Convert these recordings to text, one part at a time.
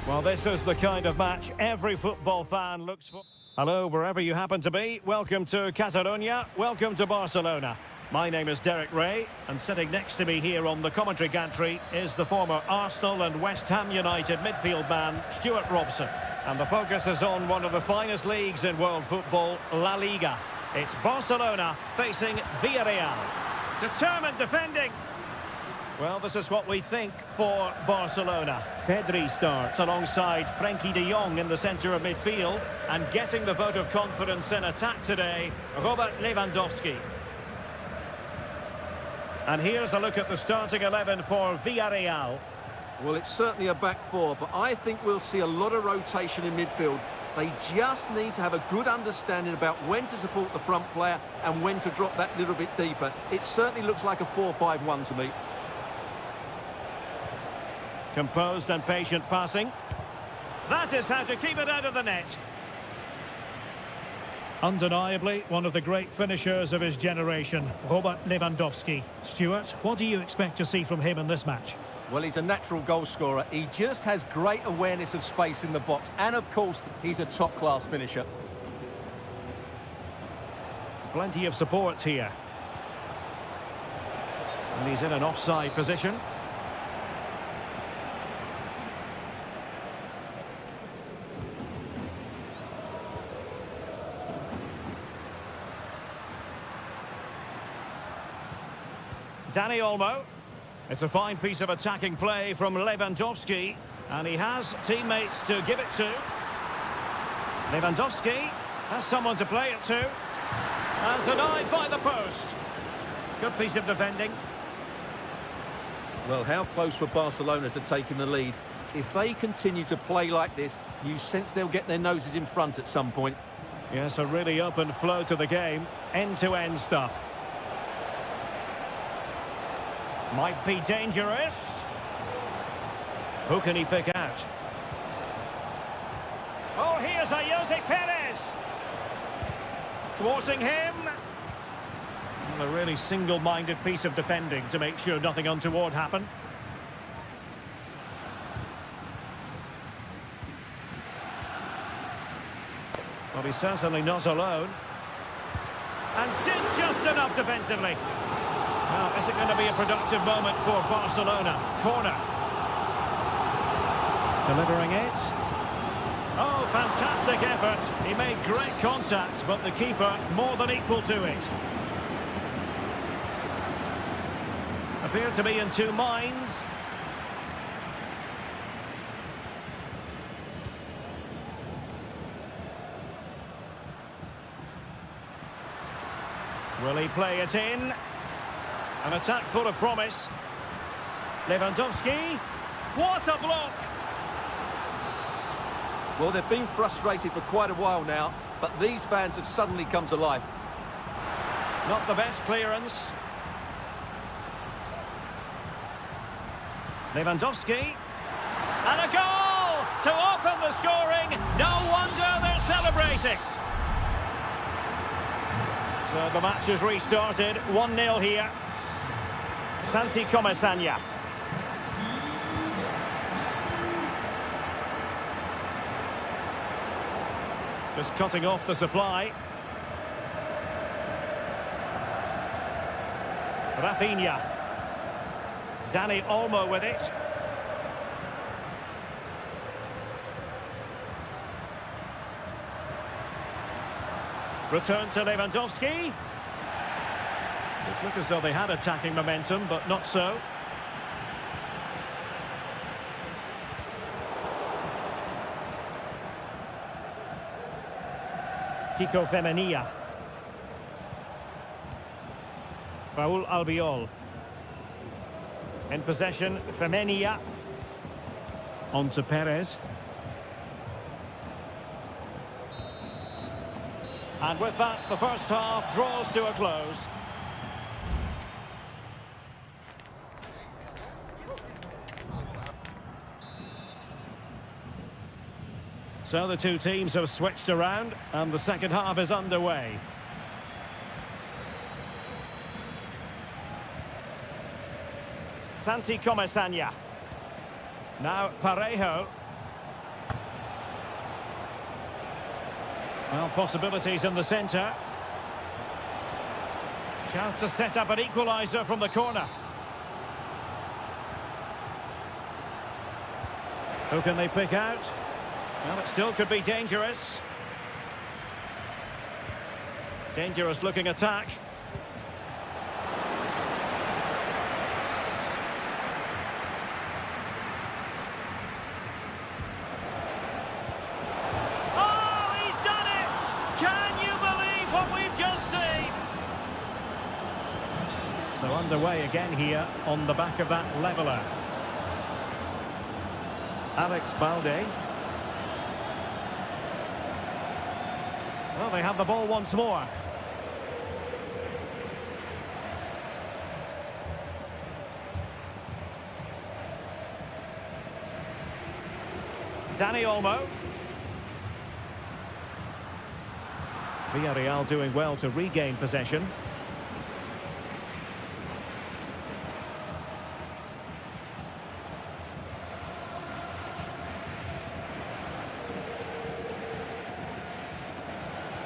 Well, this is the kind of match every football fan looks for. Hello, wherever you happen to be. Welcome to Catalonia. Welcome to Barcelona. My name is Derek Ray, and sitting next to me here on the commentary gantry is the former Arsenal and West Ham United midfield man, Stuart Robson. And the focus is on one of the finest leagues in world football, La Liga. It's Barcelona facing Villarreal. Determined defending. Well, this is what we think for Barcelona. Pedri starts alongside Frenkie de Jong in the centre of midfield. And getting the vote of confidence in attack today, Robert Lewandowski. And here's a look at the starting 11 for Villarreal. Well, it's certainly a back four, but I think we'll see a lot of rotation in midfield. They just need to have a good understanding about when to support the front player and when to drop that little bit deeper. It certainly looks like a 4-5-1 to me. Composed and patient passing. That is how to keep it out of the net. Undeniably, one of the great finishers of his generation, Robert Lewandowski. Stuart, what do you expect to see from him in this match? Well, he's a natural goal scorer. He just has great awareness of space in the box. And, of course, he's a top-class finisher. Plenty of support here. And he's in an offside position. Dani Olmo. It's a fine piece of attacking play from Lewandowski, and he has teammates to give it to. Lewandowski has someone to play it to, and denied by the post. Good piece of defending. Well, how close were Barcelona to taking the lead? If they continue to play like this, you sense they'll get their noses in front at some point. Yes, a really open flow to the game, end-to-end stuff. Might be dangerous. Who can he pick out? Oh, here's a Jose Perez. Thwarting him. A really single-minded piece of defending to make sure nothing untoward happened. Well, he's certainly not alone. And did just enough defensively. Well, is it going to be a productive moment for Barcelona? Corner. Delivering it. Oh, fantastic effort. He made great contact, but the keeper more than equal to it. Appeared to be in two minds. Will he play it in? An attack full of promise. Lewandowski. What a block! Well, they've been frustrated for quite a while now, but these fans have suddenly come to life. Not the best clearance. Lewandowski. And a goal to open the scoring. No wonder they're celebrating. So the match has restarted. 1-0 here. Santi Comesaña. Just cutting off the supply. Rafinha. Dani Olmo with it. Return to Lewandowski. It looked as though they had attacking momentum, but not so. Kiko Femenia. Raúl Albiol. In possession, Femenia. On to Perez. And with that, the first half draws to a close. So the two teams have switched around, and the second half is underway. Santi Comesaña. Now Parejo. Well, possibilities in the centre. Chance to set up an equaliser from the corner. Who can they pick out? Well, it still could be dangerous. Dangerous looking attack. Oh, he's done it! Can you believe what we've just seen? So underway again here on the back of that leveller. Alex Balde. Well, they have the ball once more. Dani Olmo. Villarreal doing well to regain possession.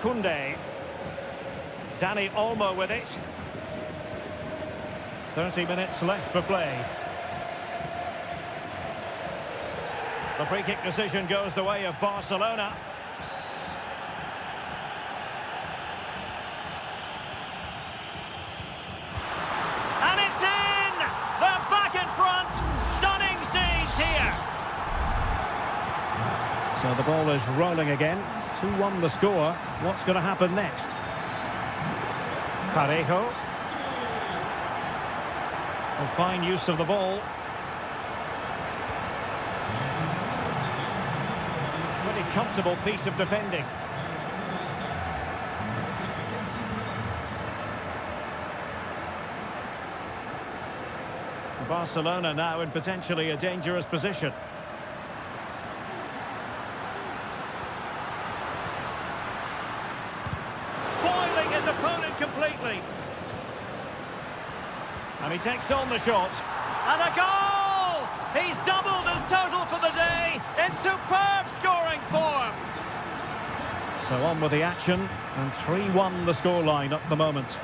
Koundé. Dani Olmo with it. 30 minutes left for play. The free kick decision goes the way of Barcelona. And it's in! They're back in front! Stunning scenes here! So the ball is rolling again. 2-1 the score. What's going to happen next? Parejo. A fine use of the ball. Pretty comfortable piece of defending. Barcelona now in potentially a dangerous position. Foiling his opponent completely. And he takes on the shot. And a goal! He's doubled his total for the day in superb scoring form. So on with the action, and 3-1 the scoreline at the moment.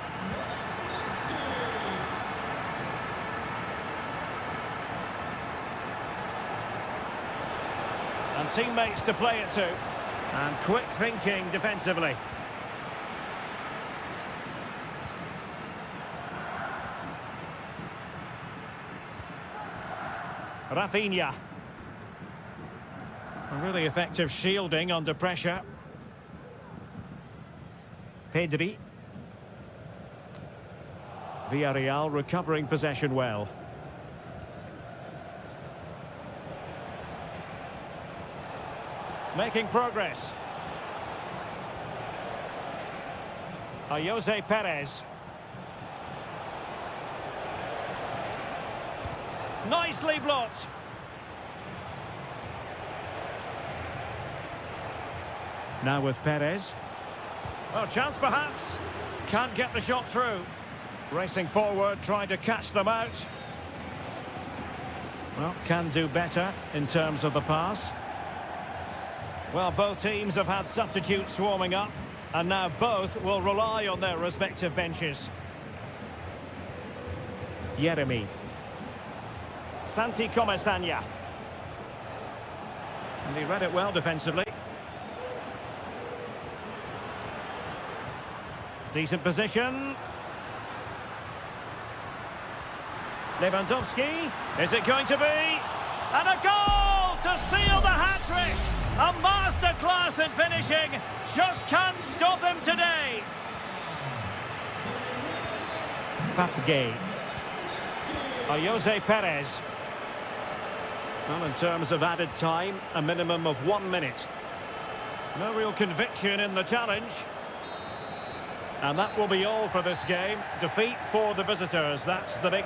And teammates to play it to. And quick thinking defensively. Rafinha. A really effective shielding under pressure. Pedri. Villarreal recovering possession well. Making progress. Jose Perez. Nicely blocked. Now with Perez. Oh, chance perhaps. Can't get the shot through. Racing forward, trying to catch them out. Well, can do better in terms of the pass. Well, both teams have had substitutes warming up, and now both will rely on their respective benches. Yeremy. Santi Comesaña. And he read it well defensively. Decent position. Lewandowski. Is it going to be? And a goal to seal the hat-trick! A masterclass in finishing. Just can't stop him today. Papgay. Jose Perez. Well, in terms of added time, a minimum of 1 minute. No real conviction in the challenge. And that will be all for this game. Defeat for the visitors. That's the big...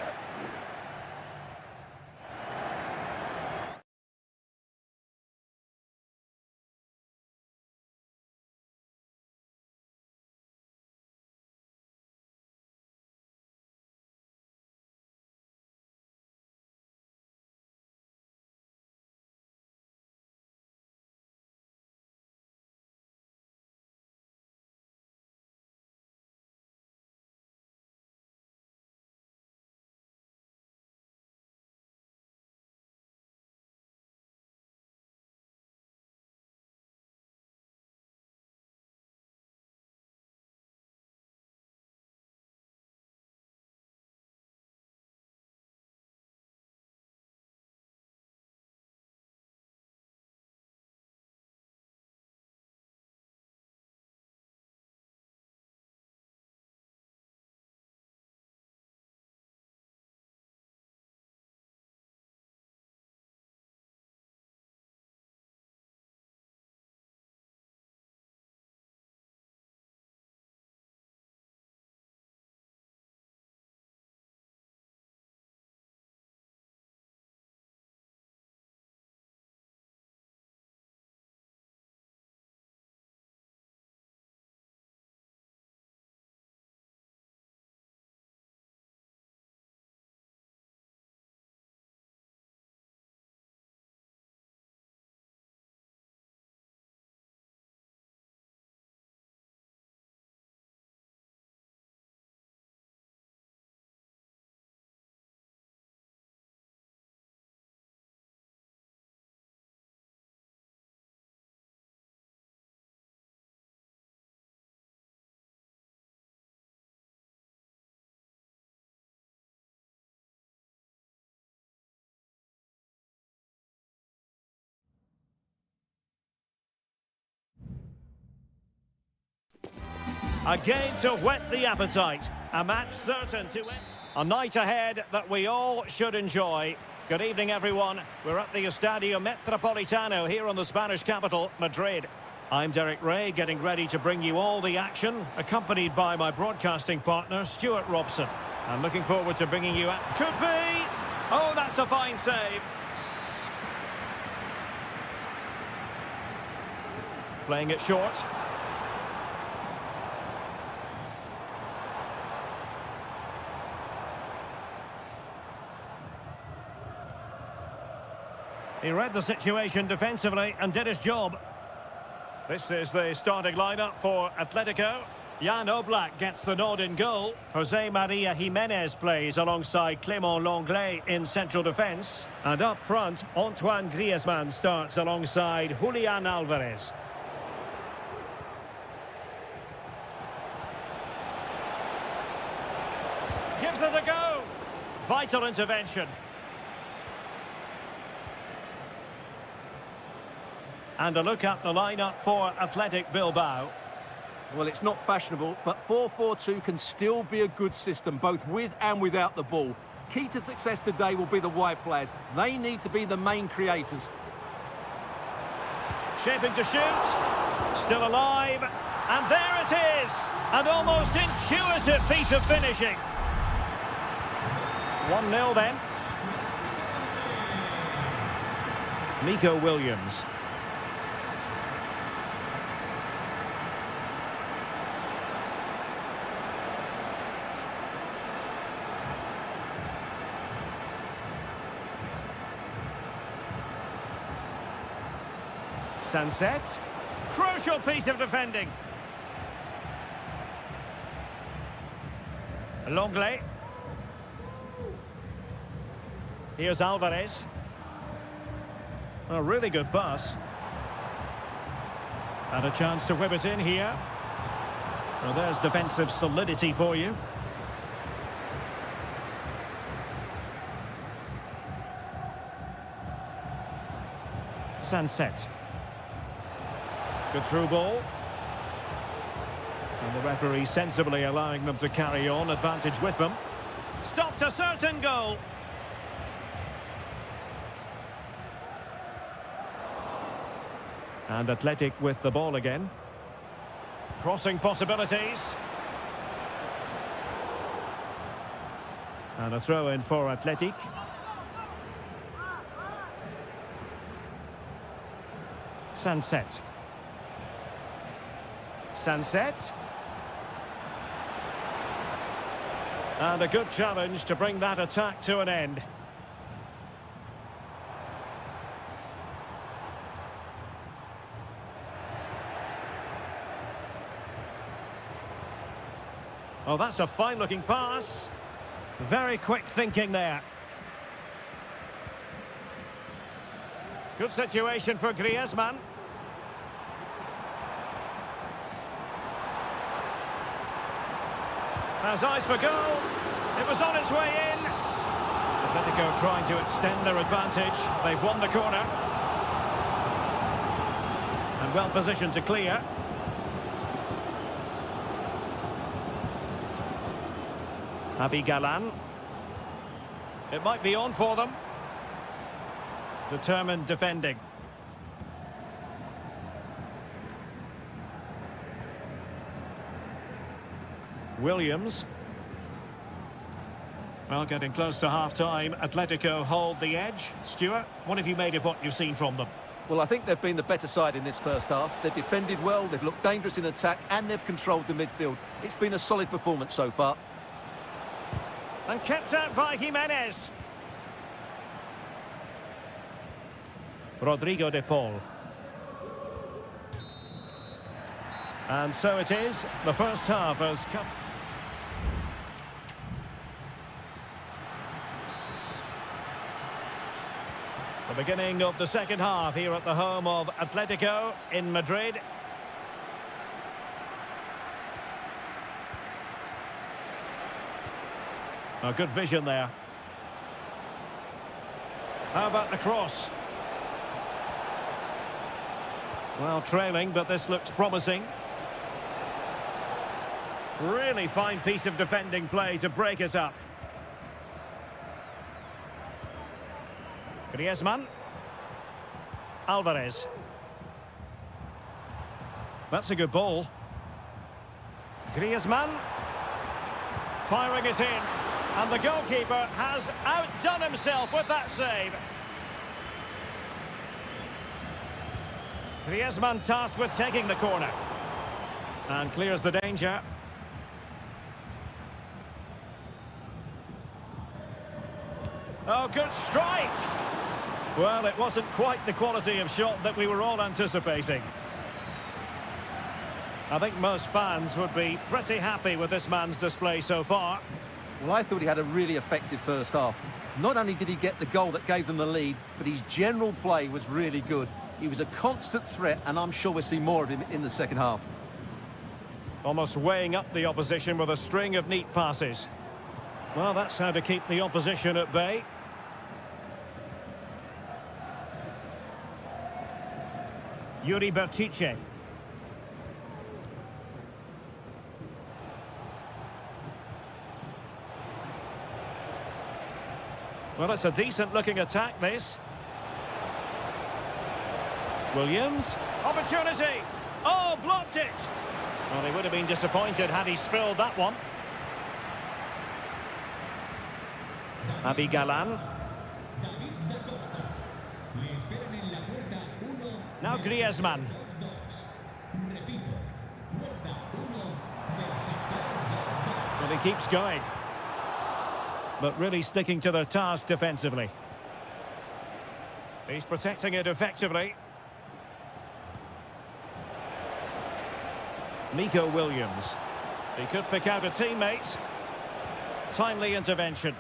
A game to whet the appetite. A match certain to end. A night ahead that we all should enjoy. Good evening, everyone. We're at the Estadio Metropolitano here in the Spanish capital, Madrid. I'm Derek Ray, getting ready to bring you all the action, accompanied by my broadcasting partner, Stuart Robson. I'm looking forward to bringing you out. Could be! Oh, that's a fine save. Playing it short. He read the situation defensively and did his job. This is the starting lineup for Atletico. Jan Oblak gets the nod in goal. Jose Maria Jimenez plays alongside Clément Lenglet in central defence. And up front, Antoine Griezmann starts alongside Julian Alvarez. Gives it a go. Vital intervention. And a look at the lineup for Athletic Bilbao. Well, it's not fashionable, but 4-4-2 can still be a good system, both with and without the ball. Key to success today will be the wide players. They need to be the main creators. Shaping to shoot. Still alive. And there it is. An almost intuitive piece of finishing. 1-0 then. Nico Williams. Sunset. Crucial piece of defending. Lenglet. Here's Alvarez. A really good pass. And a chance to whip it in here. Well, there's defensive solidity for you. Sunset. Good through ball. And the referee sensibly allowing them to carry on, advantage with them. Stopped a certain goal. And Athletic with the ball again. Crossing possibilities. And a throw in for Athletic. Sunset. Sunset. And a good challenge to bring that attack to an end. Oh, that's a fine-looking pass. Very quick thinking there. Good situation for Griezmann. Has eyes for goal. It was on its way in. Atletico trying to extend their advantage. They've won the corner. And well positioned to clear. Javi Galan. It might be on for them. Determined defending. Williams. Well, getting close to half-time. Atletico hold the edge. Stuart, what have you made of what you've seen from them? Well, I think they've been the better side in this first half. They've defended well, they've looked dangerous in attack, and they've controlled the midfield. It's been a solid performance so far. And kept out by Jimenez. Rodrigo de Paul. And so it is. The first half has come. The beginning of the second half here at the home of Atletico in Madrid. A good vision there. How about the cross? Well, trailing, but this looks promising. Really fine piece of defending play to break us up. Griezmann. Alvarez. That's a good ball. Griezmann. Firing it in. And the goalkeeper has outdone himself with that save. Griezmann tasked with taking the corner. And clears the danger. Oh, good strike! Well, it wasn't quite the quality of shot that we were all anticipating. I think most fans would be pretty happy with this man's display so far. Well, I thought he had a really effective first half. Not only did he get the goal that gave them the lead, but his general play was really good. He was a constant threat, and I'm sure we'll see more of him in the second half. Almost weighing up the opposition with a string of neat passes. Well, that's how to keep the opposition at bay. Yuri Berchiche. Well, it's a decent-looking attack, this. Williams. Opportunity! Oh, blocked it! Well, he would have been disappointed had he spilled that one. Avi Galan. Now Griezmann. Well, he keeps going. But really sticking to their task defensively. He's protecting it effectively. Nico Williams. He could pick out a teammate. Timely intervention.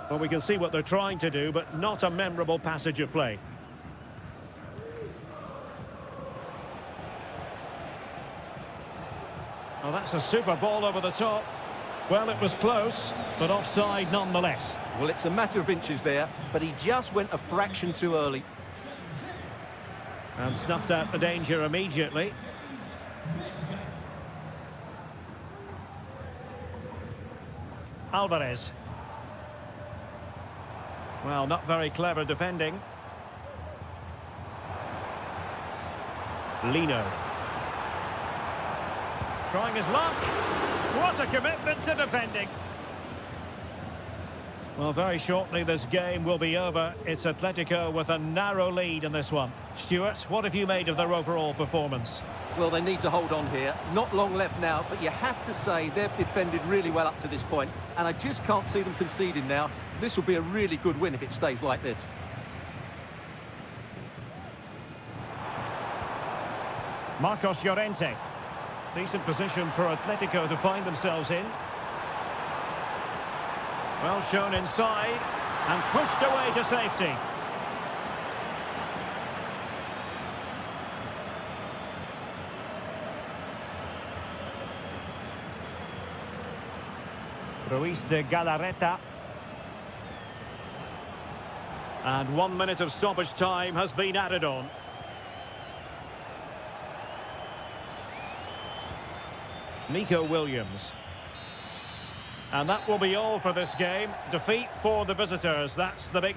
Well, we can see what they're trying to do, but not a memorable passage of play. Oh, that's a super ball over the top. Well, it was close, but offside nonetheless. Well, it's a matter of inches there, but he just went a fraction too early. And snuffed out the danger immediately. Alvarez. Well, not very clever defending. Lino. Trying his luck. What a commitment to defending. Well, very shortly this game will be over. It's Atletico with a narrow lead in this one. Stuart, what have you made of their overall performance? Well, they need to hold on here. Not long left now, but you have to say they've defended really well up to this point, and I just can't see them conceding now. This will be a really good win if it stays like this. Marcos Llorente. Decent position for Atletico to find themselves in. Well shown inside and pushed away to safety. Ruiz de Galarreta. And 1 minute of stoppage time has been added on. Nico Williams. And that will be all for this game. Defeat for the visitors. That's the big...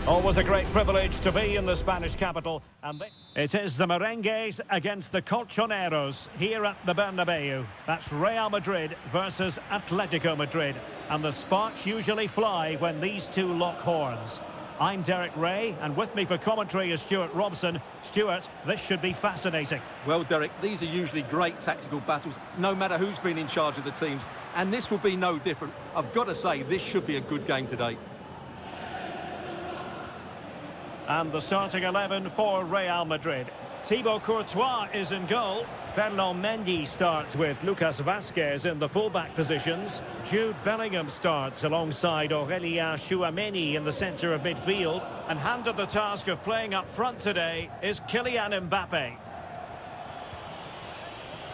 Always a great privilege to be in the Spanish capital. And it is the Merengues against the Colchoneros here at the Bernabeu. That's Real Madrid versus Atletico Madrid. And the sparks usually fly when these two lock horns. I'm Derek Ray, and with me for commentary is Stuart Robson. Stuart, this should be fascinating. Well, Derek, these are usually great tactical battles, no matter who's been in charge of the teams. And this will be no different. I've got to say, this should be a good game today. And the starting 11 for Real Madrid. Thibaut Courtois is in goal. Ferland Mendy starts with Lucas Vazquez in the fullback positions. Jude Bellingham starts alongside Aurélien Tchouameni in the centre of midfield. And handed the task of playing up front today is Kylian Mbappe.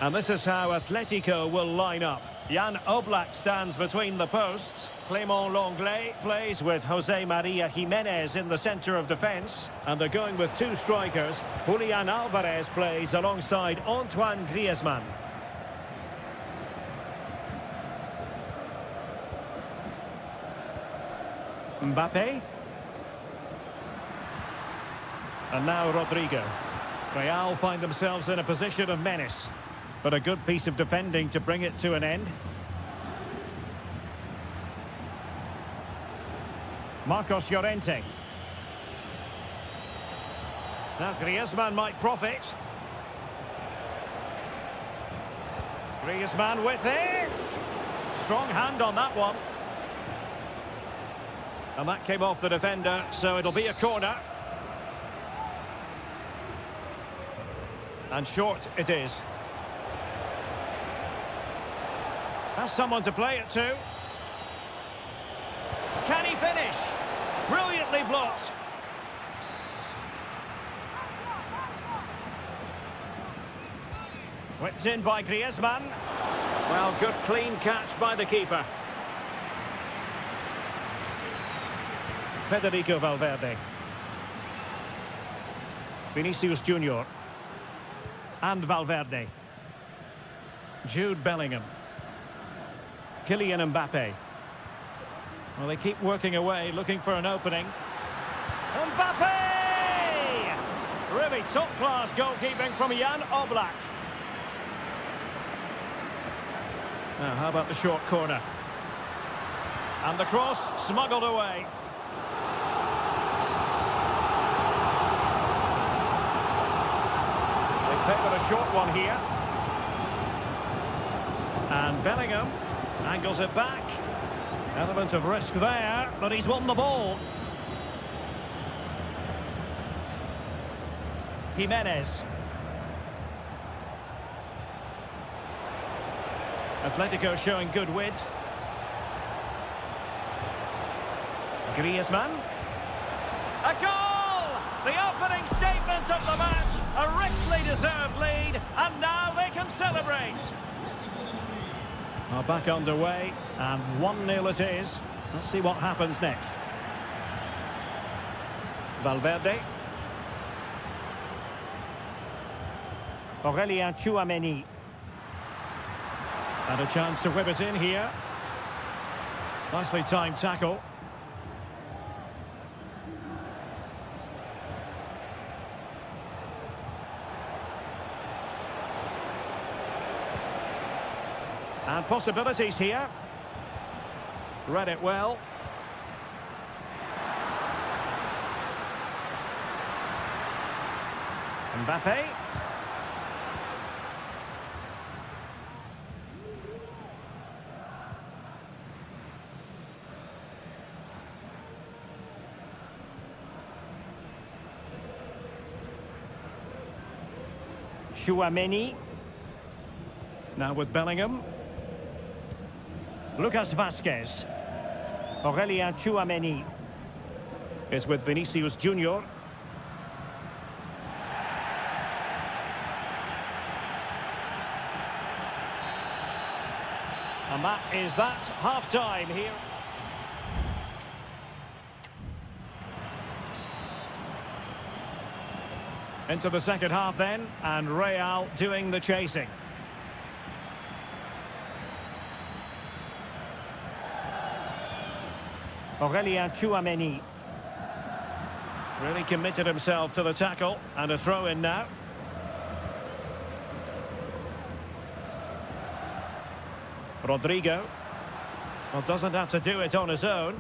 And this is how Atletico will line up. Jan Oblak stands between the posts. Clément Lenglet plays with José María Jiménez in the centre of defence. And they're going with two strikers. Julián Álvarez plays alongside Antoine Griezmann. Mbappe. And now Rodrigo. Real find themselves in a position of menace. But a good piece of defending to bring it to an end. Marcos Llorente. Now Griezmann might profit. Griezmann with it. Strong hand on that one. And that came off the defender, so it'll be a corner. And short it is. Has someone to play it to. Can he finish? Brilliantly blocked. Whipped in by Griezmann. Well, good clean catch by the keeper. Federico Valverde. Vinicius Junior. And Valverde. Jude Bellingham. Kylian Mbappe. Well, they keep working away, looking for an opening. Mbappe! Really top-class goalkeeping from Jan Oblak. Now, how about the short corner? And the cross smuggled away. They favoured a short one here. And Bellingham angles it back. Element of risk there, but he's won the ball. Jimenez. Atletico showing good width. Griezmann. A goal! The opening statement of the match. A richly deserved lead, and now they can celebrate. Are back underway, and 1-0 it is. Let's see what happens next. Valverde. Aurélien Tchouameni. And a chance to whip it in here. Nicely timed tackle. And possibilities here. Read it well. Mbappe. Tchouameni. Now with Bellingham. Lucas Vazquez. Aurélien Tchouameni is with Vinicius Junior. And that is that. Half-time here. Into the second half then, and Real doing the chasing. Aurélien Tchouameni. Really committed himself to the tackle, and a throw in now. Rodrigo. Well, doesn't have to do it on his own.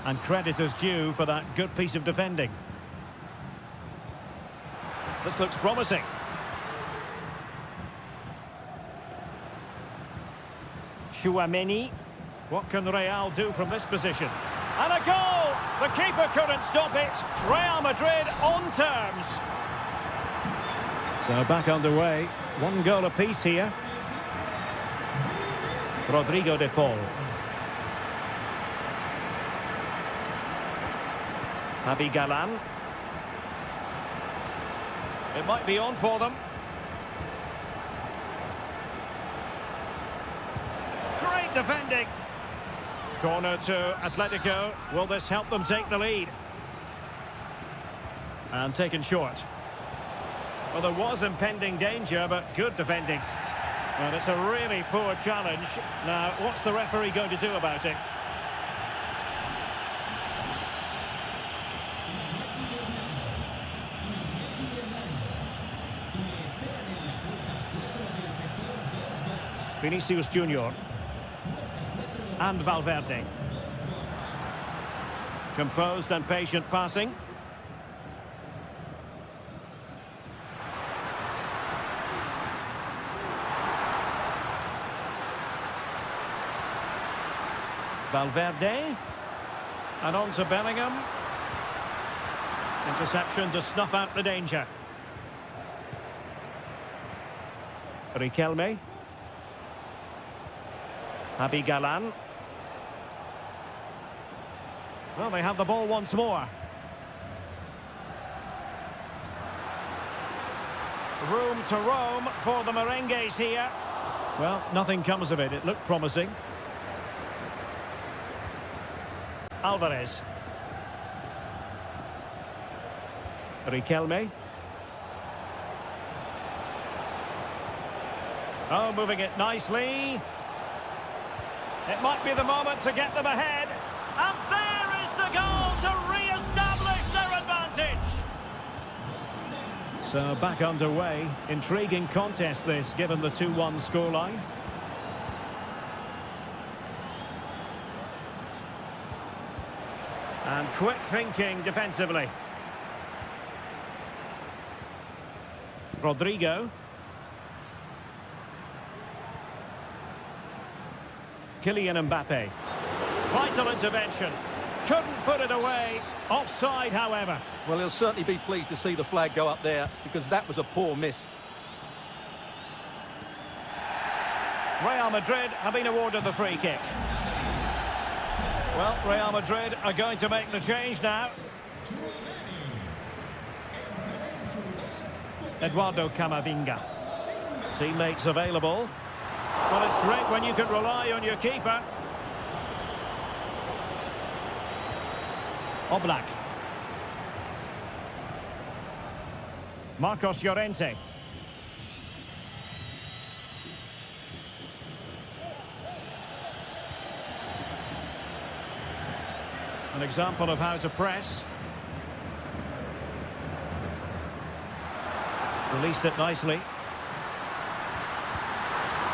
And credit is due for that good piece of defending. This looks promising. Chouameni. What can Real do from this position? And a goal! The keeper couldn't stop it. Real Madrid on terms. So back underway. One goal apiece here. Rodrigo de Paul. Javi Galan. It might be on for them. Great defending. Corner to Atletico. Will this help them take the lead? And taken short. Well, there was impending danger, but good defending. And it's a really poor challenge. Now, what's the referee going to do about it? Vinicius Junior and Valverde. Composed and patient passing. Valverde. And on to Bellingham. Interception to snuff out the danger. Riquelme. Javi Galan. Well, they have the ball once more. Room to roam for the merengues here. Well, nothing comes of it. It looked promising. Alvarez. Riquelme. Oh, moving it nicely. It might be the moment to get them ahead. And there is the goal to re-establish their advantage. So back underway. Intriguing contest this, given the 2-1 scoreline. And quick thinking defensively. Rodrigo. Kylian Mbappe. Vital intervention. Couldn't put it away. Offside, however. Well, he'll certainly be pleased to see the flag go up there, because that was a poor miss. Real Madrid have been awarded the free kick. Well, Real Madrid are going to make the change now. Eduardo Camavinga. Teammates available. Well, it's great when you can rely on your keeper. Oblak. Marcos Llorente. An example of how to press. Released it nicely.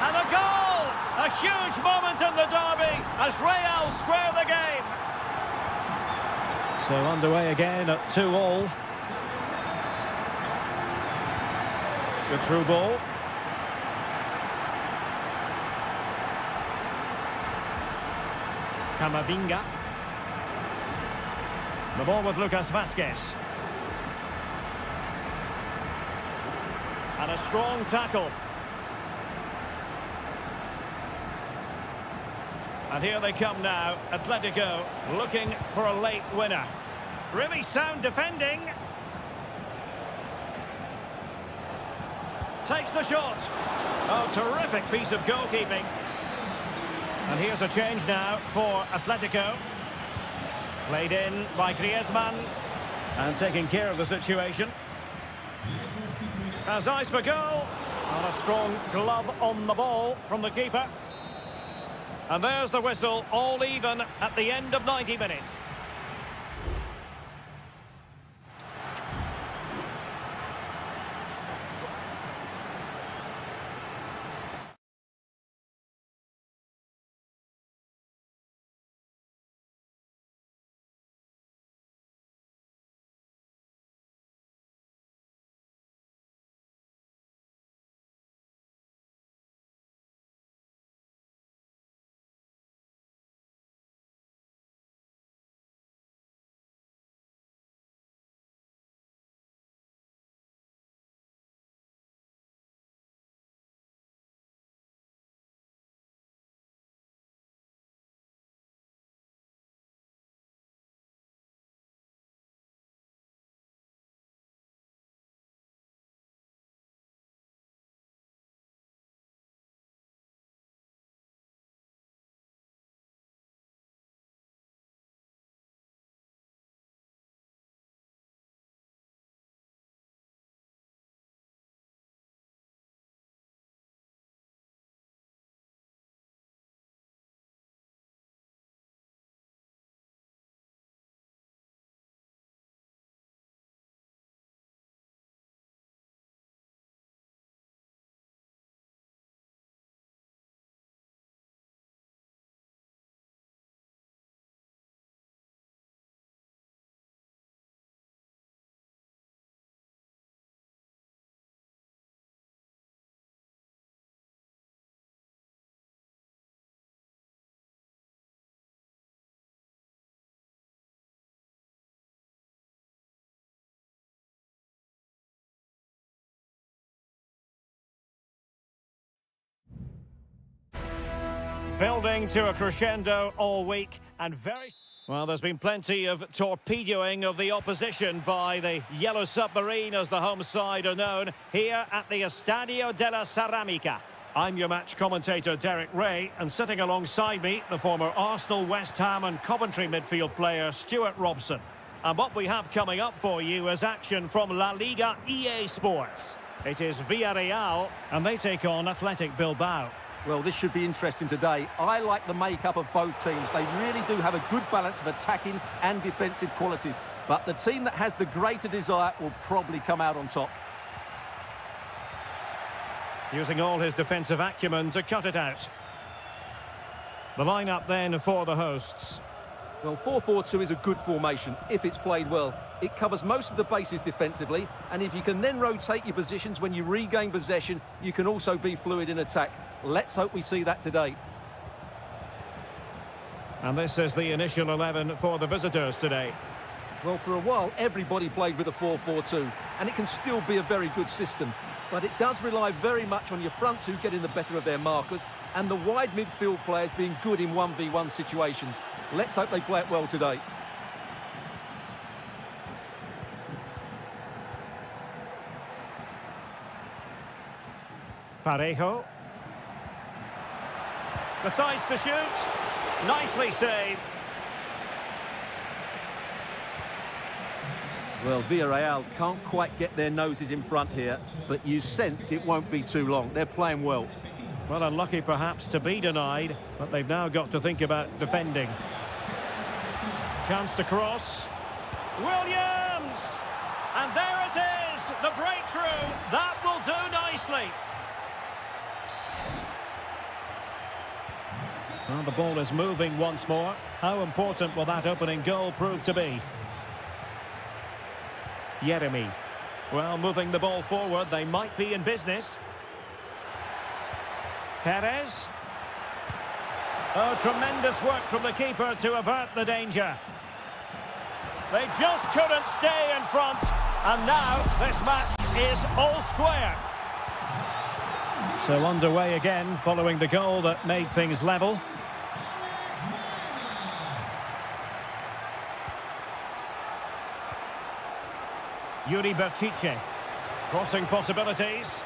And a goal! A huge moment in the derby as Real square the game. So underway again at 2-2. Good through ball. Camavinga. The ball with Lucas Vázquez. And a strong tackle. And here they come now, Atletico looking for a late winner. Really sound defending. Takes the shot. Oh, terrific piece of goalkeeping. And here's a change now for Atletico. Played in by Griezmann. And taking care of the situation. Has eyes for goal. And a strong glove on the ball from the keeper. And there's the whistle, all even at the end of 90 minutes. Building to a crescendo all week and very... Well, there's been plenty of torpedoing of the opposition by the Yellow Submarine, as the home side are known, here at the Estadio de la Ceramica. I'm your match commentator, Derek Ray, and sitting alongside me, the former Arsenal, West Ham and Coventry midfield player, Stuart Robson. And what we have coming up for you is action from La Liga EA Sports. It is Villarreal, and they take on Athletic Bilbao. Well, this should be interesting today. I like the makeup of both teams. They really do have a good balance of attacking and defensive qualities. But the team that has the greater desire will probably come out on top. Using all his defensive acumen to cut it out. The lineup then for the hosts. Well, 4-4-2 is a good formation if it's played well. It covers most of the bases defensively, and if you can then rotate your positions when you regain possession, you can also be fluid in attack. Let's hope we see that today. And this is the initial 11 for the visitors today. Well, for a while, everybody played with a 4-4-2, and it can still be a very good system. But it does rely very much on your front two getting the better of their markers, and the wide midfield players being good in 1v1 situations. Let's hope they play it well today. Parejo. Decides to shoot. Nicely saved. Well, Villarreal can't quite get their noses in front here, but you sense it won't be too long. They're playing well. Well, unlucky perhaps to be denied, but they've now got to think about defending. Chance to cross. Williams! And there it is, the breakthrough. That will do nicely. Well, the ball is moving once more. How important will that opening goal prove to be? Yeremy. Well, moving the ball forward, they might be in business. Perez. Oh, tremendous work from the keeper to avert the danger. They just couldn't stay in front, and now this match is all square. So underway again, following the goal that made things level. Yuri Berchiche. Crossing possibilities.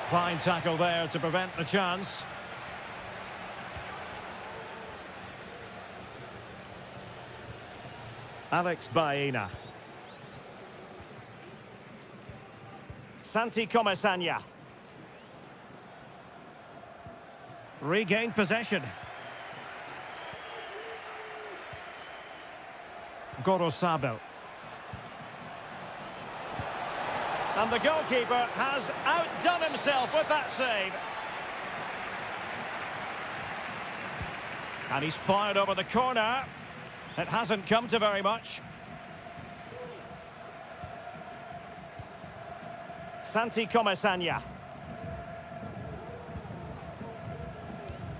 Fine tackle there to prevent the chance. Alex Baena. Santi Comesaña. Regained possession. Gorosabel. And the goalkeeper has outdone himself with that save. And he's fired over the corner. It hasn't come to very much. Santi Comesanya.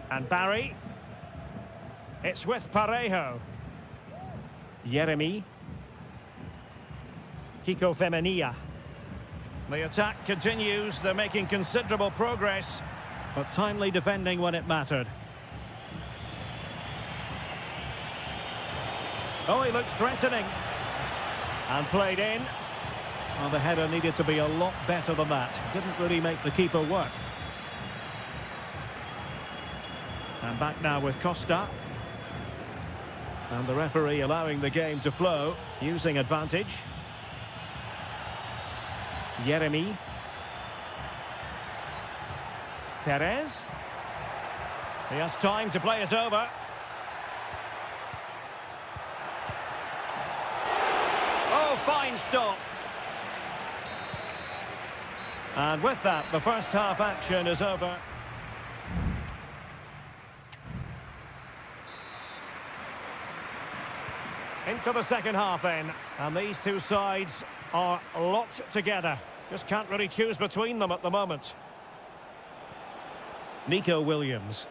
And Barry. It's with Parejo. Yeremy. Kiko Femenia. The attack continues. They're making considerable progress, but timely defending when it mattered. Oh, he looks threatening. And played in. Well, the header needed to be a lot better than that. Didn't really make the keeper work. And back now with Costa. And the referee allowing the game to flow, using advantage. Yeremy. Perez. He has time to play it over. Oh, fine stop. And with that, the first half action is over. Into the second half then, and these two sides are locked together. Just can't really choose between them at the moment. Nico Williams.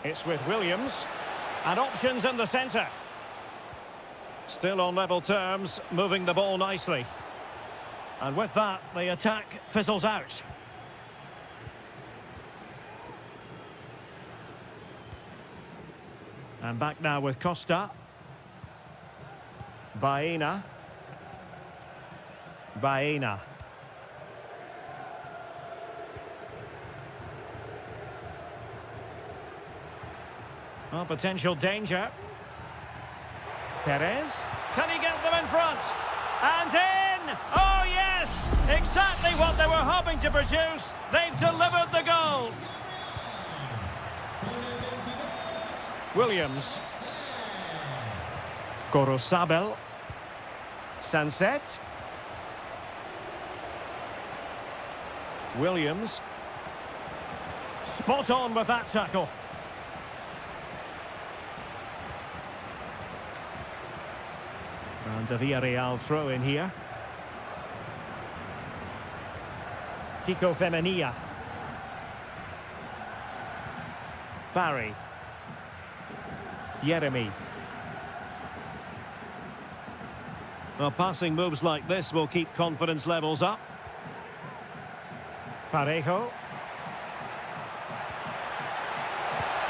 It's with Williams, and options in the centre. Still on level terms, moving the ball nicely. And with that, the attack fizzles out. And back now with Costa. Baena. Baena. Well, potential danger. Perez. Can he get them in front? And in! Oh, yes! Exactly what they were hoping to produce. They've delivered the goal. Williams. Gorosabel. Sanset. Williams. Spot on with that tackle. And a Villarreal throw in here. Kiko Femenia. Barry. Yeremy. Well, passing moves like this will keep confidence levels up. Parejo.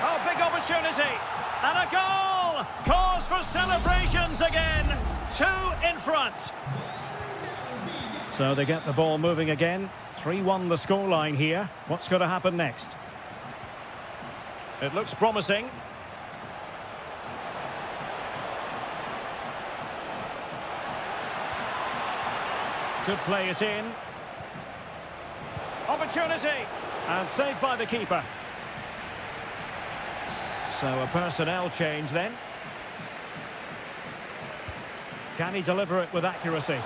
Oh, big opportunity. And a goal! Cause for celebrations again. 2 in front. So they get the ball moving again. 3-1 the scoreline here. What's going to happen next? It looks promising. Could play it in. Opportunity. And saved by the keeper. So a personnel change then. Can he deliver it with accuracy?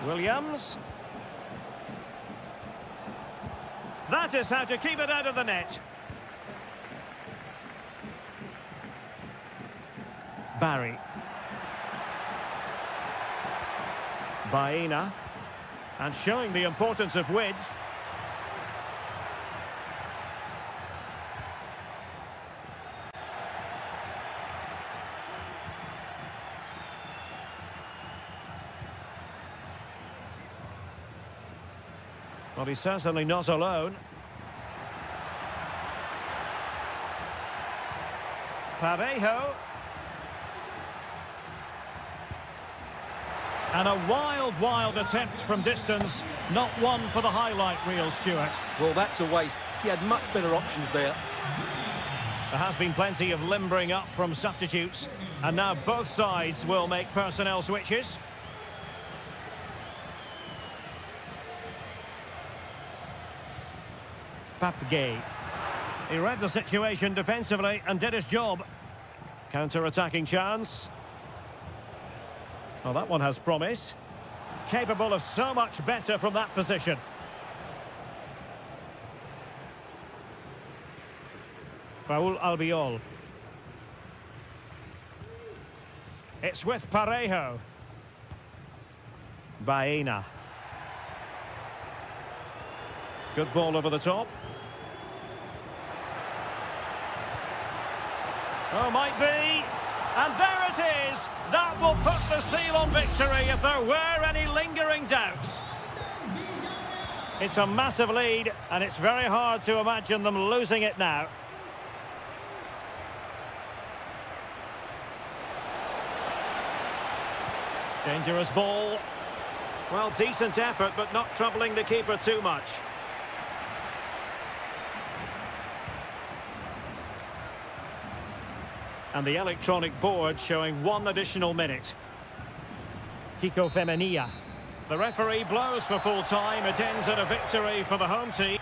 Williams. That is how to keep it out of the net. Barry. Baena. And showing the importance of width. Well, he's certainly not alone. Parejo. And a wild attempt from distance. Not one for the highlight reel, Stuart. Well, that's a waste. He had much better options there. There has been plenty of limbering up from substitutes. And now both sides will make personnel switches. Papgay. He read the situation defensively and did his job. Counter-attacking chance. Well, that one has promise. Capable of so much better from that position. Raul Albiol. It's with Parejo. Baena. Good ball over the top. Oh, might be. And there it is. That will put the seal on victory if there were any lingering doubts. It's a massive lead, and it's very hard to imagine them losing it now. Dangerous ball. Well, decent effort, but not troubling the keeper too much. And the electronic board showing 1 additional minute. Kiko Femenia. The referee blows for full time. It ends in a victory for the home team.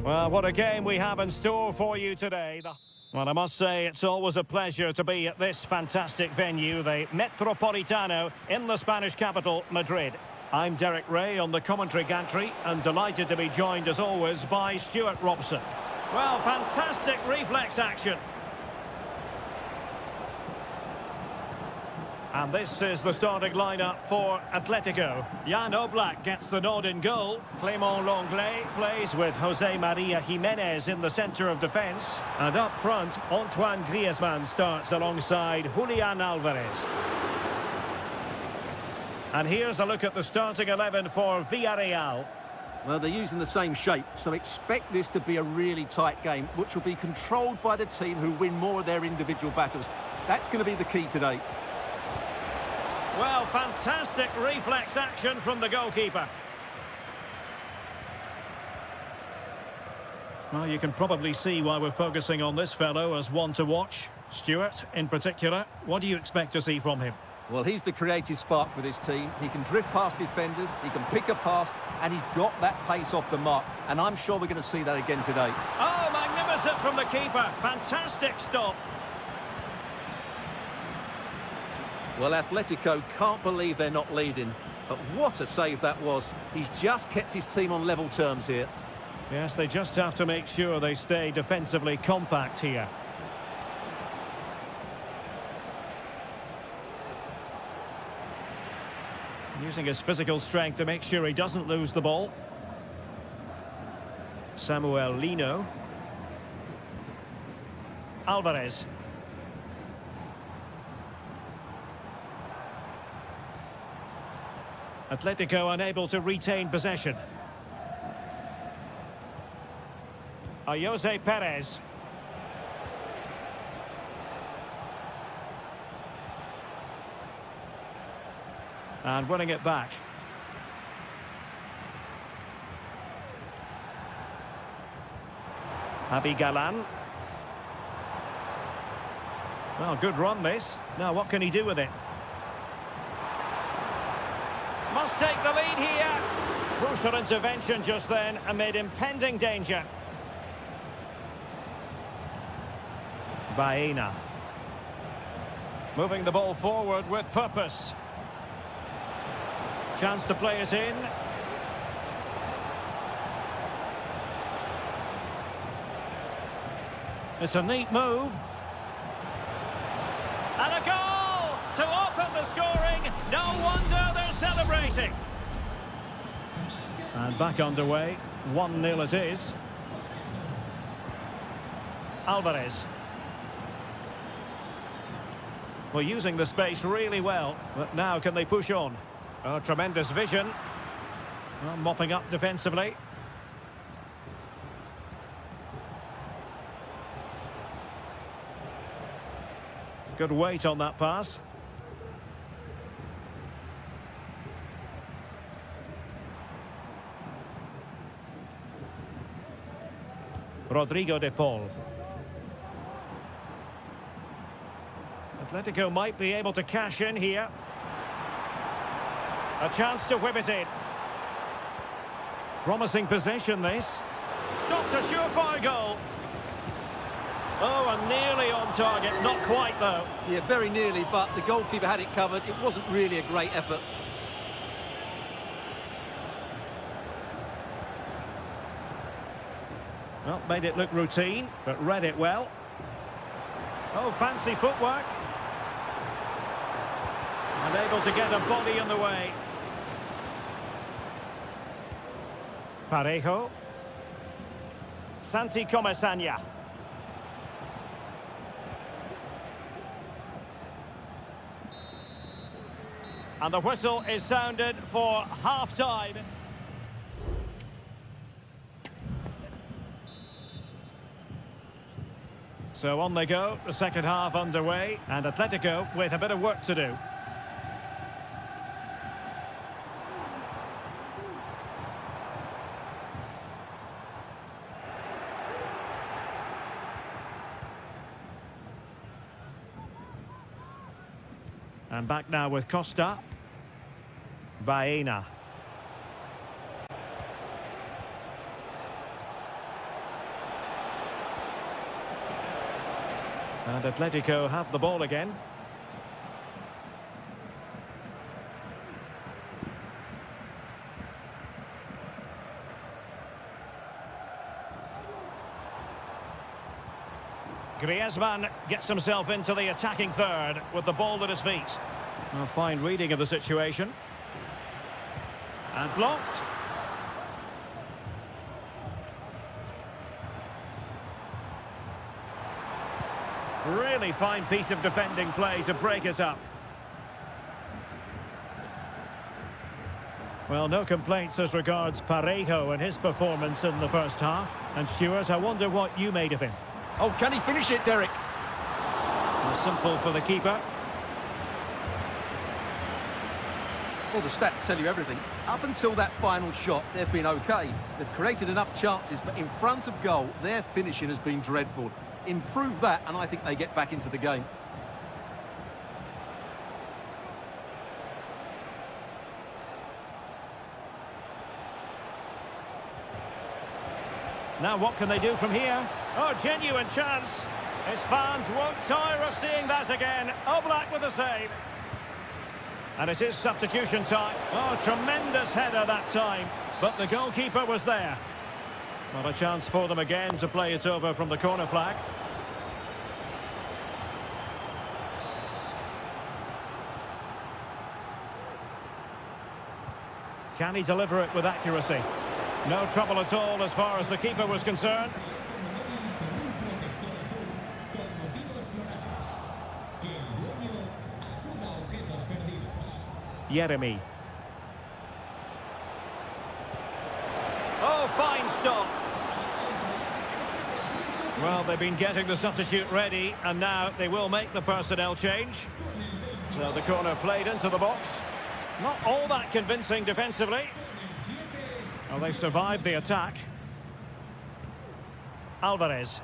Well, what a game we have in store for you today. Well, I must say, it's always a pleasure to be at this fantastic venue, the Metropolitano, in the Spanish capital, Madrid. I'm Derek Ray on the commentary gantry, and delighted to be joined, as always, by Stuart Robson. Well, fantastic reflex action. And this is the starting lineup for Atletico. Jan Oblak gets the nod in goal. Clément Lenglet plays with José María Jiménez in the centre of defence. And up front, Antoine Griezmann starts alongside Julián Álvarez. And here's a look at the starting 11 for Villarreal. Well, they're using the same shape, so expect this to be a really tight game, which will be controlled by the team who win more of their individual battles. That's going to be the key today. Well, fantastic reflex action from the goalkeeper. Well, you can probably see why we're focusing on this fellow as one to watch. Stuart, in particular, what do you expect to see from him? Well, he's the creative spark for this team. He can drift past defenders, he can pick a pass, and he's got that pace off the mark. And I'm sure we're going to see that again today. Oh, magnificent from the keeper. Fantastic stop. Well, Atletico can't believe they're not leading. But what a save that was. He's just kept his team on level terms here. Yes, they just have to make sure they stay defensively compact here. Using his physical strength to make sure he doesn't lose the ball. Samuel Lino. Alvarez. Atletico unable to retain possession. Jose Perez. And winning it back. Javi Galan. Well, good run this. Now what can he do with it? Must take the lead here. Crucial intervention just then amid impending danger. Baena. Moving the ball forward with purpose. Chance to play it in. It's a neat move. And a goal to open the scoring. No wonder they're celebrating. And back underway. 1-0 it is. Alvarez. Well, using the space really well. But now can they push on? Oh, tremendous vision. Well, mopping up defensively. Good weight on that pass. Rodrigo de Paul. Atletico might be able to cash in here. A chance to whip it in. Promising possession, this. Stopped a surefire goal. Oh, and nearly on target. Not quite, though. Yeah, very nearly, but the goalkeeper had it covered. It wasn't really a great effort. Well, made it look routine, but read it well. Oh, fancy footwork. And able to get a body in the way. Parejo. Santi Comesaña. And the whistle is sounded for half-time. So on they go, the second half underway, and Atletico with a bit of work to do. And back now with Costa. Baena. And Atletico have the ball again. Griezmann gets himself into the attacking third with the ball at his feet. A fine reading of the situation. And blocked. Really fine piece of defending play to break us up. Well, no complaints as regards Parejo and his performance in the first half. And Stuart, I wonder what you made of him. Oh, can he finish it, Derek? Simple for the keeper. Well, the stats tell you everything. Up until that final shot, they've been okay. They've created enough chances, but in front of goal, their finishing has been dreadful. Improve that, and I think they get back into the game. Now what can they do from here? Oh, genuine chance. His fans won't tire of seeing that again. Oblak with a save. And it is substitution time. Oh, tremendous header that time. But the goalkeeper was there. Not a chance for them again to play it over from the corner flag. Can he deliver it with accuracy? No trouble at all as far as the keeper was concerned. Jeremy. Oh, fine stop. Well, they've been getting the substitute ready, and now they will make the personnel change. So the corner played into the box. Not all that convincing defensively. Well, they survived the attack. Alvarez.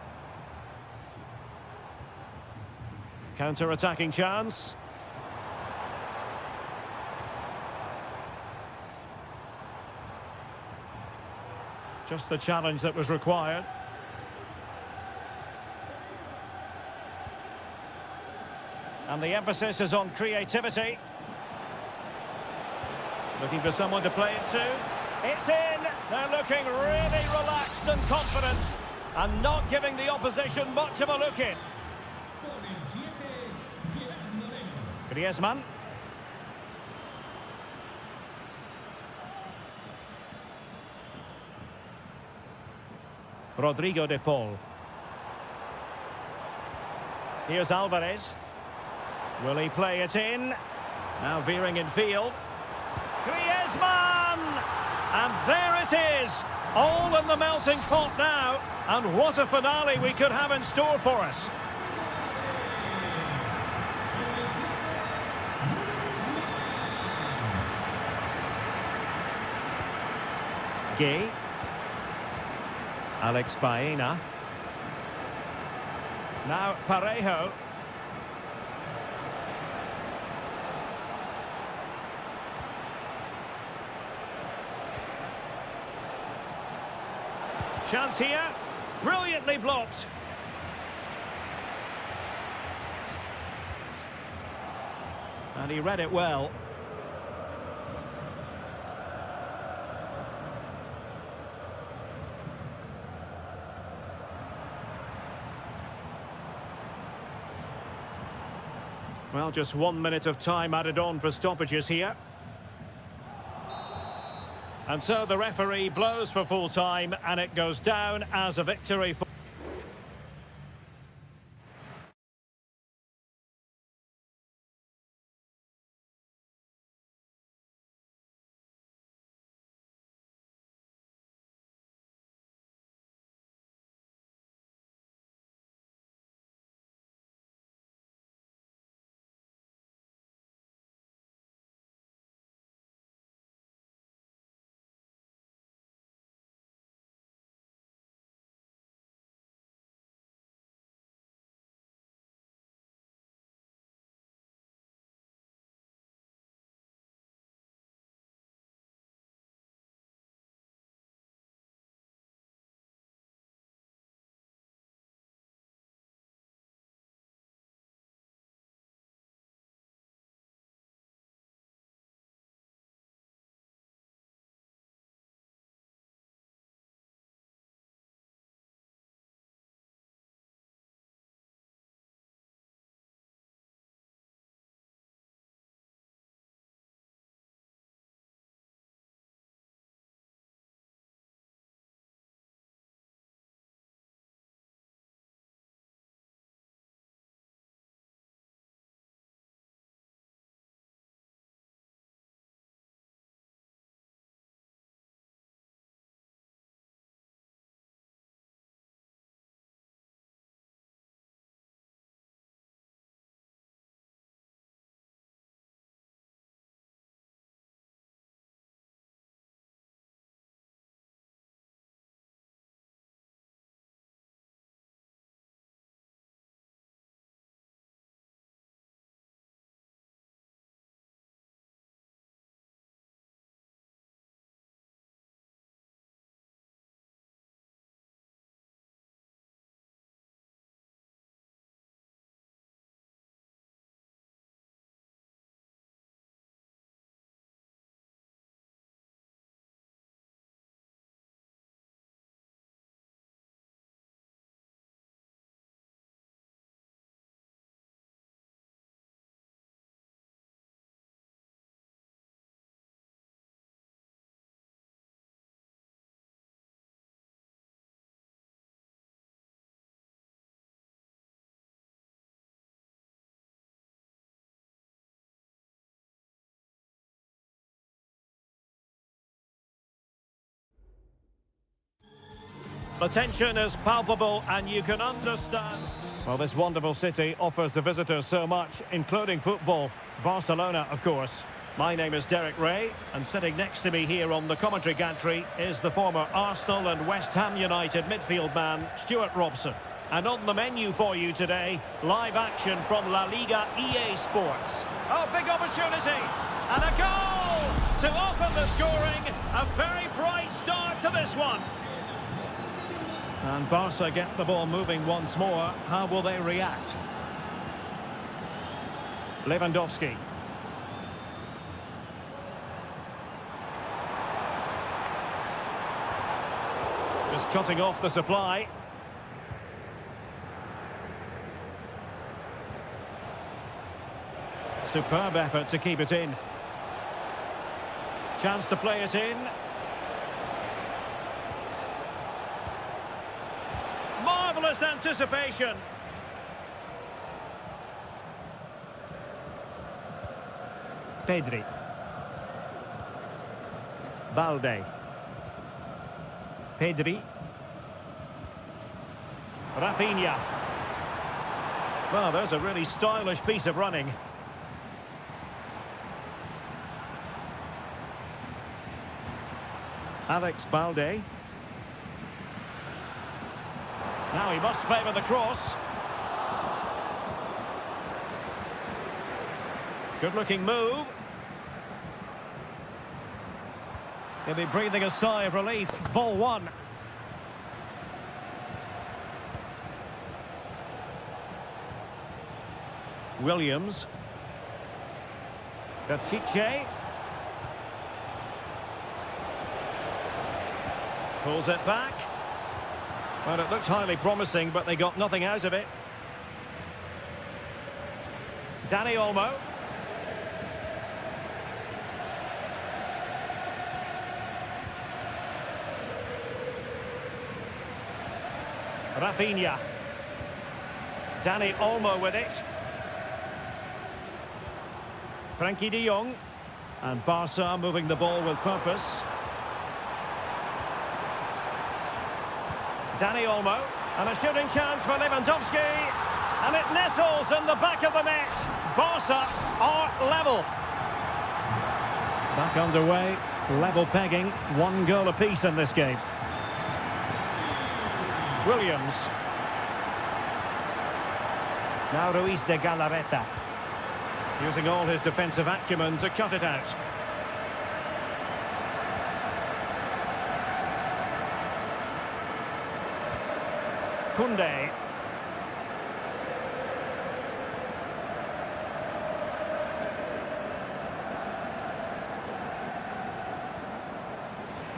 Counter-attacking chance. Just the challenge that was required. And the emphasis is on creativity. Looking for someone to play it to. It's in! They're looking really relaxed and confident. And not giving the opposition much of a look in. Griezmann. Rodrigo de Paul. Here's Alvarez. Will he play it in? Now veering in field. Griezmann! And there it is! All in the melting pot now. And what a finale we could have in store for us. Gay. Alex Baena. Now Parejo. Chance here. Brilliantly blocked. And he read it well. Well, just 1 minute of time added on for stoppages here. And so the referee blows for full time, and it goes down as a victory for... The tension is palpable and you can understand. Well, this wonderful city offers the visitors so much, including football. Barcelona, of course. My name is Derek Ray, and sitting next to me here on the commentary gantry is the former Arsenal and West Ham United midfield man, Stuart Robson. And on the menu for you today, live action from La Liga EA Sports. Oh, big opportunity! And a goal to open the scoring. A very bright start to this one. And Barca get the ball moving once more. How will they react? Lewandowski. Just cutting off the supply. Superb effort to keep it in. Chance to play it in. Marvellous anticipation. Pedri. Balde. Pedri. Rafinha. Well, there's a really stylish piece of running. Alex Balde. Now he must favour the cross. Good-looking move. He'll be breathing a sigh of relief. Ball one. Williams. Gachiche. Pulls it back. Well, it looked highly promising, but they got nothing out of it. Dani Olmo. Rafinha. Dani Olmo with it. Frankie de Jong. And Barca moving the ball with purpose. Dani Olmo, and a shooting chance for Lewandowski, and it nestles in the back of the net. Barca are level. Back underway, level pegging, 1 goal apiece in this game. Williams. Now Ruiz de Galarreta, using all his defensive acumen to cut it out. Koundé.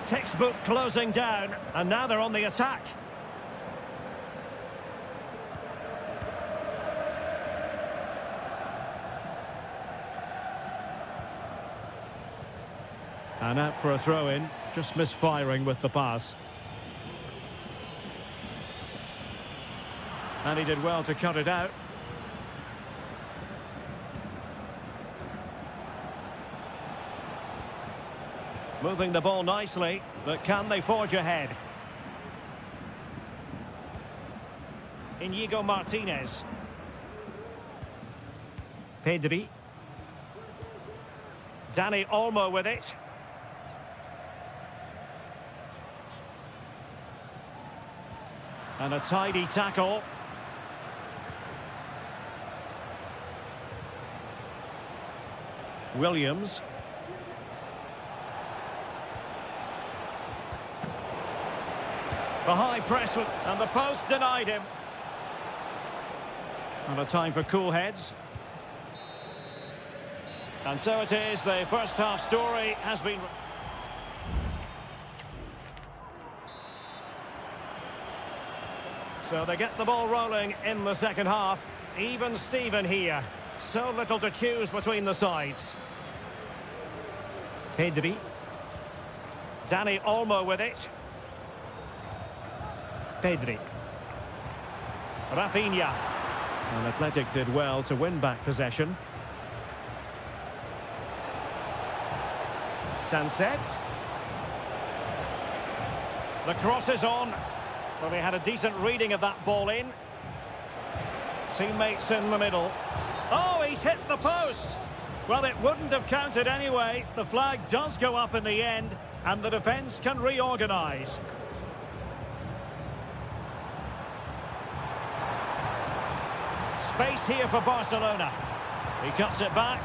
Textbook closing down, and now they're on the attack. And out for a throw-in, just misfiring with the pass. And he did well to cut it out. Moving the ball nicely, but can they forge ahead? Inigo Martinez. Pedri. Dani Olmo with it. And a tidy tackle. Williams. The high press, and the post denied him. And a time for cool heads. And so it is, the first half story has been... So they get the ball rolling in the second half. Even Steven here. So little to choose between the sides. Pedri. Dani Olmo with it. Pedri. Rafinha. And Athletic did well to win back possession. Sunset. The cross is on. Well, he had a decent reading of that ball in. Teammates in the middle. Oh, he's hit the post. Well, it wouldn't have counted anyway. The flag does go up in the end, and the defence can reorganise. Space here for Barcelona. He cuts it back.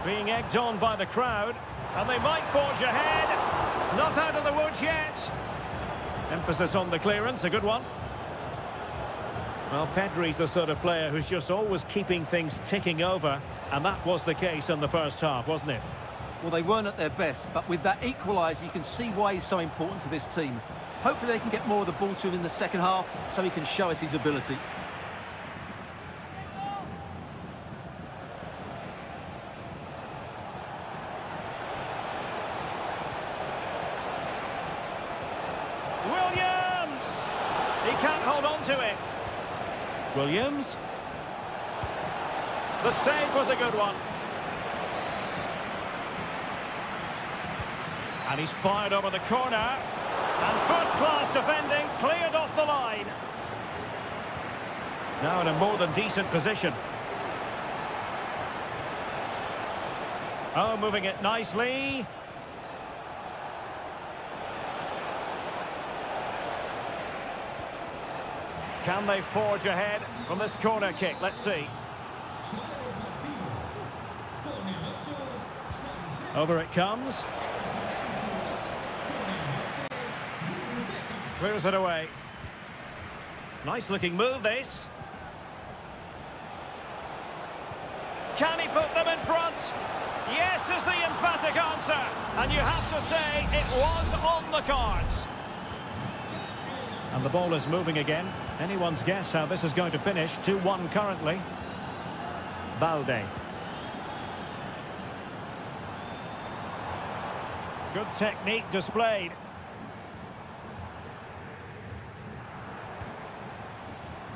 Being egged on by the crowd. And they might forge ahead. Not out of the woods yet. Emphasis on the clearance, a good one. Well, Pedri's the sort of player who's just always keeping things ticking over. And that was the case in the first half, wasn't it? Well, they weren't at their best, but with that equaliser, you can see why he's so important to this team. Hopefully they can get more of the ball to him in the second half so he can show us his ability. Williams! He can't hold on to it. Williams. The save was a good one. And he's fired over the corner. And first-class defending, cleared off the line. Now in a more than decent position. Oh, moving it nicely. Can they forge ahead from this corner kick? Let's see. Over it comes. Clears it away. Nice looking move, this. Can he put them in front? Yes is the emphatic answer. And you have to say it was on the cards. And the ball is moving again. Anyone's guess how this is going to finish. 2-1 currently. Balde. Good technique displayed.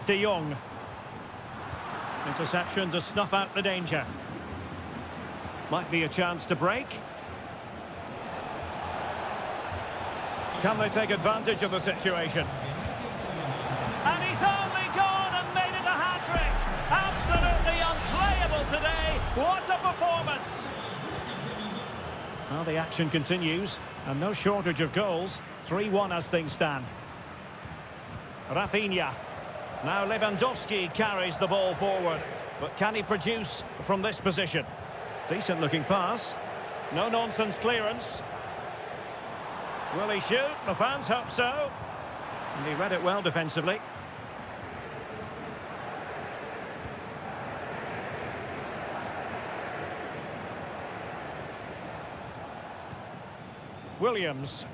De Jong. Interception to snuff out the danger. Might be a chance to break. Can they take advantage of the situation? And he's only gone and made it a hat-trick. Absolutely unplayable today. What a performance. Well, the action continues, and no shortage of goals. 3-1 as things stand. Rafinha. Now Lewandowski carries the ball forward. But can he produce from this position? Decent looking pass. No-nonsense clearance. Will he shoot? The fans hope so. And he read it well defensively. Williams.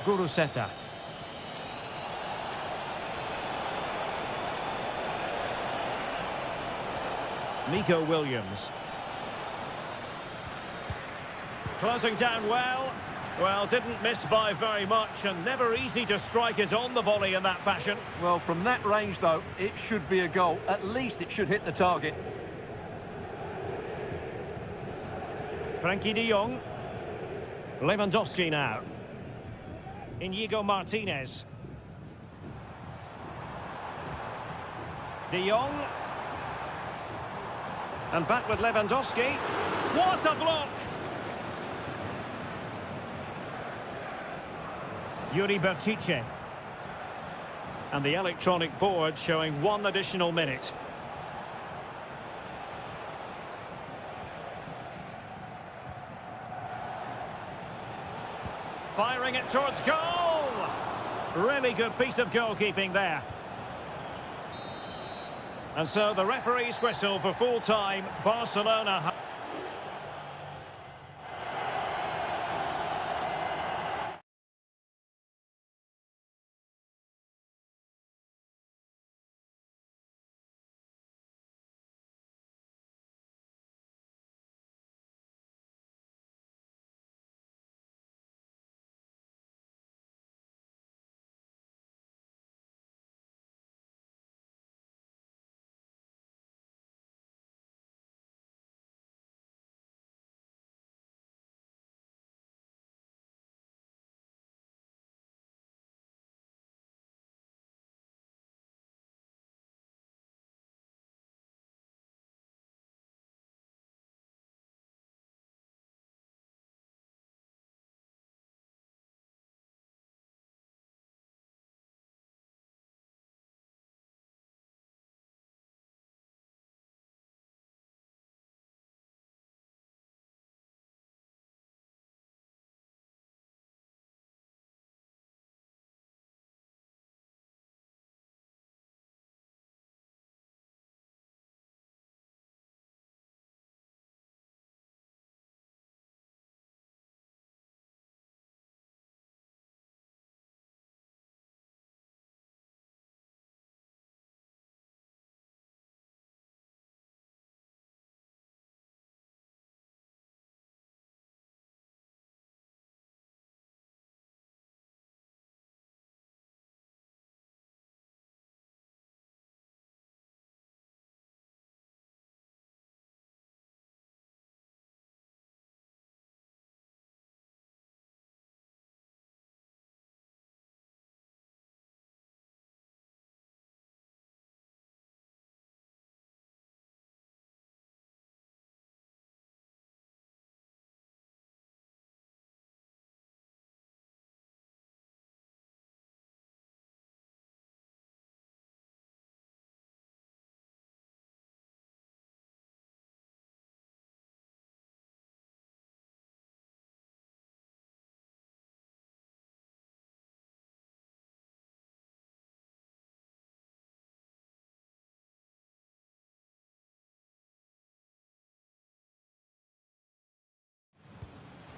Guruseta. Nico Williams. Closing down well. Well, didn't miss by very much, and never easy to strike it on the volley in that fashion. Well, from that range, though, it should be a goal. At least it should hit the target. Frankie de Jong. Lewandowski now. Inigo Martinez. De Jong. And back with Lewandowski. What a block! Yuri Bertice. And the electronic board showing 1 additional minute. Firing it towards goal! Really good piece of goalkeeping there. And so the referee's whistle for full time. Barcelona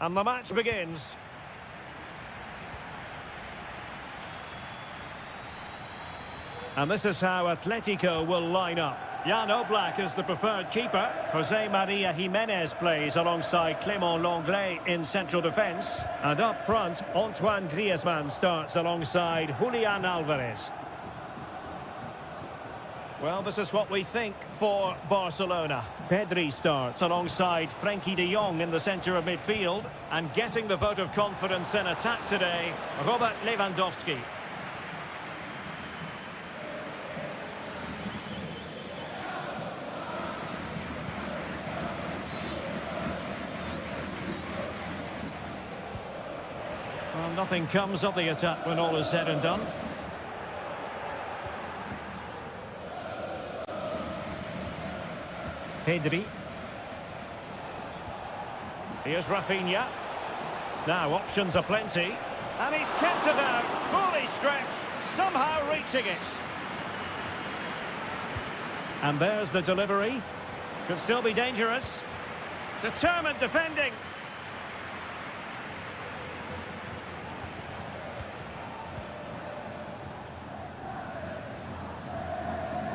And the match begins. And this is how Atletico will line up. Jan Oblak is the preferred keeper. Jose Maria Jimenez plays alongside Clément Lenglet in central defence. And up front, Antoine Griezmann starts alongside Julian Alvarez. Well, this is what we think for Barcelona. Pedri starts alongside Frenkie de Jong in the centre of midfield. And getting the vote of confidence in attack today, Robert Lewandowski. Well, nothing comes of the attack when all is said and done. Pedri. Here's Rafinha. Now options are plenty. And he's kept it out, fully stretched, somehow reaching it. And there's the delivery. Could still be dangerous. Determined defending.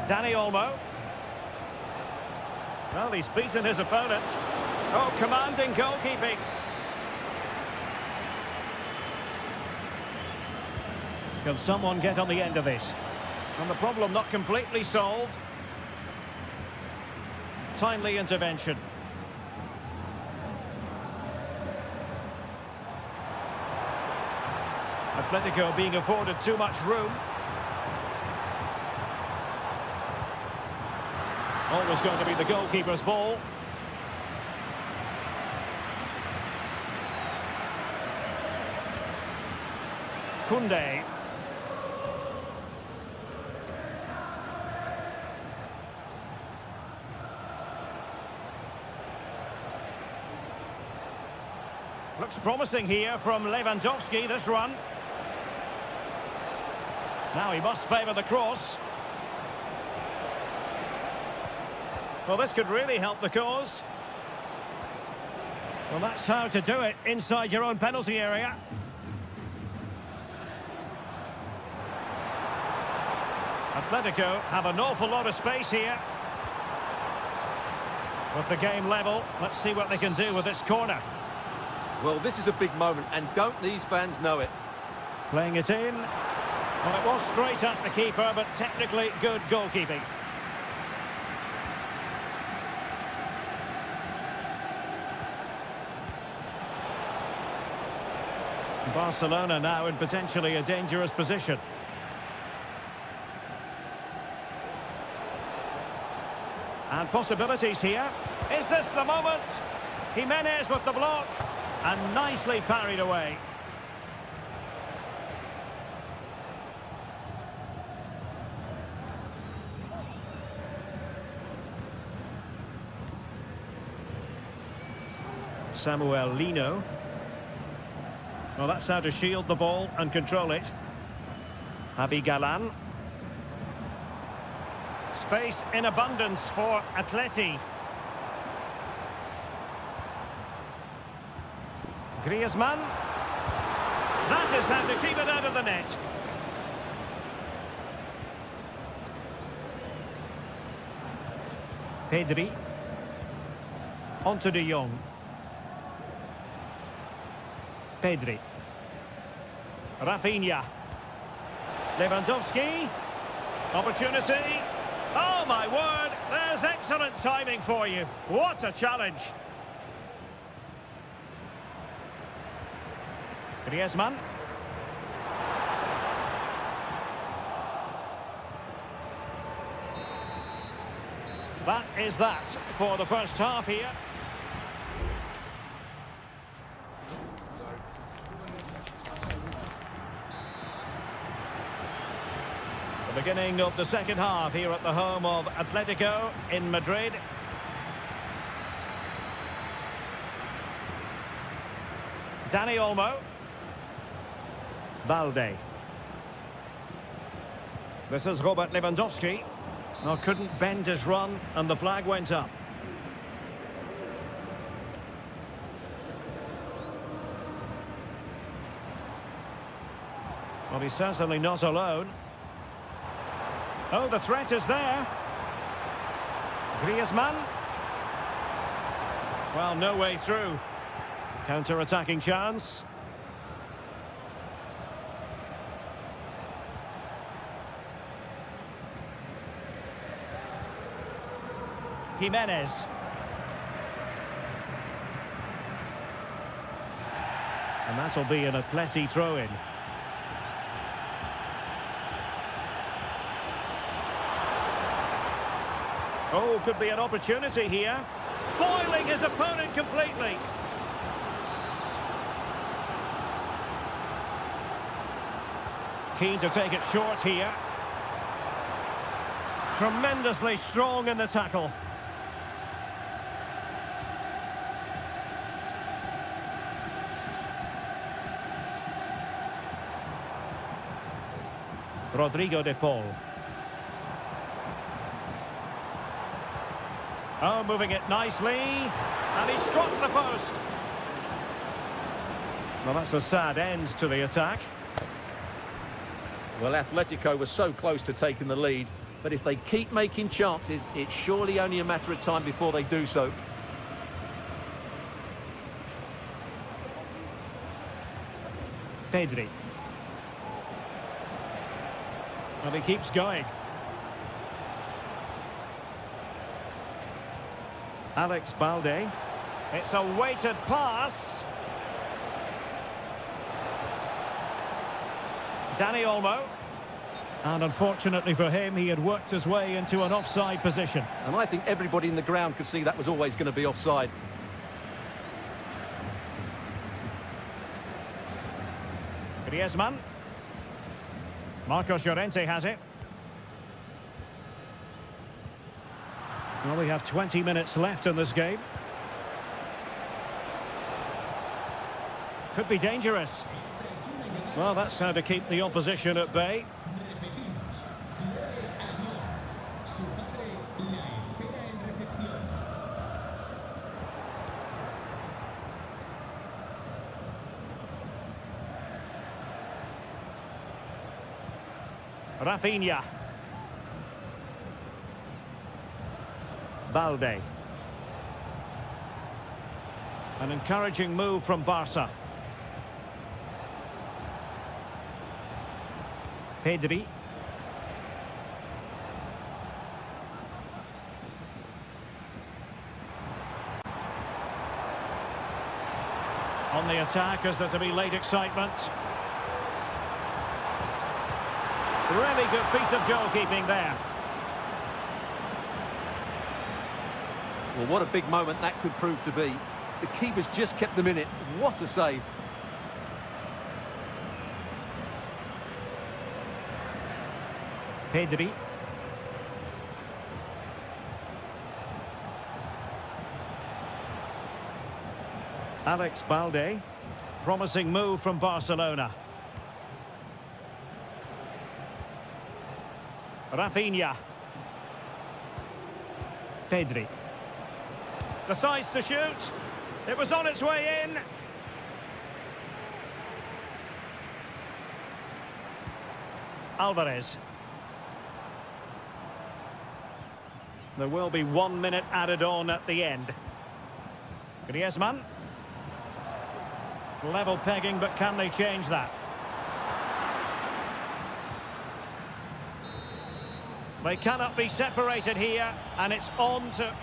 Dani Olmo. Well, he's beaten his opponent. Oh, commanding goalkeeping. Can someone get on the end of this? And the problem not completely solved. Timely intervention. Atletico being afforded too much room. Always going to be the goalkeeper's ball. Koundé. Looks promising here from Lewandowski, this run. Now he must favour the cross. Well, this could really help the cause. Well, that's how to do it inside your own penalty area. Atletico have an awful lot of space here. With the game level, let's see what they can do with this corner. Well, this is a big moment, and don't these fans know it? Playing it in. Well, it was straight at the keeper, but technically good goalkeeping. Barcelona now in potentially a dangerous position. And possibilities here. Is this the moment? Jimenez with the block. And nicely parried away. Samuel Lino. Well, that's how to shield the ball and control it. Javi Galan. Space in abundance for Atleti. Griezmann. That is how to keep it out of the net. Pedri. On to de Jong. Pedri. Rafinha. Lewandowski. Opportunity. Oh, my word. There's excellent timing for you. What a challenge. Griezmann. That is that for the first half here. The beginning of the second half here at the home of Atletico in Madrid. Dani Olmo. Balde. This is Robert Lewandowski. Well, couldn't bend his run and the flag went up. Well, he's certainly not alone. Oh, the threat is there. Griezmann. Well, no way through. Counter-attacking chance. Jimenez. And that'll be an Atleti throw-in. Oh, could be an opportunity here. Foiling his opponent completely. Keen to take it short here. Tremendously strong in the tackle. Rodrigo de Paul. Oh, moving it nicely. And he struck the post. Well, that's a sad end to the attack. Well, Atletico was so close to taking the lead, but if they keep making chances, it's surely only a matter of time before they do so. Pedri. Well, he keeps going. Alex Balde. It's a weighted pass. Dani Olmo. And unfortunately for him, he had worked his way into an offside position. And I think everybody in the ground could see that was always going to be offside. Griezmann. Marcos Llorente has it. Well, we have 20 minutes left in this game. Could be dangerous. Well, that's how to keep the opposition at bay. Rafinha. Balde. An encouraging move from Barca. Pedri. On the attack, is there to be late excitement? Really good piece of goalkeeping there. Well, what a big moment that could prove to be. The keeper's just kept them in it. What a save. Pedri. Alex Balde. Promising move from Barcelona. Rafinha. Pedri. Decides to shoot. It was on its way in. Alvarez. There will be 1 minute added on at the end. Griezmann. Level pegging, but can they change that? They cannot be separated here, and it's on to...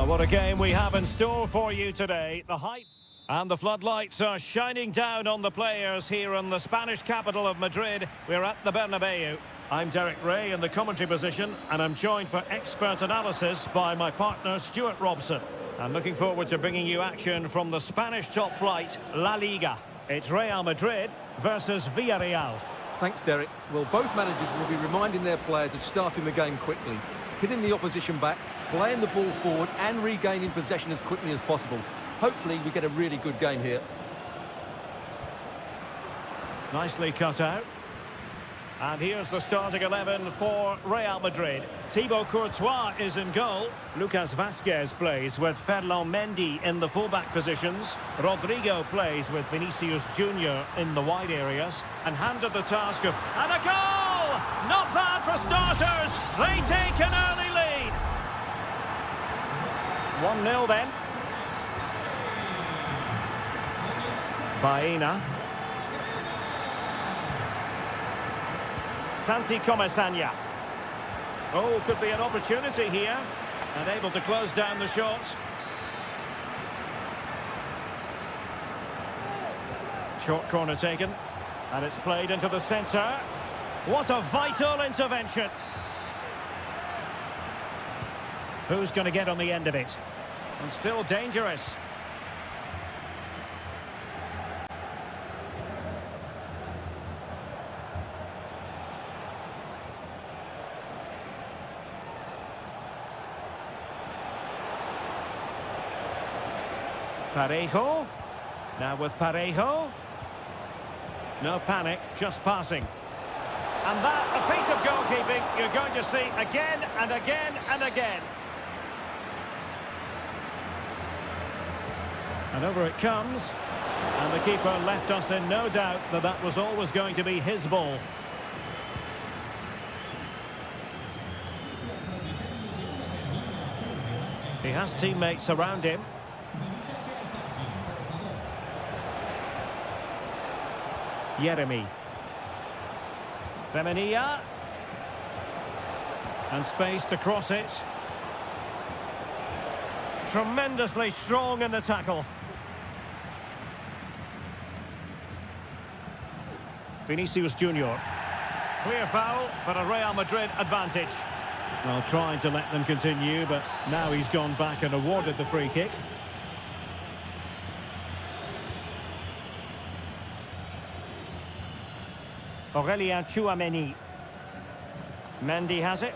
Well, what a game we have in store for you today. The hype and the floodlights are shining down on the players here in the Spanish capital of Madrid. We're at the Bernabeu. I'm Derek Ray in the commentary position, and I'm joined for expert analysis by my partner Stuart Robson. I'm looking forward to bringing you action from the Spanish top flight, La Liga. It's Real Madrid versus Villarreal. Thanks, Derek. Well, both managers will be reminding their players of starting the game quickly, hitting the opposition back, playing the ball forward and regaining possession as quickly as possible. Hopefully we get a really good game here. Nicely cut out. And here's the starting 11 for Real Madrid. Thibaut Courtois is in goal. Lucas Vazquez plays with Ferland Mendy in the fullback positions. Rodrigo plays with Vinicius Junior in the wide areas. And handed the task of... And a goal! Not bad for starters. They take an early lead. 1-0 then. Baena. Santi Comesaña. Oh, could be an opportunity here. And able to close down the shot. Short corner taken. And it's played into the centre. What a vital intervention. Who's going to get on the end of it? And still dangerous. Parejo. Now with Parejo. No panic, just passing. And that, a piece of goalkeeping you're going to see again and again and again. And over it comes. And the keeper left us in no doubt that that was always going to be his ball. He has teammates around him. Yeremy. Femenia. And space to cross it. Tremendously strong in the tackle. Vinicius Junior. Clear foul, but a Real Madrid advantage. Well, trying to let them continue, but now he's gone back and awarded the free kick. Aurelien Tchouameni. Mendy has it.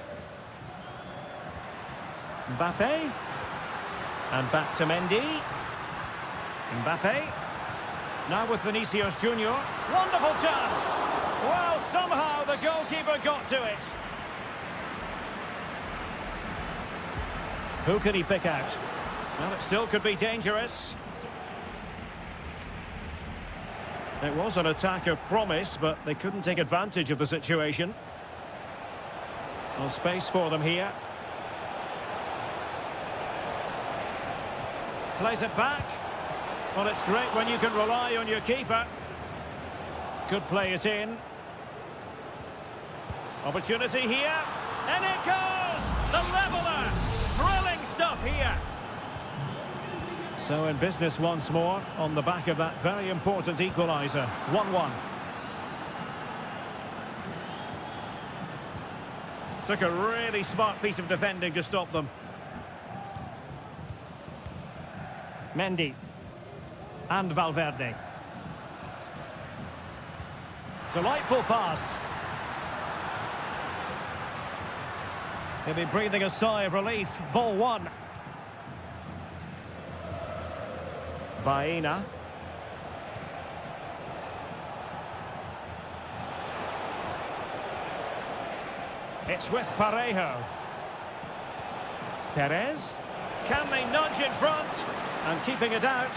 Mbappe. And back to Mendy. Mbappe. Now with Vinicius Junior. Wonderful chance. Well, somehow the goalkeeper got to it. Who can he pick out? Well, it still could be dangerous. It was an attack of promise, but they couldn't take advantage of the situation. No space for them here. Plays it back. Well, it's great when you can rely on your keeper. Could play it in. Opportunity here. And it goes! The leveller! Thrilling stuff here. So in business once more on the back of that very important equaliser. 1-1. Took a really smart piece of defending to stop them. Mendy. And Valverde. Delightful pass. He'll be breathing a sigh of relief. Ball one. Baena. It's with Parejo. Perez. Can they nudge in front? And keeping it out.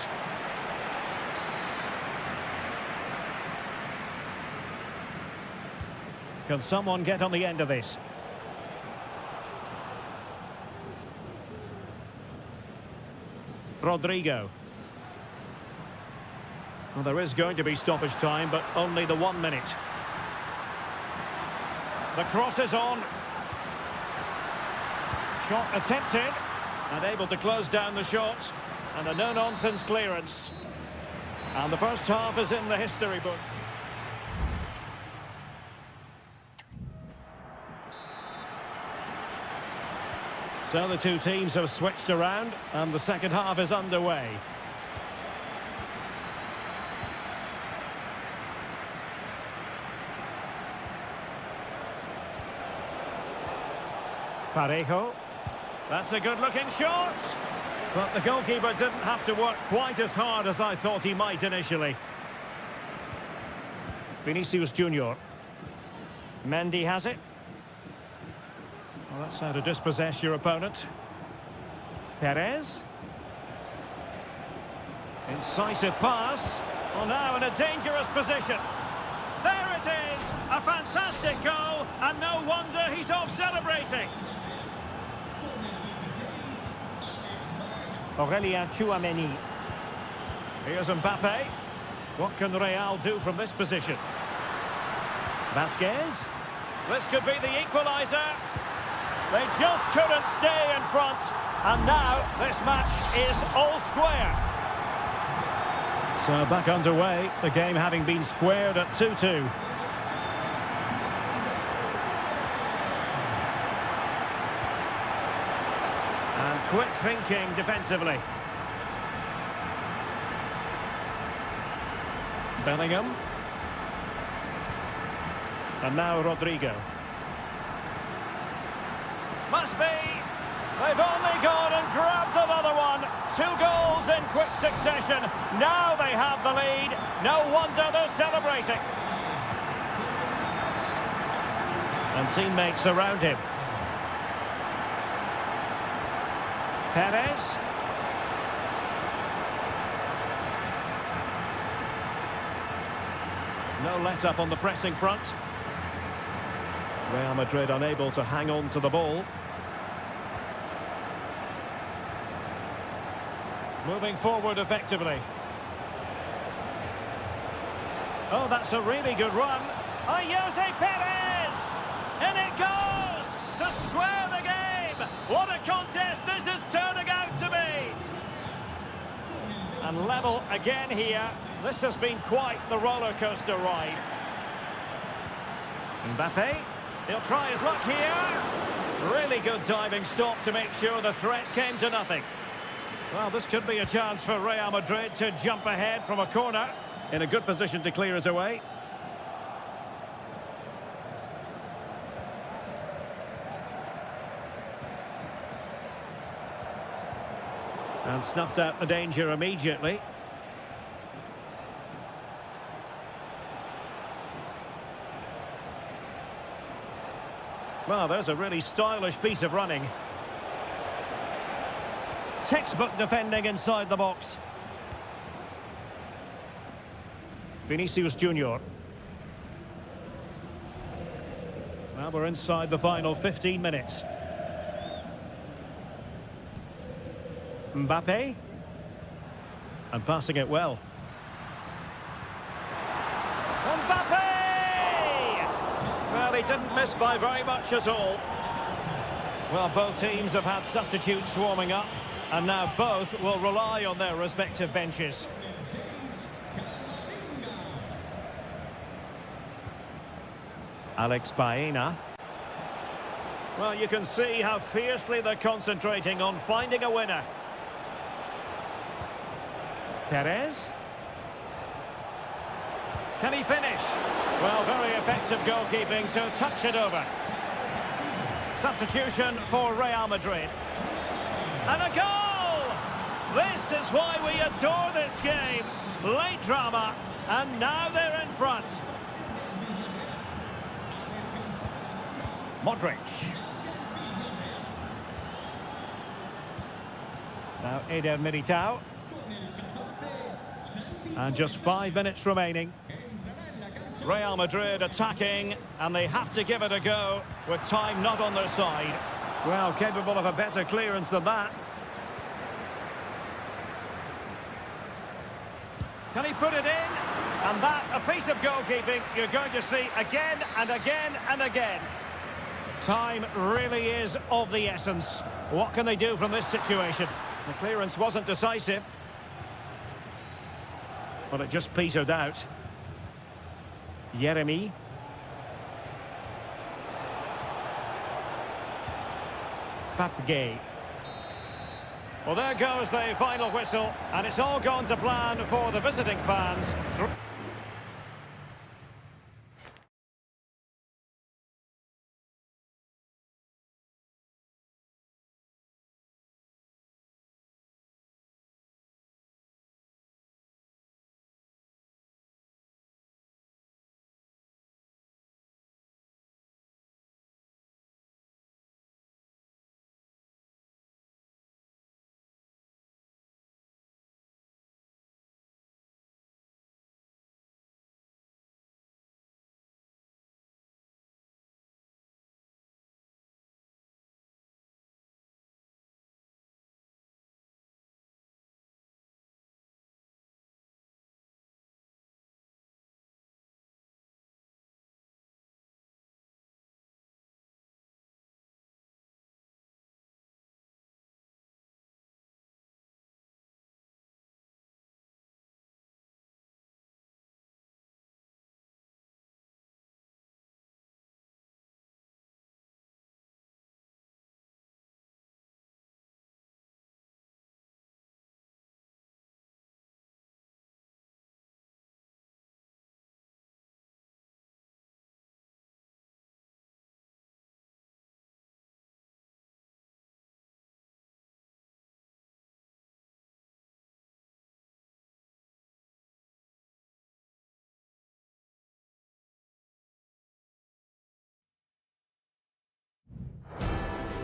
Can someone get on the end of this? Rodrigo. Well, there is going to be stoppage time, but only the 1 minute. The cross is on. Shot attempted. And able to close down the shot. And a no-nonsense clearance. And the first half is in the history book. So the two teams have switched around, and the second half is underway. Parejo. That's a good-looking shot. But the goalkeeper didn't have to work quite as hard as I thought he might initially. Vinicius Junior. Mendy has it. Well, that's how to dispossess your opponent. Perez. Incisive pass. Well, now in a dangerous position. There it is! A fantastic goal, and no wonder he's off celebrating. Aurélien Tchouameni. Here's Mbappe. What can Real do from this position? Vasquez. This could be the equaliser. They just couldn't stay in front. And now this match is all square. So back underway, the game having been squared at 2-2. And quick thinking defensively. Bellingham. And now Rodrigo. Must be. They've only gone and grabbed another one. 2 goals in quick succession. Now they have the lead. No wonder they're celebrating. And teammates around him. Perez. No let-up on the pressing front. Real Madrid unable to hang on to the ball. Moving forward effectively. Oh, that's a really good run. Jose Perez! And it goes to square the game! What a contest this is turning out to be! And level again here. This has been quite the roller coaster ride. Mbappe. He'll try his luck here. Really good diving stop to make sure the threat came to nothing. Well, this could be a chance for Real Madrid to jump ahead from a corner. In a good position to clear it away. And snuffed out the danger immediately. Well, there's a really stylish piece of running. Textbook defending inside the box. Vinicius Junior. Well, we're inside the final 15 minutes. Mbappe. And passing it well. Mbappe! Well, he didn't miss by very much at all. Well, both teams have had substitutes warming up. And now both will rely on their respective benches. Alex Baena. Well, you can see how fiercely they're concentrating on finding a winner. Perez. Can he finish? Well, very effective goalkeeping to touch it over. Substitution for Real Madrid. And a goal! This is why we adore this game. Late drama, and now they're in front. Modric. Now Eder Militao. And just 5 minutes remaining. Real Madrid attacking, and they have to give it a go with time not on their side. Well, capable of a better clearance than that. Can he put it in? And that, a piece of goalkeeping you're going to see again and again and again. Time really is of the essence. What can they do from this situation? The clearance wasn't decisive. Well, it just petered out. Jeremy. Papgay. Well, there goes the final whistle, and it's all gone to plan for the visiting fans.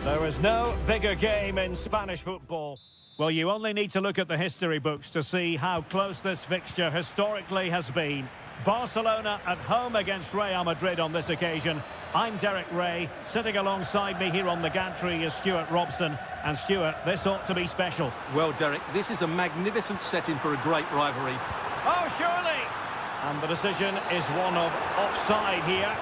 There is no bigger game in Spanish football. Well, you only need to look at the history books to see how close this fixture historically has been. Barcelona at home against Real Madrid on this occasion. I'm Derek Ray. Sitting alongside me here on the gantry is Stuart Robson. And Stuart, this ought to be special. Well, Derek, this is a magnificent setting for a great rivalry. Oh, surely! And the decision is one of offside here.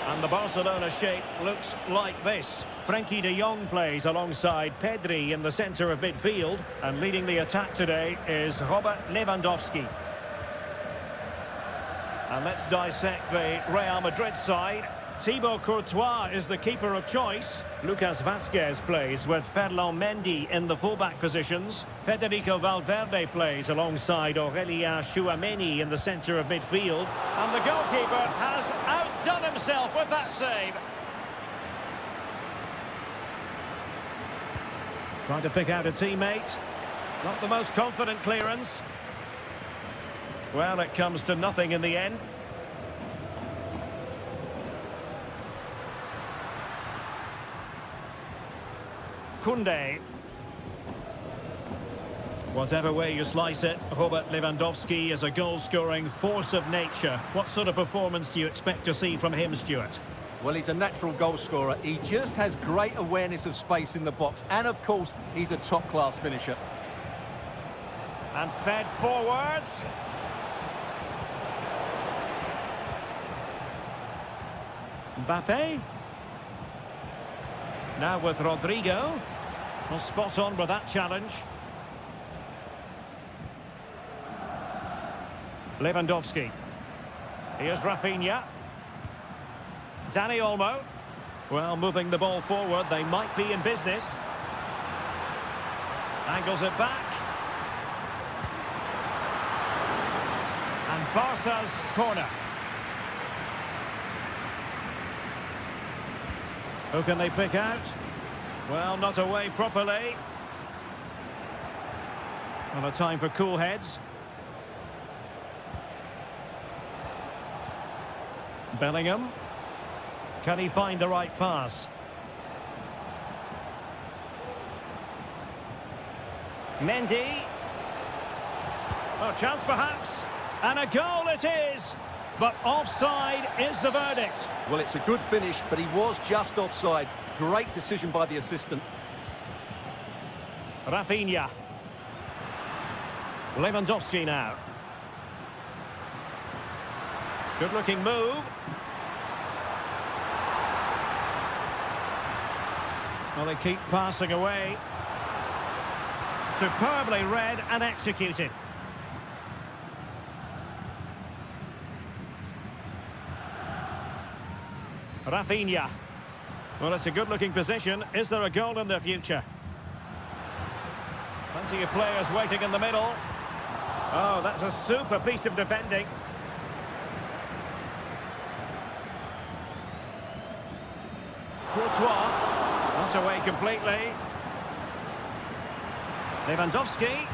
And the Barcelona shape looks like this. Frenkie de Jong plays alongside Pedri in the centre of midfield. And leading the attack today is Robert Lewandowski. And let's dissect the Real Madrid side. Thibaut Courtois is the keeper of choice. Lucas Vazquez plays with Ferland Mendy in the fullback positions. Federico Valverde plays alongside Aurelien Tchouameni in the centre of midfield. And the goalkeeper has outdone himself with that save. Trying to pick out a teammate. Not the most confident clearance. Well, it comes to nothing in the end. Koundé. Whatever way you slice it, Robert Lewandowski is a goal-scoring force of nature. What sort of performance do you expect to see from him, Stuart? Well, he's a natural goal scorer. He just has great awareness of space in the box. And, of course, he's a top-class finisher. And fed forwards. Mbappe. Now with Rodrigo. Well, spot on with that challenge. Lewandowski. Here's Rafinha. Dani Olmo. Well, moving the ball forward, they might be in business. Angles it back. And Barca's corner. Who can they pick out? Well, not away properly. Not a time for cool heads. Bellingham. Can he find the right pass? Mendy. Oh, chance perhaps. And a goal it is. But offside is the verdict. Well, it's a good finish, but he was just offside. Great decision by the assistant. Rafinha. Lewandowski now. Good-looking move. Well, they keep passing away. Superbly read and executed. Rafinha. Well, it's a good-looking position. Is there a goal in the future? Plenty of players waiting in the middle. Oh, that's a super piece of defending. Courtois. Not away completely. Lewandowski.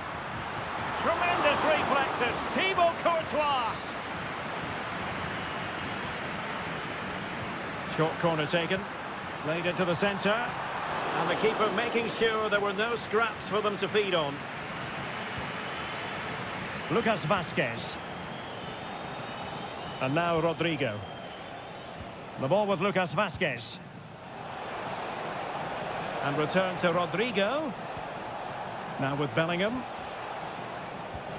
Tremendous reflexes. Thibaut Courtois. Short corner taken. Laid into the centre. And the keeper making sure there were no scraps for them to feed on. Lucas Vazquez. And now Rodrigo. The ball with Lucas Vazquez. And return to Rodrigo. Now with Bellingham.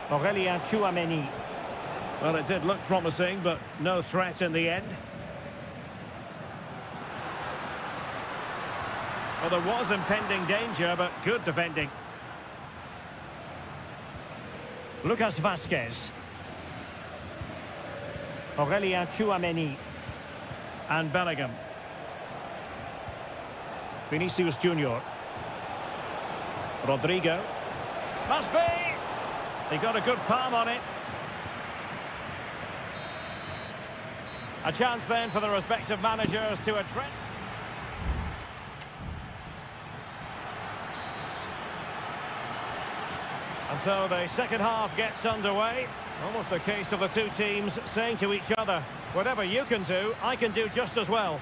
Aurélien Tchouameni. Well, it did look promising, but no threat in the end. Well, there was impending danger, but good defending. Lucas Vazquez. Aurélien Tchouameni. And Bellingham. Vinicius Junior. Rodrigo. Must be! He got a good palm on it. A chance then for the respective managers to address. And so the second half gets underway. Almost a case of the two teams saying to each other, whatever you can do, I can do just as well.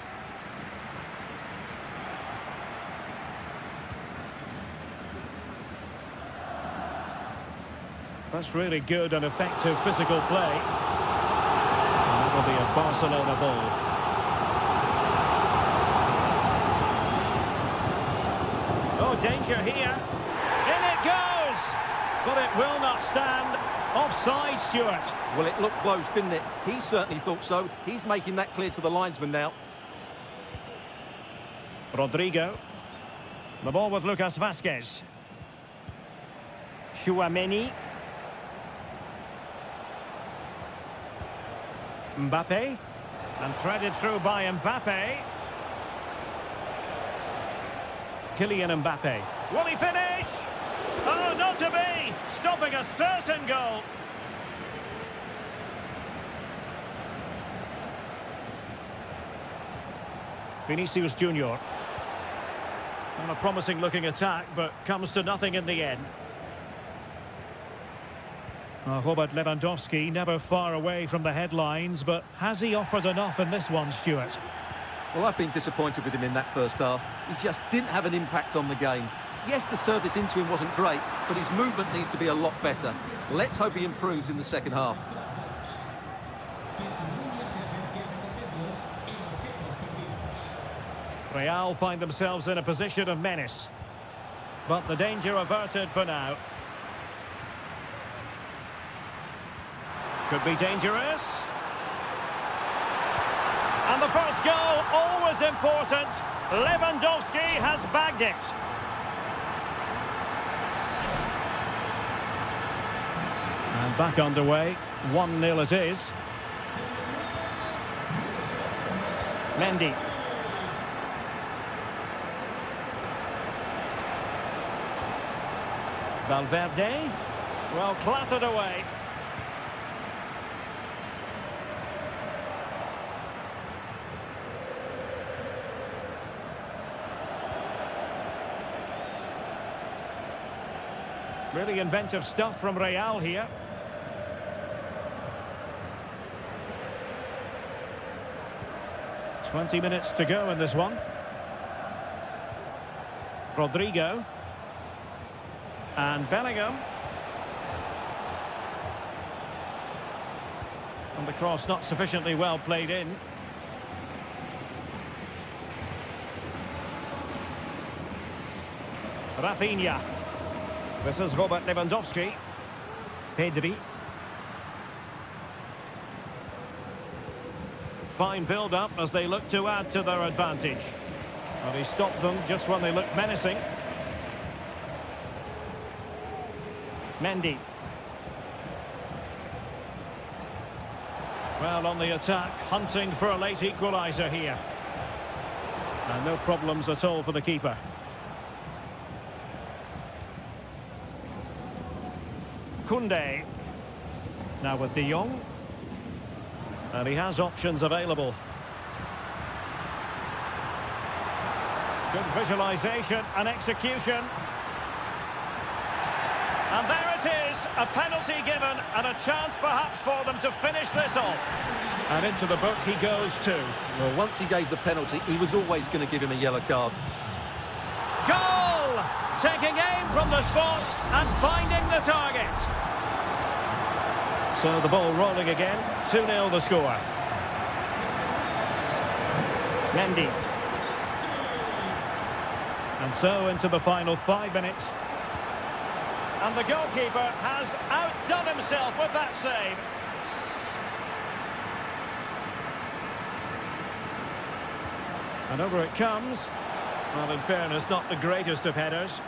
That's really good and effective physical play. And that will be a Barcelona ball. Oh, danger here. In it goes! But it will not stand. Offside, Stuart. Well, it looked close, didn't it? He certainly thought so. He's making that clear to the linesman now. Rodrigo. The ball with Lucas Vazquez. Tchouameni. Mbappe. And threaded through by Mbappe. Kylian Mbappe. Will he finish? Oh, not to be! Stopping a certain goal. Vinicius Junior. And a promising looking attack, but comes to nothing in the end. Robert Lewandowski never far away from the headlines, but has he offered enough in this one, Stuart? Well, I've been disappointed with him in that first half. He just didn't have an impact on the game. Yes, the service into him wasn't great, but his movement needs to be a lot better. Let's hope he improves in the second half. Real find themselves in a position of menace. But the danger averted for now. Could be dangerous. And the first goal, always important. Lewandowski has bagged it. And back underway, 1-0 it is. Mendy. Valverde. Well, clattered away. Really inventive stuff from Real here. "20 minutes to go in this one. Rodrigo. And Bellingham. And the cross not sufficiently well played in. Rafinha. This is Robert Lewandowski. Pedri. Fine build-up as they look to add to their advantage. Well, he stopped them just when they looked menacing. Mendy. Well, on the attack, hunting for a late equaliser here. And no problems at all for the keeper. Koundé. Now with De Jong. And he has options available. Good visualisation and execution. And there it is, a penalty given and a chance perhaps for them to finish this off. And into the book he goes too. Well, once he gave the penalty, he was always going to give him a yellow card. Goal! Taking aim from the spot and finding the target. So the ball rolling again, 2-0 the score. Mendy. And so into the final 5 minutes. And the goalkeeper has outdone himself with that save. And over it comes. Well, in fairness, not the greatest of headers.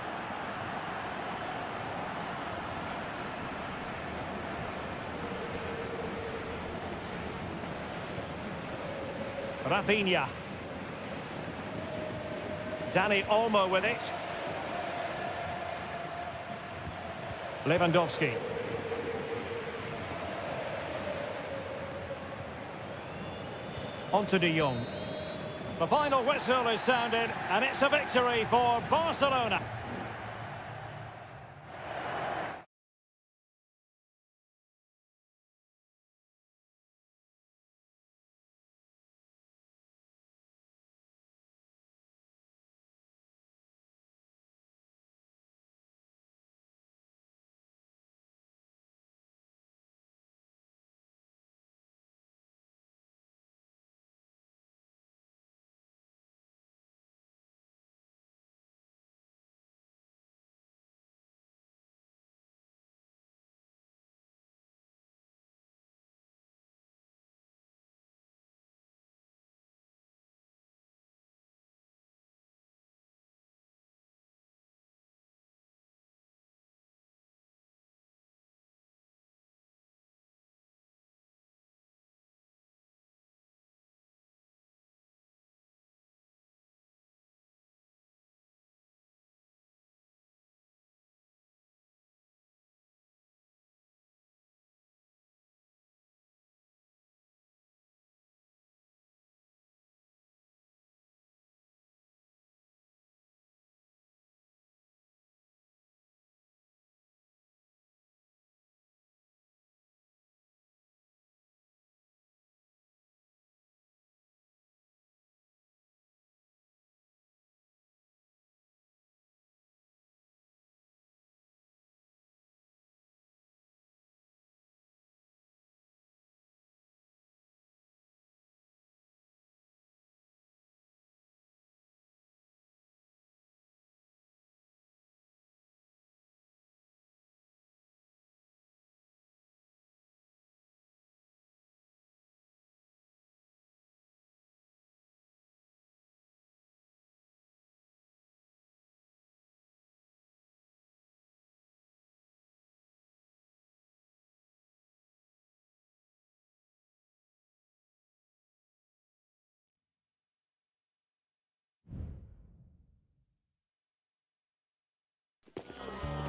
Rafinha. Dani Olmo with it. Lewandowski. On to De Jong. The final whistle is sounded, and it's a victory for Barcelona.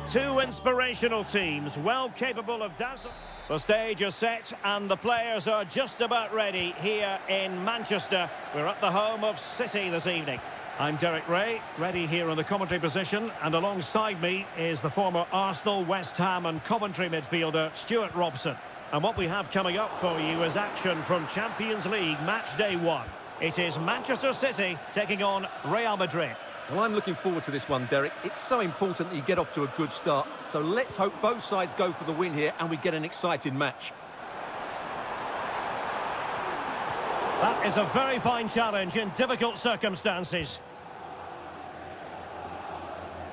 Two inspirational teams, well capable of dazzle. The stage is set and the players are just about ready here in Manchester. We're at the home of City this evening. I'm Derek Ray, ready here in the commentary position, and alongside me is the former Arsenal, West Ham and Coventry midfielder Stuart Robson. And what we have coming up for you is action from Champions League match day 1. It is Manchester City taking on Real Madrid. Well, I'm looking forward to this one, Derek. It's so important that you get off to a good start. So let's hope both sides go for the win here and we get an exciting match. That is a very fine challenge in difficult circumstances.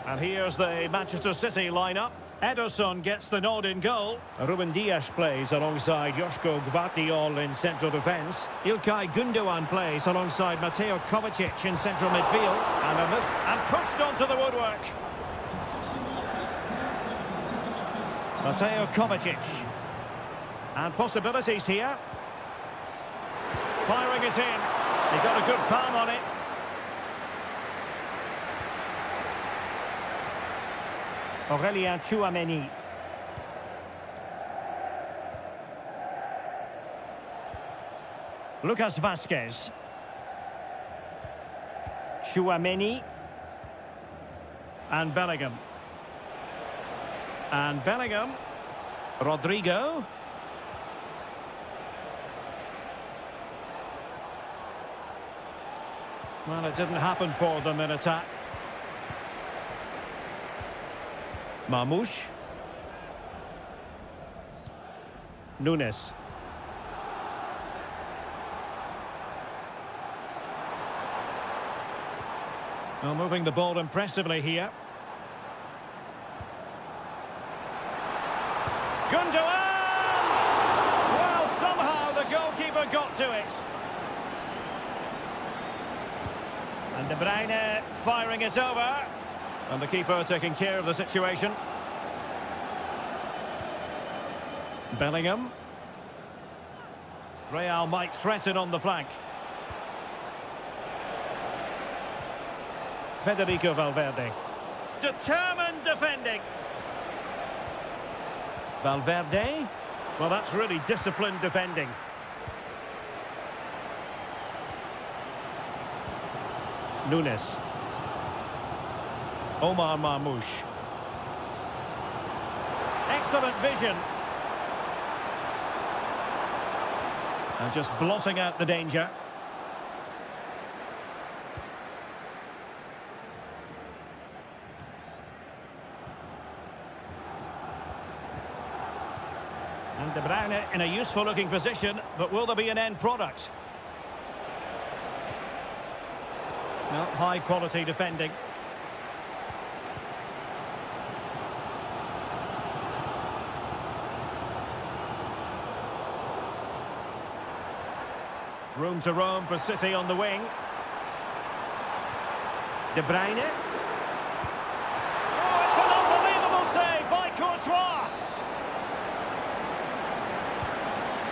And here's the Manchester City lineup. Ederson gets the nod in goal. Ruben Dias plays alongside Joško Gvardiol in central defence. Ilkay Gundogan plays alongside Mateo Kovacic in central midfield. And pushed onto the woodwork. Mateo Kovacic. And possibilities here. Firing it in. He got a good palm on it. Aurelien Tchouameni. Lucas Vazquez. Tchouameni. And Bellingham. And Bellingham. Rodrigo. Well, it didn't happen for them in attack. Marmoush. Nunes. Well, moving the ball impressively here. Gundogan! Well, somehow the goalkeeper got to it. And De Bruyne firing it over. And the keeper taking care of the situation. Bellingham. Real might threaten on the flank. Federico Valverde. Determined defending. Valverde. Well, that's really disciplined defending. Nunes. Omar Marmoush. Excellent vision. And just blotting out the danger. And De Bruyne in a useful looking position, but will there be an end product? No, high quality defending. Room to roam for City on the wing. De Bruyne. Oh, it's an unbelievable save by Courtois.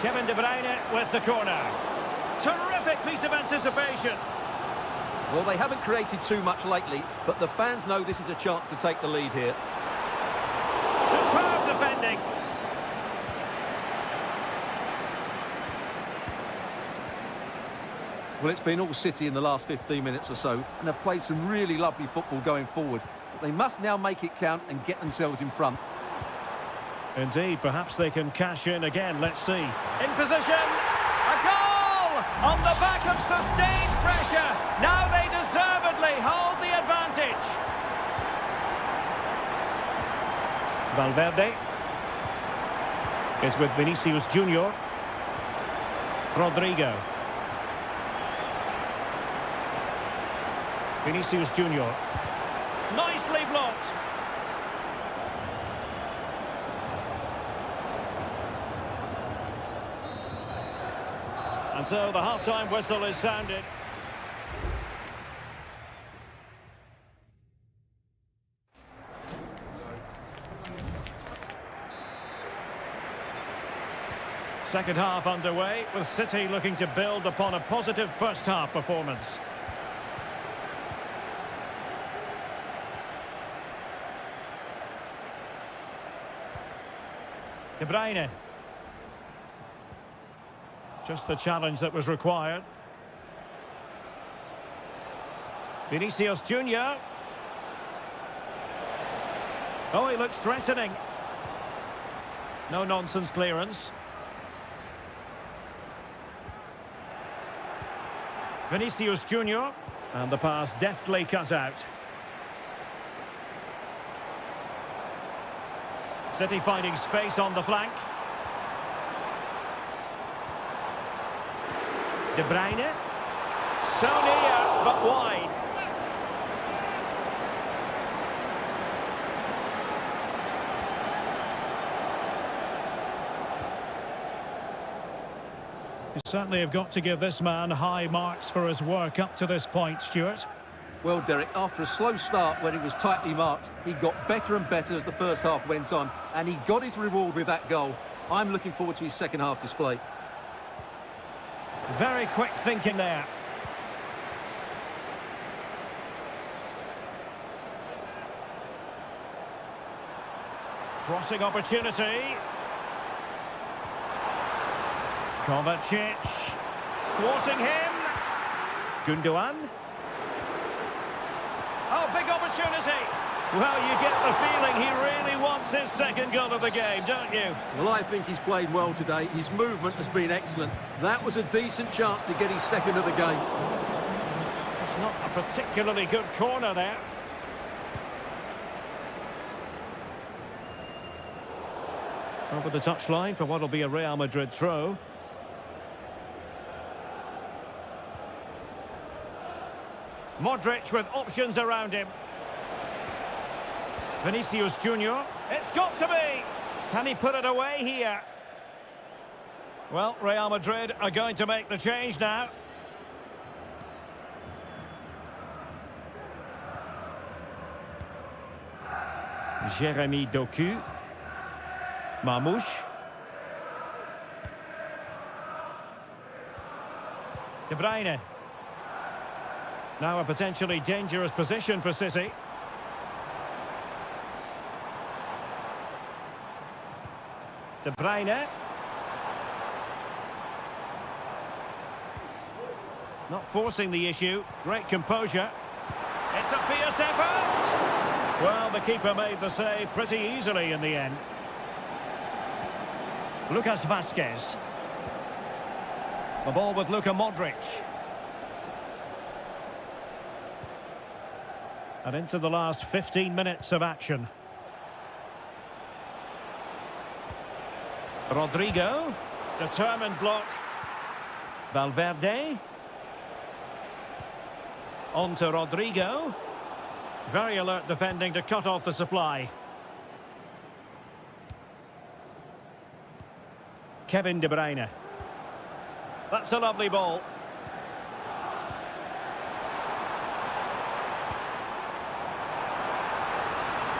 Kevin De Bruyne with the corner. Terrific piece of anticipation. Well, they haven't created too much lately, but the fans know this is a chance to take the lead here. Superb defending. Well, it's been all City in the last 15 minutes or so, and they've played some really lovely football going forward. But they must now make it count and get themselves in front. Indeed, perhaps they can cash in again. Let's see. In position. A goal! On the back of sustained pressure. Now they deservedly hold the advantage. Valverde is with Vinicius Junior. Rodrigo. Vinicius Junior. Nicely blocked. And so the half-time whistle is sounded. Second half underway, with City looking to build upon a positive first half performance. De Bruyne. Just the challenge that was required. Vinicius Junior. Oh, he looks threatening. No nonsense clearance. Vinicius Junior. And the pass deftly cut out. City finding space on the flank. De Bruyne. So near, but wide. You certainly have got to give this man high marks for his work up to this point, Stuart. Well, Derek, after a slow start when he was tightly marked, he got better and better as the first half went on, and he got his reward with that goal. I'm looking forward to his second half display. Very quick thinking there. Crossing opportunity. Kovacic. Thwarting him. Gundogan. Oh, big opportunity. Well, you get the feeling he really wants his second goal of the game, don't you? Well, I think he's played well today. His movement has been excellent. That was a decent chance to get his second of the game. It's not a particularly good corner there. Over the touchline for what will be a Real Madrid throw. Modric with options around him. Vinicius Junior. It's got to be. Can he put it away here? Well, Real Madrid are going to make the change now. Jeremy Doku. Mamouche. De Bruyne. Now a potentially dangerous position for City. De Bruyne. Not forcing the issue. Great composure. It's a fierce effort. Well, the keeper made the save pretty easily in the end. Lucas Vazquez. The ball with Luka Modric. And into the last 15 minutes of action. Rodrigo. Determined block. Valverde. On to Rodrigo. Very alert defending to cut off the supply. Kevin De Bruyne. That's a lovely ball.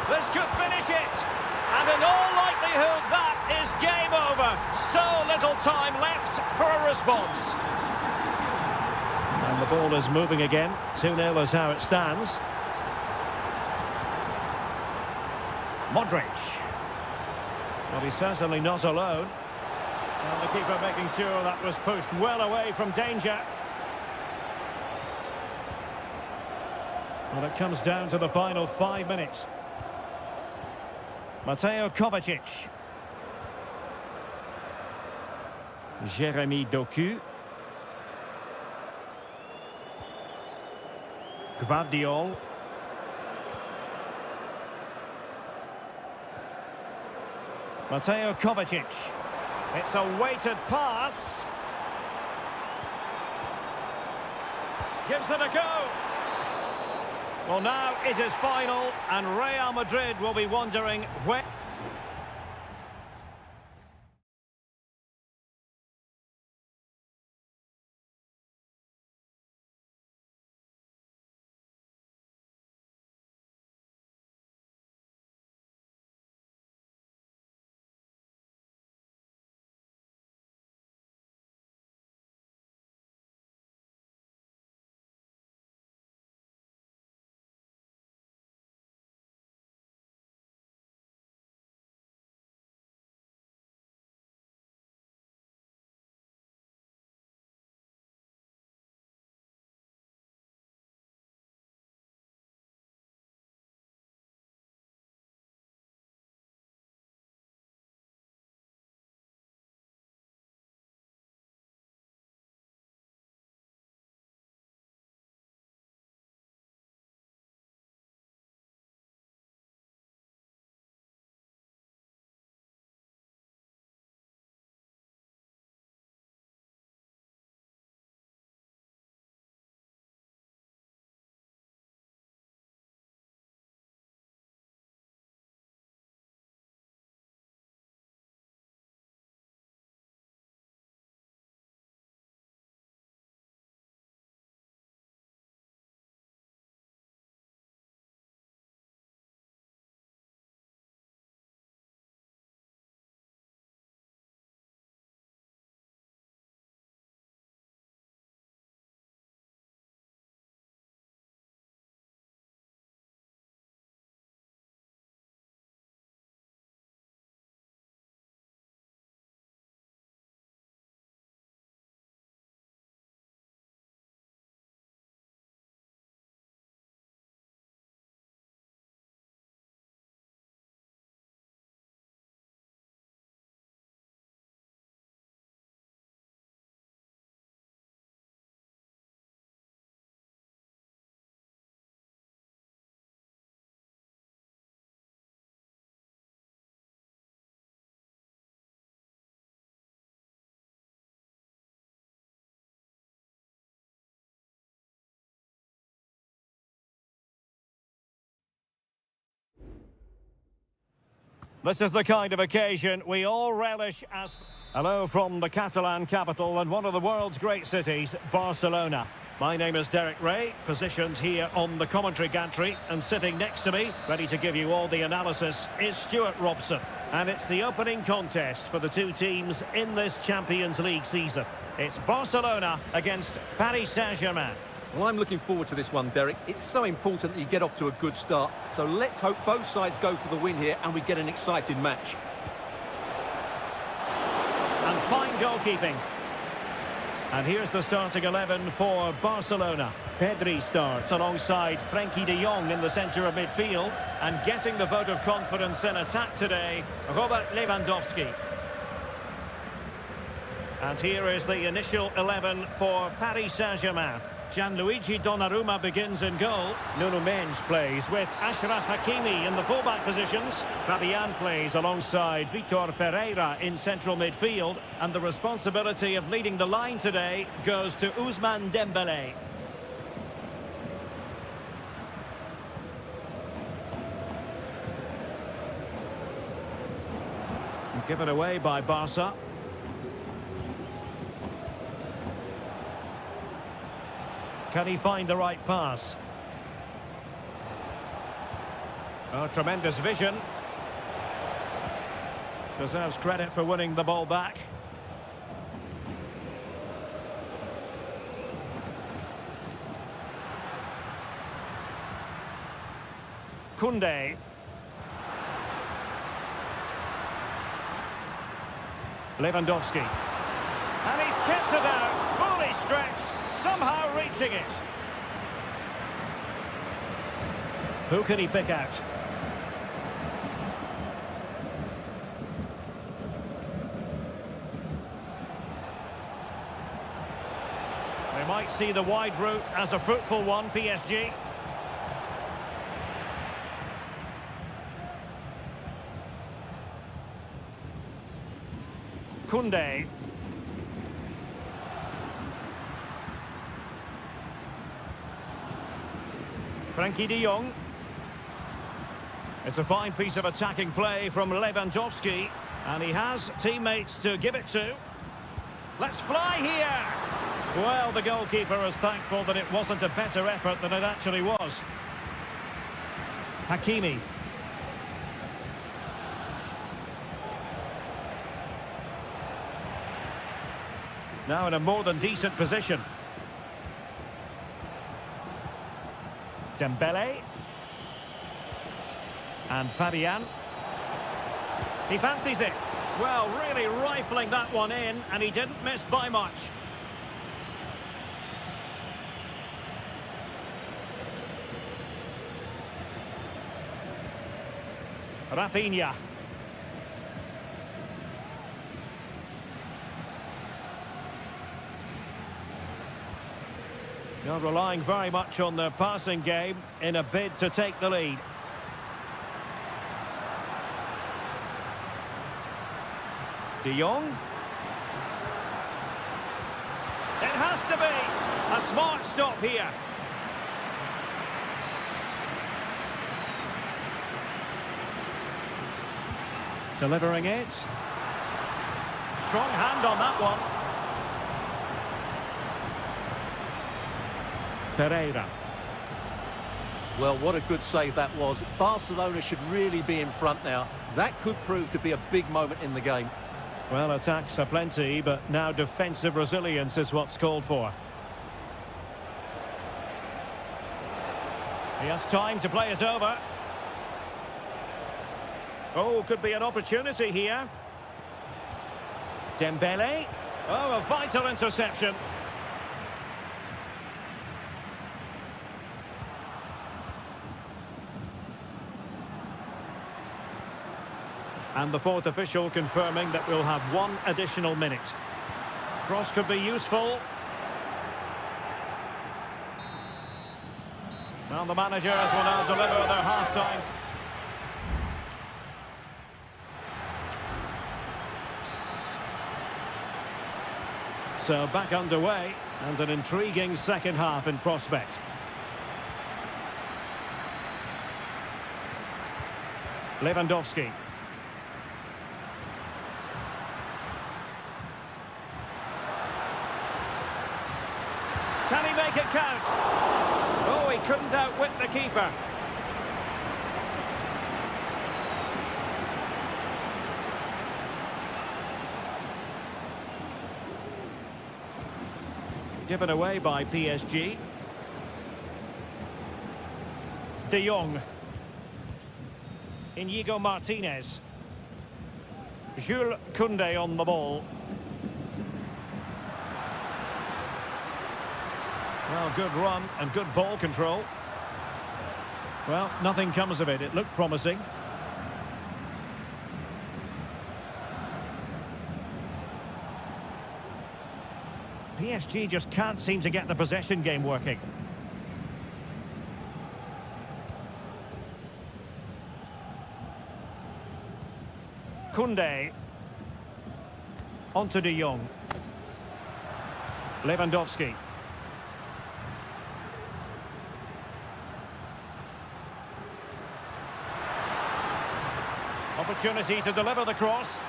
This could finish it. And in all likelihood, that is game over. So little time left for a response. And the ball is moving again. 2-0 is how it stands. Modric. Well, he's certainly not alone. And the keeper making sure that was pushed well away from danger. Well, it comes down to the final 5 minutes. Mateo Kovacic. Jeremy Doku. Gvardiol. Mateo Kovacic. It's a weighted pass. Gives it a go. Well, now it is final, and Real Madrid will be wondering where... This is the kind of occasion we all relish as... Hello from the Catalan capital and one of the world's great cities, Barcelona. My name is Derek Ray, positioned here on the commentary gantry, and sitting next to me, ready to give you all the analysis, is Stuart Robson. And it's the opening contest for the two teams in this Champions League season. It's Barcelona against Paris Saint-Germain. Well, I'm looking forward to this one, Derek. It's so important that you get off to a good start. So let's hope both sides go for the win here and we get an exciting match. And fine goalkeeping. And here's the starting 11 for Barcelona. Pedri starts alongside Frenkie de Jong in the centre of midfield. And getting the vote of confidence in attack today, Robert Lewandowski. And here is the initial 11 for Paris Saint-Germain. Gianluigi Donnarumma begins in goal. Nuno Mendes plays with Achraf Hakimi in the fullback positions. Fabian plays alongside Vitor Ferreira in central midfield. And the responsibility of leading the line today goes to Ousmane Dembélé. Given away by Barca. Can he find the right pass? Oh, tremendous vision. Deserves credit for winning the ball back. Koundé. Lewandowski. And he's tipped it out, fully stretched. Somehow reaching it. Who can he pick out? They might see the wide route as a fruitful one, PSG. Koundé. Frenkie de Jong. It's a fine piece of attacking play from Lewandowski. And he has teammates to give it to. Let's fly here! Well, the goalkeeper is thankful that it wasn't a better effort than it actually was. Hakimi. Now in a more than decent position. Dembélé. And Fabian. He fancies it. Well, really rifling that one in, and he didn't miss by much. Rafinha. They're relying very much on their passing game in a bid to take the lead. De Jong. It has to be a smart stop here. Delivering it. Strong hand on that one. Ferreira. Well, what a good save that was. Barcelona should really be in front now. That could prove to be a big moment in the game. Well, attacks are plenty, but now defensive resilience is what's called for. He has time to play it over. Oh, could be an opportunity here. Dembélé. Oh, a vital interception. And the fourth official confirming that we'll have one additional minute. Cross could be useful. Well, the managers will now deliver their half-time. So back underway, and an intriguing second half in prospect. Lewandowski. Can he make it count? Oh, he couldn't outwit the keeper. Given away by PSG. De Jong. Inigo Martinez. Jules Koundé on the ball. Well, good run and good ball control. Well, nothing comes of it. It looked promising. PSG just can't seem to get the possession game working. Koundé. On to De Jong. Lewandowski. Opportunity to deliver the cross.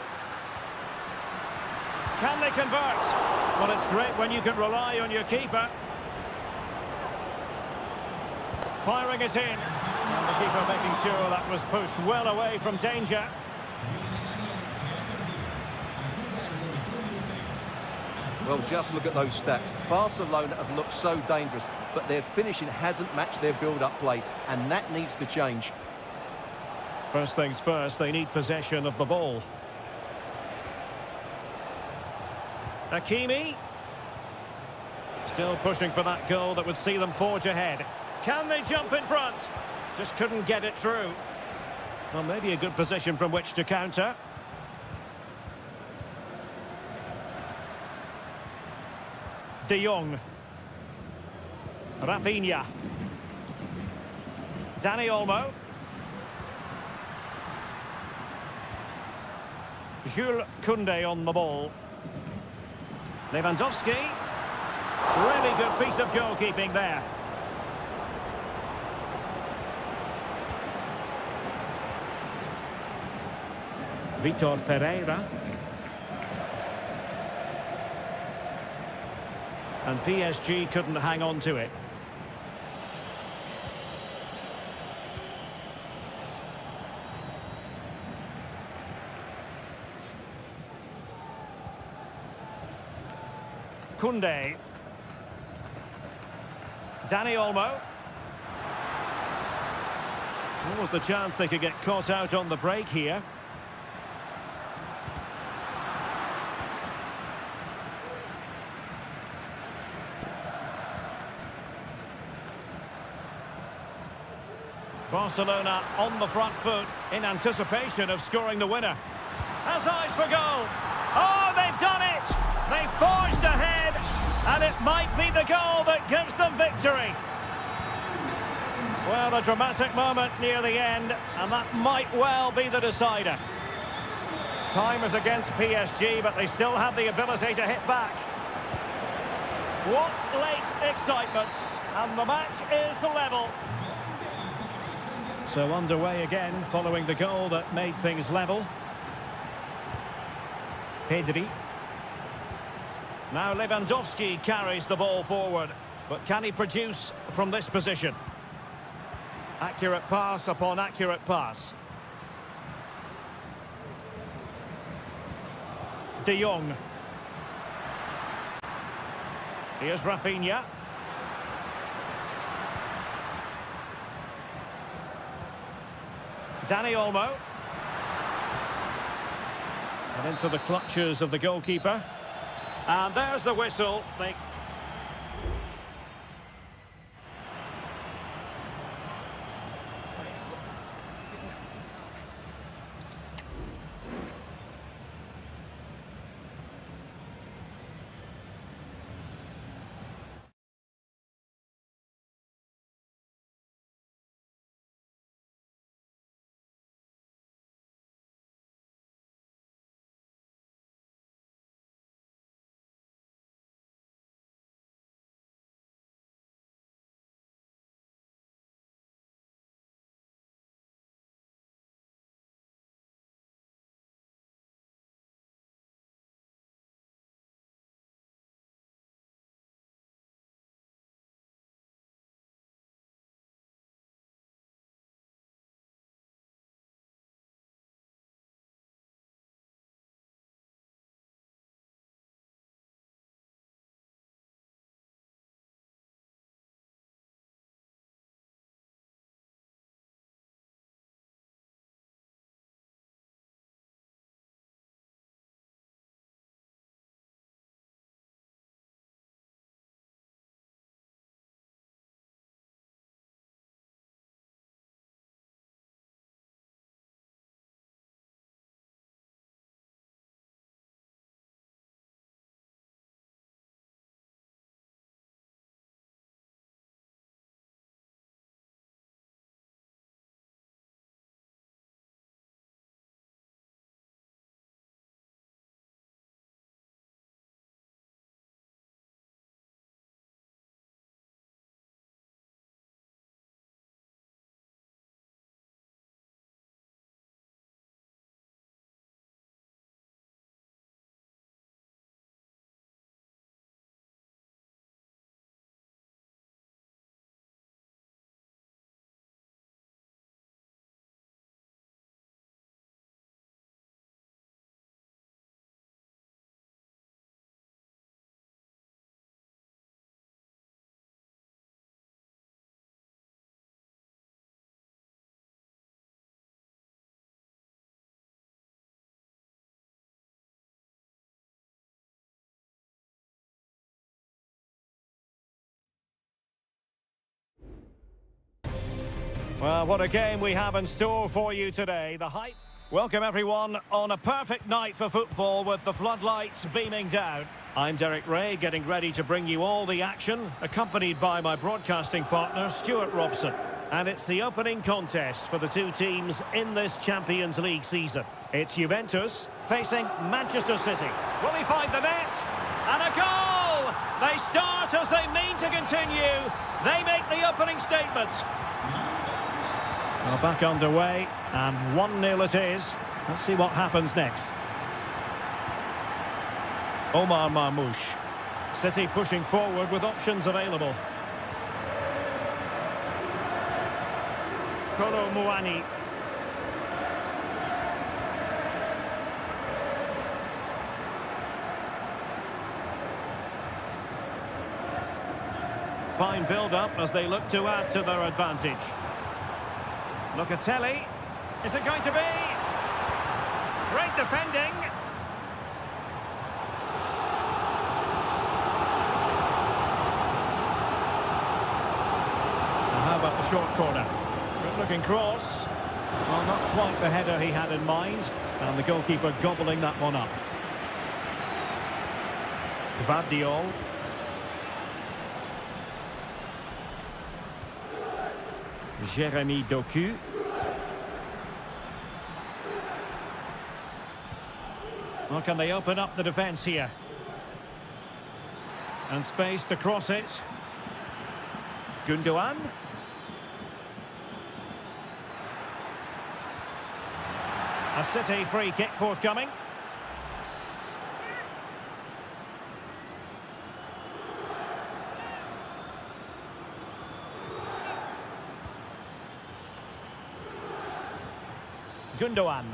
Can they convert? Well, it's great when you can rely on your keeper. Firing it in. And the keeper making sure that was pushed well away from danger. Well, just look at those stats. Barcelona have looked so dangerous, but their finishing hasn't matched their build-up play, and that needs to change. First things first, they need possession of the ball. Hakimi. Still pushing for that goal that would see them forge ahead. Can they jump in front? Just couldn't get it through. Well, maybe a good position from which to counter. De Jong. Rafinha. Dani Olmo. Jules Koundé on the ball. Lewandowski. Really good piece of goalkeeping there. Vitor Ferreira. And PSG couldn't hang on to it. Koundé. Dani Olmo. What was the chance they could get caught out on the break here? Barcelona on the front foot in anticipation of scoring the winner. Has eyes for goal. Oh, they've done it! They've forged ahead, and it might be the goal that gives them victory. Well, a dramatic moment near the end, and that might well be the decider. Time is against PSG, but they still have the ability to hit back. What late excitement, and the match is level. So underway again, following the goal that made things level. Pedri. Now Lewandowski carries the ball forward, but can he produce from this position? Accurate pass upon accurate pass. De Jong. Here's Rafinha. Dani Olmo. And into the clutches of the goalkeeper. And there's the whistle. Well, what a game we have in store for you today. The hype. Welcome everyone on a perfect night for football with the floodlights beaming down. I'm Derek Ray, getting ready to bring you all the action, accompanied by my broadcasting partner, Stuart Robson. And it's the opening contest for the two teams in this Champions League season. It's Juventus facing Manchester City. Will he find the net? And a goal! They start as they mean to continue. They make the opening statement. Well, back underway, and 1-0 it is. Let's see what happens next. Omar Marmoush. City pushing forward with options available. Kolo Muani. Fine build-up as they look to add to their advantage. Locatelli. Is it going to be? Great defending. And how about the short corner? Good-looking cross. Well, not quite the header he had in mind. And the goalkeeper gobbling that one up. Gvardiol. Jeremy Doku. Well, can they open up the defence here? And space to cross it. Gundogan. A City free kick forthcoming. Gundogan.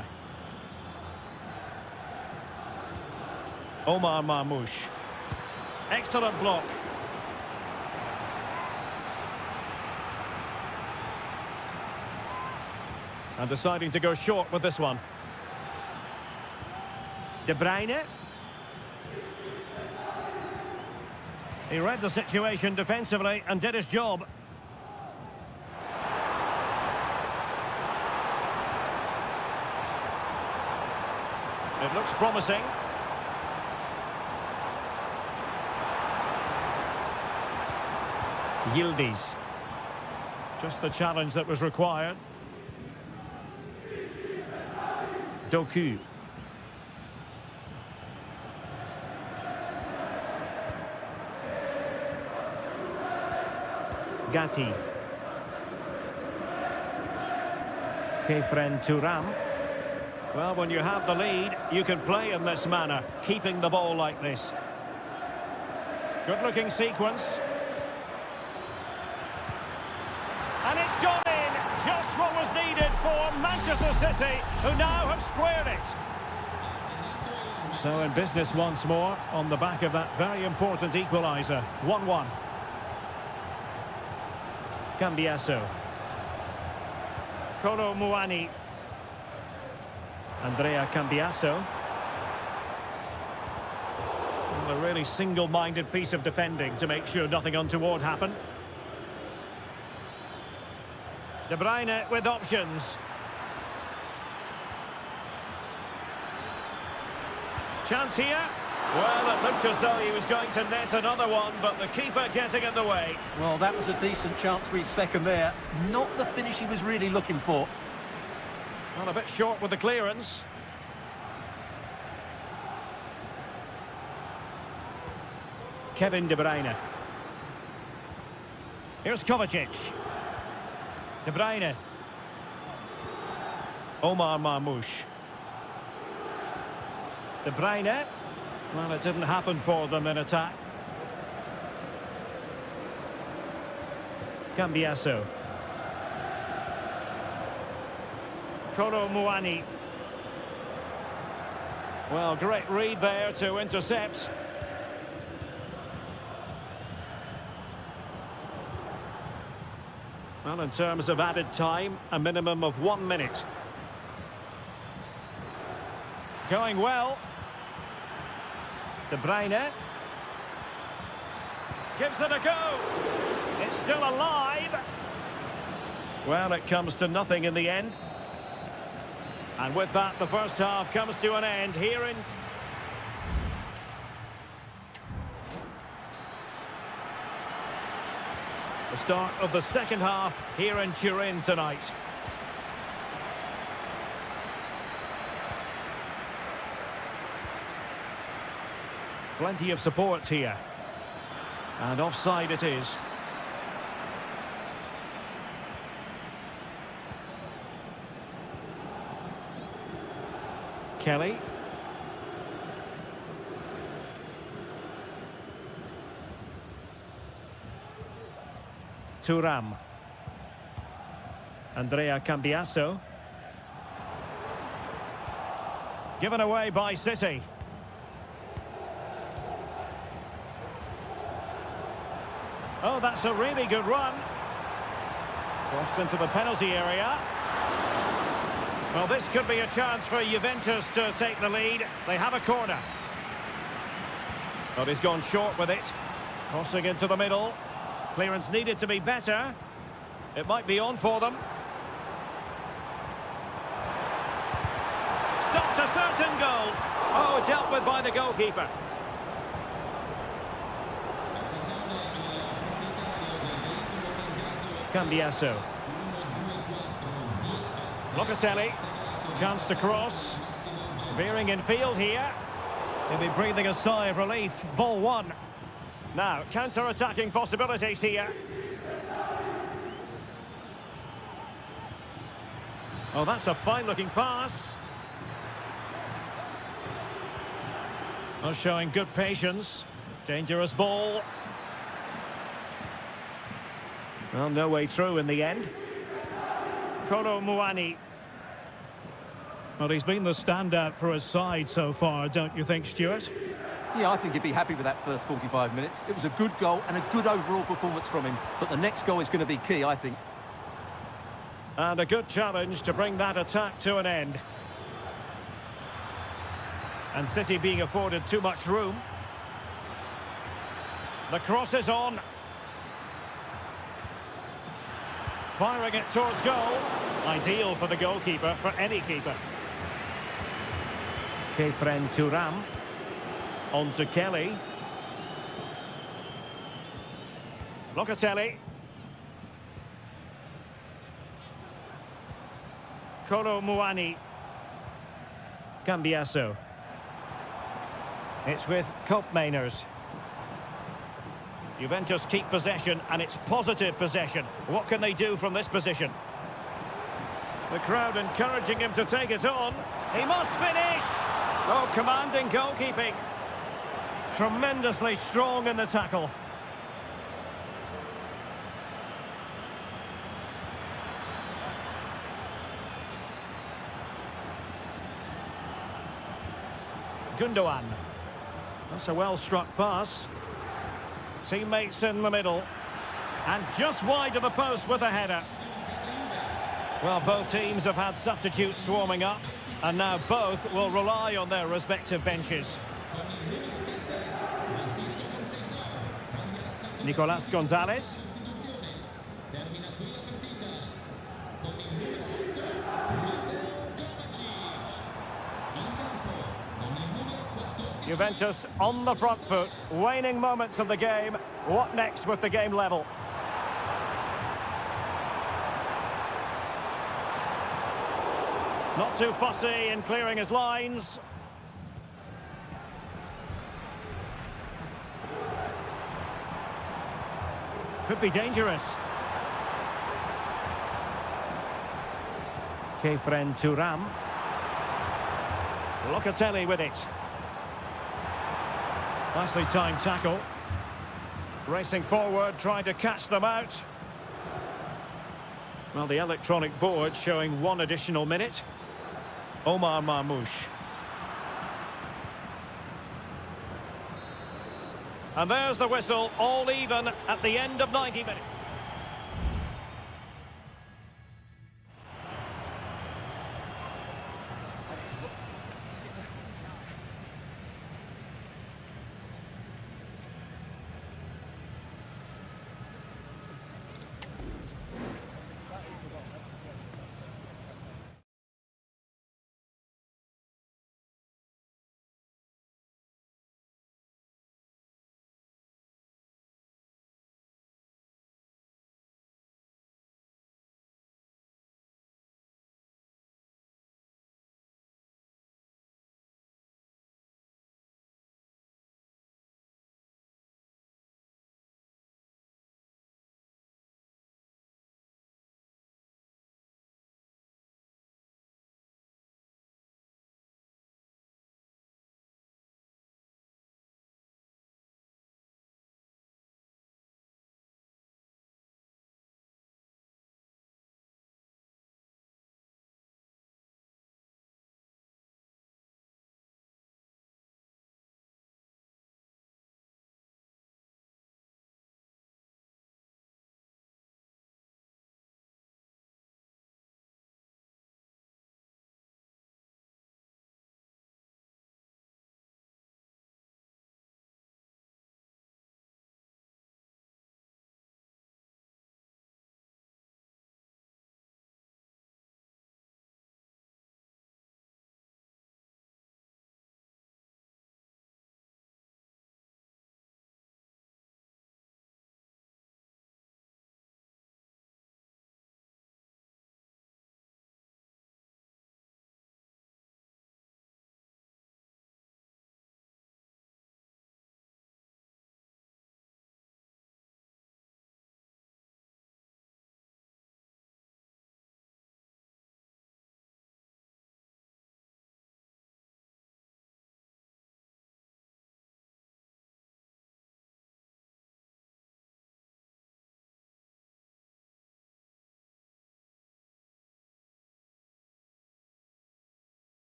Omar Marmoush. Excellent block. And deciding to go short with this one. De Bruyne. He read the situation defensively and did his job. It looks promising. Yildiz. Just the challenge that was required. Doku. Gatti. Kefren Turam. Well, when you have the lead, you can play in this manner, keeping the ball like this. Good-looking sequence. And it's gone in, just what was needed for Manchester City, who now have squared it. So in business once more, on the back of that very important equaliser. 1-1. Cambiasso. Kolo Muani. Andrea Cambiasso. Well, a really single-minded piece of defending to make sure nothing untoward happened. De Bruyne with options. Chance here. Well, it looked as though he was going to net another one, but the keeper getting in the way. Well, that was a decent chance for his second there. Not the finish he was really looking for. Well, a bit short with the clearance. Kevin De Bruyne. Here's Kovacic. De Bruyne. Omar Marmoush. De Bruyne. Well, it didn't happen for them in attack. Cambiasso. Kolo Muani. Well, great read there to intercept. Well, in terms of added time, a minimum of 1 minute. Going well. De Bruyne. Gives it a go. It's still alive. Well, it comes to nothing in the end. And with that, the first half comes to an end here in... The start of the second half here in Turin tonight. Plenty of support here. And offside it is. Kelly. Thuram. Andrea Cambiasso. Given away by City. Oh, that's a really good run. Crossed into the penalty area. Well, this could be a chance for Juventus to take the lead. They have a corner. But he's gone short with it. Crossing into the middle. Clearance needed to be better. It might be on for them. Stopped a certain goal. Oh, dealt with by the goalkeeper. Cambiasso. Locatelli. Chance to cross. Veering in field here. He'll be breathing a sigh of relief. Ball one. Now, counter-attacking possibilities here. Oh, that's a fine-looking pass. Oh, showing good patience. Dangerous ball. Well, no way through in the end. Kolo Muani. Well, he's been the standout for his side so far, don't you think, Stuart? Yeah, I think he'd be happy with that first 45 minutes. It was a good goal and a good overall performance from him. But the next goal is going to be key, I think. And a good challenge to bring that attack to an end. And City being afforded too much room. The cross is on. Firing it towards goal. Ideal for the goalkeeper, for any keeper. Kefren Thuram. On to Kelly. Locatelli. Kolo Muani. Cambiasso. It's with Koopmeiners. Juventus keep possession, and it's positive possession. What can they do from this position? The crowd encouraging him to take it on. He must finish! Oh, commanding goalkeeping. Tremendously strong in the tackle. Gundogan. That's a well-struck pass. Teammates in the middle. And just wide of the post with a header. Well, both teams have had substitutes warming up. And now both will rely on their respective benches. Nicolas Gonzalez. Juventus on the front foot, waning moments of the game. What next with the game level? Not too fussy in clearing his lines. Could be dangerous. Kefren Thuram. Locatelli with it. Nicely timed tackle. Racing forward, trying to catch them out. Well, the electronic board showing one additional minute. Omar Marmoush. And there's the whistle, all even at the end of 90 minutes.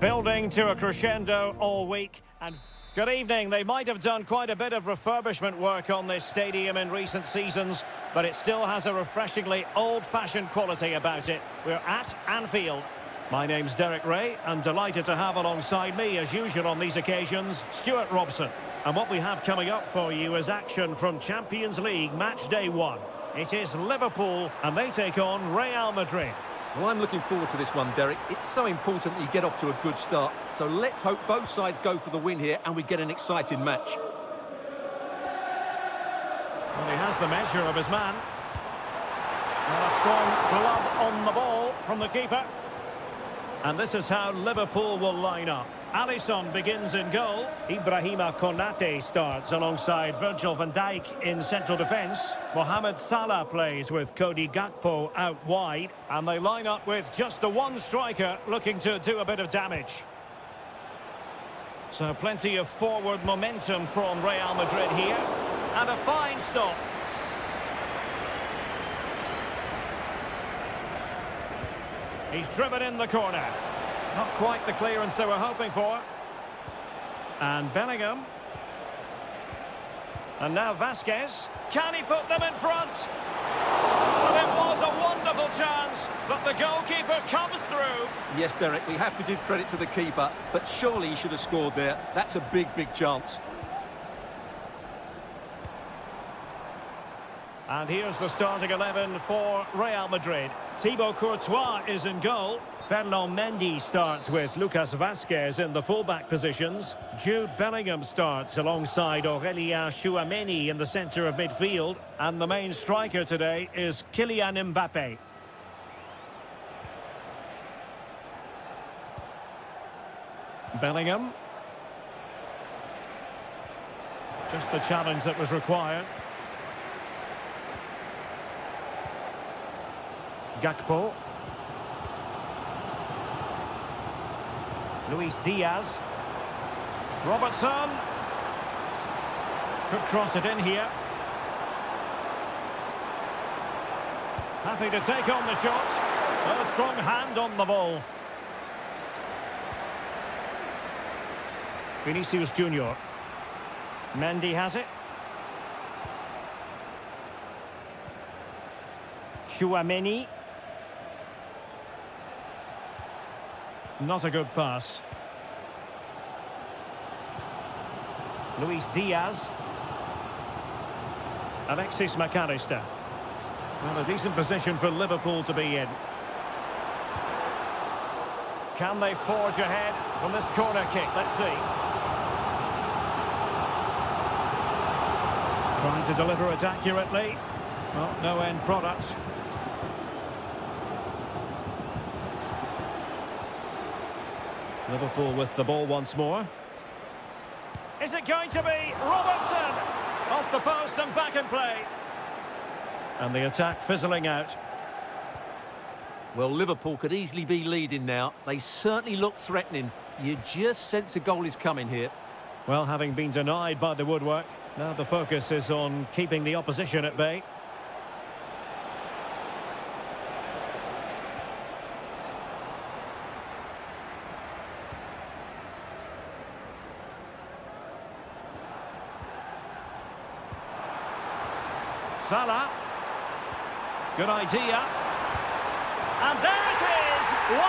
Building to a crescendo all week. And good evening. They might have done quite a bit of refurbishment work on this stadium in recent seasons, but it still has a refreshingly old-fashioned quality about it. We're at Anfield. My name's Derek Ray, and delighted to have alongside me, as usual on these occasions, Stuart Robson. And what we have coming up for you is action from Champions League Match Day 1. It is Liverpool, and they take on Real Madrid. Well, I'm looking forward to this one, Derek. It's so important that you get off to a good start. So let's hope both sides go for the win here and we get an exciting match. Well, he has the measure of his man. And a strong glove on the ball from the keeper. And this is how Liverpool will line up. Alisson begins in goal. Ibrahima Konate starts alongside Virgil van Dijk in central defence. Mohamed Salah plays with Cody Gakpo out wide. And they line up with just the one striker looking to do a bit of damage. So plenty of forward momentum from Real Madrid here. And a fine stop. He's driven in the corner. Not quite the clearance they were hoping for. And Bellingham. And now Vasquez. Can he put them in front? Well, it was a wonderful chance, but the goalkeeper comes through. Yes, Derek, we have to give credit to the keeper, but surely he should have scored there. That's a big, big chance. And here's the starting 11 for Real Madrid. Thibaut Courtois is in goal. Ferland Mendy starts with Lucas Vasquez in the fullback positions. Jude Bellingham starts alongside Aurélien Tchouameni in the centre of midfield. And the main striker today is Kylian Mbappé. Bellingham. Just the challenge that was required. Gakpo. Luis Diaz. Robertson. Could cross it in here. Happy to take on the shot. A strong hand on the ball. Vinicius Junior. Mendy has it. Tchouameni. Not a good pass. Luis Diaz. Alexis McAllister. Well, a decent position for Liverpool to be in. Can they forge ahead from this corner kick? Let's see. Trying to deliver it accurately. Well, no end product. Liverpool with the ball once more. Is it going to be Robertson? Off the post and back in play. And the attack fizzling out. Well, Liverpool could easily be leading now. They certainly look threatening. You just sense a goal is coming here. Well, having been denied by the woodwork, now the focus is on keeping the opposition at bay. Salah. Good idea. And there it is, 1-0.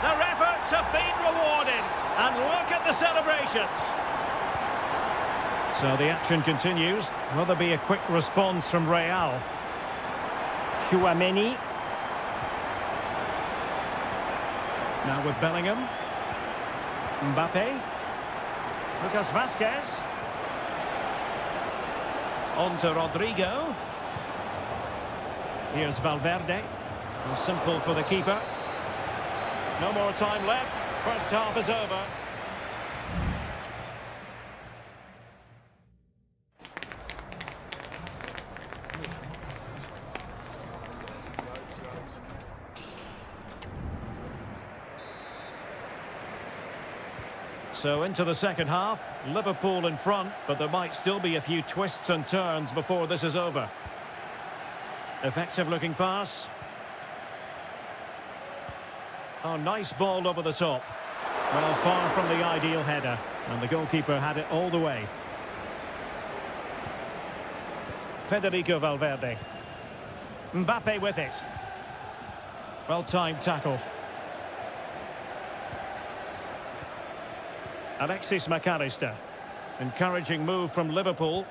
Their efforts have been rewarded. And look at the celebrations. So the action continues. Will there be a quick response from Real? Tchouameni. Now with Bellingham. Mbappé. Lucas Vasquez. On to Rodrigo. Here's Valverde. And simple for the keeper. No more time left. First half is over. So into the second half, Liverpool in front, but there might still be a few twists and turns before this is over. Effective looking pass. Oh, nice ball over the top. Well, far from the ideal header, and the goalkeeper had it all the way. Federico Valverde. Mbappe with it. Well-timed tackle. Alexis McAllister. Encouraging move from Liverpool.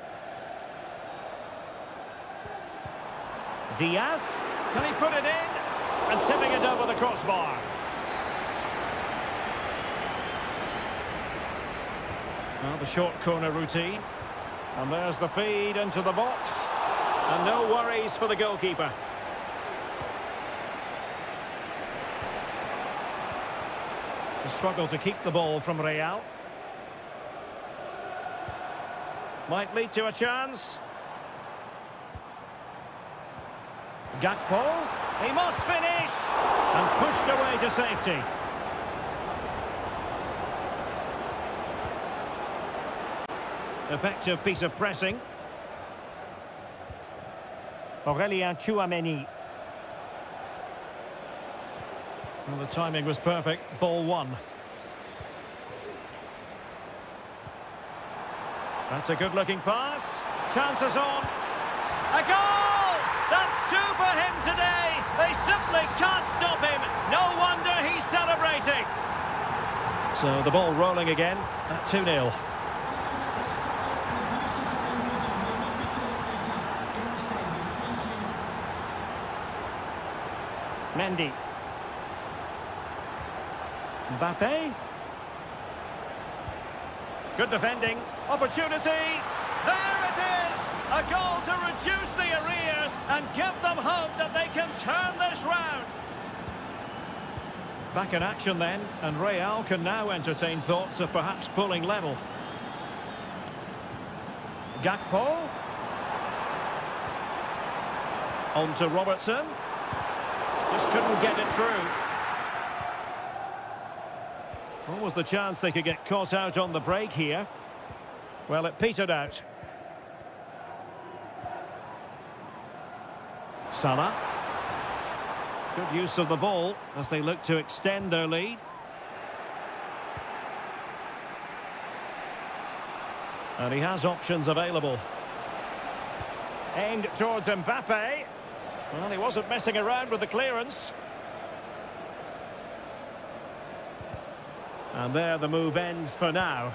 Diaz. Can he put it in? And tipping it over the crossbar. Well, the short corner routine. And there's the feed into the box. And no worries for the goalkeeper. The struggle to keep the ball from Real. Might lead to a chance. Gakpo. He must finish. And pushed away to safety. Effective piece of pressing. Aurelien Tchouameni. Well, the timing was perfect. Ball one. That's a good-looking pass. Chances on. A goal! That's two for him today. They simply can't stop him. No wonder he's celebrating. So the ball rolling again at 2-0. Mendy. Mbappe. Good defending. Opportunity. There it is! A goal to reduce the arrears and give them hope that they can turn this round. Back in action then, and Real can now entertain thoughts of perhaps pulling level. Gakpo. On to Robertson. Just couldn't get it through. What was the chance they could get caught out on the break here? Well, it petered out. Salah. Good use of the ball as they look to extend their lead. And he has options available. Aimed towards Mbappe. Well, he wasn't messing around with the clearance. And there the move ends for now.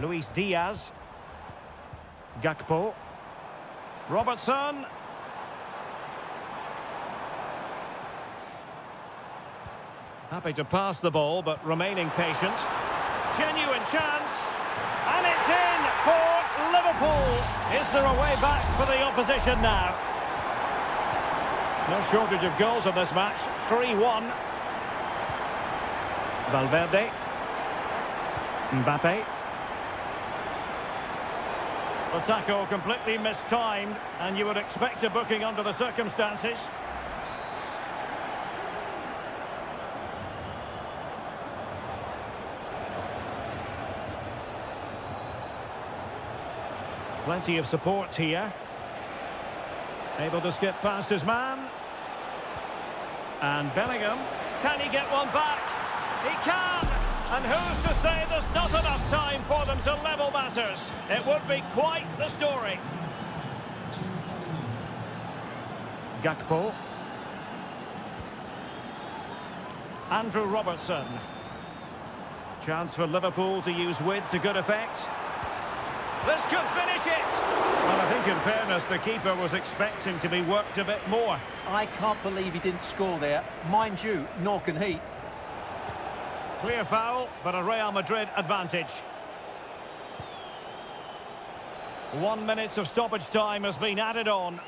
Luis Diaz. Gakpo. Robertson. Happy to pass the ball, but remaining patient. Genuine chance. And it's in for Liverpool. Is there a way back for the opposition now? No shortage of goals in this match. 3-1. Valverde. Mbappe. The tackle completely mistimed, and you would expect a booking under the circumstances. Plenty of support here. Able to skip past his man. And Bellingham. Can he get one back? He can! And who's to say there's not enough time for them to level matters? It would be quite the story. Gakpo. Andrew Robertson. Chance for Liverpool to use width to good effect. This could finish it! Well, I think in fairness, the keeper was expecting to be worked a bit more. I can't believe he didn't score there. Mind you, nor can he. Clear foul, but a Real Madrid advantage. 1 minute of stoppage time has been added on.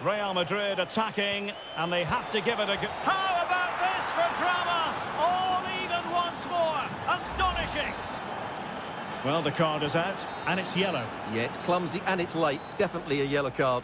Real Madrid attacking, and they have to give it a go. How about this for drama? All even once more. Astonishing. Well, the card is out, and it's yellow. Yeah, it's clumsy and it's late. Definitely a yellow card.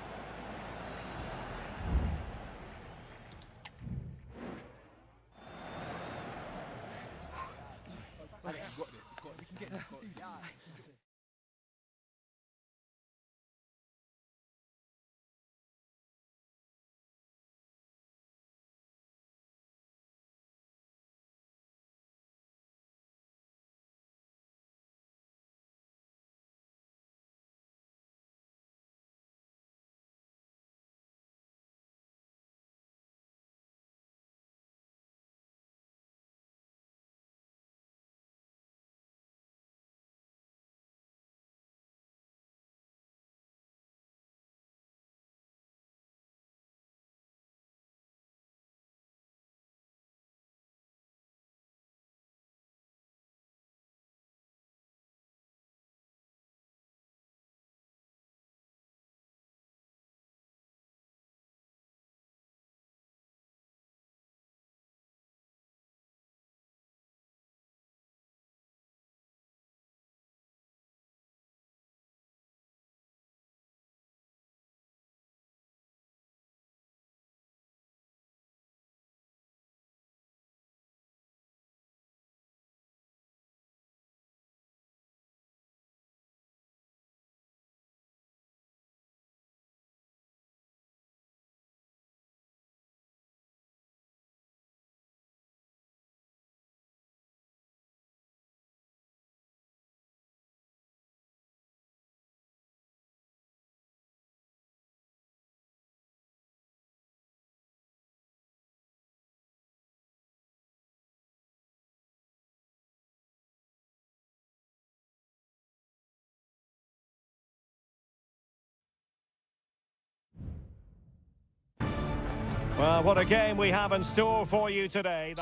Well, what a game we have in store for you today.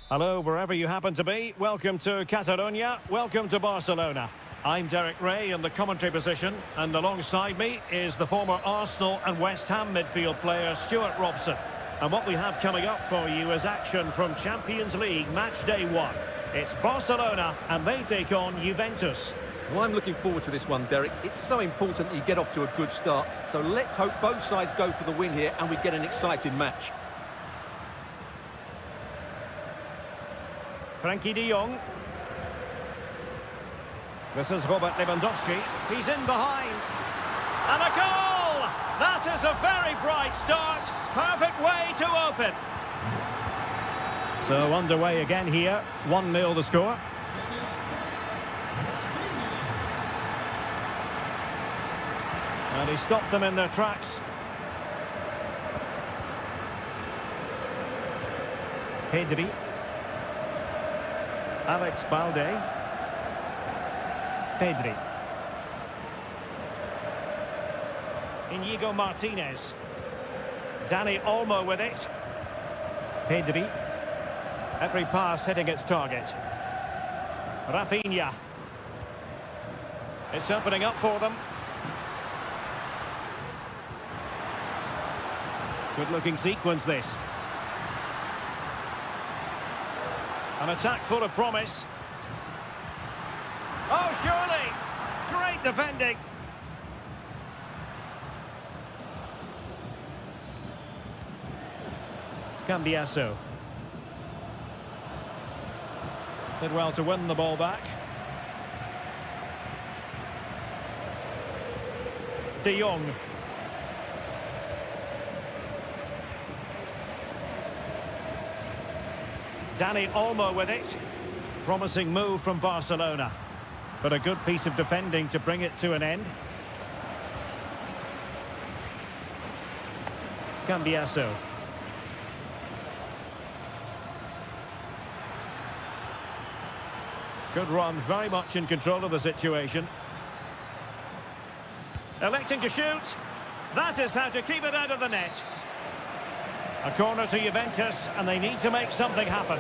Hello, wherever you happen to be. Welcome to Catalonia. Welcome to Barcelona. I'm Derek Ray in the commentary position, and alongside me is the former Arsenal and West Ham midfield player Stuart Robson. And what we have coming up for you is action from Champions League match day 1. It's Barcelona, and they take on Juventus. Well, I'm looking forward to this one, Derek. It's so important that you get off to a good start. So let's hope both sides go for the win here and we get an exciting match. Frankie de Jong. This is Robert Lewandowski. He's in behind. And a goal! That is a very bright start. Perfect way to open. So underway again here. 1-0 the score. And he stopped them in their tracks. Pedri. Alex Balde. Pedri. Inigo Martinez. Dani Olmo with it. Pedri. Every pass hitting its target. Rafinha. It's opening up for them. Good-looking sequence, this. An attack full of promise. Oh, surely! Great defending. Cambiasso. Did well to win the ball back. De Jong. Dani Olmo with it. Promising move from Barcelona. But a good piece of defending to bring it to an end. Cambiasso. Good run, very much in control of the situation. Electing to shoot. That is how to keep it out of the net. A corner to Juventus, and they need to make something happen.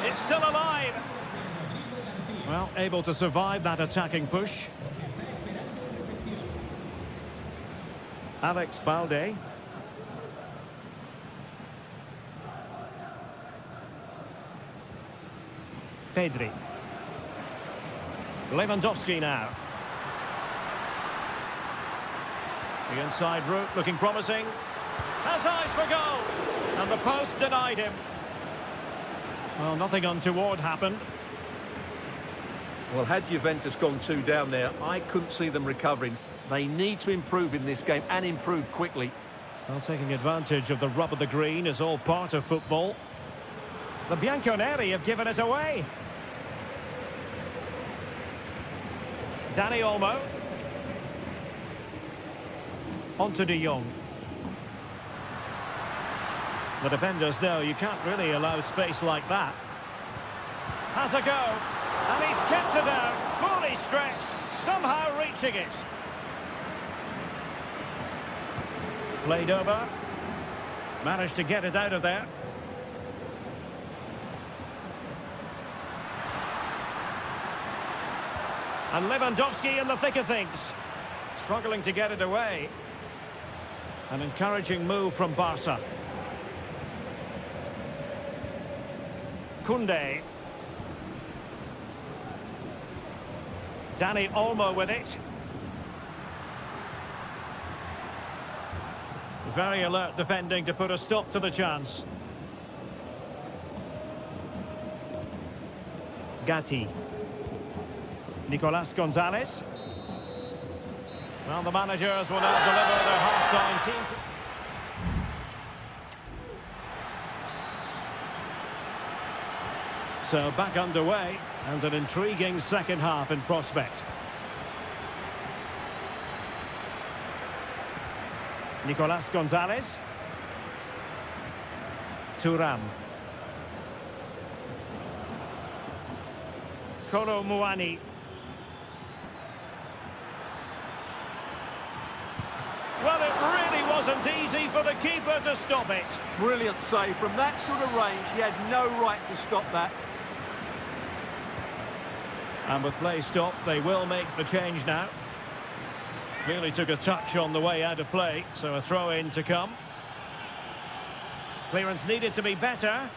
It's still alive. Well, able to survive that attacking push. Alex Balde. Pedri. Lewandowski now. The inside route looking promising. Has eyes for goal. And the post denied him. Well, nothing untoward happened. Well, had Juventus gone 2 down there, I couldn't see them recovering. They need to improve in this game and improve quickly. Well, taking advantage of the rub of the green is all part of football. The Bianconeri have given it away. Dani Olmo. On to De Jong. The defenders know you can't really allow space like that. Has a go. And he's kept it out. Fully stretched. Somehow reaching it. Played over. Managed to get it out of there. And Lewandowski in the thick of things. Struggling to get it away. An encouraging move from Barca. Koundé. Dani Olmo with it. Very alert defending to put a stop to the chance. Gatti. Nicolas Gonzalez. Well, the managers will now deliver their half-time team. So back underway, and an intriguing second half in prospect. Nicolas Gonzalez. Thuram. Kolo Muani. Well, it really wasn't easy for the keeper to stop it. Brilliant save. From that sort of range, he had no right to stop that. And with play stopped, they will make the change now. Clearly took a touch on the way out of play, so a throw-in to come. Clearance needed to be better.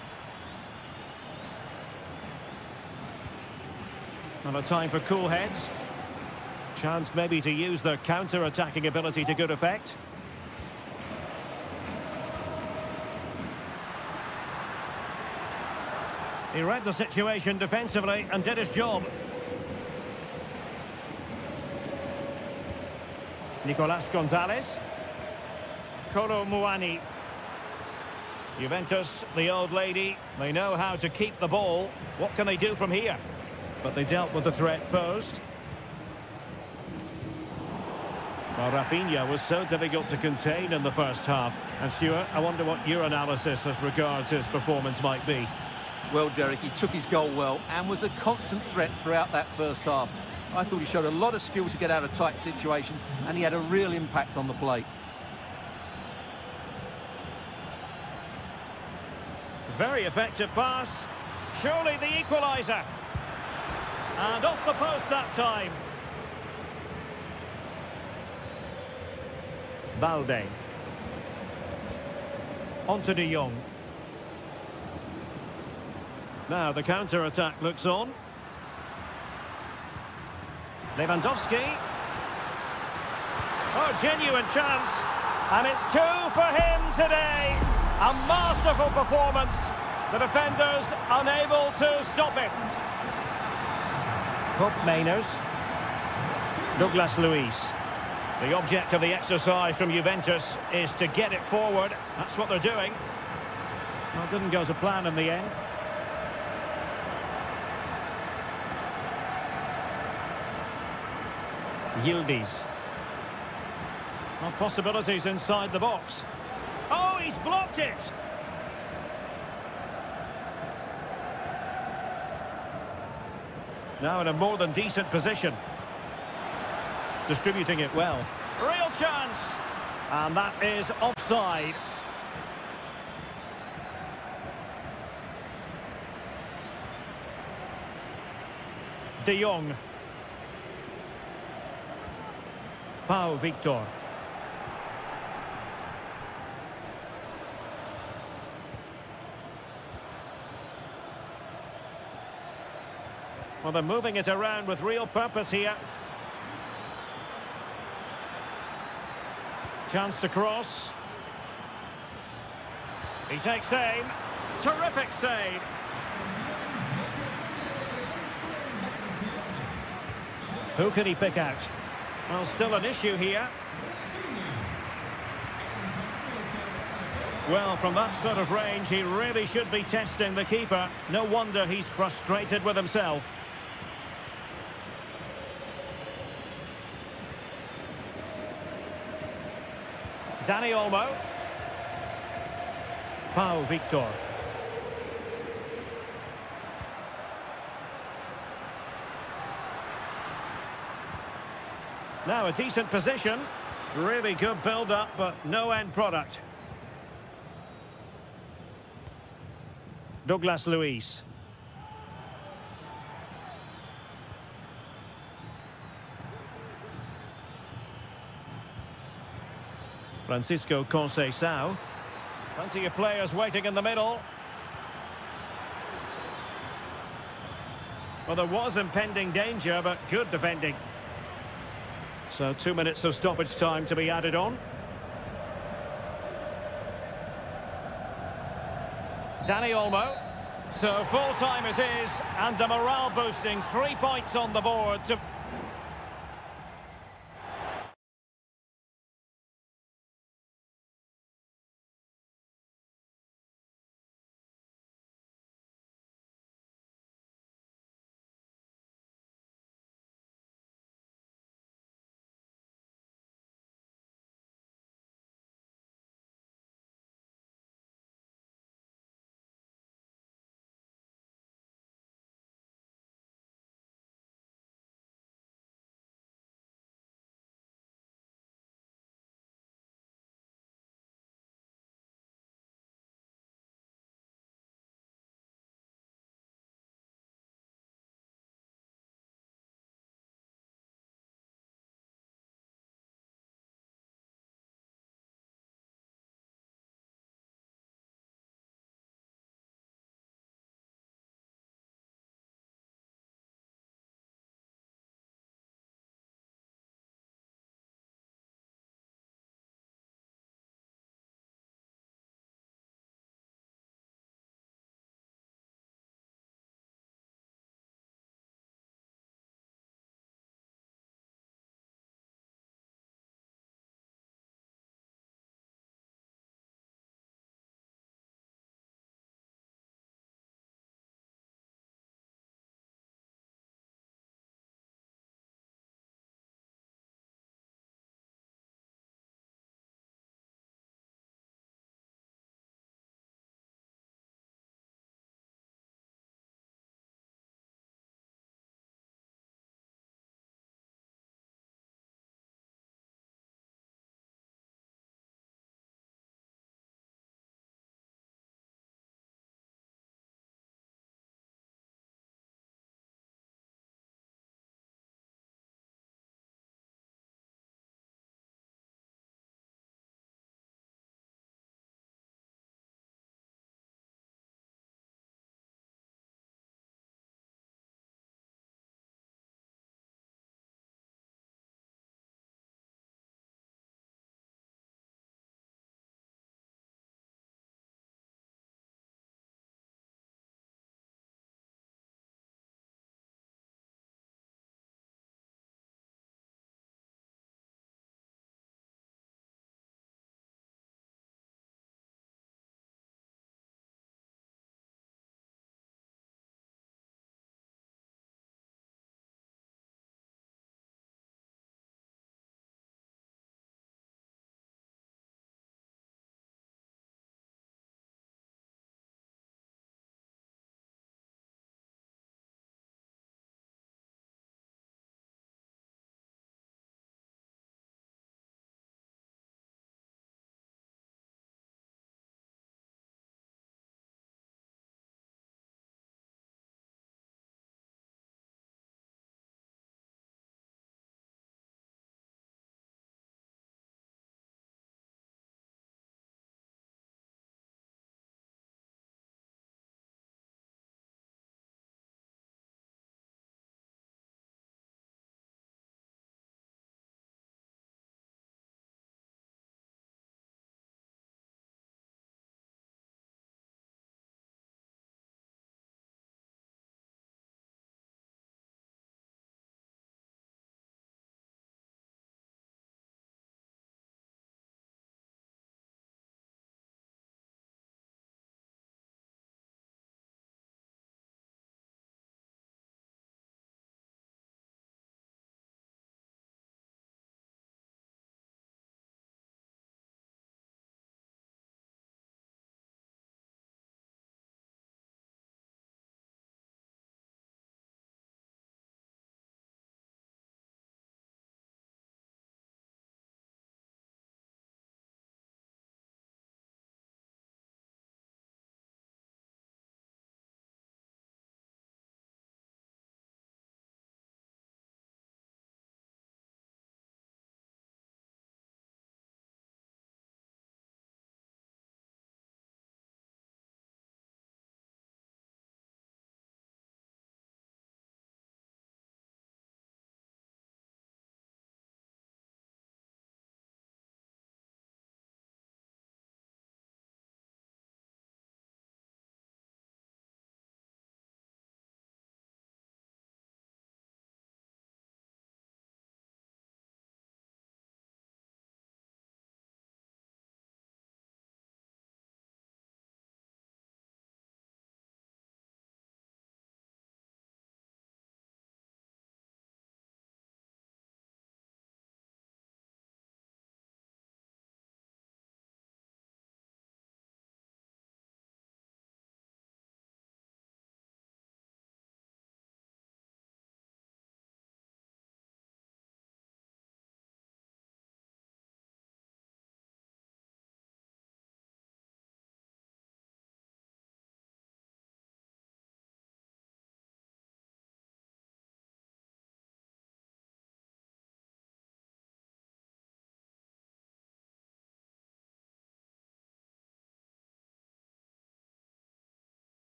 And a time for cool heads. Chance maybe to use their counter-attacking ability to good effect. He read the situation defensively and did his job. Nicolas Gonzalez. Kolo Muani. Juventus, the old lady, they know how to keep the ball. What can they do from here? But they dealt with the threat posed. Well, Rafinha was so difficult to contain in the first half. And Stuart, I wonder what your analysis as regards his performance might be. Well, Derek, he took his goal well and was a constant threat throughout that first half. I thought he showed a lot of skill to get out of tight situations, and he had a real impact on the plate. Very effective pass. Surely the equaliser. And off the post that time. Balde. On to De Jong. Now the counter-attack looks on. Lewandowski. Oh, genuine chance. And it's 2 for him today. A masterful performance. The defenders unable to stop it. Hope Mainers. Douglas Luiz. The object of the exercise from Juventus is to get it forward. That's what they're doing. Well, it didn't go to plan in the end. Yildiz. Well, possibilities inside the box. Oh, he's blocked it! Now in a more than decent position. Distributing it well. Real chance! And that is offside. De Jong. Pau Victor. Well, they're moving it around with real purpose here. Chance to cross. He takes aim. Terrific save. Who can he pick out? Well, still an issue here. Well, from that sort of range, he really should be testing the keeper. No wonder he's frustrated with himself. Dani Olmo. Pau Victor. Now a decent position. Really good build-up, but no end product. Douglas Luiz. Francisco Conceição. Plenty of players waiting in the middle. Well, there was impending danger, but good defending. So 2 minutes of stoppage time to be added on. Dani Olmo. So full time it is, and a morale boosting 3 points on the board to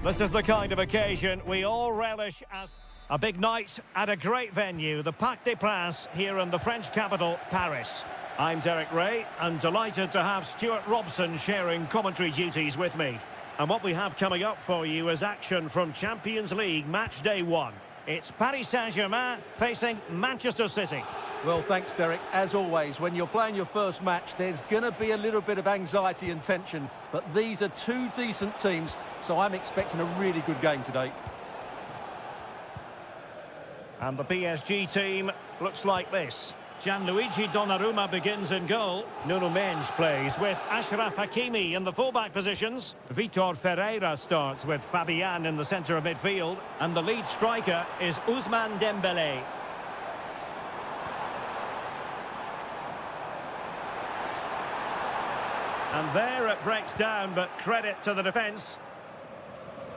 This is the kind of occasion we all relish as a big night at a great venue, the Parc des Princes, here in the French capital, Paris. I'm Derek Ray, and delighted to have Stuart Robson sharing commentary duties with me. And what we have coming up for you is action from Champions League match day 1. It's Paris Saint-Germain facing Manchester City. Well, thanks, Derek. As always, when you're playing your first match, there's going to be a little bit of anxiety and tension. But these are two decent teams, so I'm expecting a really good game today. And the PSG team looks like this. Gianluigi Donnarumma begins in goal. Nuno Mendes plays with Achraf Hakimi in the fullback positions. Vitor Ferreira starts with Fabian in the centre of midfield. And the lead striker is Ousmane Dembélé. And there it breaks down, but credit to the defence.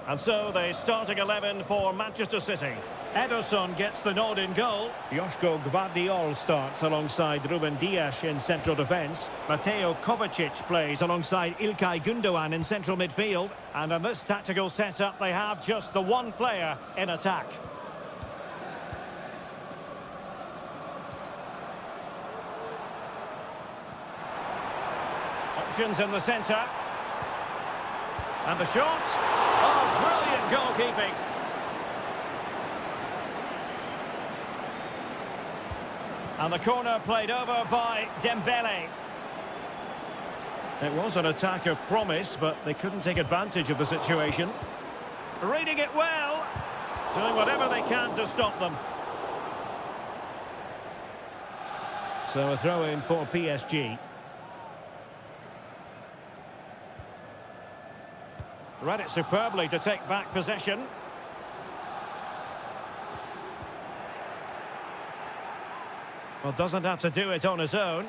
And so the starting 11 for Manchester City. Ederson gets the nod in goal. Joško Gvardiol starts alongside Ruben Dias in central defence. Mateo Kovacic plays alongside İlkay Gündoğan in central midfield. And in this tactical setup, they have just the one player in attack. Options in the centre. And the shot. Oh, brilliant goalkeeping. And the corner played over by Dembélé. It was an attack of promise, but they couldn't take advantage of the situation. Reading it well. Doing whatever they can to stop them. So a throw-in for PSG. Read it superbly to take back possession. Well, doesn't have to do it on his own.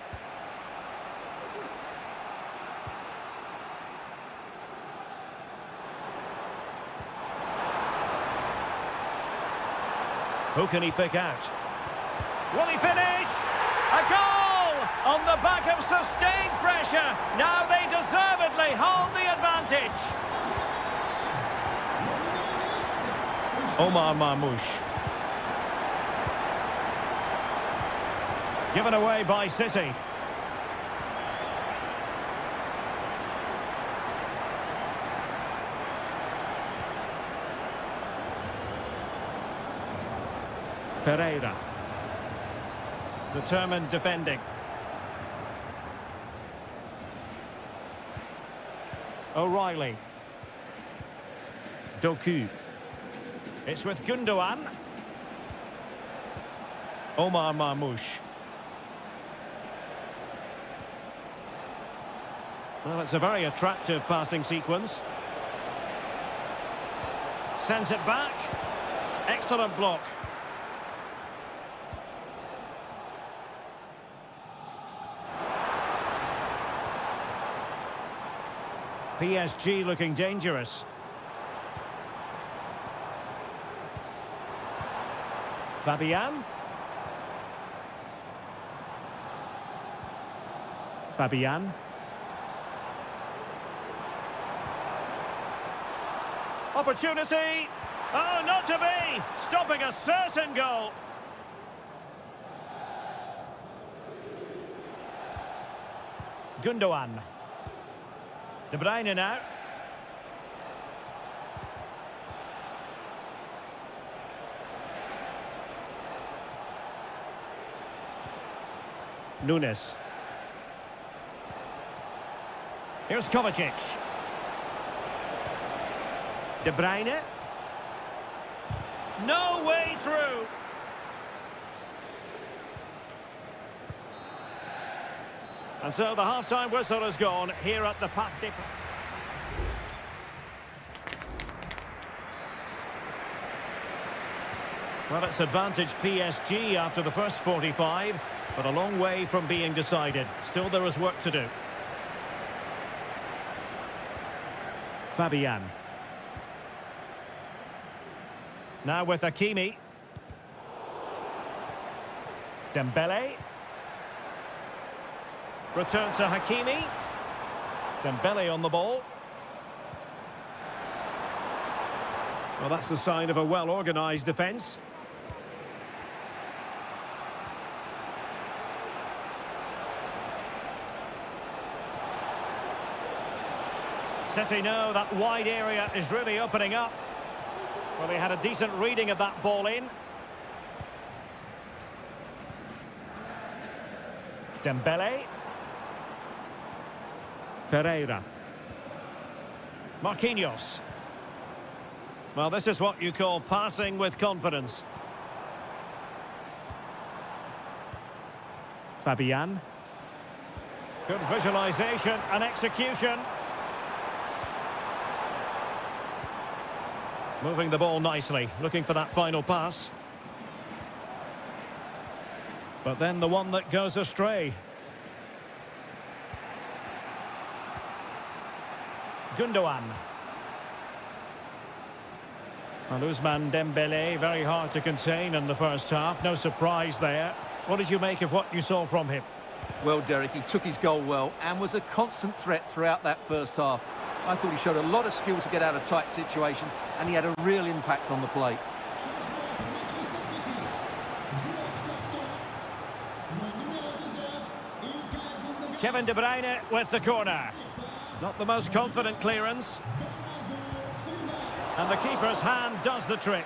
Who can he pick out? Will he finish? A goal! On the back of sustained pressure. Now they deservedly hold the advantage. Omar Marmoush. Given away by City. Ferreira. Determined defending. O'Reilly. Doku. It's with Gündoğan. Omar Marmoush. Well, it's a very attractive passing sequence. Sends it back. Excellent block. PSG looking dangerous. Fabian. Fabian. Opportunity. Oh, not to be. Stopping a certain goal. Gündoğan. De Bruyne now. Nunes. Here's Kovacic. De Bruyne. No way through. And so the half-time whistle has gone here at the Parc des Princes. Well, it's advantage PSG after the first 45, but a long way from being decided. Still there is work to do. Fabian. Now with Hakimi. Dembélé. Return to Hakimi. Dembélé on the ball. Well, that's the sign of a well-organised defence. City know that wide area is really opening up. Well, they had a decent reading of that ball in. Dembele. Ferreira. Marquinhos. Well, this is what you call passing with confidence. Fabian. Good visualisation and execution. Moving the ball nicely, looking for that final pass. But then the one that goes astray. Gundogan. And Ousmane Dembele, very hard to contain in the first half. No surprise there. What did you make of what you saw from him? Well, Derek, he took his goal well and was a constant threat throughout that first half. I thought he showed a lot of skill to get out of tight situations, and he had a real impact on the plate. Kevin De Bruyne with the corner. Not the most confident clearance. And the keeper's hand does the trick.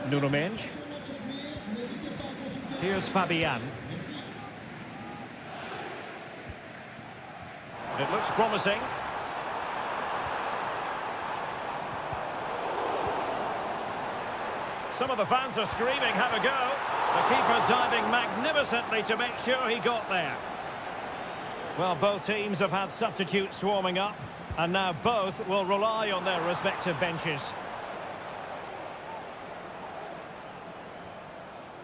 Nuno Mendes. Here's Fabian. It looks promising. Some of the fans are screaming, have a go. The keeper diving magnificently to make sure he got there. Well, both teams have had substitutes swarming up, and now both will rely on their respective benches.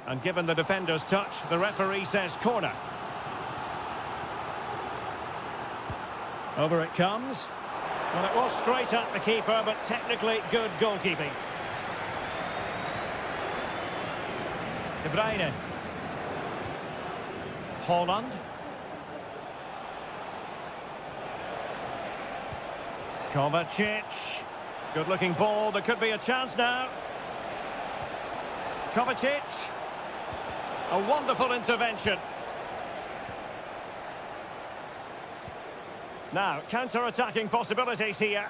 And given the defender's touch, the referee says corner. Over it comes. Well, it was straight at the keeper, but technically good goalkeeping. De Bruyne. Haaland. Kovacic. Good-looking ball. There could be a chance now. Kovacic. A wonderful intervention. Now, counter-attacking possibilities here.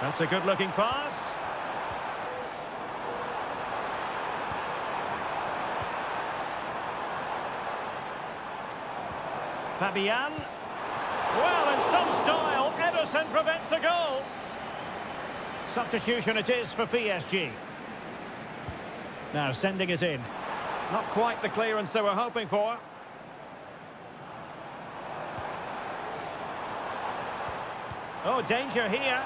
That's a good-looking pass. Fabian. Well, in some style, Ederson prevents a goal. Substitution it is for PSG. Now sending it in. Not quite the clearance they were hoping for. Oh, danger here.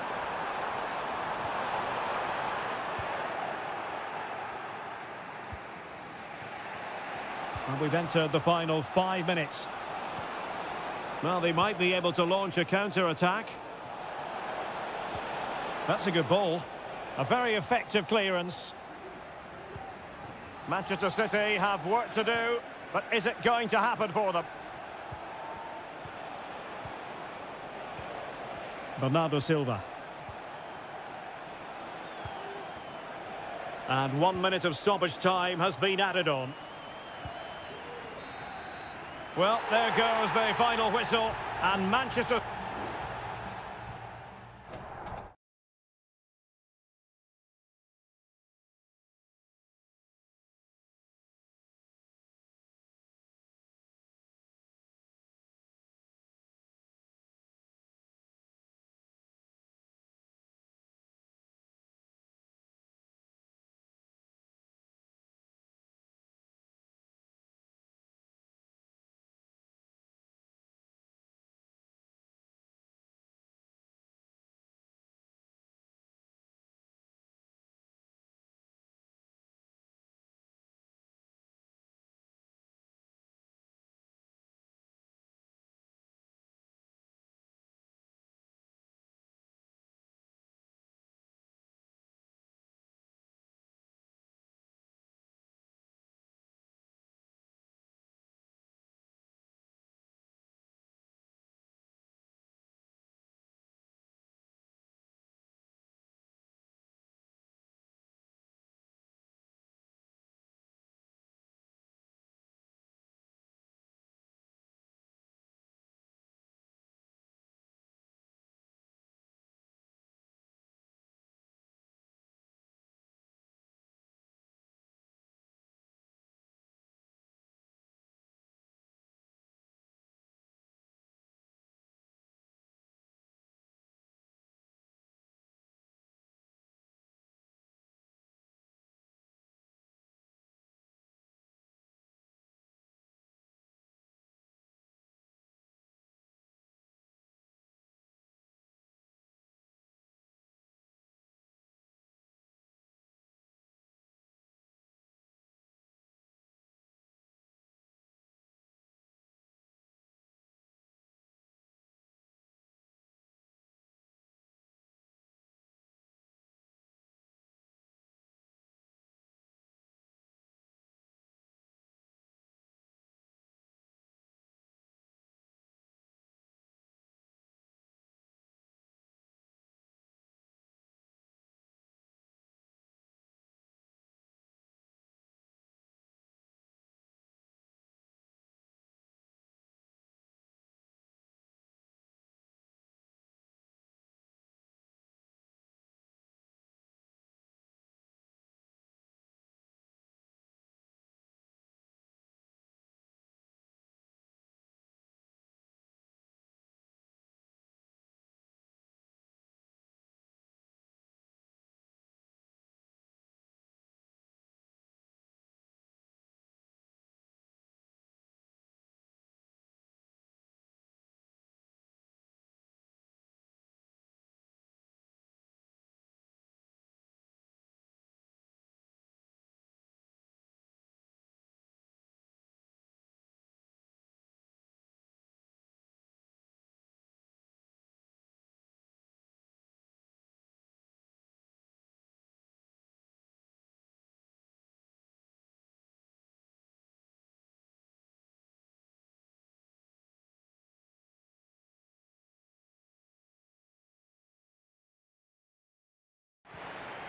And we've entered the final 5 minutes. Well, they might be able to launch a counter-attack. That's a good ball. A very effective clearance. Manchester City have work to do, but is it going to happen for them? Bernardo Silva. And 1 minute of stoppage time has been added on. Well, there goes the final whistle, and Manchester...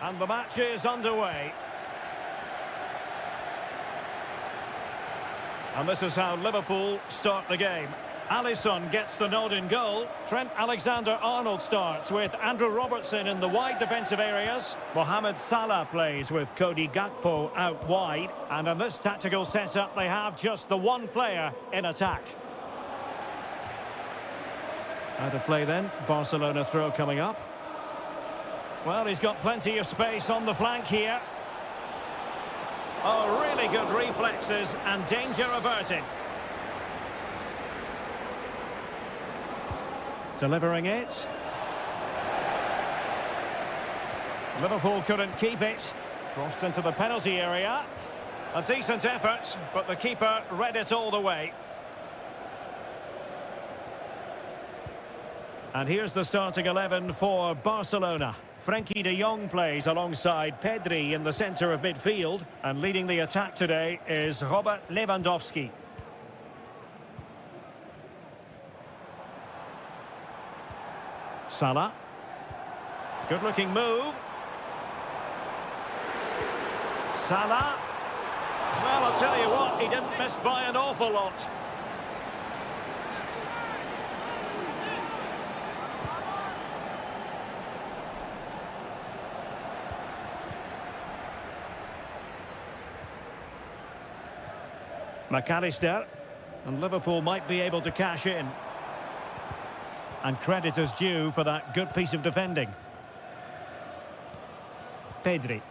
And the match is underway. And this is how Liverpool start the game. Alisson gets the nod in goal. Trent Alexander-Arnold starts with Andrew Robertson in the wide defensive areas. Mohamed Salah plays with Cody Gakpo out wide. And in this tactical setup, they have just the one player in attack. Out of play then. Barcelona throw coming up. Well, he's got plenty of space on the flank here. Oh, really good reflexes and danger averted. Delivering it. Liverpool couldn't keep it. Crossed into the penalty area. A decent effort, but the keeper read it all the way. And here's the starting 11 for Barcelona. Frenkie de Jong plays alongside Pedri in the centre of midfield. And leading the attack today is Robert Lewandowski. Salah. Good-looking move. Salah. Well, I'll tell you what, he didn't miss by an awful lot. McAllister, and Liverpool might be able to cash in. And credit is due for that good piece of defending. Pedri.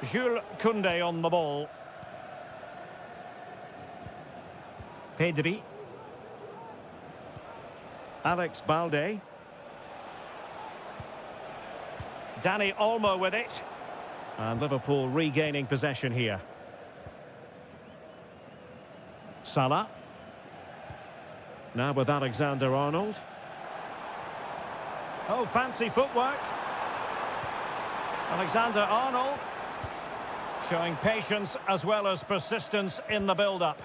Jules Koundé on the ball. Pedri. Alex Balde. Dani Olmo with it. And Liverpool regaining possession here. Salah. Now with Alexander-Arnold. Oh, fancy footwork. Alexander-Arnold showing patience as well as persistence in the build-up.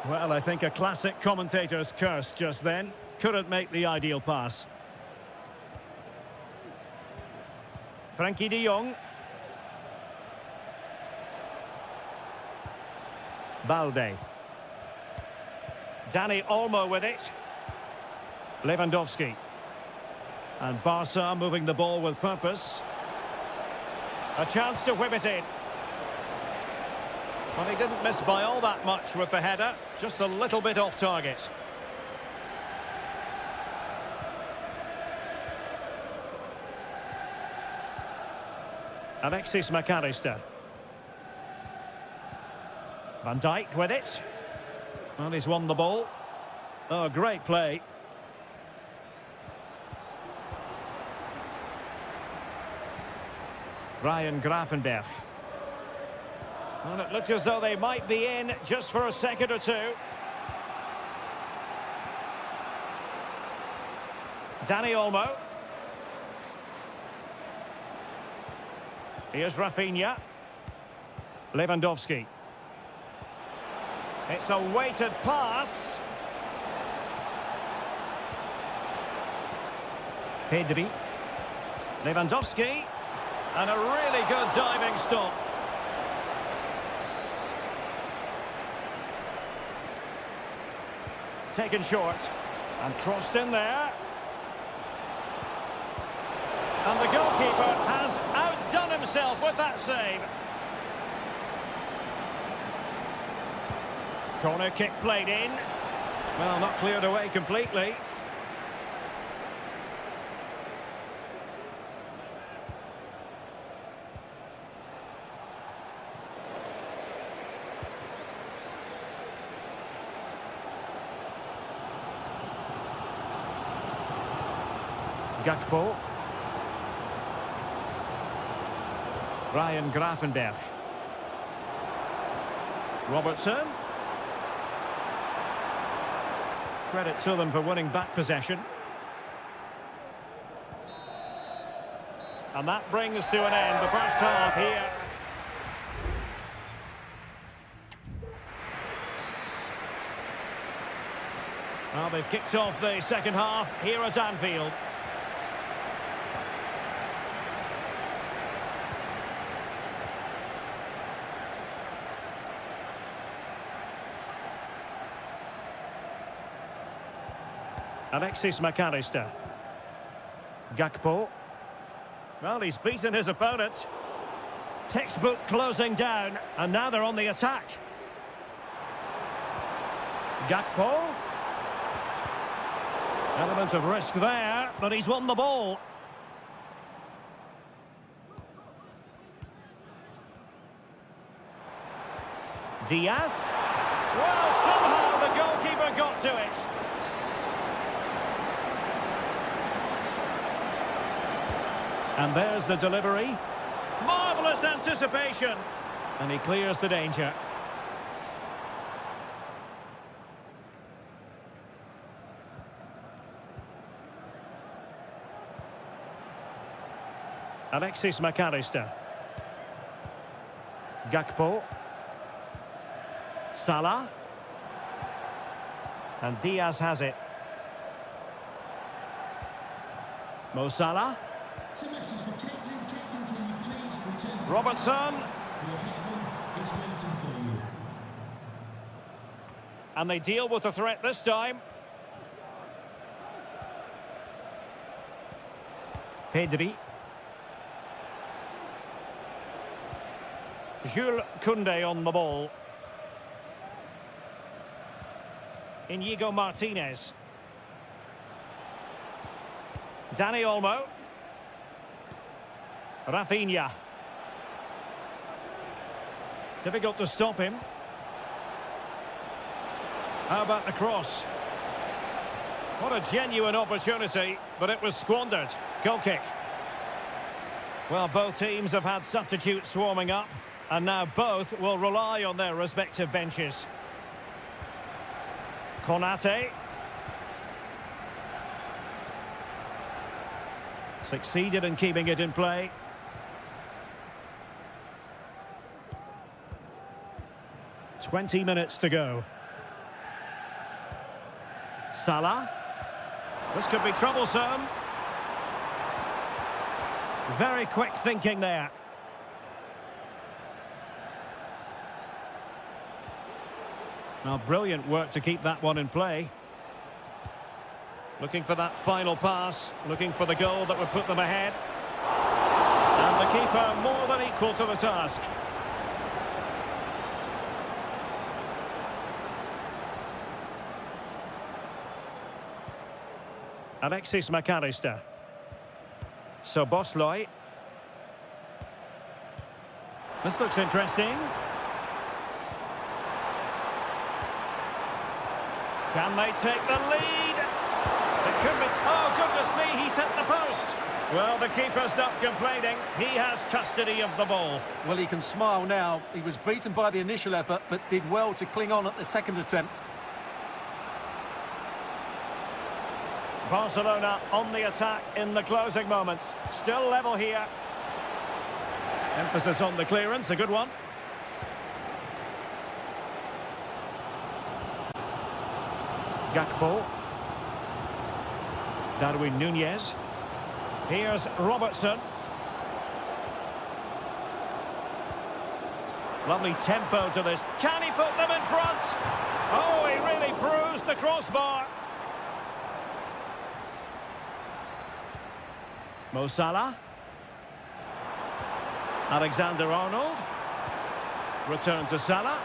Well, I think a classic commentator's curse just then. Couldn't make the ideal pass. Frenkie de Jong. Balde. Dani Olmo with it. Lewandowski. And Barca moving the ball with purpose. A chance to whip it in. Well, he didn't miss by all that much with the header. Just a little bit off target. Alexis McAllister. Van Dijk with it. And he's won the ball. Oh, great play. Ryan Gravenberch. And it looked as though they might be in just for a second or two. Dani Olmo. Here's Rafinha. Lewandowski. It's a weighted pass. Pedri. Lewandowski. And a really good diving stop. Taken short. And crossed in there. And the goalkeeper has outdone himself with that save. Corner kick played in. Well, not cleared away completely. Gakpo. Ryan Gravenberch. Robertson. Credit to them for winning back possession. And that brings to an end the first half here. Well, they've kicked off the second half here at Anfield. Alexis McAllister. Gakpo. Well, he's beaten his opponent. Textbook closing down, and now they're on the attack. Gakpo. Element of risk there, but he's won the ball. Diaz. Well, somehow the goalkeeper got to it. And there's the delivery. Marvellous anticipation. And he clears the danger. Alexis McAllister. Gakpo. Salah. And Diaz has it. Mo Salah. Robertson. And they deal with the threat this time. Pedri. Jules Koundé on the ball. Inigo Martinez. Dani Olmo. Rafinha. Difficult to stop him. How about the cross? What a genuine opportunity, but it was squandered. Goal kick. Well, both teams have had substitutes swarming up, and now both will rely on their respective benches. Konate. Succeeded in keeping it in play. "20 minutes to go. Salah. This could be troublesome. Very quick thinking there. Now, brilliant work to keep that one in play. Looking for that final pass, looking for the goal that would put them ahead. And the keeper more than equal to the task. Alexis McAllister. Szoboszlai. This looks interesting. Can they take the lead? It could be... Oh, goodness me, he's hit the post. Well, the keeper's not complaining. He has custody of the ball. Well, he can smile now. He was beaten by the initial effort, but did well to cling on at the second attempt. Barcelona on the attack in the closing moments. Still level here. Emphasis on the clearance, a good one. Gakpo. Darwin Núñez. Here's Robertson. Lovely tempo to this. Can he put them in front? Oh, he really bruised the crossbar. Mo Salah. Alexander-Arnold. Return to Salah.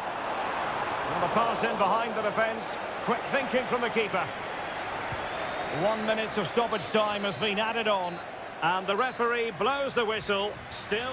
And the pass in behind the defence. Quick thinking from the keeper. 1 minute of stoppage time has been added on. And the referee blows the whistle. Still...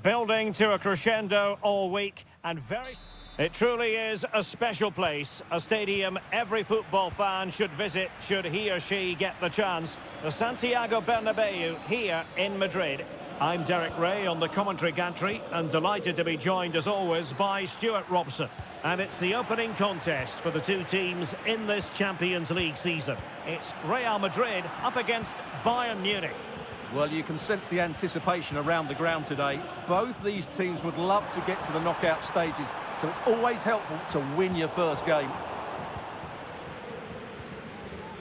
Building to a crescendo all week and very... It truly is a special place, a stadium every football fan should visit should he or she get the chance. The Santiago Bernabeu here in Madrid. I'm Derek Ray on the commentary gantry and delighted to be joined as always by Stuart Robson. And it's the opening contest for the two teams in this Champions League season. It's Real Madrid up against Bayern Munich. Well, you can sense the anticipation around the ground today. Both these teams would love to get to the knockout stages, so it's always helpful to win your first game.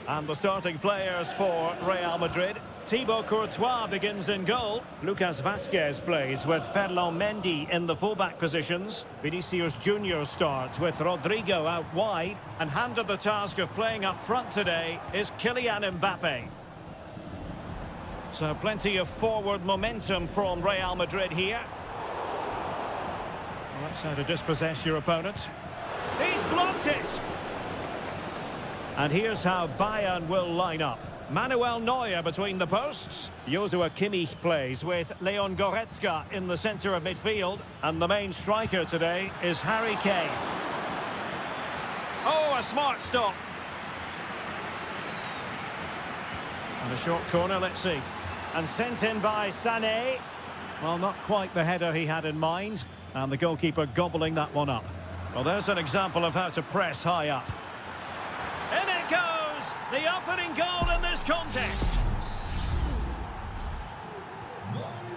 And the starting players for Real Madrid. Thibaut Courtois begins in goal. Lucas Vazquez plays with Ferland Mendy in the fullback positions. Vinicius Junior starts with Rodrigo out wide. And handed the task of playing up front today is Kylian Mbappe. So plenty of forward momentum from Real Madrid here. Well, that's how to dispossess your opponent. He's blocked it! And here's how Bayern will line up. Manuel Neuer between the posts. Joshua Kimmich plays with Leon Goretzka in the centre of midfield. And the main striker today is Harry Kane. Oh, a smart stop. And a short corner, let's see. And sent in by Sané. Well, not quite the header he had in mind. And the goalkeeper gobbling that one up. Well, there's an example of how to press high up. In it goes! The opening goal in this contest.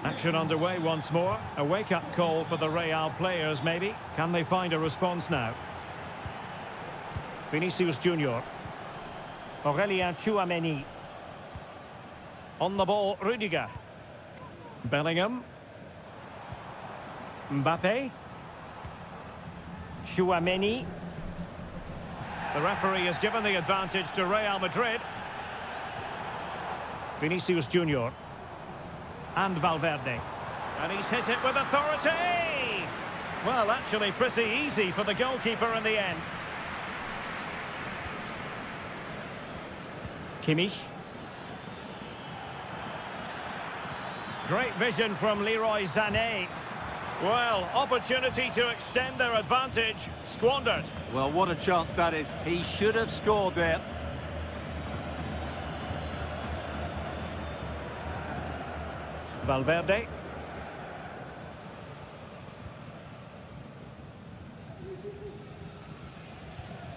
Action underway once more. A wake-up call for the Real players, maybe. Can they find a response now? Vinicius Junior. Aurelien Tchouameni. On the ball, Rudiger. Bellingham. Mbappe. Tchouameni. The referee has given the advantage to Real Madrid. Vinicius Junior. And Valverde. And he's hit it with authority! Well, actually pretty easy for the goalkeeper in the end. Kimmich. Great vision from Leroy Sané. Well, opportunity to extend their advantage, squandered. Well, what a chance that is. He should have scored there. Valverde.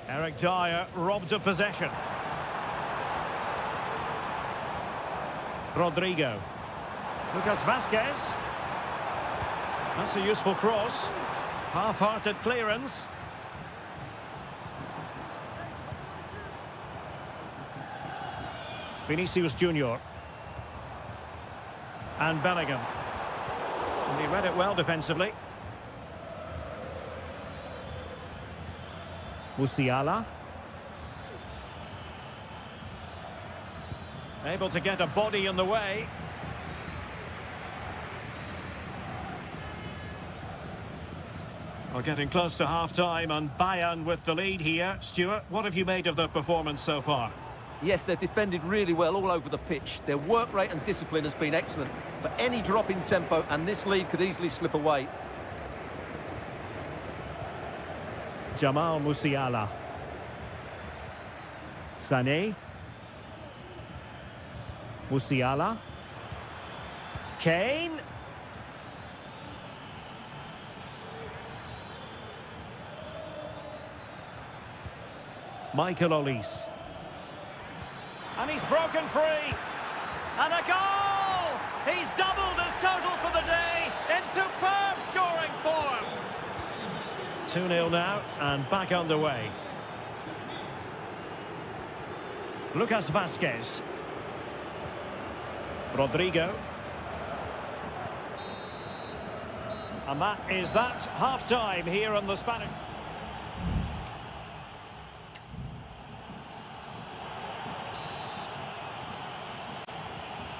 Eric Dyer robbed of possession. Rodrigo. Lucas Vazquez. That's a useful cross. Half-hearted clearance. Vinicius Junior. And Bellingham. And he read it well defensively. Musiala. Able to get a body in the way. We're getting close to half-time and Bayern with the lead here. Stuart, what have you made of their performance so far? Yes, they've defended really well all over the pitch. Their work rate and discipline has been excellent. But any drop in tempo and this lead could easily slip away. Jamal Musiala. Sané. Musiala. Kane. Michael Olise. And he's broken free. And a goal! He's doubled his total for the day in superb scoring form. 2-0 now and back underway. Lucas Vazquez. Rodrigo. And that is that. Half-time here on the Spanish.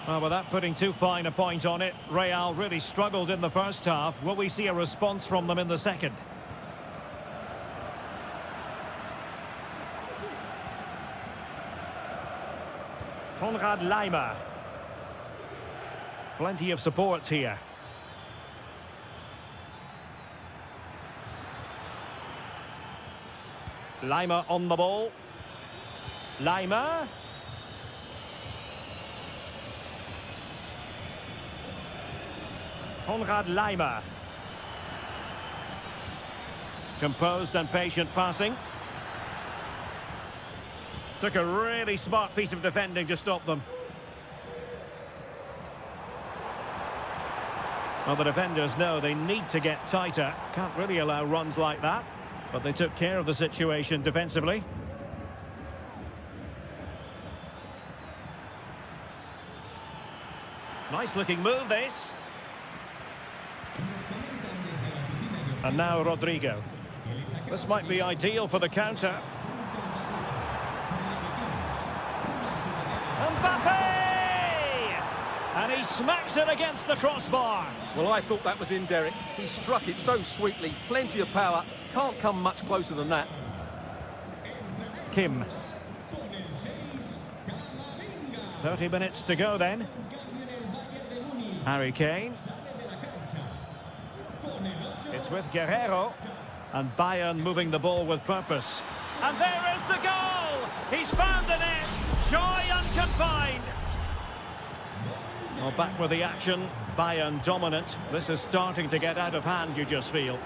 Well, without putting too fine a point on it, Real really struggled in the first half. Will we see a response from them in the second? Konrad Laimer. Plenty of support here. Lima on the ball. Lima. Konrad Lima. Composed and patient passing. Took a really smart piece of defending to stop them. Well, the defenders know they need to get tighter. Can't really allow runs like that. But they took care of the situation defensively. Nice looking move, this. And now Rodrigo. This might be ideal for the counter. Mbappe! And he smacks it against the crossbar. Well, I thought that was in, Derek. He struck it so sweetly, plenty of power. Can't come much closer than that. Kim. 30 minutes to go then. Harry Kane. It's with Guerrero. And Bayern moving the ball with purpose. And there is the goal! He's found the net! Joy unconfined! Well, back with the action. Bayern dominant. This is starting to get out of hand, you just feel.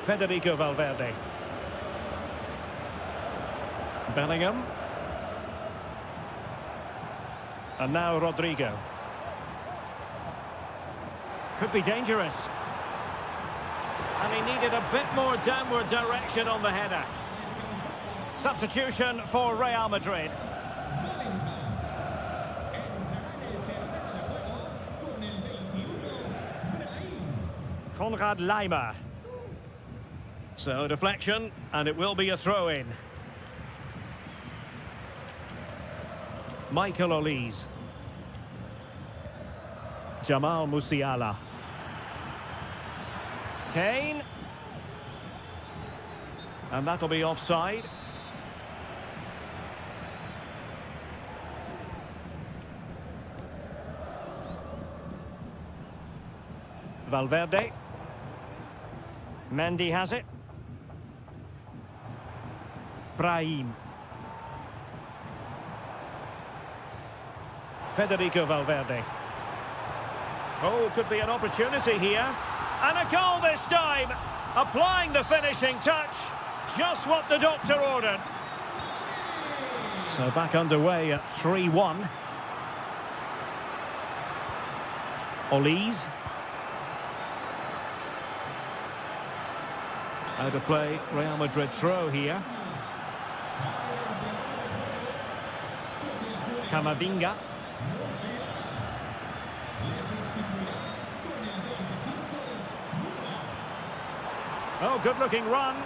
Federico Valverde. Bellingham. And now Rodrigo. Could be dangerous. And he needed a bit more downward direction on the header. Substitution for Real Madrid. Konrad Lima. So deflection, and it will be a throw-in. Michael Olise. Jamal Musiala. Kane. And that'll be offside. Valverde. Mendy has it. Brahim. Federico Valverde. Oh, could be an opportunity here. And a goal this time. Applying the finishing touch. Just what the doctor ordered. So back underway at 3-1. Olise. Out of play, Real Madrid throw here. Camavinga. Oh, good-looking run.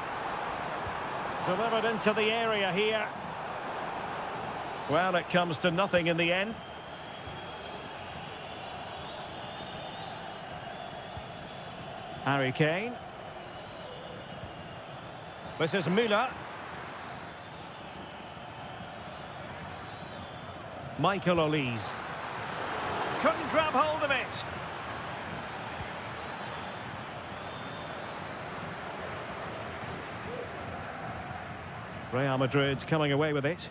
Delivered into the area here. Well, it comes to nothing in the end. Harry Kane. This is Müller. Michael Olise. Couldn't grab hold of it. Real Madrid coming away with it.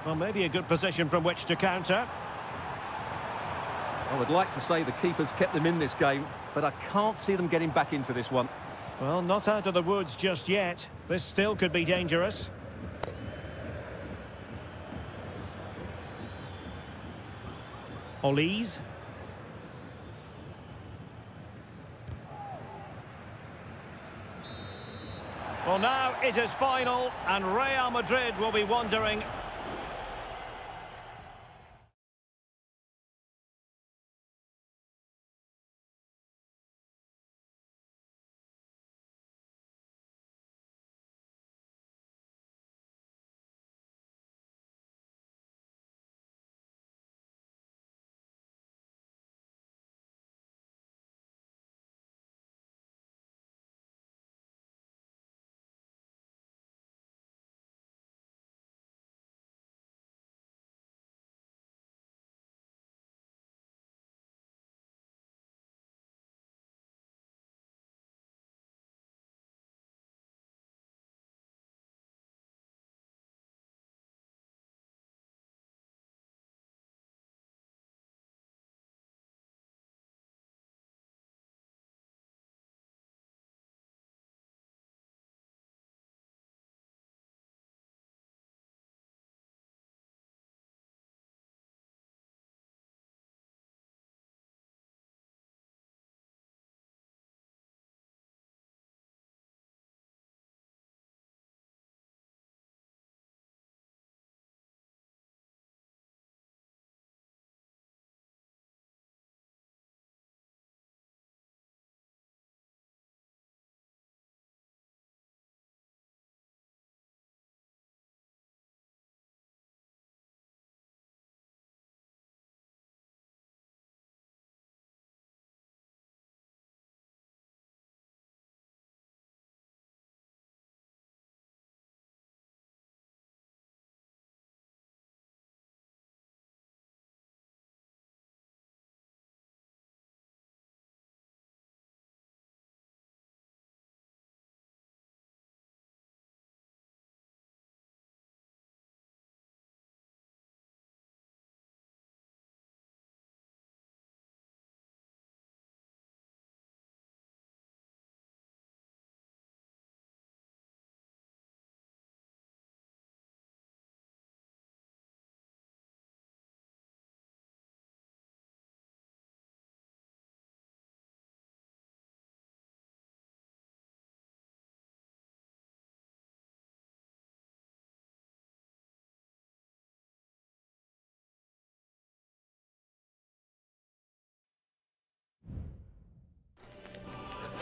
Well, maybe a good position from which to counter. I would like to say the keeper's kept them in this game, but I can't see them getting back into this one. Well, not out of the woods just yet. This still could be dangerous. Olise. Well, now it is final, and Real Madrid will be wondering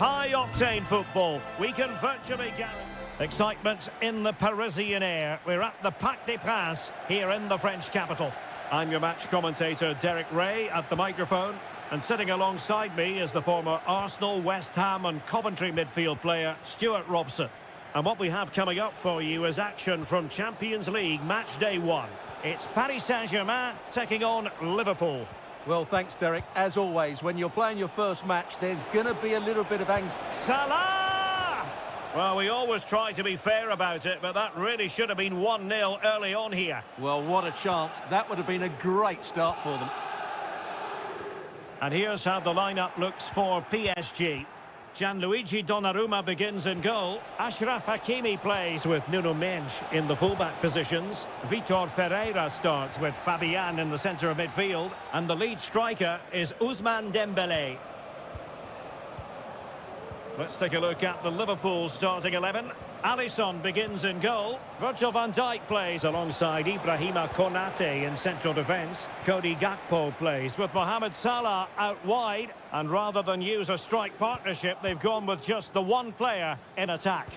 High-octane football. We can virtually guarantee excitement in the Parisian air. We're at the Parc des Princes here in the French capital. I'm your match commentator, Derek Ray, at the microphone. And sitting alongside me is the former Arsenal, West Ham and Coventry midfield player, Stuart Robson. And what we have coming up for you is action from Champions League match day 1. It's Paris Saint-Germain taking on Liverpool. Well, thanks, Derek. As always, when you're playing your first match, there's going to be a little bit of anxiety. Salah! Well, we always try to be fair about it, but that really should have been 1-0 early on here. Well, what a chance. That would have been a great start for them. And here's how the lineup looks for PSG. Gianluigi Donnarumma begins in goal. Achraf Hakimi plays with Nuno Mendes in the fullback positions. Vitor Ferreira starts with Fabian in the centre of midfield. And the lead striker is Ousmane Dembélé. Let's take a look at the Liverpool starting 11. Alisson begins in goal. Virgil van Dijk plays alongside Ibrahima Konate in central defence. Cody Gakpo plays with Mohamed Salah out wide. And rather than use a strike partnership, they've gone with just the one player in attack.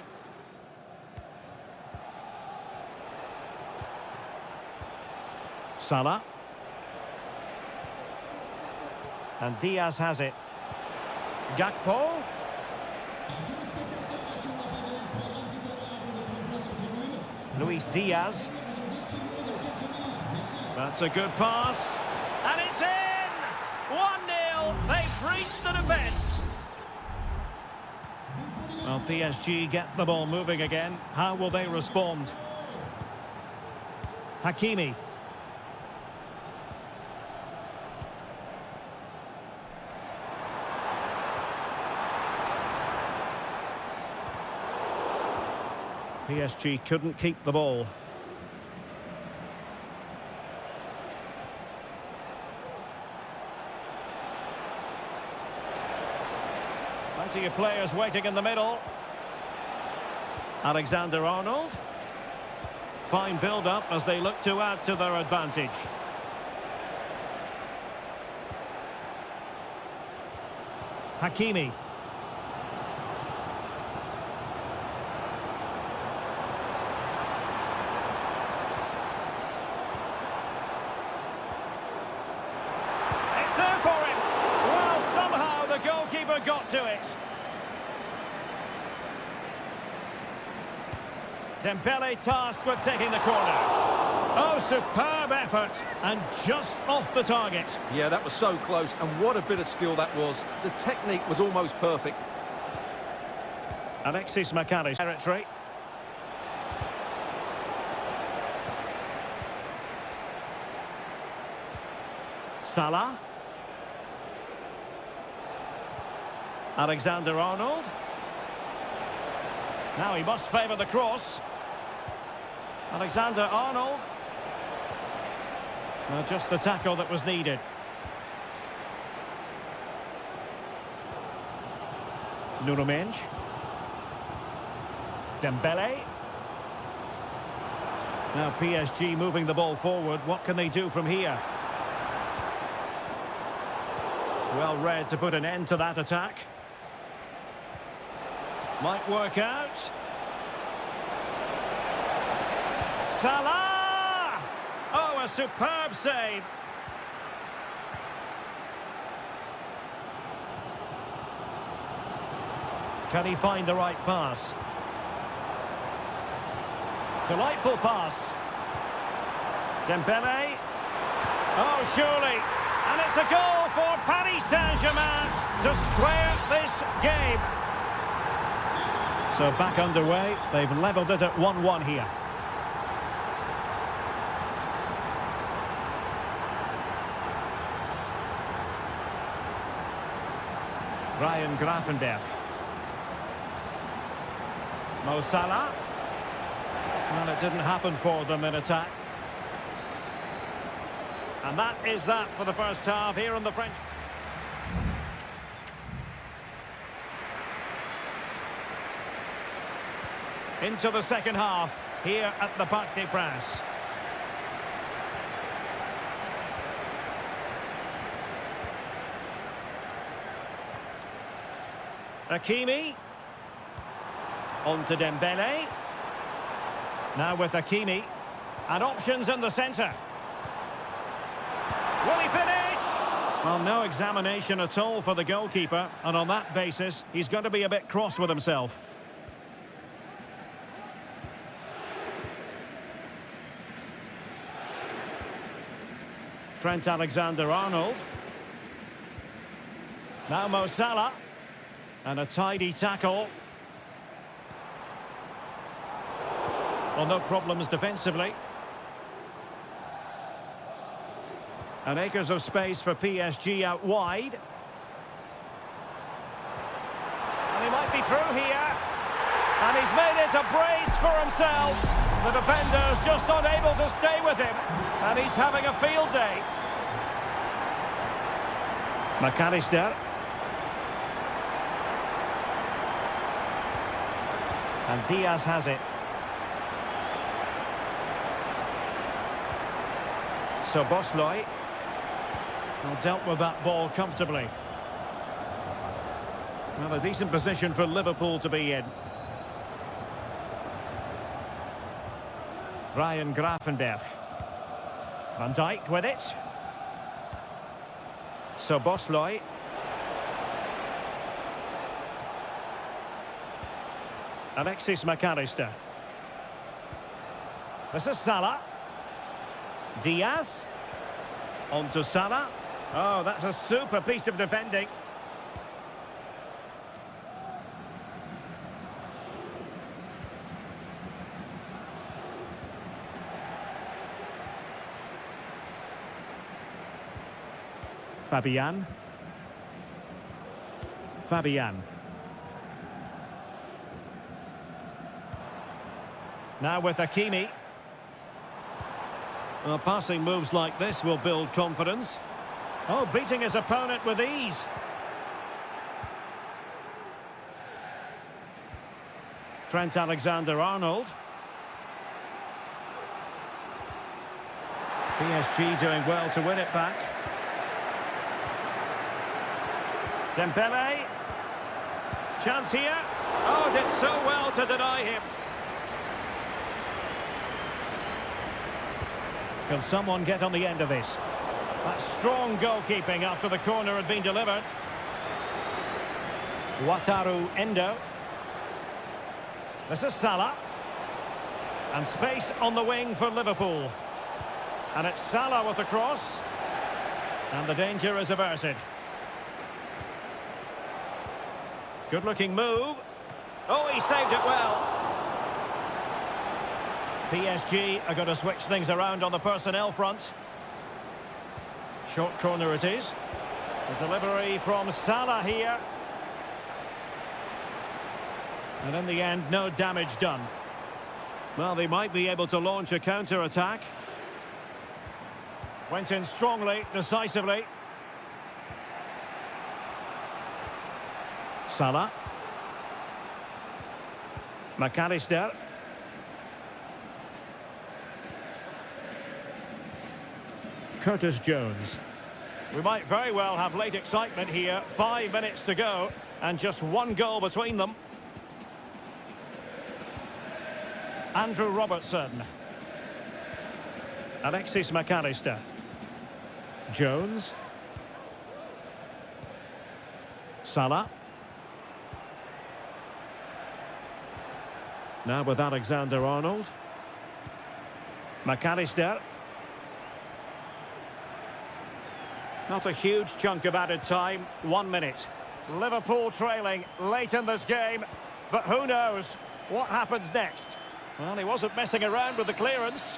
Salah. And Diaz has it. Gakpo. Luis Diaz. That's a good pass. And it's in! 1-0. They've breached the defence. Well, PSG get the ball moving again. How will they respond? Hakimi. PSG couldn't keep the ball. Plenty of players waiting in the middle. Alexander-Arnold. Fine build-up as they look to add to their advantage. Hakimi. Goalkeeper got to it. Dembele tasked with taking the corner. Oh, superb effort, and just off the target. Yeah, that was so close, and what a bit of skill that was. The technique was almost perfect. Alexis McAllister territory. Salah. Alexander-Arnold. Now he must favour the cross. Alexander-Arnold. Well, just the tackle that was needed. Nuno Mendes. Dembele. Now PSG moving the ball forward. What can they do from here? Well read to put an end to that attack. Might work out. Salah! Oh, a superb save. Can he find the right pass? Delightful pass. Dembele. Oh, surely. And it's a goal for Paris Saint-Germain to square this game. So back underway, they've levelled it at 1-1 here. Ryan Gravenberch. Mo Salah. Well, it didn't happen for them in attack. And that is that for the first half here in the French. Into the second half here at the Parc des Princes. Hakimi. On to Dembele. Now with Hakimi. And options in the centre. Will he finish? Well, no examination at all for the goalkeeper. And on that basis, he's going to be a bit cross with himself. Trent Alexander-Arnold. Now Mo Salah. And a tidy tackle. Well, no problems defensively. And acres of space for PSG out wide. And he might be through here. And he's made it a brace for himself. The defender's just unable to stay with him. And he's having a field day. McAllister. And Diaz has it. So Bosley. Well, dealt with that ball comfortably. Well, a decent position for Liverpool to be in. Ryan Gravenberch. Van Dijk with it. So Bosley. Alexis McAllister. This is Salah. Diaz. On to Salah. Oh, that's a super piece of defending. Fabian. Now with Hakimi. Well, passing moves like this will build confidence. Oh, beating his opponent with ease. Trent Alexander-Arnold. PSG doing well to win it back. Dembele. Chance here. Oh, did so well to deny him. Can someone get on the end of this? That's strong goalkeeping after the corner had been delivered. Wataru Endo. This is Salah. And space on the wing for Liverpool. And it's Salah with the cross. And the danger is averted. Good-looking move. Oh, he saved it well. PSG are going to switch things around on the personnel front. Short corner it is. The delivery from Salah here. And in the end, no damage done. Well, they might be able to launch a counter-attack. Went in strongly, decisively. Salah. McAllister. Curtis Jones. We might very well have late excitement here. 5 minutes to go and just one goal between them. Andrew Robertson. Alexis McAllister. Jones. Salah. Now with Alexander-Arnold. McAllister. Not a huge chunk of added time. 1 minute. Liverpool trailing late in this game. But who knows what happens next? Well, he wasn't messing around with the clearance.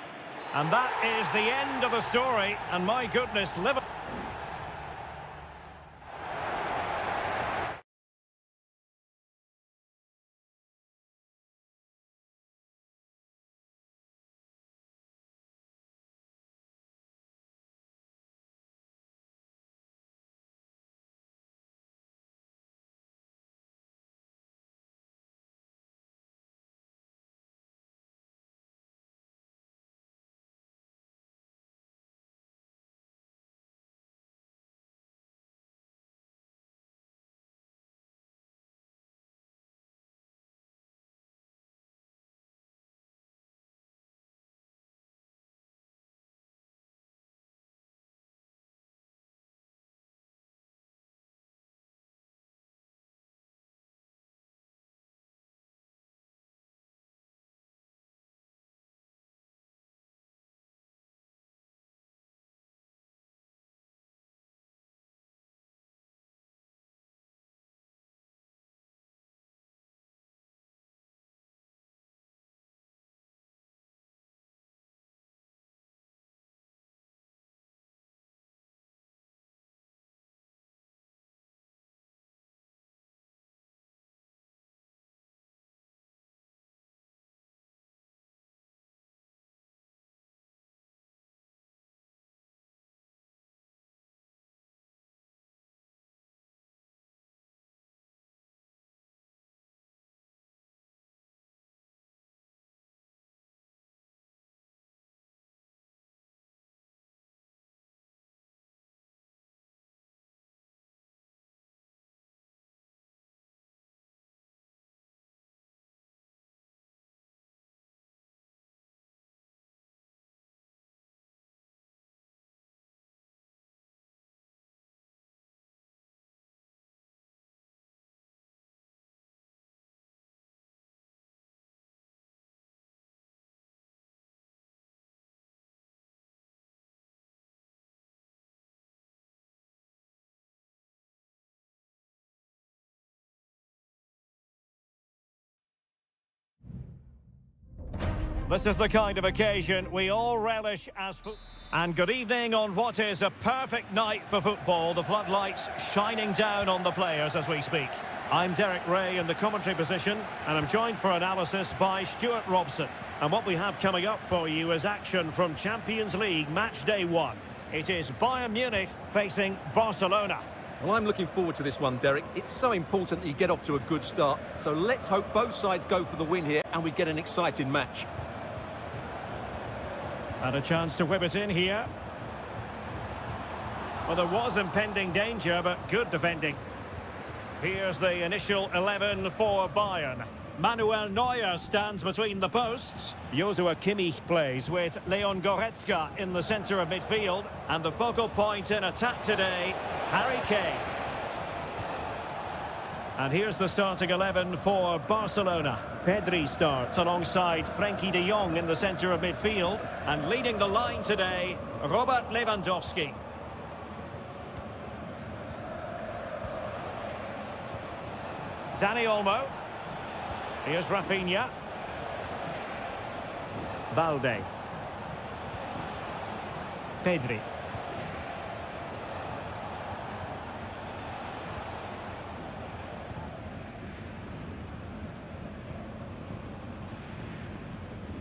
And that is the end of the story. And my goodness, Liverpool... This is the kind of occasion we all relish as football. And good evening on what is a perfect night for football. The floodlights shining down on the players as we speak. I'm Derek Ray in the commentary position, and I'm joined for analysis by Stuart Robson. And what we have coming up for you is action from Champions League match day 1. It is Bayern Munich facing Barcelona. Well, I'm looking forward to this one, Derek. It's so important that you get off to a good start. So let's hope both sides go for the win here and we get an exciting match. And a chance to whip it in here. Well, there was impending danger, but good defending. Here's the initial 11 for Bayern. Manuel Neuer stands between the posts. Joshua Kimmich plays with Leon Goretzka in the centre of midfield. And the focal point in attack today, Harry Kane. And here's the starting 11 for Barcelona. Pedri starts alongside Frenkie de Jong in the centre of midfield. And leading the line today, Robert Lewandowski. Dani Olmo. Here's Rafinha. Balde. Pedri.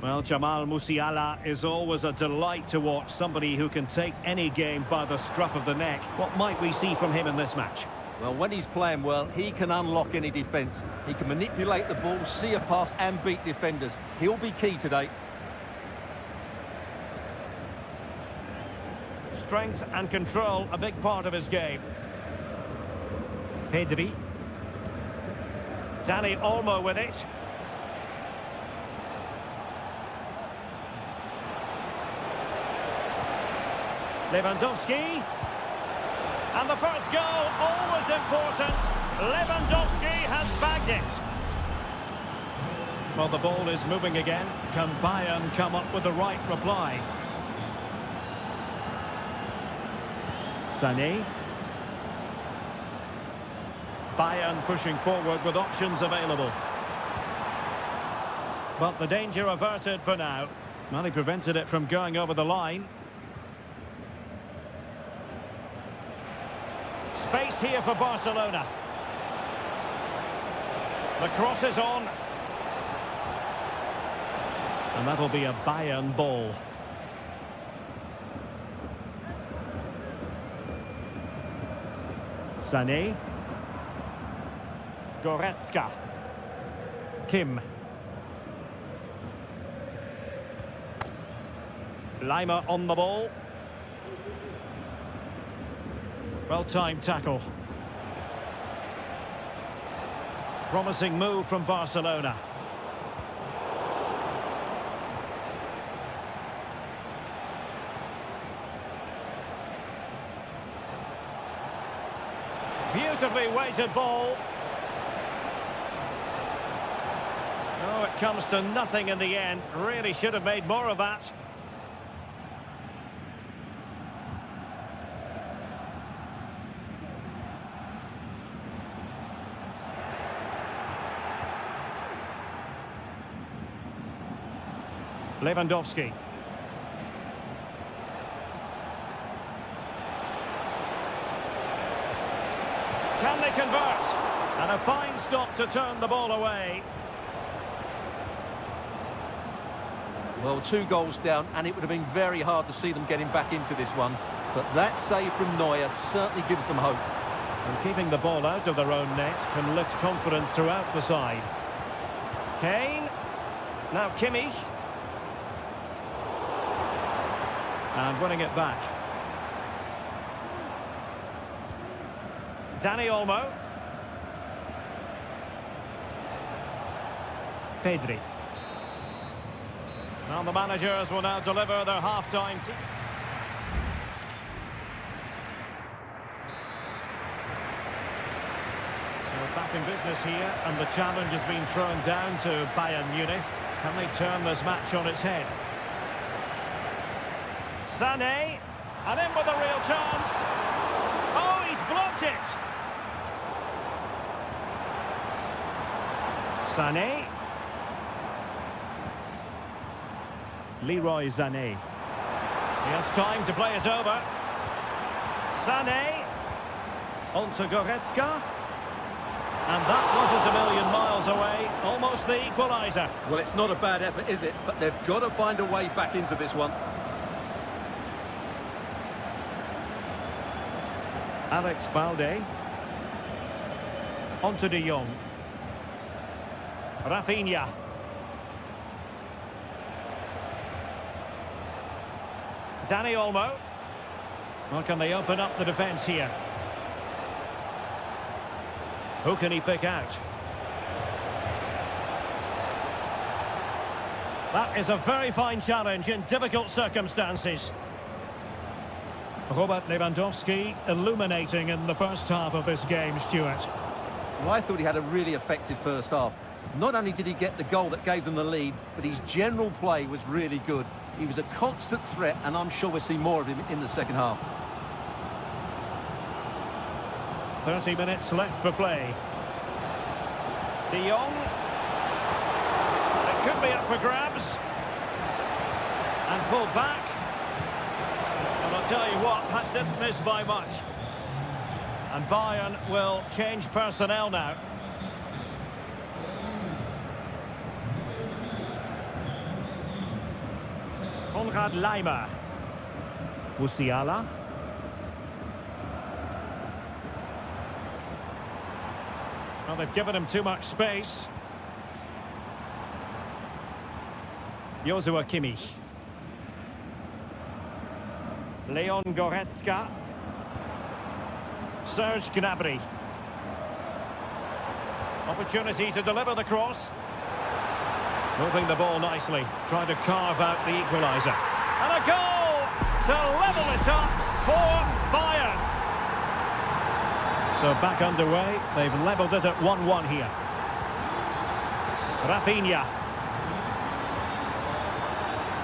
Well, Jamal Musiala is always a delight to watch, somebody who can take any game by the scruff of the neck. What might we see from him in this match? Well, when he's playing well, he can unlock any defence. He can manipulate the ball, see a pass and beat defenders. He'll be key today. Strength and control, a big part of his game. Pedri. Dani Olmo with it. Lewandowski. And the first goal, always important. Lewandowski has bagged it. Well, the ball is moving again. Can Bayern come up with the right reply? Sané. Bayern pushing forward with options available. But the danger averted for now. Well, he prevented it from going over the line. Space here for Barcelona. The cross is on. And that'll be a Bayern ball. Sané. Goretzka. Kim. Lima on the ball. Well-timed tackle. Promising move from Barcelona. Beautifully weighted ball. Oh, it comes to nothing in the end. Really should have made more of that. Lewandowski. Can they convert? And a fine stop to turn the ball away. Well, 2 goals down, and it would have been very hard to see them getting back into this one. But that save from Neuer certainly gives them hope. And keeping the ball out of their own net can lift confidence throughout the side. Kane. Now Kimmich. And winning it back. Dani Olmo. Pedri. Now the managers will now deliver their half-time. So back in business here, and the challenge has been thrown down to Bayern Munich. Can they turn this match on its head? Sané, and in with a real chance. Oh, he's blocked it. Sané. Leroy Sané. He has time to play it over. Sané. On to Goretzka. And that wasn't a million miles away. Almost the equaliser. Well, it's not a bad effort, is it? But they've got to find a way back into this one. Alex Balde. On to De Jong. Rafinha. Dani Olmo. Well, can they open up the defence here? Who can he pick out? That is a very fine challenge in difficult circumstances. Robert Lewandowski illuminating in the first half of this game, Stuart. Well, I thought he had a really effective first half. Not only did he get the goal that gave them the lead, but his general play was really good. He was a constant threat, and I'm sure we'll see more of him in the second half. 30 minutes left for play. De Jong. It could be up for grabs. And pulled back. And I'll tell you what, that didn't miss by much. And Bayern will change personnel now. Konrad Laimer. Musiala. Well, they've given him too much space. Joshua Kimmich. Leon Goretzka. Serge Gnabry. Opportunity to deliver the cross. Moving the ball nicely, trying to carve out the equaliser. And a goal to level it up for Bayern. So back underway, they've levelled it at 1-1 here. Rafinha.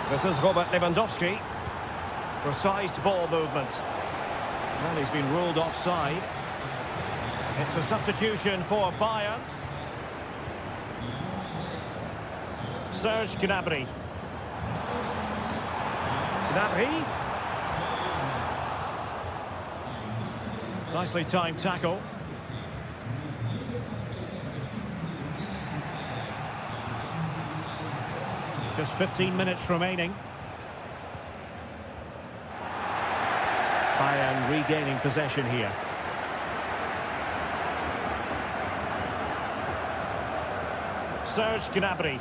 This is Robert Lewandowski. Precise ball movement. Well, he's been ruled offside. It's a substitution for Bayern. Serge Gnabry. Gnabry. Nicely timed tackle. Just 15 minutes remaining. Bayern regaining possession here. Serge Gnabry.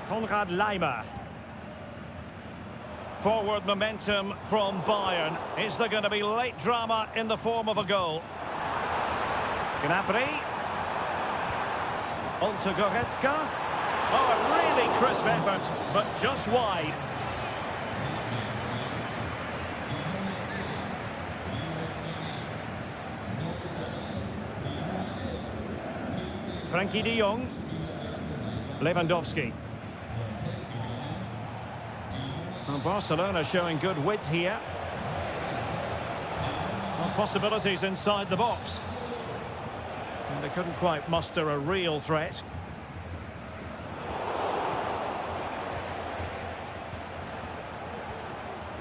Konrad Laimer. Forward momentum from Bayern. Is there going to be late drama in the form of a goal? Gnabry. On to Goretzka. Oh, a really crisp effort, but just wide. Frankie de Jong. Lewandowski. Well, Barcelona showing good width here. Well, possibilities inside the box. And they couldn't quite muster a real threat.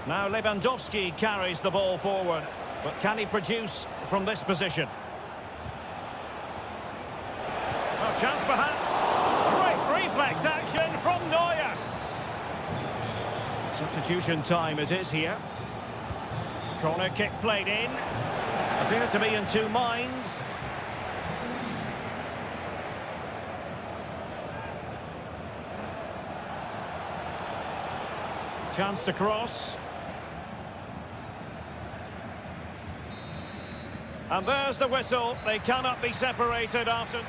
Now Lewandowski carries the ball forward. But can he produce from this position? Oh, chance perhaps. Great reflex action from Neuer. Substitution time it is here. Corner kick played in. Appear to be in two minds. Chance to cross. And there's the whistle. They cannot be separated after...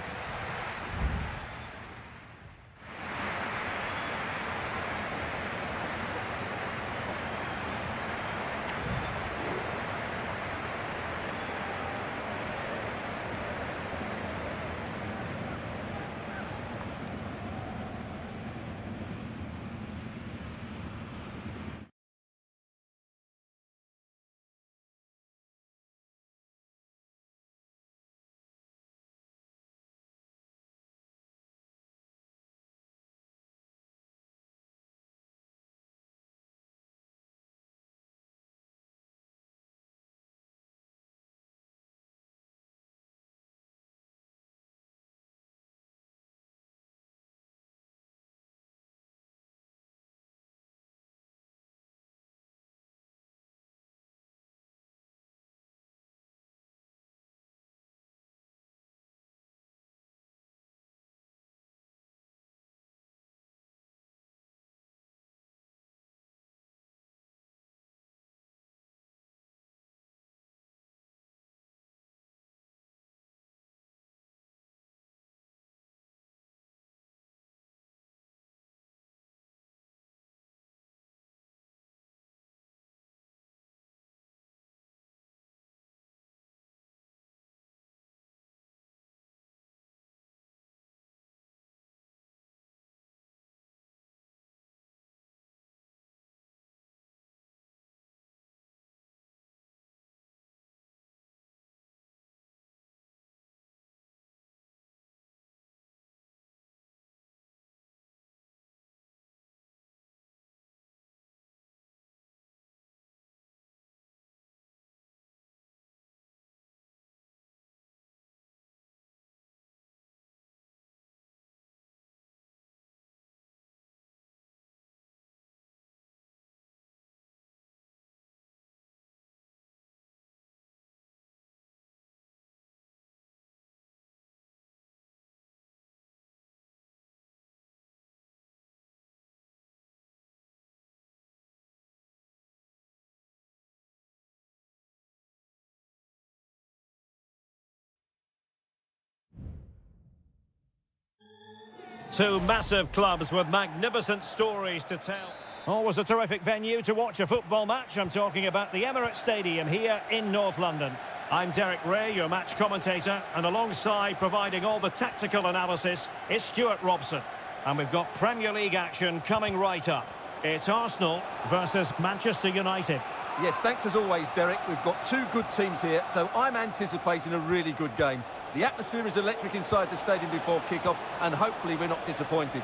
Two massive clubs with magnificent stories to tell. Always a terrific venue to watch a football match. I'm talking about the Emirates Stadium here in North London. I'm Derek Ray, your match commentator, and alongside providing all the tactical analysis is Stuart Robson. And we've got Premier League action coming right up. It's Arsenal versus Manchester United. Yes, thanks as always, Derek. We've got two good teams here, so I'm anticipating a really good game. The atmosphere is electric inside the stadium before kick-off, and hopefully we're not disappointed.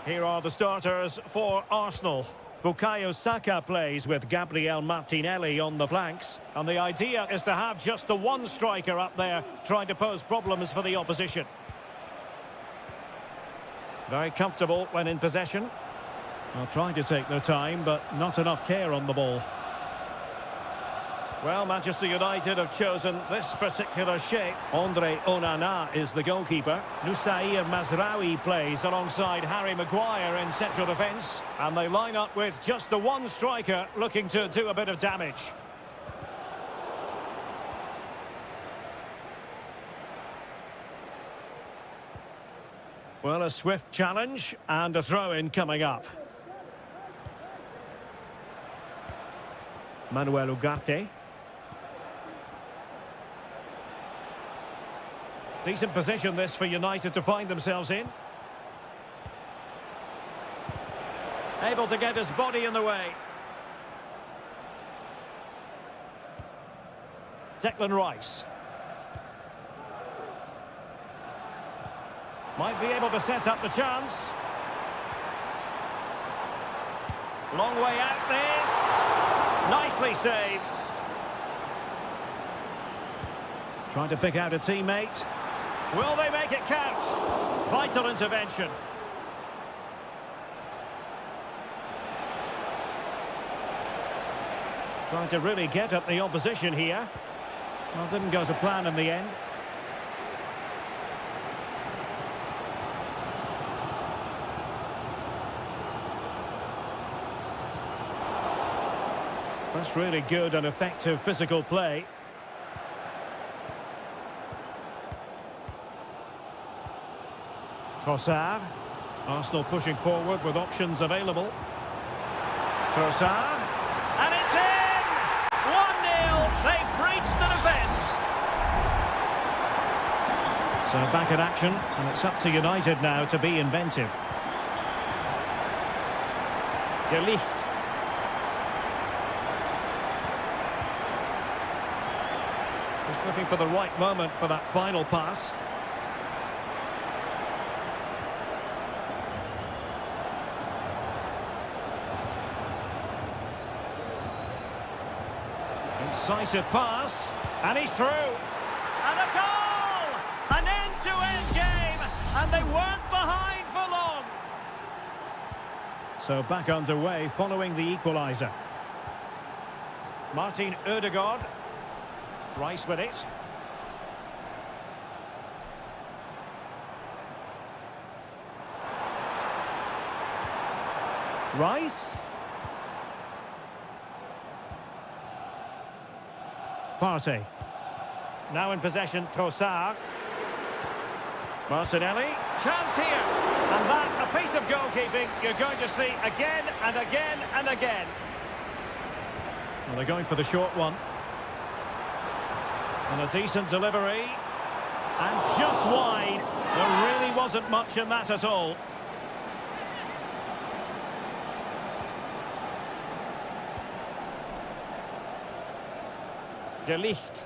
Here are the starters for Arsenal. Bukayo Saka plays with Gabriel Martinelli on the flanks. And the idea is to have just the one striker up there trying to pose problems for the opposition. Very comfortable when in possession. Well, trying to take their time, but not enough care on the ball. Well, Manchester United have chosen this particular shape. Andre Onana is the goalkeeper. Nusair Mazraoui plays alongside Harry Maguire in central defence. And they line up with just the one striker looking to do a bit of damage. Well, a swift challenge and a throw-in coming up. Manuel Ugarte. Decent position this for United to find themselves in. Able to get his body in the way. Declan Rice. Might be able to set up the chance. Long way out this. Nicely saved. Trying to pick out a teammate. Will they make it count? Vital intervention. Trying to really get at the opposition here. Well, didn't go to plan in the end. That's really good and effective physical play. Trossard. Arsenal pushing forward with options available. Trossard. And it's in! 1-0. They've breached the defence. So back in action, and it's up to United now to be inventive. De Ligt. Just looking for the right moment for that final pass. Incisive pass, and he's through. And a goal! An end-to-end game, and they weren't behind for long. So back underway following the equaliser. Martin Ødegaard. Rice with it. Rice. Partey. Now in possession, Trossard. Martinelli. Chance here. And that, a piece of goalkeeping you're going to see again and again and again. Well, they're going for the short one. And a decent delivery. And just wide. There really wasn't much in that at all. De Ligt.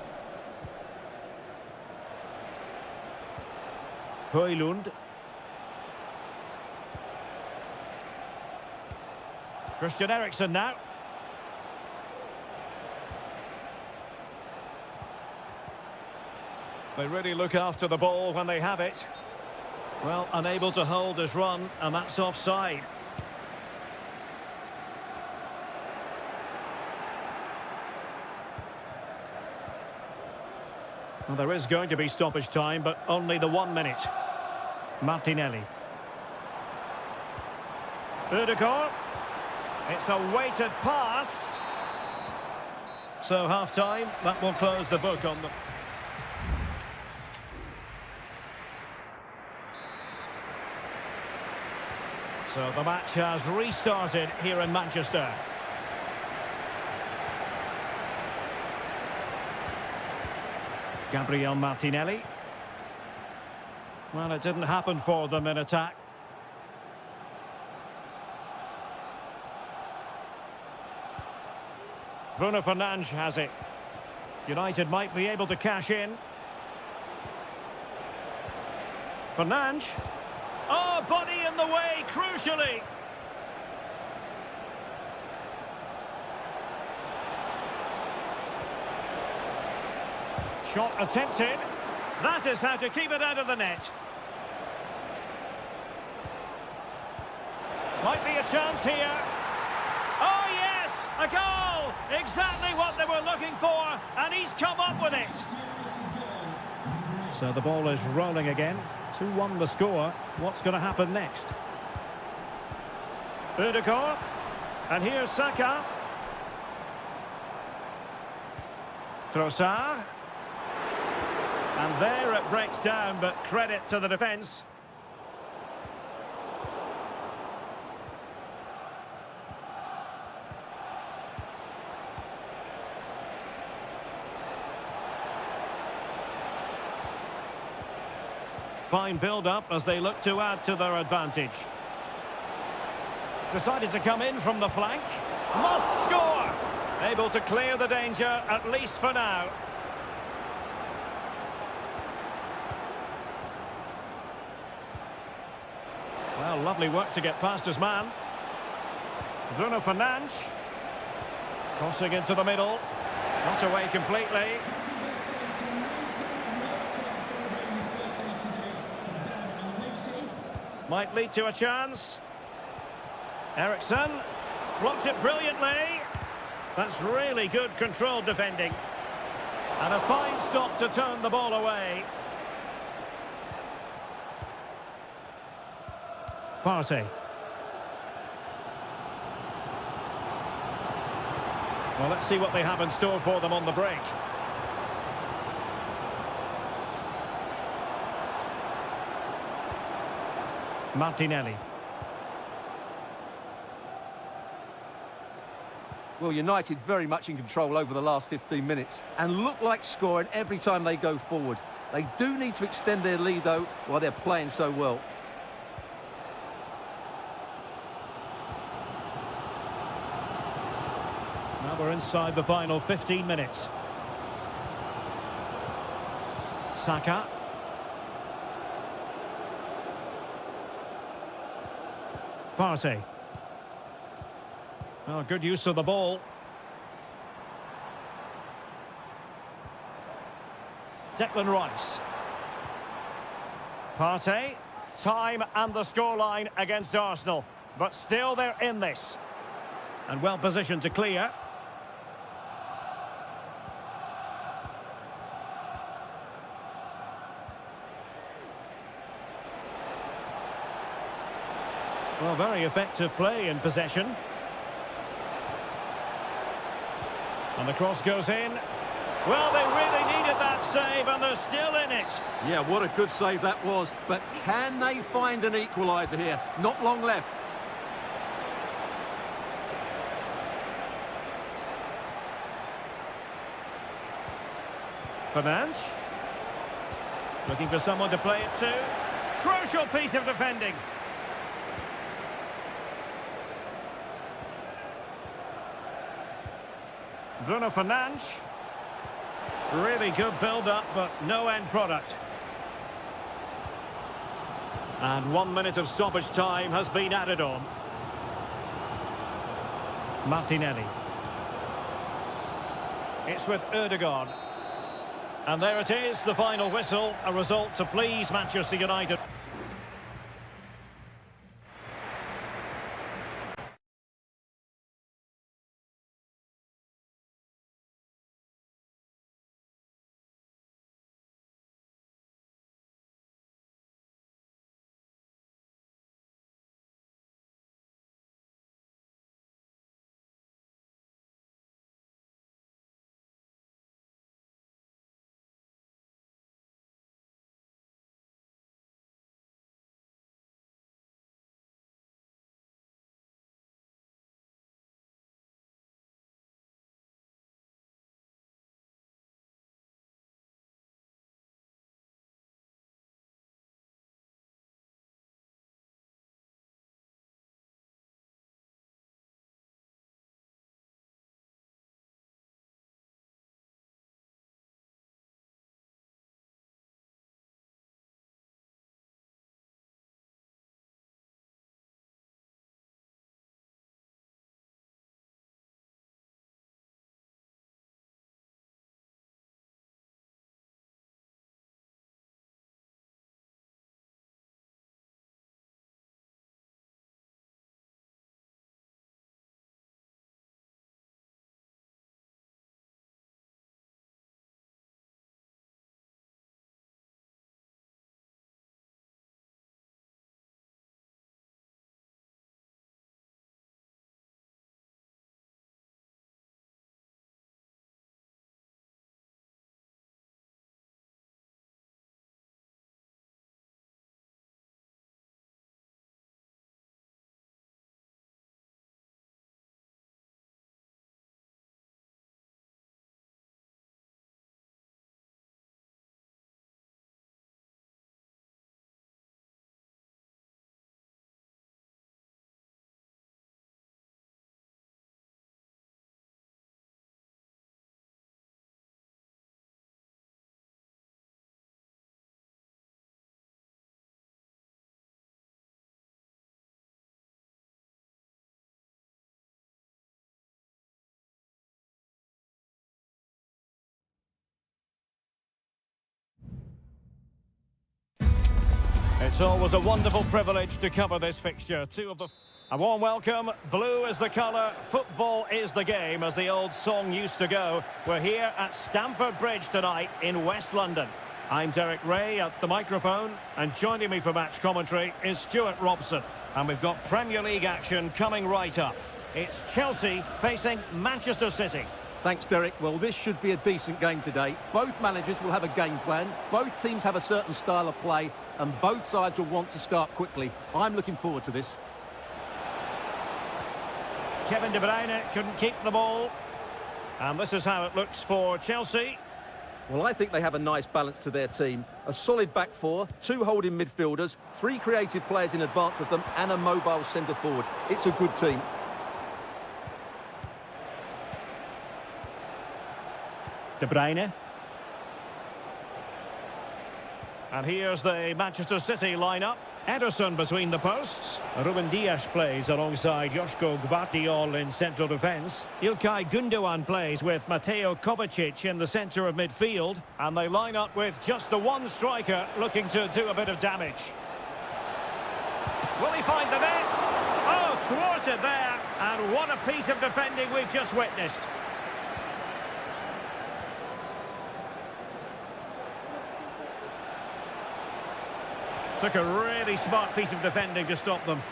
Højlund. Christian Eriksen now. They really look after the ball when they have it. Well, unable to hold his run, and that's offside. Well, there is going to be stoppage time, but only the 1 minute. Martinelli. Ødegaard. It's a weighted pass. So half-time, that will close the book on them. So the match has restarted here in Manchester. Gabriel Martinelli. Well, it didn't happen for them in attack. Bruno Fernandes has it. United might be able to cash in. Fernandes. Oh, body in the way, crucially. Shot attempted. That is how to keep it out of the net. Might be a chance here. Oh, yes! A goal! Exactly what they were looking for, and he's come up with it. So the ball is rolling again. 2-1 the score. What's going to happen next? Ødegaard. And here's Saka. Trossard. And there it breaks down, but credit to the defence. Fine build-up as they look to add to their advantage. Decided to come in from the flank. Must score! Able to clear the danger, at least for now. Well, lovely work to get past his man. Bruno Fernandes. Crossing into the middle. Not away completely. Might lead to a chance. Eriksson blocked it brilliantly. That's really good controlled defending. And a fine stop to turn the ball away. Partey. Well, let's see what they have in store for them on the break. Martinelli. Well, United very much in control over the last 15 minutes and look like scoring every time they go forward. They do need to extend their lead, though, while they're playing so well. Now we're inside the final 15 minutes. Saka. Partey. Oh, good use of the ball. Declan Rice. Partey. Time and the scoreline against Arsenal. But still they're in this. And well positioned to clear. Well, very effective play in possession. And the cross goes in. Well, they really needed that save, and they're still in it. Yeah, what a good save that was. But can they find an equaliser here? Not long left. Fernandes. Looking for someone to play it to. Crucial piece of defending. Bruno Fernandes. Really good build-up, but no end product. And 1 minute of stoppage time has been added on. Martinelli. It's with Ødegaard. And there it is, the final whistle. A result to please Manchester United. It's always a wonderful privilege to cover this fixture. A warm welcome. Blue is the colour, football is the game, as the old song used to go. We're here at Stamford Bridge tonight in West London. I'm Derek Ray at the microphone, and joining me for match commentary is Stuart Robson. And we've got Premier League action coming right up. It's Chelsea facing Manchester City. Thanks, Derek. Well, this should be a decent game today. Both managers will have a game plan. Both teams have a certain style of play, and both sides will want to start quickly. I'm looking forward to this. Kevin De Bruyne couldn't keep the ball. And this is how it looks for Chelsea. Well, I think they have a nice balance to their team. A solid back four, two holding midfielders, three creative players in advance of them, and a mobile centre forward. It's a good team. De Bruyne. And here's the Manchester City lineup. Ederson between the posts. Ruben Dias plays alongside Joško Gvardiol in central defence. Ilkay Gundogan plays with Mateo Kovacic in the centre of midfield. And they line up with just the one striker looking to do a bit of damage. Will he find the net? Oh, thwarted there. And what a piece of defending we've just witnessed. Took a really smart piece of defending to stop them.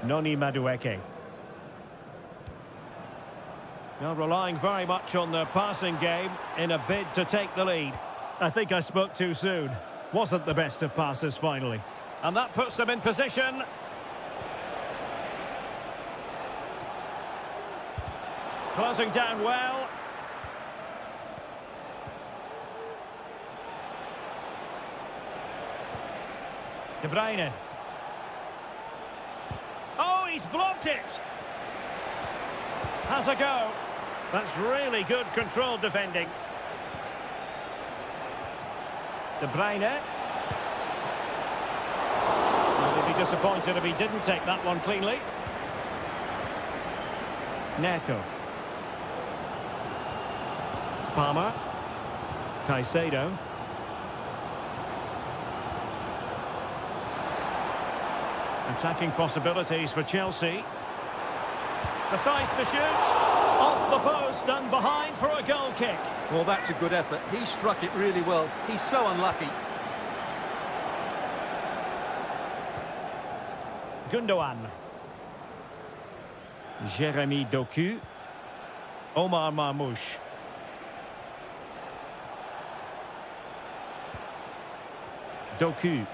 Noni Madueke. Now relying very much on the passing game in a bid to take the lead. I think I spoke too soon. Wasn't the best of passes finally. And that puts them in position. Closing down well. De Bruyne. Oh, he's blocked it. Has a go. That's really good controlled defending. De Bruyne. He'd be disappointed if he didn't take that one cleanly. Neto. Palmer. Caicedo. Attacking possibilities for Chelsea. Decides to shoot. Off the post and behind for a goal kick. Well, that's a good effort. He struck it really well. He's so unlucky. Gundogan. Jeremy Doku. Omar Marmoush. Doku.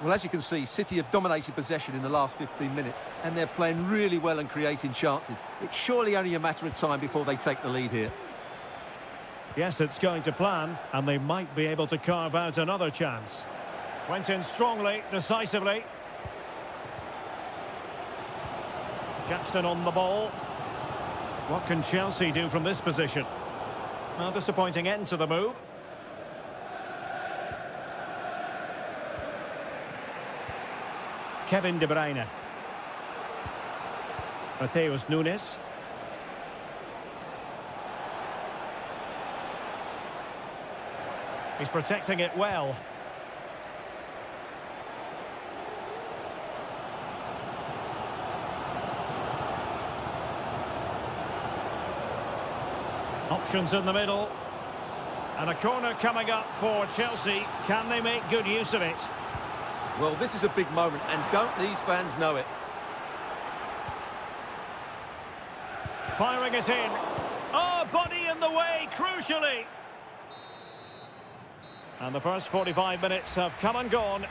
Well, as you can see, City have dominated possession in the last 15 minutes, and they're playing really well and creating chances. It's surely only a matter of time before they take the lead here. Yes, it's going to plan, and they might be able to carve out another chance. Went in strongly, decisively. Jackson on the ball. What can Chelsea do from this position? A disappointing end to the move. Kevin De Bruyne. Mateus Nunes. He's protecting it well. Options in the middle. And a corner coming up for Chelsea. Can they make good use of it? Well, this is a big moment, and don't these fans know it? Firing it in. Oh, body in the way, crucially. And the first 45 minutes have come and gone.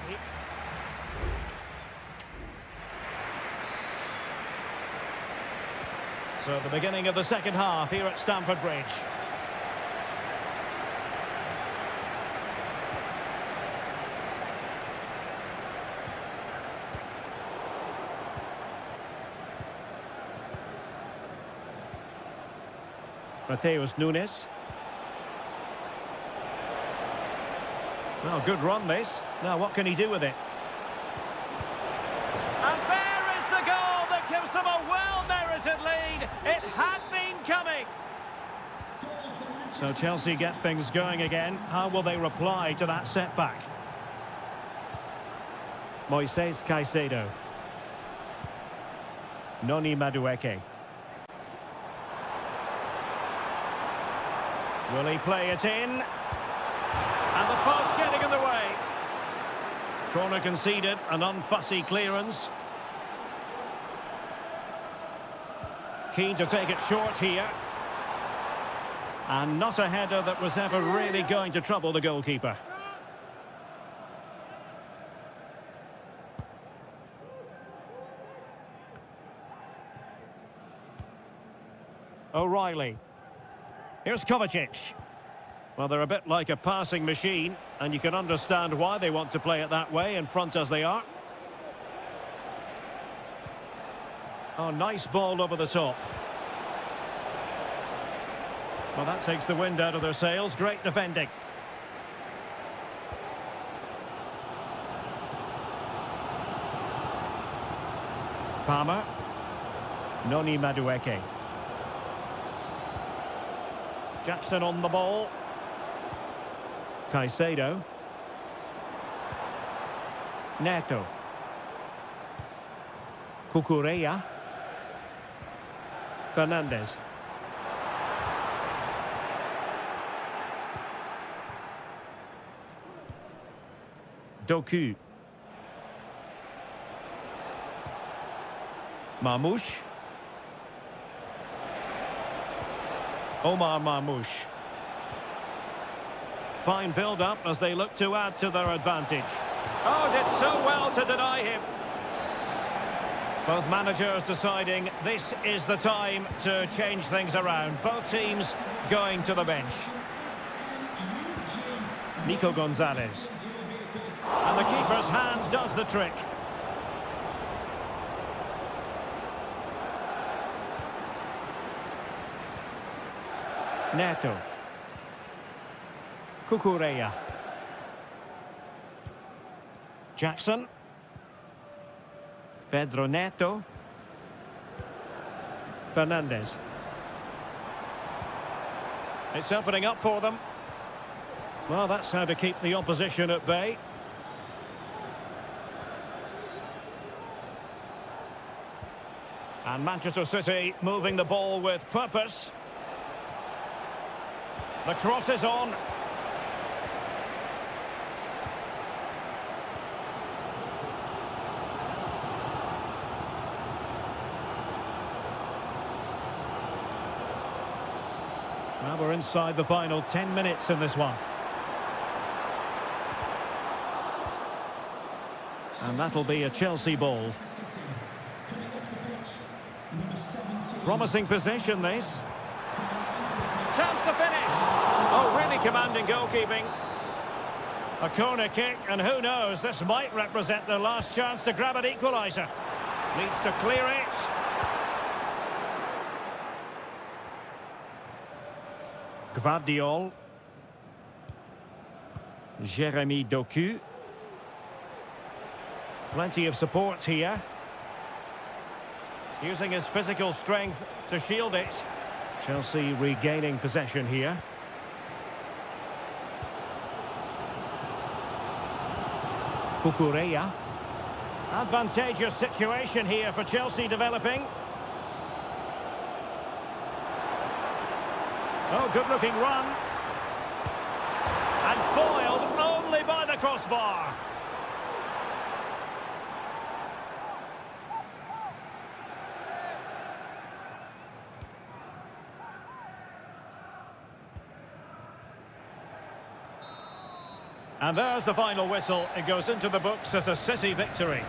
So the beginning of the second half here at Stamford Bridge. Mateus Nunes. Well, good run this. Now what can he do with it? And there is the goal that gives them a well-merited lead. It had been coming. So Chelsea get things going again. How will they reply to that setback? Moises Caicedo. Noni Madueke. Will he play it in? And the pass getting in the way. Corner conceded, an unfussy clearance. Keen to take it short here. And not a header that was ever really going to trouble the goalkeeper. O'Reilly. Here's Kovacic. Well, they're a bit like a passing machine, and you can understand why they want to play it that way, in front as they are. Oh, nice ball over the top. Well, that takes the wind out of their sails. Great defending. Palmer. Noni Madueke. Jackson on the ball. Caicedo. Neto. Cucurella. Fernandez. Doku. Marmoush. Omar Marmoush. Fine build-up as they look to add to their advantage. Oh, did so well to deny him. Both managers deciding this is the time to change things around. Both teams going to the bench. Nico Gonzalez. And the keeper's hand does the trick. Neto. Cucurella. Jackson. Pedro Neto. Fernandez. It's opening up for them. Well, that's how to keep the opposition at bay. And Manchester City moving the ball with purpose. The cross is on. Now we're inside the final 10 minutes in this one. And that'll be a Chelsea ball. Promising position, this. Chance to finish. Oh, really commanding goalkeeping. A corner kick, and who knows, this might represent their last chance to grab an equaliser. Needs to clear it. Gvardiol. Jeremy Doku. Plenty of support here. Using his physical strength to shield it. Chelsea regaining possession here. Cucurella. Advantageous situation here for Chelsea developing. Oh, good-looking run. And foiled only by the crossbar. And there's the final whistle. It goes into the books as a City victory.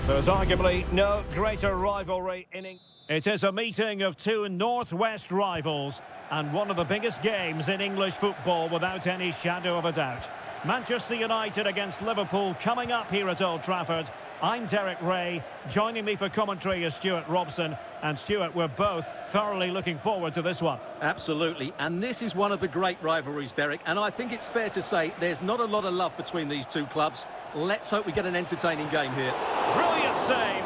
There's arguably no greater rivalry in England. It is a meeting of two northwest rivals and one of the biggest games in English football without any shadow of a doubt. Manchester United against Liverpool coming up here at Old Trafford. I'm Derek Ray. Joining me for commentary is Stuart Robson. And Stuart, we're both thoroughly looking forward to this one. Absolutely, and this is one of the great rivalries, Derek, and I think it's fair to say there's not a lot of love between these two clubs. Let's hope we get an entertaining game here. Brilliant save.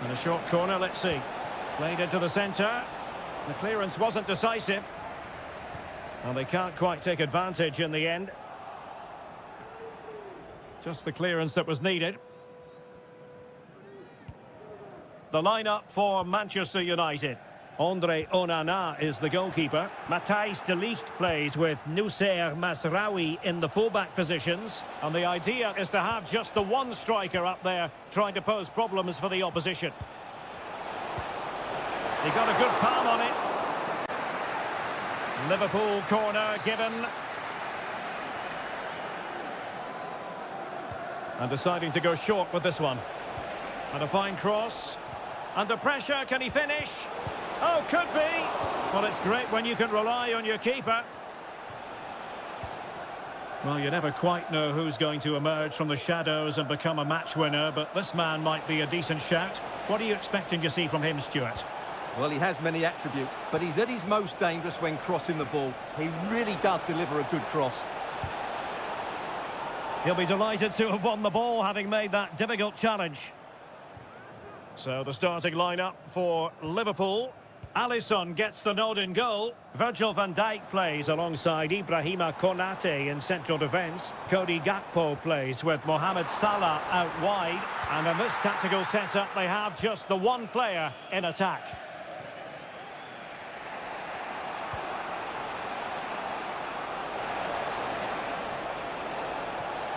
And a short corner, let's see. Played into the centre. The clearance wasn't decisive. Well, they can't quite take advantage in the end. Just the clearance that was needed. The lineup for Manchester United. Andre Onana is the goalkeeper. Matthijs de Ligt plays with Noussair Mazraoui in the fullback positions. And the idea is to have just the one striker up there trying to pose problems for the opposition. He got a good palm on it. Liverpool corner given. And deciding to go short with this one. And a fine cross. Under pressure, can he finish? Oh, could be. Well, it's great when you can rely on your keeper. Well, you never quite know who's going to emerge from the shadows and become a match winner, but this man might be a decent shout. What are you expecting to see from him, Stuart? Well, he has many attributes, but he's at his most dangerous when crossing the ball. He really does deliver a good cross. He'll be delighted to have won the ball, having made that difficult challenge. So the starting lineup for Liverpool. Alisson gets the nod in goal. Virgil van Dijk plays alongside Ibrahima Konate in central defence. Cody Gakpo plays with Mohamed Salah out wide. And in this tactical setup, they have just the one player in attack.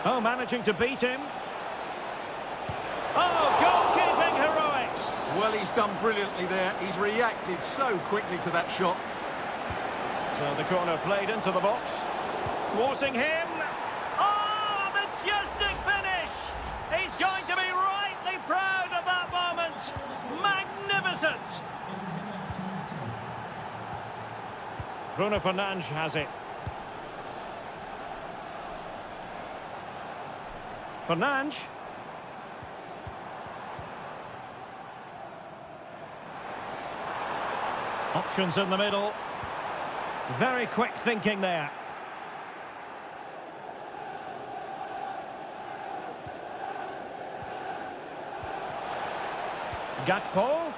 Oh, managing to beat him. Oh, goalkeeping heroics. Well, he's done brilliantly there. He's reacted so quickly to that shot. So the corner played into the box. Thwarting him. Oh, majestic finish. He's going to be rightly proud of that moment. Magnificent. Bruno Fernandes has it. Fernandes. Options in the middle. Very quick thinking there. Gakpo.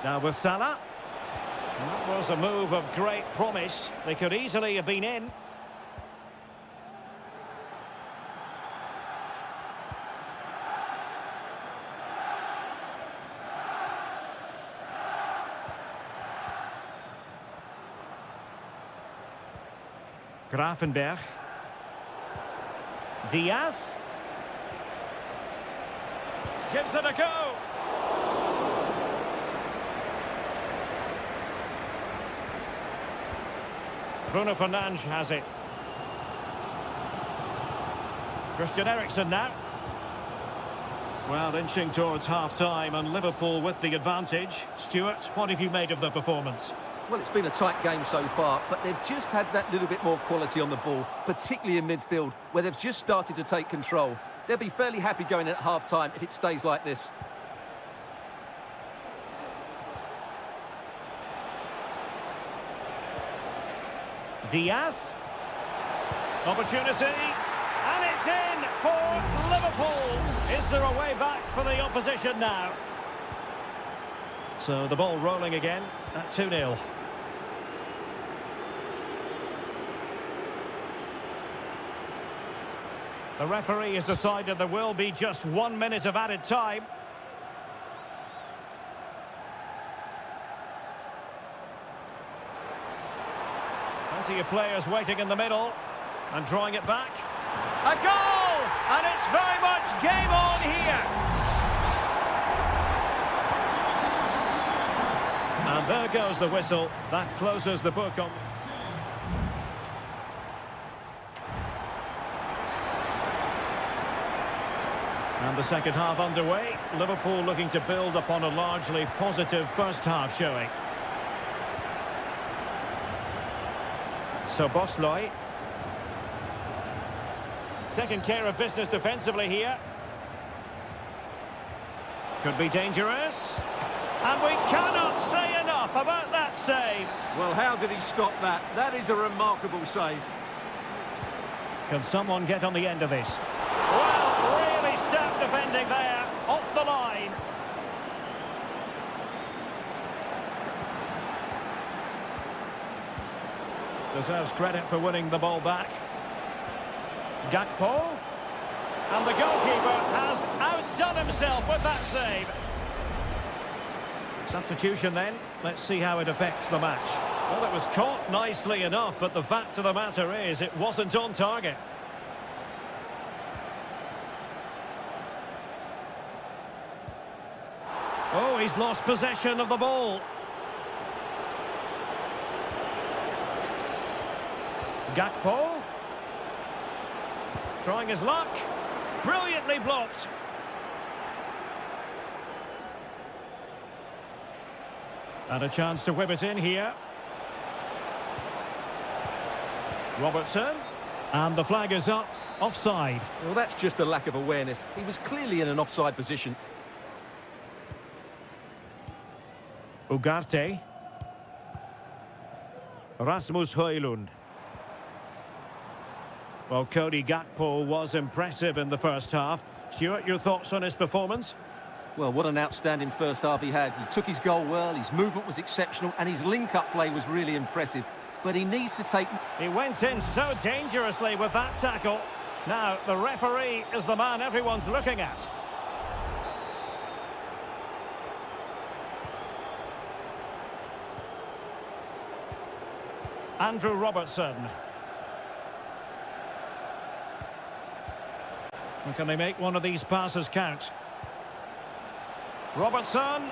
Now with Salah. And that was a move of great promise. They could easily have been in. Grafenberg. Diaz. Gives it a go. Bruno Fernandes has it. Christian Eriksen now. Well, inching towards half-time and Liverpool with the advantage. Stuart, what have you made of the performance? Well, it's been a tight game so far, but they've just had that little bit more quality on the ball, particularly in midfield, where they've just started to take control. They'll be fairly happy going at half-time if it stays like this. Diaz. Opportunity. And it's in for Liverpool. Is there a way back for the opposition now? So the ball rolling again at 2-0. The referee has decided there will be just 1 minute of added time. Plenty of players waiting in the middle and drawing it back. A goal! And it's very much game on here. And there goes the whistle. That closes the book on. And the second half underway. Liverpool looking to build upon a largely positive first half showing. So Bosloy taking care of business defensively here. Could be dangerous. And we cannot say enough about that save. Well, how did he stop that? That is a remarkable save. Can someone get on the end of this? Well, really stout defending there. Off the line. Deserves credit for winning the ball back. Gakpo. And the goalkeeper has outdone himself with that save. Substitution then. Let's see how it affects the match. Well, it was caught nicely enough, but the fact of the matter is it wasn't on target. Oh, he's lost possession of the ball. Gakpo. Trying his luck. Brilliantly blocked. And a chance to whip it in here. Robertson. And the flag is up. Offside. Well, that's just a lack of awareness. He was clearly in an offside position. Ugarte. Rasmus Højlund. Well, Cody Gakpo was impressive in the first half. Stuart, your thoughts on his performance? Well, what an outstanding first half he had. He took his goal well, his movement was exceptional, and his link-up play was really impressive. But he needs to take... He went in so dangerously with that tackle. Now, the referee is the man everyone's looking at. Andrew Robertson. And can they make one of these passes count? Robertson.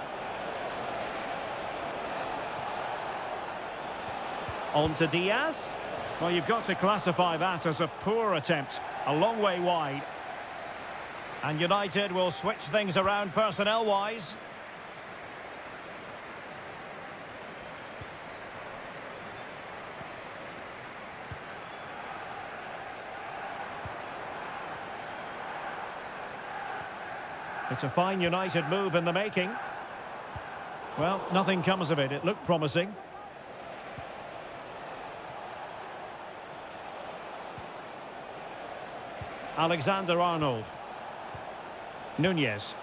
On to Diaz. Well, you've got to classify that as a poor attempt. A long way wide. And United will switch things around personnel-wise. It's a fine United move in the making. Well, nothing comes of it. It looked promising. Alexander-Arnold. Nunez.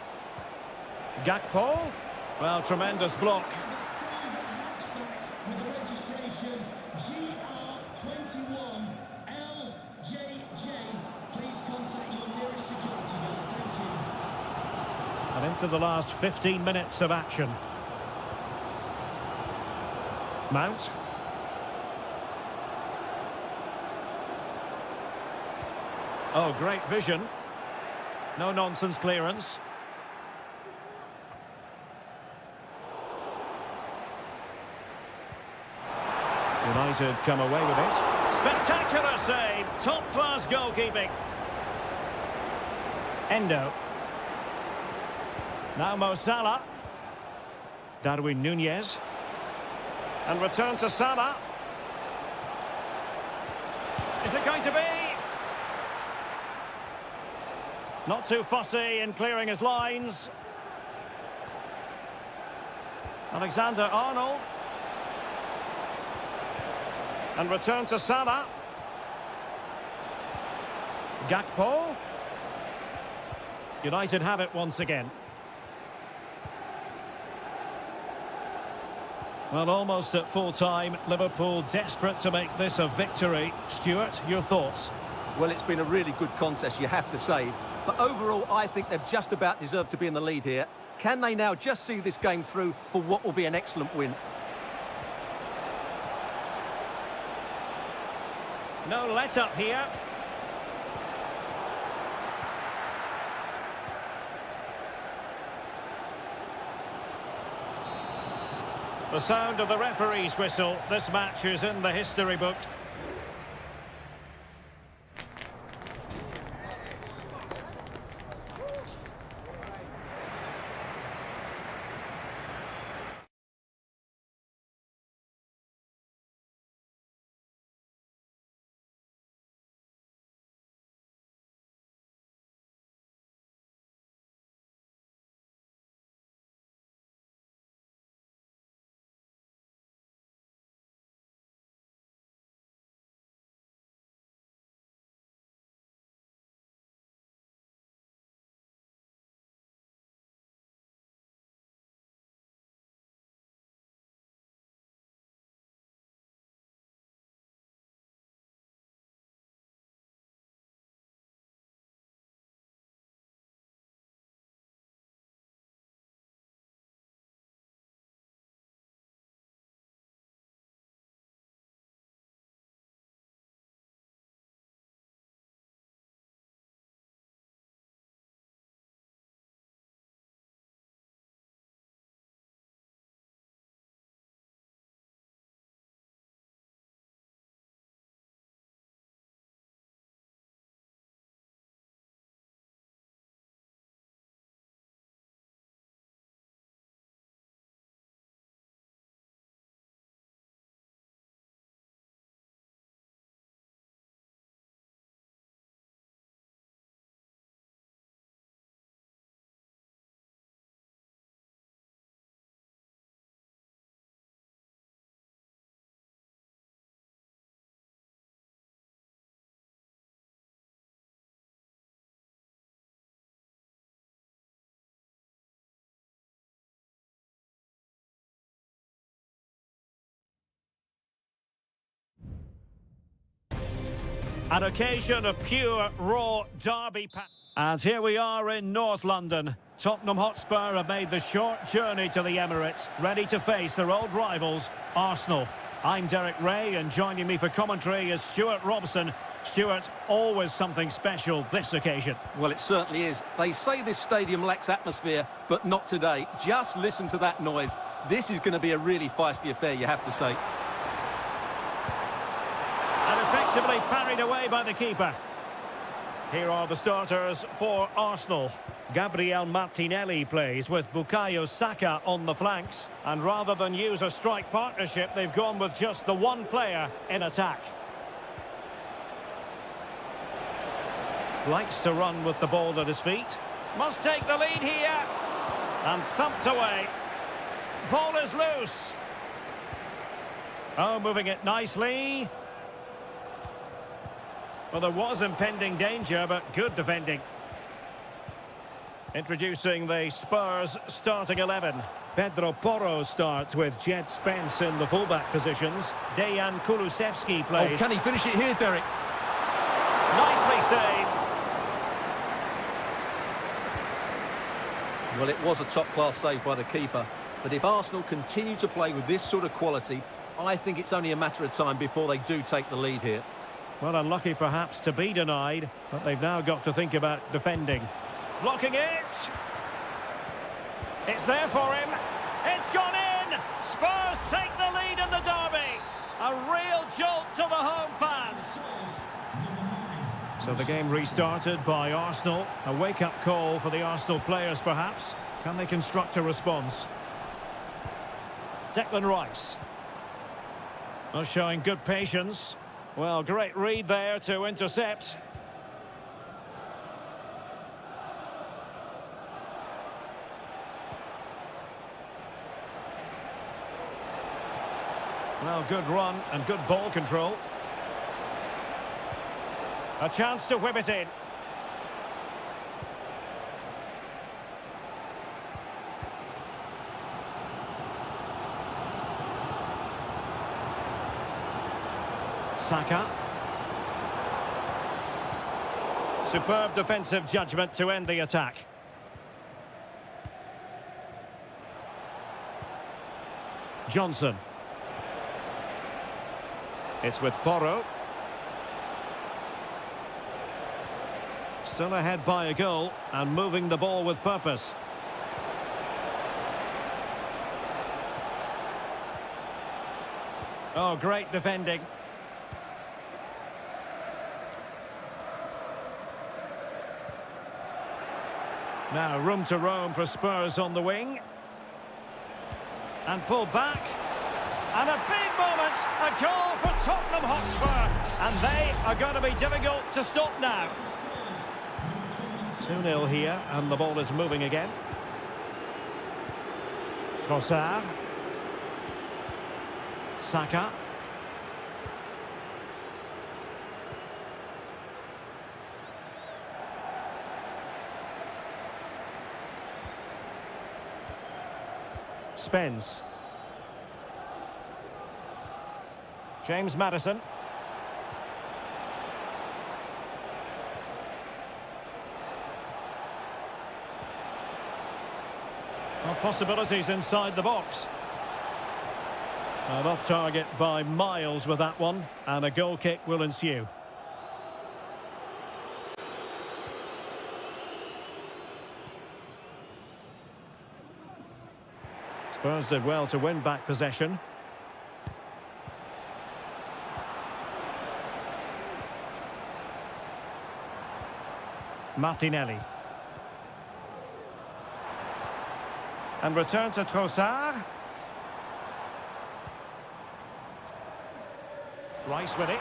Gakpo. Well, tremendous block. With the registration GR21LJJ. Please contact your nearest security guard. Thank you. And into the last 15 minutes of action. Mount. Oh, great vision. No nonsense clearance. United come away with it. Spectacular save. Top-class goalkeeping. Endo. Now Mo Salah. Darwin Nunez. And return to Salah. Is it going to be? Not too fussy in clearing his lines. Alexander-Arnold. And return to Salah. Gakpo. United have it once again. Well, almost at full time. Liverpool desperate to make this a victory. Stuart, your thoughts? Well, it's been a really good contest, you have to say. But overall, I think they've just about deserved to be in the lead here. Can they now just see this game through for what will be an excellent win? No let-up here. The sound of the referee's whistle. This match is in the history book. An occasion of pure, raw derby. And here we are in North London. Tottenham Hotspur have made the short journey to the Emirates, ready to face their old rivals, Arsenal. I'm Derek Ray, and joining me for commentary is Stuart Robson. Stuart, always something special this occasion. Well, it certainly is. They say this stadium lacks atmosphere, but not today. Just listen to that noise. This is going to be a really feisty affair, you have to say. And effectively parried away by the keeper. Here are the starters for Arsenal. Gabriel Martinelli plays with Bukayo Saka on the flanks. And rather than use a strike partnership, they've gone with just the one player in attack. Likes to run with the ball at his feet. Must take the lead here. And thumped away. Ball is loose. Oh, moving it nicely. Well, there was impending danger, but good defending. Introducing the Spurs starting 11. Pedro Porro starts with Jed Spence in the fullback positions. Dejan Kulusevski plays. Oh, can he finish it here, Derek? Nicely saved. Well, it was a top-class save by the keeper. But if Arsenal continue to play with this sort of quality, I think it's only a matter of time before they do take the lead here. Well, unlucky perhaps to be denied, but they've now got to think about defending. Blocking it. It's there for him. It's gone in. Spurs take the lead in the derby. A real jolt to the home fans. So the game restarted by Arsenal. A wake-up call for the Arsenal players, perhaps. Can they construct a response? Declan Rice. Oh, showing good patience. Well, great read there to intercept. Well, good run and good ball control. A chance to whip it in. Saka. Superb defensive judgment to end the attack. Johnson. It's with Porro. Still ahead by a goal and moving the ball with purpose. Oh, great defending. Now room to roam for Spurs on the wing. And pulled back. And a big moment. A goal for Tottenham Hotspur. And they are going to be difficult to stop now. 2-0 here, and the ball is moving again. Trossard. Saka. Spence. James Maddison. Well, possibilities inside the box. And off target by miles with that one, and a goal kick will ensue. Spurs did well to win back possession. Martinelli. And return to Trossard. Rice with it.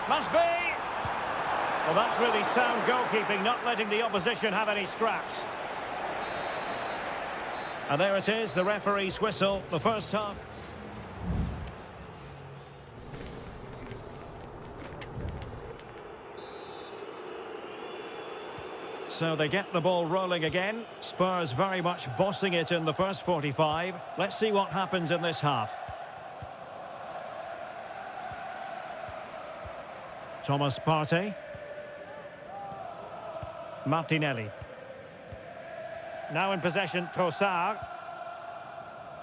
Must be! Well, that's really sound goalkeeping, not letting the opposition have any scraps. And there it is, the referee's whistle, the first half. So they get the ball rolling again. Spurs very much bossing it in the first 45. Let's see what happens in this half. Thomas Partey. Martinelli. Now in possession, Trossard.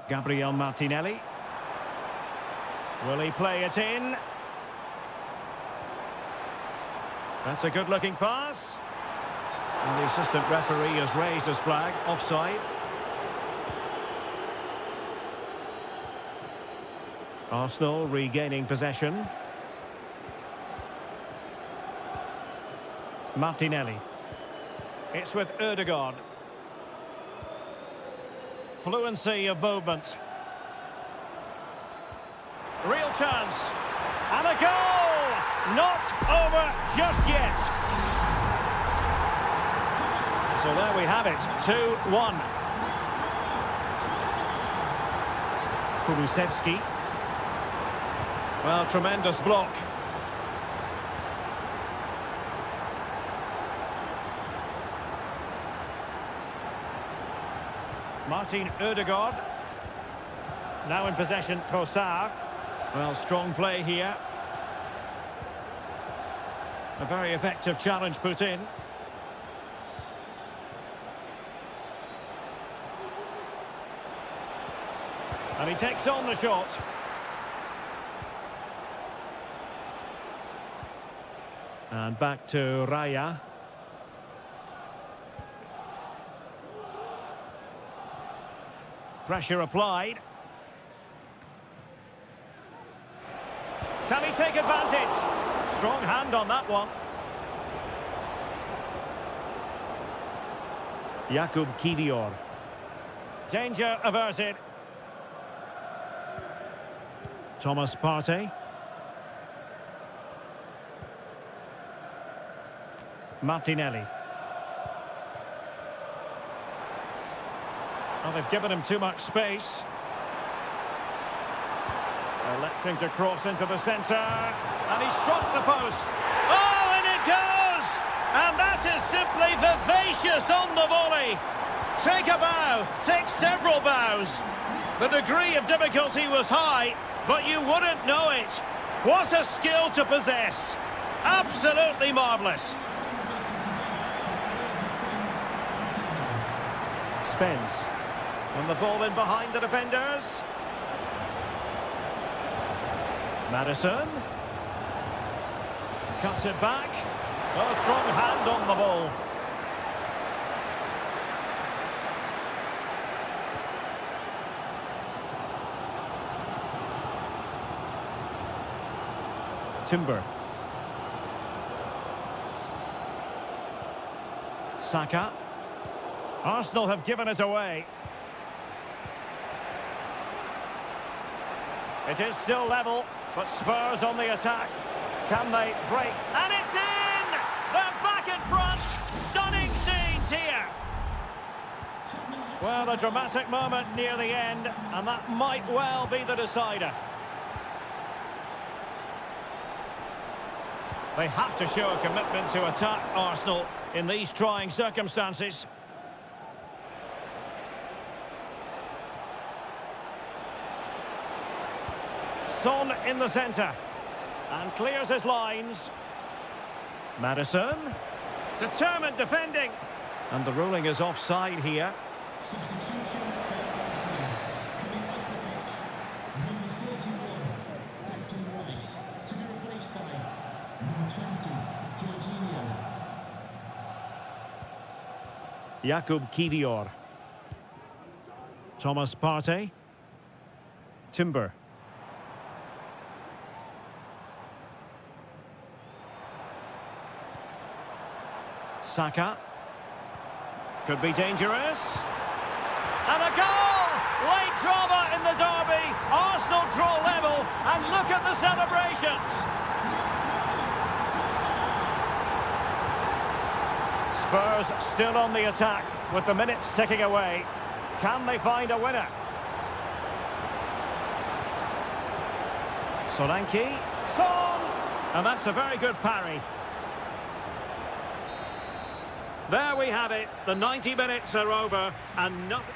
Gabriel Martinelli. Will he play it in? That's a good-looking pass. And the assistant referee has raised his flag, offside. Arsenal regaining possession. Martinelli. It's with Ødegaard. Fluency of movement. Real chance. And a goal! Not over just yet. So there we have it, 2-1. Kulusevski. Well, tremendous block. Martin Ødegaard. Now in possession, Trossard. Well, strong play here. A very effective challenge put in. And he takes on the shot. And back to Raya. Pressure applied. Can he take advantage? Strong hand on that one. Jakub Kivior. Danger averted. Thomas Partey. Martinelli. Well, they've given him too much space. Electing to cross into the centre. And he struck the post. Oh, and it goes! And that is simply vivacious on the volley. Take a bow, take several bows. The degree of difficulty was high, but you wouldn't know it. What a skill to possess. Absolutely marvellous. Spence. And the ball in behind the defenders. Maddison. Cuts it back. Oh, a strong hand on the ball. Timber. Saka. Arsenal have given it away. It is still level, but Spurs on the attack. Can they break? And it's in! They're back in front! Stunning scenes here! Well, a dramatic moment near the end, and that might well be the decider. They have to show a commitment to attack Arsenal in these trying circumstances. Son in the centre. And clears his lines. Maddison. Determined defending. And the ruling is offside here. Substitution coming off the pitch. Number 31, Declan Rice, to be replaced by number 20, Jorginho. Jakub Kivior. Thomas Partey. Timber. Saka. Could be dangerous. And a goal! Late drama in the derby. Arsenal draw level. And look at the celebrations. Spurs still on the attack with the minutes ticking away. Can they find a winner? Solanke. Son! And that's a very good parry. There we have it. The 90 minutes are over and nothing.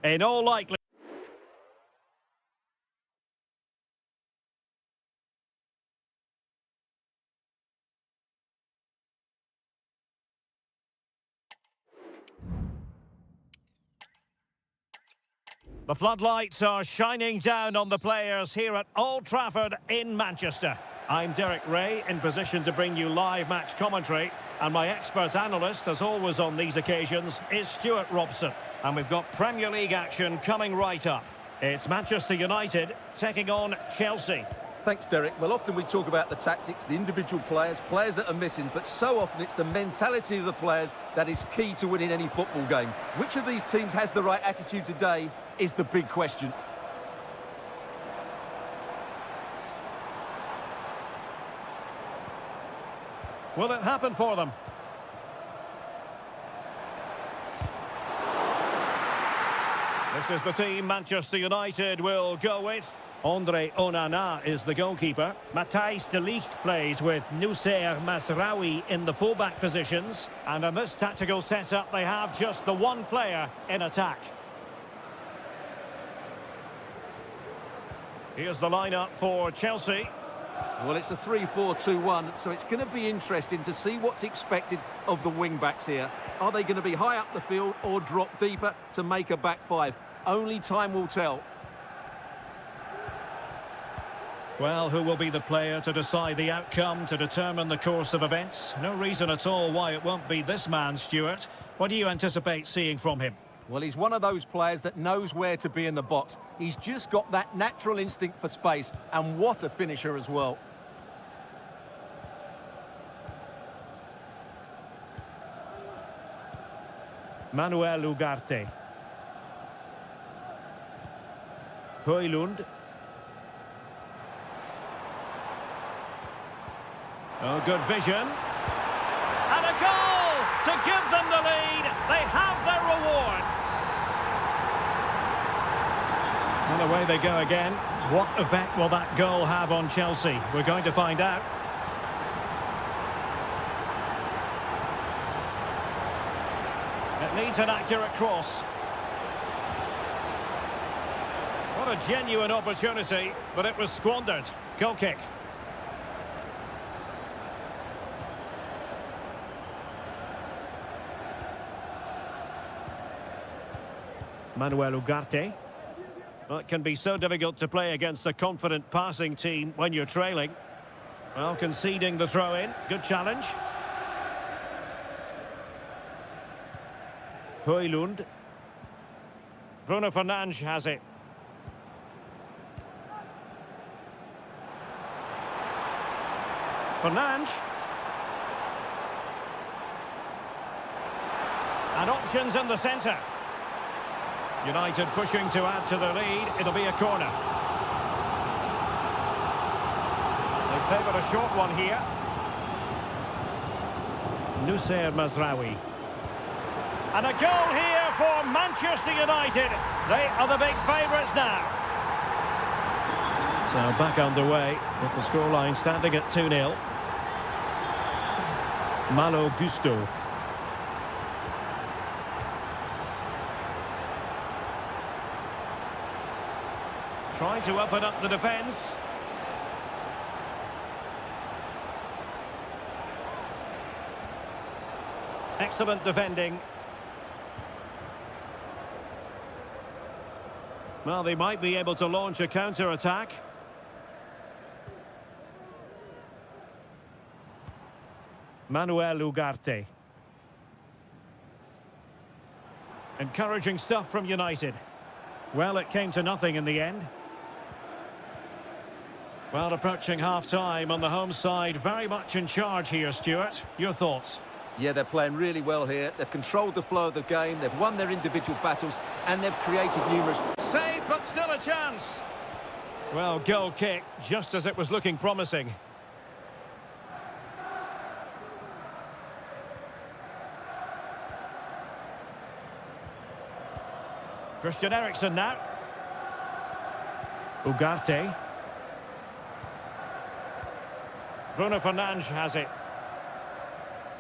In all likelihood. The floodlights are shining down on the players here at Old Trafford in Manchester. I'm Derek Ray, in position to bring you live match commentary. And my expert analyst, as always on these occasions, is Stuart Robson. And we've got Premier League action coming right up. It's Manchester United taking on Chelsea. Thanks, Derek. Well, often we talk about the tactics, the individual players that are missing, but so often it's the mentality of the players that is key to winning any football game. Which of these teams has the right attitude today is the big question. Will it happen for them? This is the team Manchester United will go with. Andre Onana is the goalkeeper. Matthijs de Ligt plays with Noussair Mazraoui in the fullback positions. And in this tactical setup, they have just the one player in attack. Here's the lineup for Chelsea. Well, it's a 3-4-2-1, so it's going to be interesting to see what's expected of the wing-backs here. Are they going to be high up the field or drop deeper to make a back five? Only time will tell. Well, who will be the player to decide the outcome, to determine the course of events? No reason at all why it won't be this man, Stuart. What do you anticipate seeing from him? Well, he's one of those players that knows where to be in the box. He's just got that natural instinct for space, and what a finisher as well. Manuel Ugarte. Højlund. Oh, good vision. And a goal to give them the lead. They have their reward. And away they go again. What effect will that goal have on Chelsea? We're going to find out. It needs an accurate cross. What a genuine opportunity, but it was squandered. Goal kick. Manuel Ugarte. Well, it can be so difficult to play against a confident passing team when you're trailing. Well, conceding the throw-in. Good challenge. Højlund. Bruno Fernandes has it. Fernandes. And options in the centre. United pushing to add to the lead. It'll be a corner. They favoured a short one here. Noussair Mazraoui. And a goal here for Manchester United. They are the big favourites now. So back underway with the scoreline standing at 2-0. Malo Gusto. Trying to open up the defence. Excellent defending. Well, they might be able to launch a counter-attack. Manuel Ugarte. Encouraging stuff from United. Well, it came to nothing in the end. Well, approaching half-time on the home side, very much in charge here, Stuart. Your thoughts? Yeah, they're playing really well here. They've controlled the flow of the game, they've won their individual battles, and they've created numerous... Save, but still a chance. Well, goal kick, just as it was looking promising. Christian Eriksen now. Ugarte. Bruno Fernandes has it.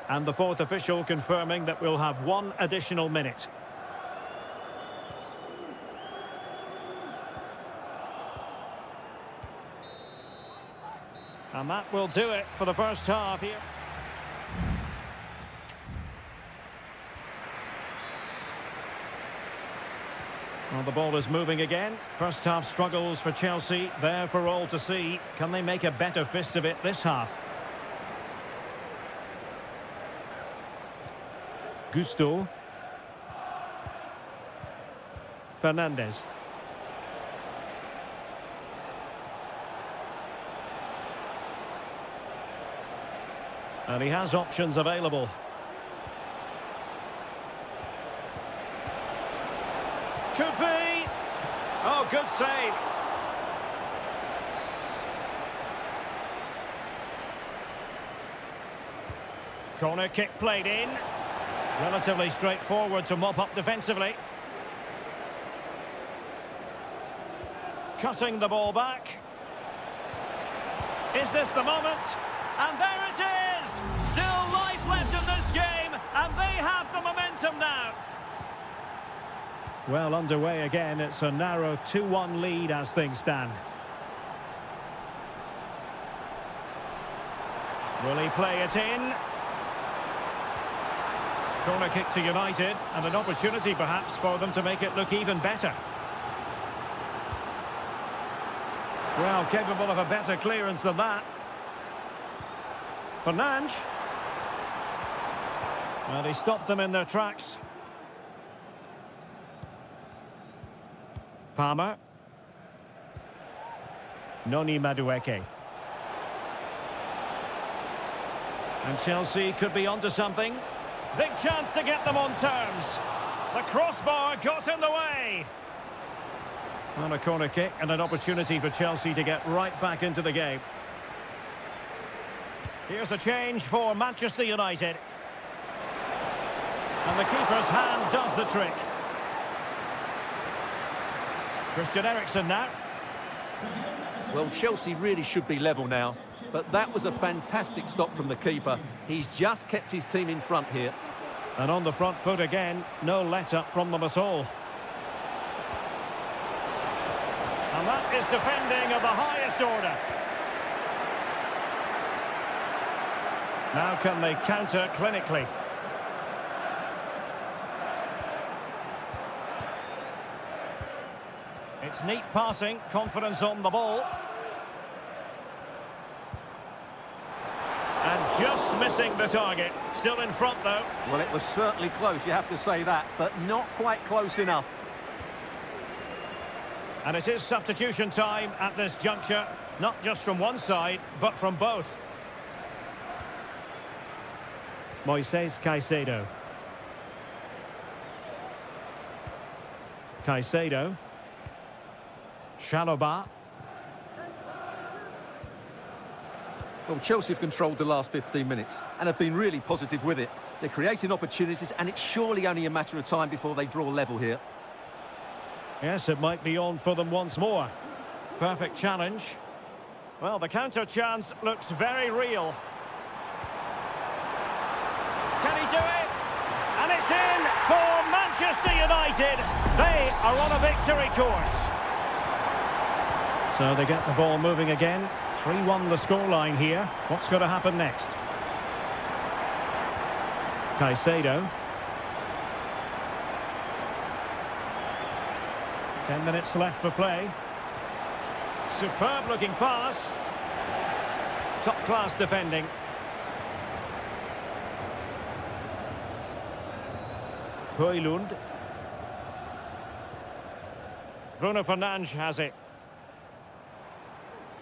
And the fourth official confirming that we'll have one additional minute. And that will do it for the first half here. Well, the ball is moving again. First half struggles for Chelsea, there for all to see. Can they make a better fist of it this half? Gusto. Fernandez. And he has options available. Could be. Oh, good save. Corner kick played in. Relatively straightforward to mop up defensively. Cutting the ball back. Is this the moment? And there it is! Still life left in this game, and they have the momentum now. Well, underway again. It's a narrow 2-1 lead as things stand. Will he play it in? Corner kick to United, and an opportunity perhaps for them to make it look even better. Well, capable of a better clearance than that. Fernandes. Well, he stopped them in their tracks. Palmer. Noni Madueke. And Chelsea could be onto something. Big chance to get them on terms. The crossbar got in the way. On a corner kick and an opportunity for Chelsea to get right back into the game. Here's a change for Manchester United. And the keeper's hand does the trick. Christian Eriksen now. Well, Chelsea really should be level now, but that was a fantastic stop from the keeper. He's just kept his team in front here. And on the front foot again, no let-up from them at all. And that is defending of the highest order. Now can they counter clinically? It's neat passing, confidence on the ball. And just missing the target. Still in front though. Well, it was certainly close, you have to say that, but not quite close enough. And it is substitution time at this juncture, not just from one side, but from both. Moises Caicedo. Caicedo. Chalobah. Well, Chelsea have controlled the last 15 minutes and have been really positive with it. They're creating opportunities, and it's surely only a matter of time before they draw level here. Yes, it might be on for them once more. Perfect challenge. Well, the counter chance looks very real. Can he do it? And it's in for Manchester United. They are on a victory course. So they get the ball moving again. 3-1 the scoreline here. What's going to happen next? Caicedo. 10 minutes left for play. Superb looking pass. Top class defending. Højlund. Bruno Fernandes has it.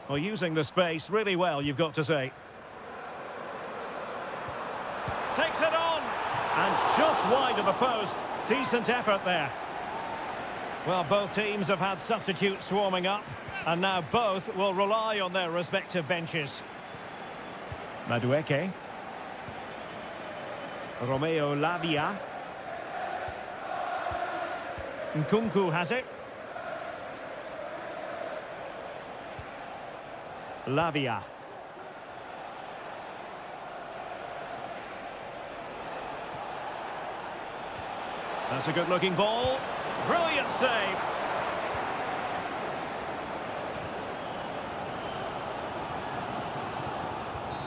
Well, using the space really well, you've got to say. Takes it on. And just wide of the post. Decent effort there. Well, both teams have had substitutes warming up, and now both will rely on their respective benches. Madueke. Romeo Lavia. Nkunku has it. Lavia. That's a good-looking ball. Brilliant save.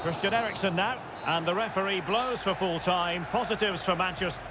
Christian Eriksen now. And the referee blows for full time. Positives for Manchester.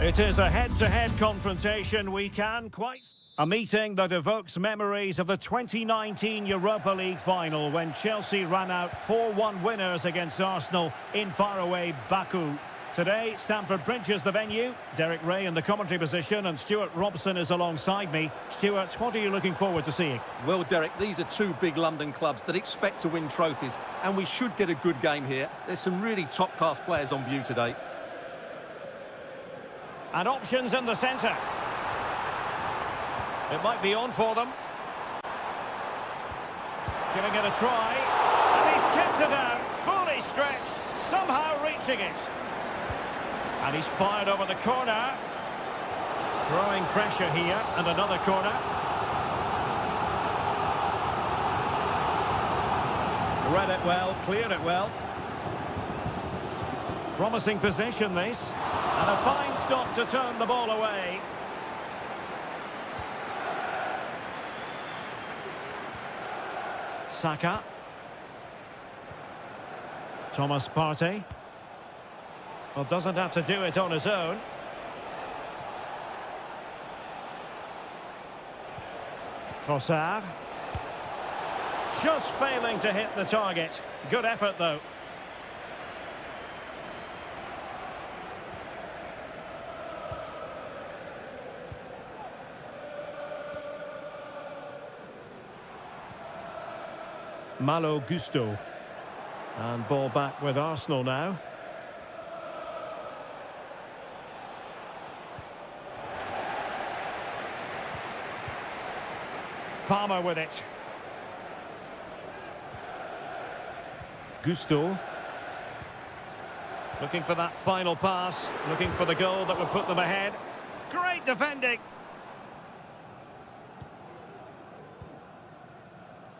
It is a head-to-head confrontation. We can quite... A meeting that evokes memories of the 2019 Europa League final when Chelsea ran out 4-1 winners against Arsenal in faraway Baku. Today, Stamford Bridge is the venue. Derek Ray in the commentary position and Stuart Robson is alongside me. Stuart, what are you looking forward to seeing? Well, Derek, these are two big London clubs that expect to win trophies, and we should get a good game here. There's some really top-class players on view today. And options in the centre. It might be on for them. Giving it a try. And he's kept it out. Fully stretched. Somehow reaching it. And he's fired over the corner. Growing pressure here. And another corner. Read it well. Cleared it well. Promising position, this. And a fine stop to turn the ball away. Saka. Thomas Partey. Well, doesn't have to do it on his own. Trossard. Just failing to hit the target. Good effort, though. Malo Gusto. And ball back with Arsenal now. Palmer with it. Gusto. Looking for that final pass. Looking for the goal that would put them ahead. Great defending.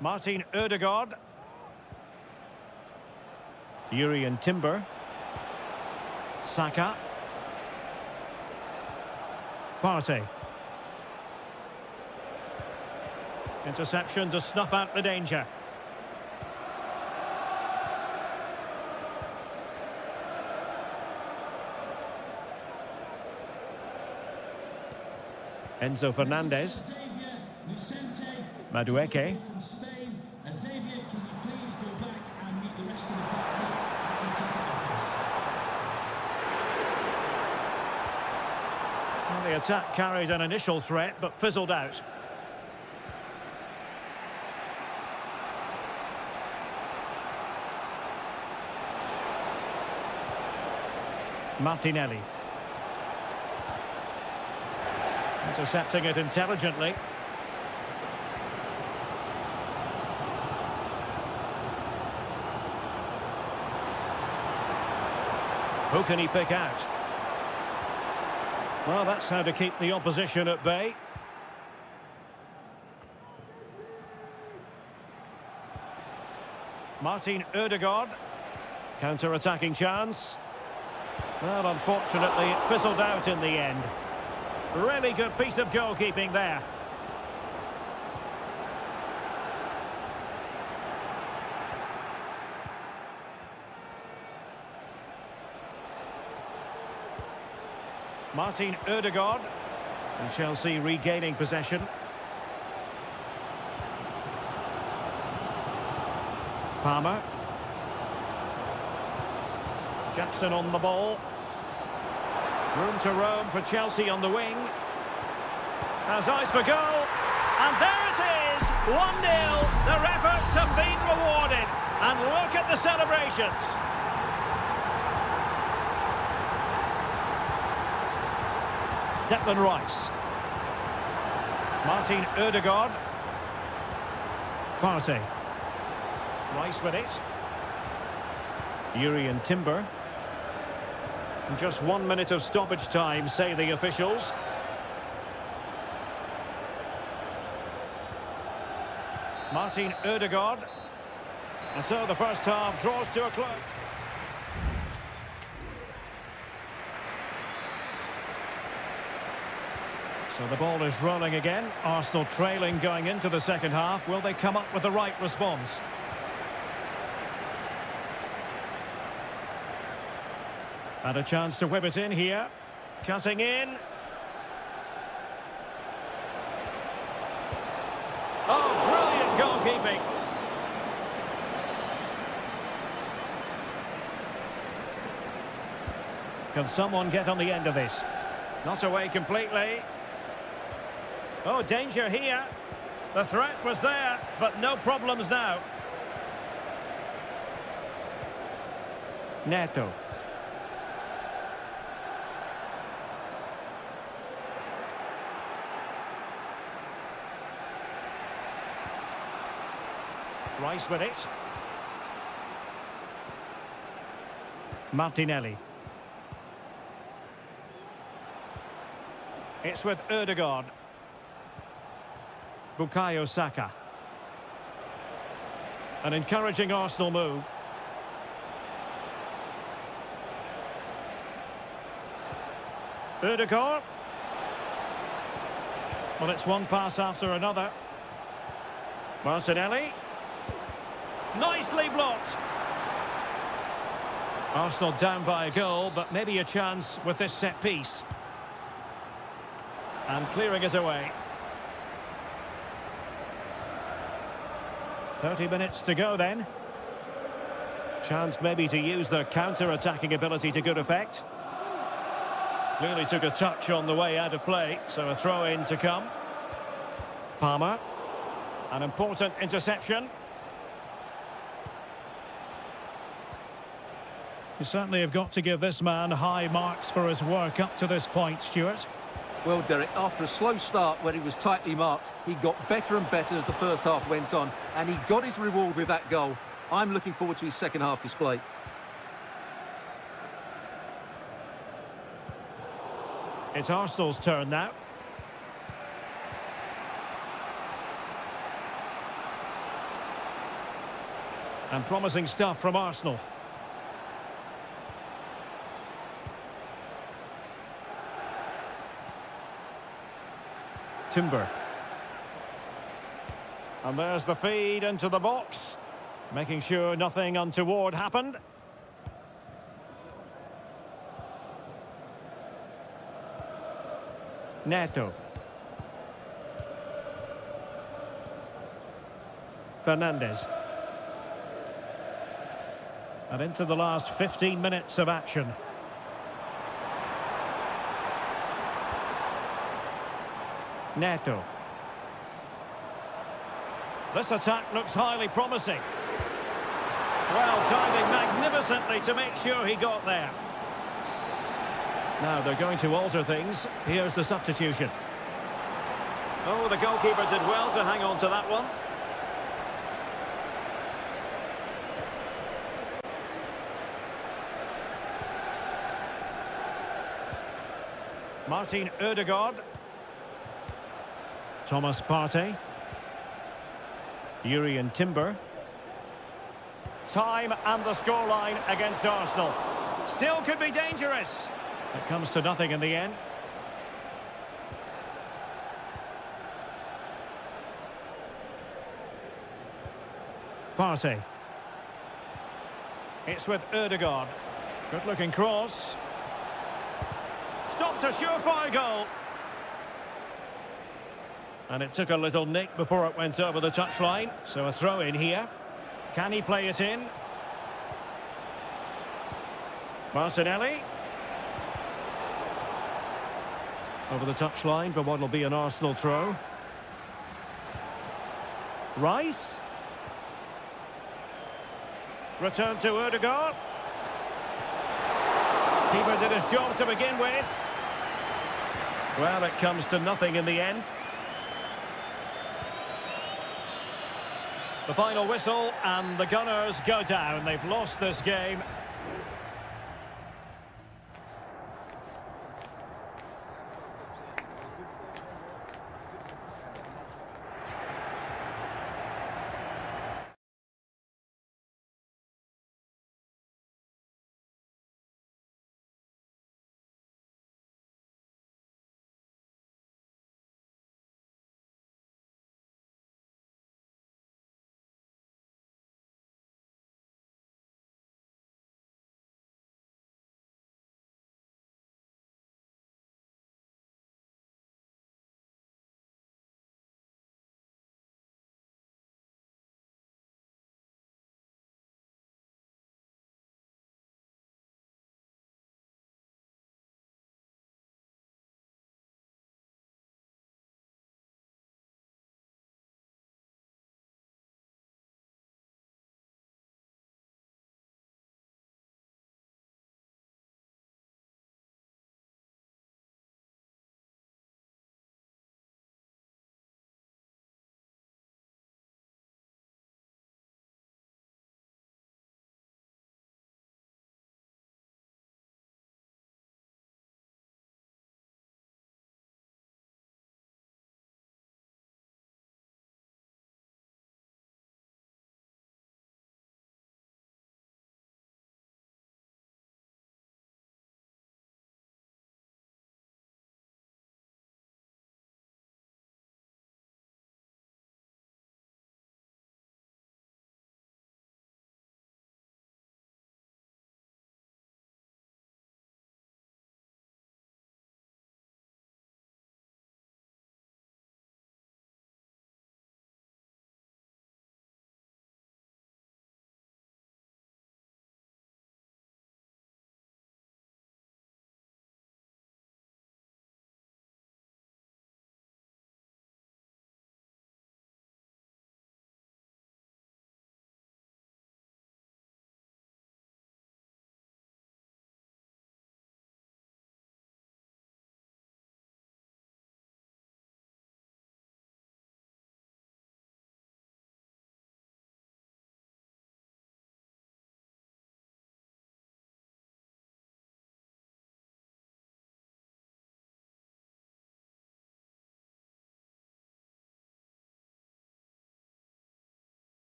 Martin Ødegaard. Urian Timber. Saka. Partey. Interception to snuff out the danger. Enzo Fernandez. Madueke. Well, the attack carried an initial threat but fizzled out. Martinelli. Intercepting it intelligently. Who can he pick out? Well, that's how to keep the opposition at bay. Martin Ødegaard. Counter-attacking chance. Well, unfortunately, it fizzled out in the end. Really good piece of goalkeeping there. Martin Ødegaard. And Chelsea regaining possession. Palmer. Jackson on the ball. Room to roam for Chelsea on the wing. Has eyes for goal. And there it is, 1-0. Their efforts have been rewarded. And look at the celebrations. Declan Rice. Martin Ødegaard. Partey. Rice with it. Urian Timber. Just 1 minute of stoppage time, say the officials. Martin Ødegaard. And so the first half draws to a close. So the ball is rolling again. Arsenal trailing going into the second half. Will they come up with the right response? And a chance to whip it in here. Cutting in. Oh, brilliant goalkeeping. Can someone get on the end of this? Not away completely. Oh, danger here. The threat was there, but no problems now. Neto. Rice with it. Martinelli. It's with Ødegaard. Bukayo Saka. An encouraging Arsenal move. Ødegaard. Well, it's one pass after another. Martinelli. Nicely blocked. Arsenal down by a goal, but maybe a chance with this set piece. And clearing it away. 30 minutes to go then. Chance maybe to use the counter-attacking ability to good effect. Clearly took a touch on the way out of play, so a throw-in to come. Palmer. An important interception. You certainly have got to give this man high marks for his work up to this point, Stuart. Well, Derek, after a slow start where he was tightly marked, he got better and better as the first half went on, and he got his reward with that goal. I'm looking forward to his second half display. It's Arsenal's turn now. And promising stuff from Arsenal. Timber. And there's the feed into the box, making sure nothing untoward happened. Neto. Fernandez. And into the last 15 minutes of action. Neto. This attack looks highly promising. Well, diving magnificently to make sure he got there. Now they're going to alter things. Here's the substitution. Oh, the goalkeeper did well to hang on to that one. Martin Ødegaard. Thomas Partey. Urian Timber. Time and the scoreline against Arsenal. Still could be dangerous. It comes to nothing in the end. Partey. It's with Ødegaard. Good looking cross. Stopped a surefire goal. And it took a little nick before it went over the touchline. So a throw in here. Can he play it in? Martinelli. Over the touchline for what will be an Arsenal throw. Rice. Return to Ødegaard. Keeper did his job to begin with. Well, it comes to nothing in the end. The final whistle and the Gunners go down. They've lost this game.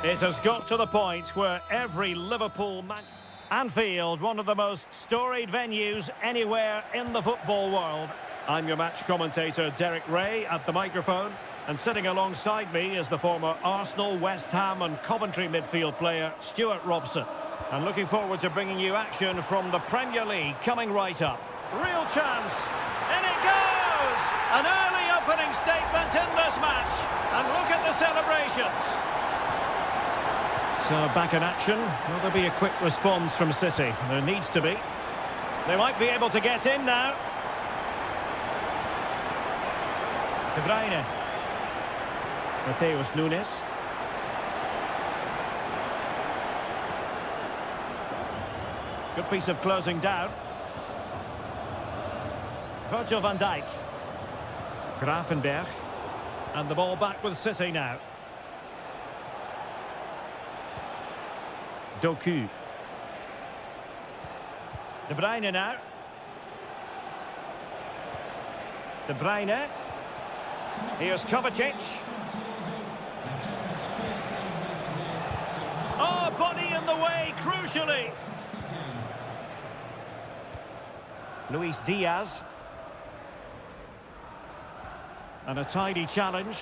It has got to the point where every Liverpool match... Anfield, one of the most storied venues anywhere in the football world. I'm your match commentator, Derek Ray, at the microphone. And sitting alongside me is the former Arsenal, West Ham and Coventry midfield player, Stuart Robson. And looking forward to bringing you action from the Premier League coming right up. Real chance. In it goes! An early opening statement in this match. And look at the celebrations. So back in action. Will there be a quick response from City? There needs to be. They might be able to get in now. De Bruyne. Mateus Nunes. Good piece of closing down. Virgil van Dijk. Gravenberch. And the ball back with City now. Doku. De Bruyne now. De Bruyne. Here's Kovacic. Oh, body in the way, crucially. Luis Diaz. And a tidy challenge.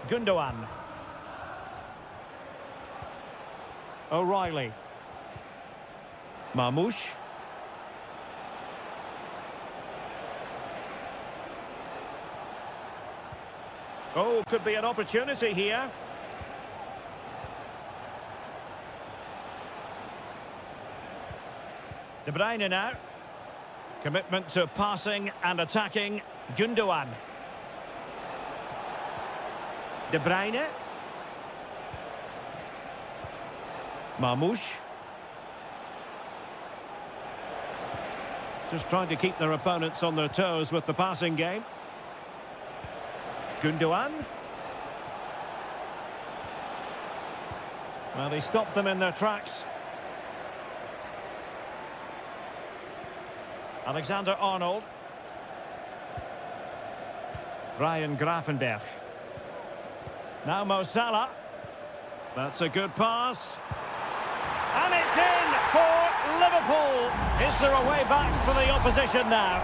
Gundogan. O'Reilly. Marmoush. Oh, could be an opportunity here. De Bruyne now. Commitment to passing and attacking. Gundogan. De Bruyne. Marmoush. Just trying to keep their opponents on their toes with the passing game. Gundogan. Well, they stopped them in their tracks. Alexander-Arnold. Ryan Gravenberch. Now Mo Salah. That's a good pass. And it's in for Liverpool. Is there a way back for the opposition now?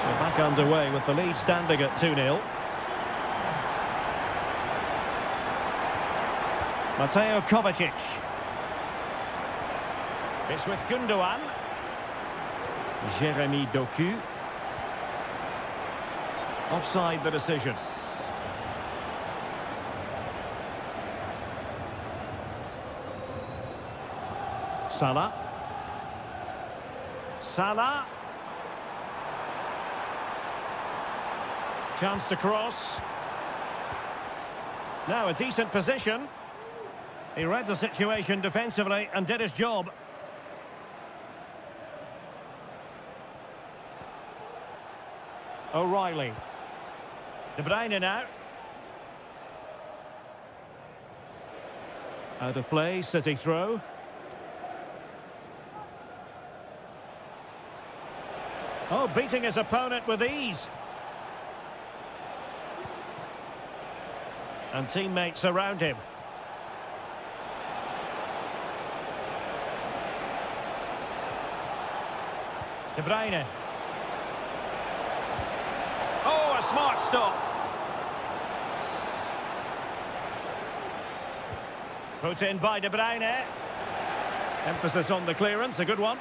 So back underway with the lead standing at 2-0. Mateo Kovacic. It's with Gundogan. Jeremy Doku. Offside the decision. Salah. Salah. Chance to cross. Now a decent position. He read the situation defensively and did his job. O'Reilly. De Bruyne now. Out of play, City throw. Oh, beating his opponent with ease. And teammates around him. De Bruyne. Oh, a smart stop. Put in by De Bruyne. Emphasis on the clearance, a good one.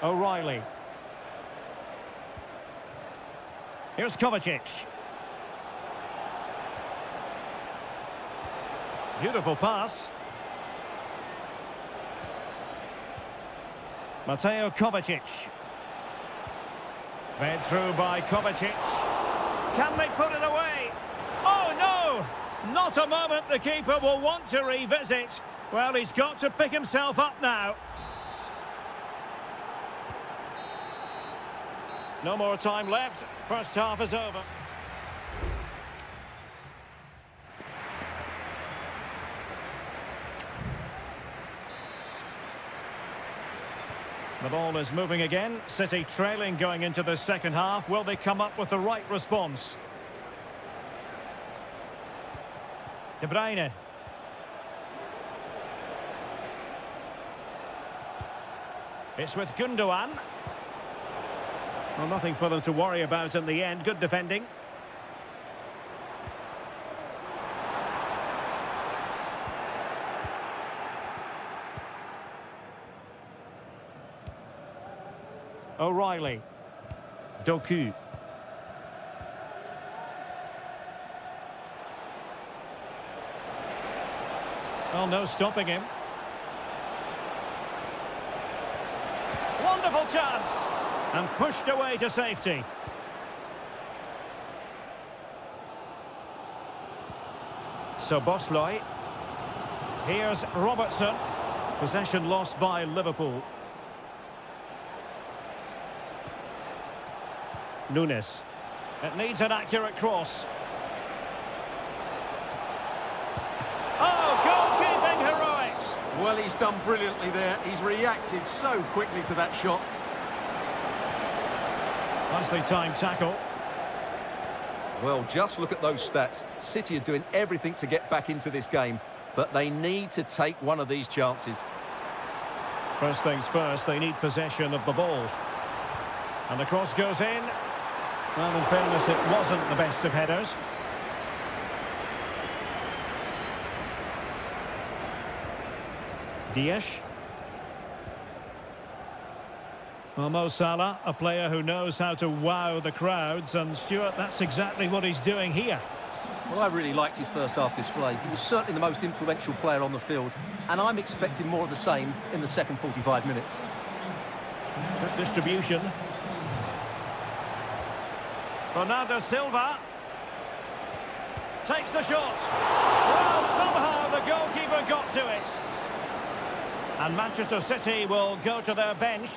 O'Reilly. Here's Kovacic. Beautiful pass. Mateo Kovacic. Fed through by Kovacic. Can they put it away? Oh, no! Not a moment the keeper will want to revisit. Well, he's got to pick himself up now. No more time left. First half is over. The ball is moving again. City trailing going into the second half. Will they come up with the right response? De Bruyne. It's with Gundogan. Well, nothing for them to worry about in the end. Good defending. O'Reilly. Doku. Well, no stopping him. Wonderful chance. And pushed away to safety. So Bosloy. Here's Robertson. Possession lost by Liverpool. Nunes. It needs an accurate cross. Oh, goalkeeping heroics! Well, he's done brilliantly there. He's reacted so quickly to that shot. Nicely timed tackle. Well, just look at those stats. City are doing everything to get back into this game, but they need to take one of these chances. First things first, they need possession of the ball. And the cross goes in. Well, in fairness, it wasn't the best of headers. Dias. Well, Mo Salah, a player who knows how to wow the crowds, and Stuart, that's exactly what he's doing here. Well, I really liked his first half display. He was certainly the most influential player on the field, and I'm expecting more of the same in the second 45 minutes. Good distribution. Bernardo Silva takes the shot. Well, somehow the goalkeeper got to it. And Manchester City will go to their bench.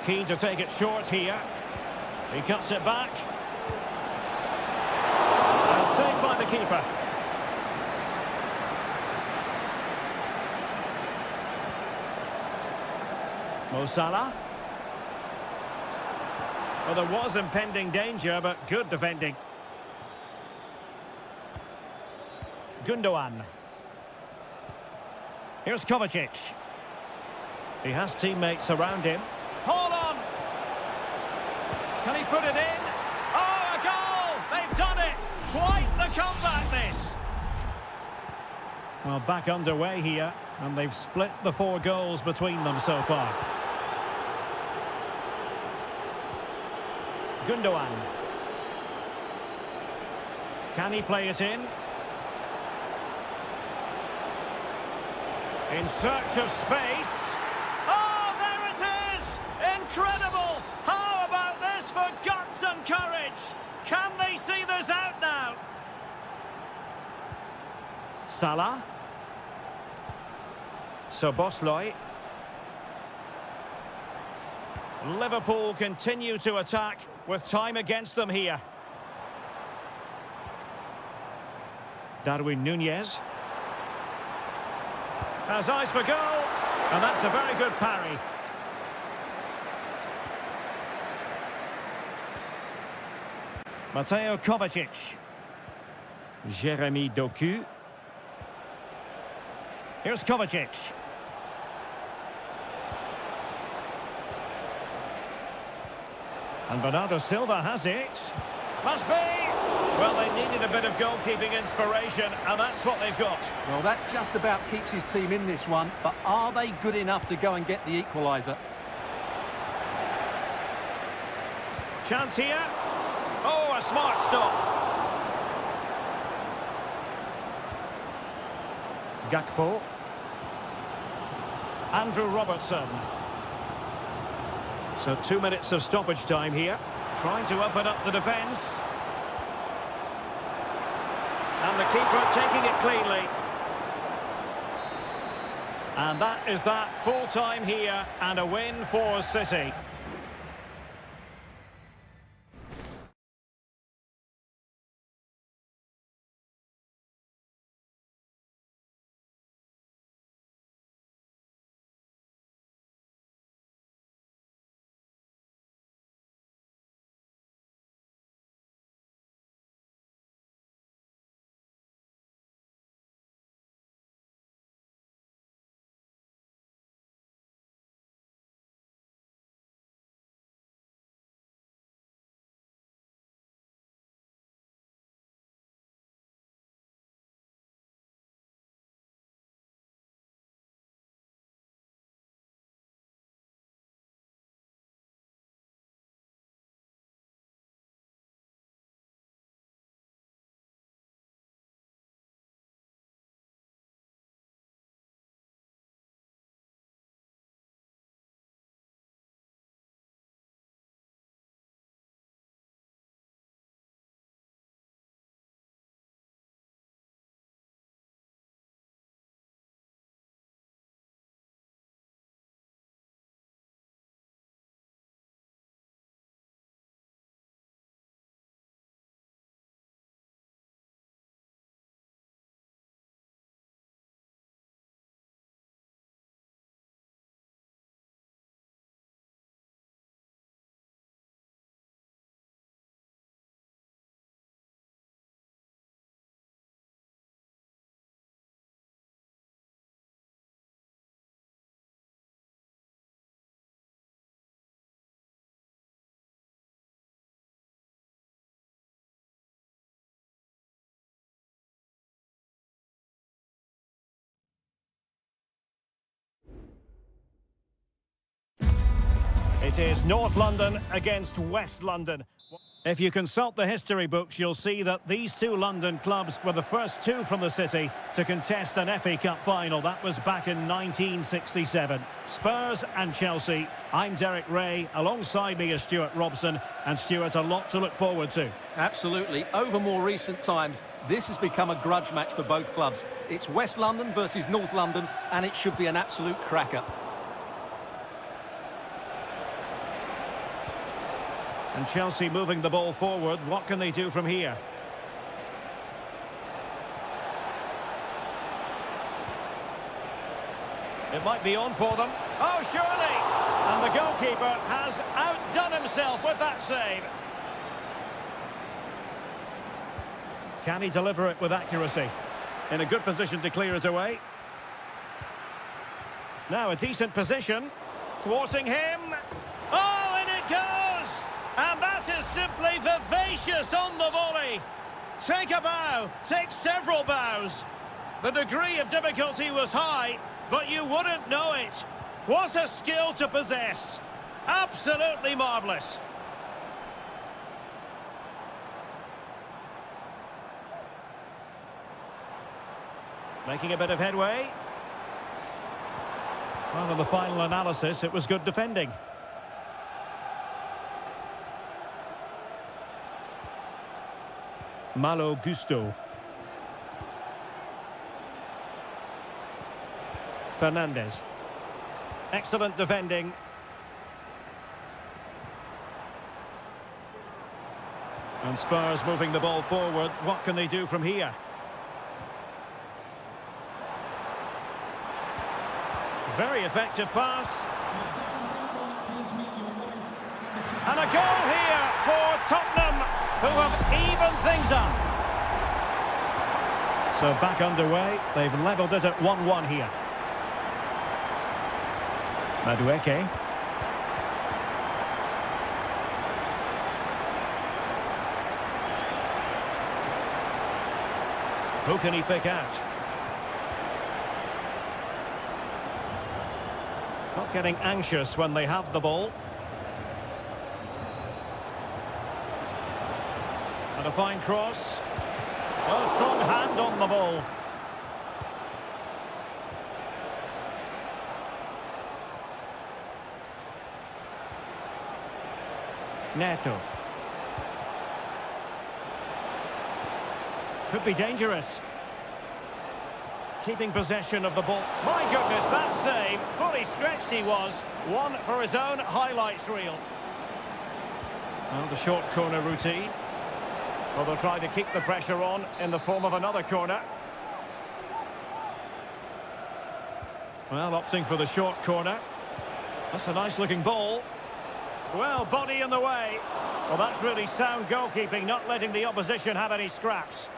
Keen to take it short here. He cuts it back. And saved by the keeper. Mo Salah. Well, there was impending danger, but good defending. Gundogan. Here's Kovacic. He has teammates around him. Hold on! Can he put it in? Oh, a goal! They've done it! Quite the comeback, this! Well, back underway here, and they've split the 4 goals between them so far. Gundogan. Can he play it in? In search of space. Oh, there it is! Incredible! How about this for guts and courage? Can they see this out now? Salah. Szoboszlai. Liverpool continue to attack with time against them here. Darwin Núñez. Has eyes for goal, and that's a very good parry. Mateo Kovacic. Jeremy Doku. Here's Kovacic. And Bernardo Silva has it. Must be! Well, they needed a bit of goalkeeping inspiration, and that's what they've got. Well, that just about keeps his team in this one, but are they good enough to go and get the equaliser? Chance here. Oh, a smart stop. Gakpo. Andrew Robertson. So 2 minutes of stoppage time here. Trying to open up the defence. And the keeper taking it cleanly. And that is that. Full time here and a win for City. It is North London against West London. If you consult the history books, you'll see that these two London clubs were the first two from the city to contest an FA Cup final. That was back in 1967. Spurs and Chelsea. I'm Derek Ray. Alongside me is Stuart Robson. And Stuart, a lot to look forward to. Absolutely. Over more recent times, this has become a grudge match for both clubs. It's West London versus North London, and it should be an absolute cracker. And Chelsea moving the ball forward. What can they do from here? It might be on for them. Oh, surely! And the goalkeeper has outdone himself with that save. Can he deliver it with accuracy? In a good position to clear it away. Now a decent position. Thwarting him. Oh, and it goes! And that is simply vivacious on the volley. Take a bow, take several bows. The degree of difficulty was high, but you wouldn't know it. What a skill to possess. Absolutely marvellous. Making a bit of headway. Well, in the final analysis, it was good defending. Malo Gusto. Fernandez. Excellent defending. And Spurs moving the ball forward. What can they do from here? Very effective pass. And a goal here for Tottenham, who have evened things up. So back underway. They've levelled it at 1-1 here. Madueke. Who can he pick out? Not getting anxious when they have the ball. And a fine cross. A strong hand on the ball. Neto. Could be dangerous. Keeping possession of the ball. My goodness, that save. Fully stretched he was. One for his own highlights reel. Well, the short corner routine. Well, they'll try to keep the pressure on in the form of another corner. Well, opting for the short corner. That's a nice-looking ball. Well, body in the way. Well, that's really sound goalkeeping, not letting the opposition have any scraps.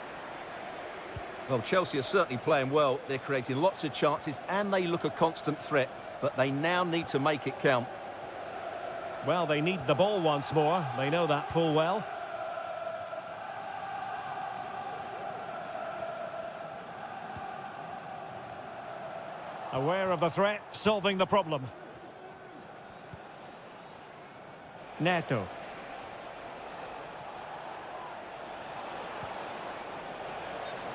Well, Chelsea are certainly playing well. They're creating lots of chances and they look a constant threat. But they now need to make it count. Well, they need the ball once more. They know that full well. Aware of the threat, solving the problem. Neto.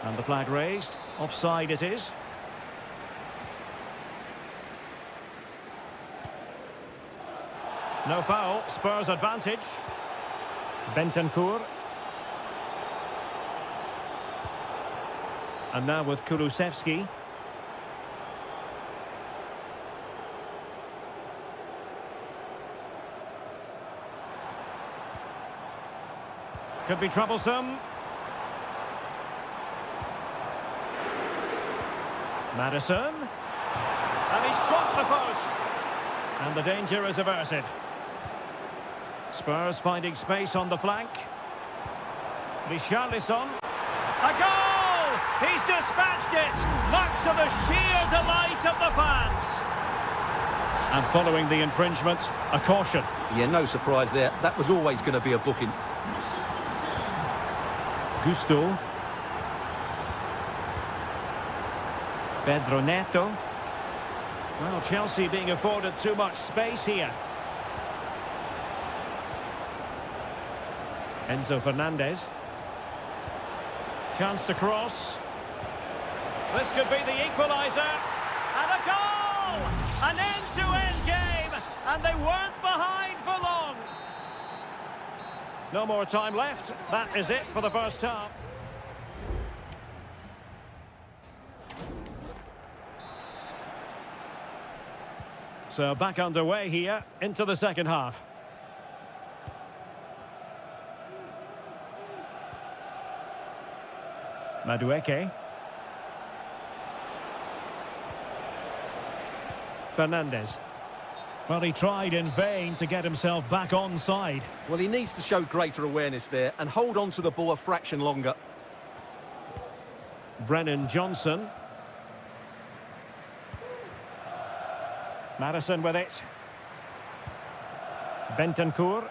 And the flag raised. Offside it is. No foul. Spurs advantage. Bentancur. And now with Kulusevski. Could be troublesome. Madison. And he struck the post. And the danger is averted. Spurs finding space on the flank. Richarlison. A goal! He's dispatched it! Much to the sheer delight of the fans. And following the infringement, a caution. Yeah, no surprise there. That was always going to be a booking. Gusto. Pedro Neto. Well, Chelsea being afforded too much space here. Enzo Fernandez. Chance to cross. This could be the equaliser. And a goal! An end-to-end game! And they weren't behind for long. No more time left. That is it for the first half. So back underway here into the second half. Madueke. Fernandez. Well, he tried in vain to get himself back on side. Well, he needs to show greater awareness there and hold on to the ball a fraction longer. Brennan Johnson. Madison with it. Bentancur.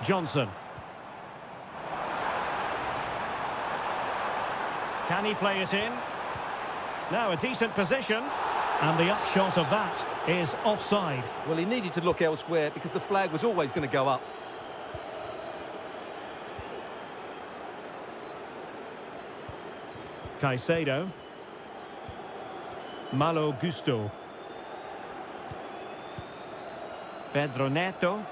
Johnson. Can he play it in? Now a decent position. And the upshot of that is offside. Well, he needed to look elsewhere because the flag was always going to go up. Caicedo. Malo Gusto. Pedro Neto.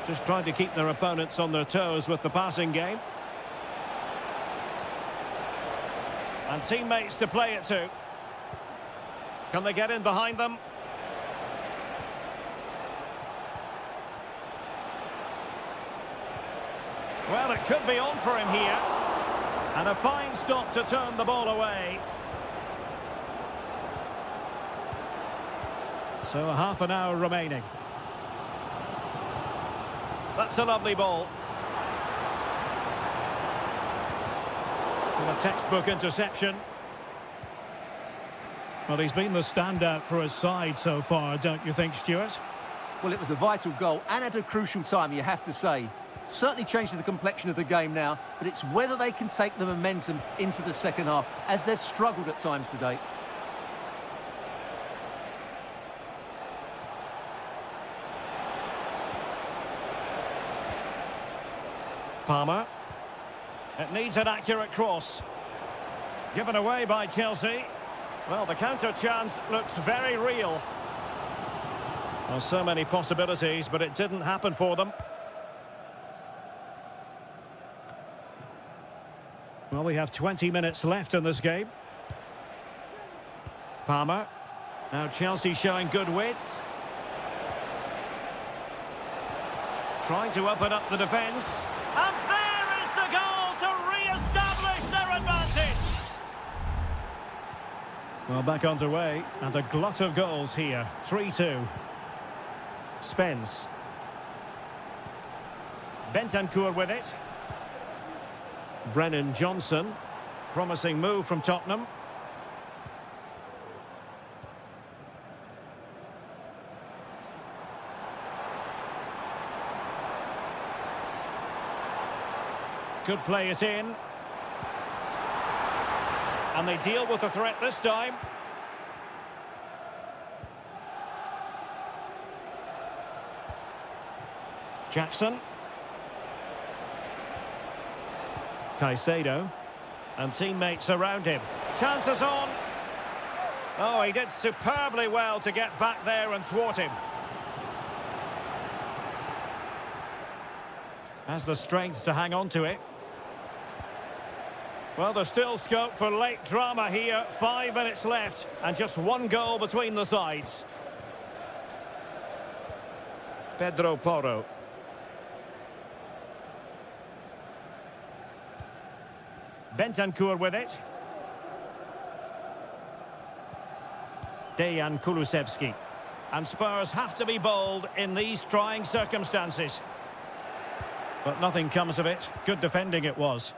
Just trying to keep their opponents on their toes with the passing game. And teammates to play it to. Can they get in behind them? Well, it could be on for him here. And a fine stop to turn the ball away. So half an hour remaining. That's a lovely ball. And a textbook interception. Well, he's been the standout for his side so far, don't you think, Stuart? Well, it was a vital goal and at a crucial time, you have to say. Certainly changes the complexion of the game now, but it's whether they can take the momentum into the second half, as they've struggled at times today. Palmer. It needs an accurate cross. Given away by Chelsea. Well, the counter chance looks very real. Well, so many possibilities, but it didn't happen for them. Well, we have 20 minutes left in this game. Palmer. Now Chelsea showing good width. Trying to open up the defence. And there is the goal to re-establish their advantage. Well, back underway, and a glut of goals here. 3-2. Spence. Bentancur with it. Brennan Johnson. Promising move from Tottenham. Could play it in. And they deal with the threat this time. Jackson. Caicedo. And teammates around him. Chances on. Oh, he did superbly well to get back there and thwart him. Has the strength to hang on to it. Well, there's still scope for late drama here. 5 minutes left and just one goal between the sides. Pedro Porro. Bentancur with it. Dejan Kulusevski. And Spurs have to be bold in these trying circumstances. But nothing comes of it. Good defending it was.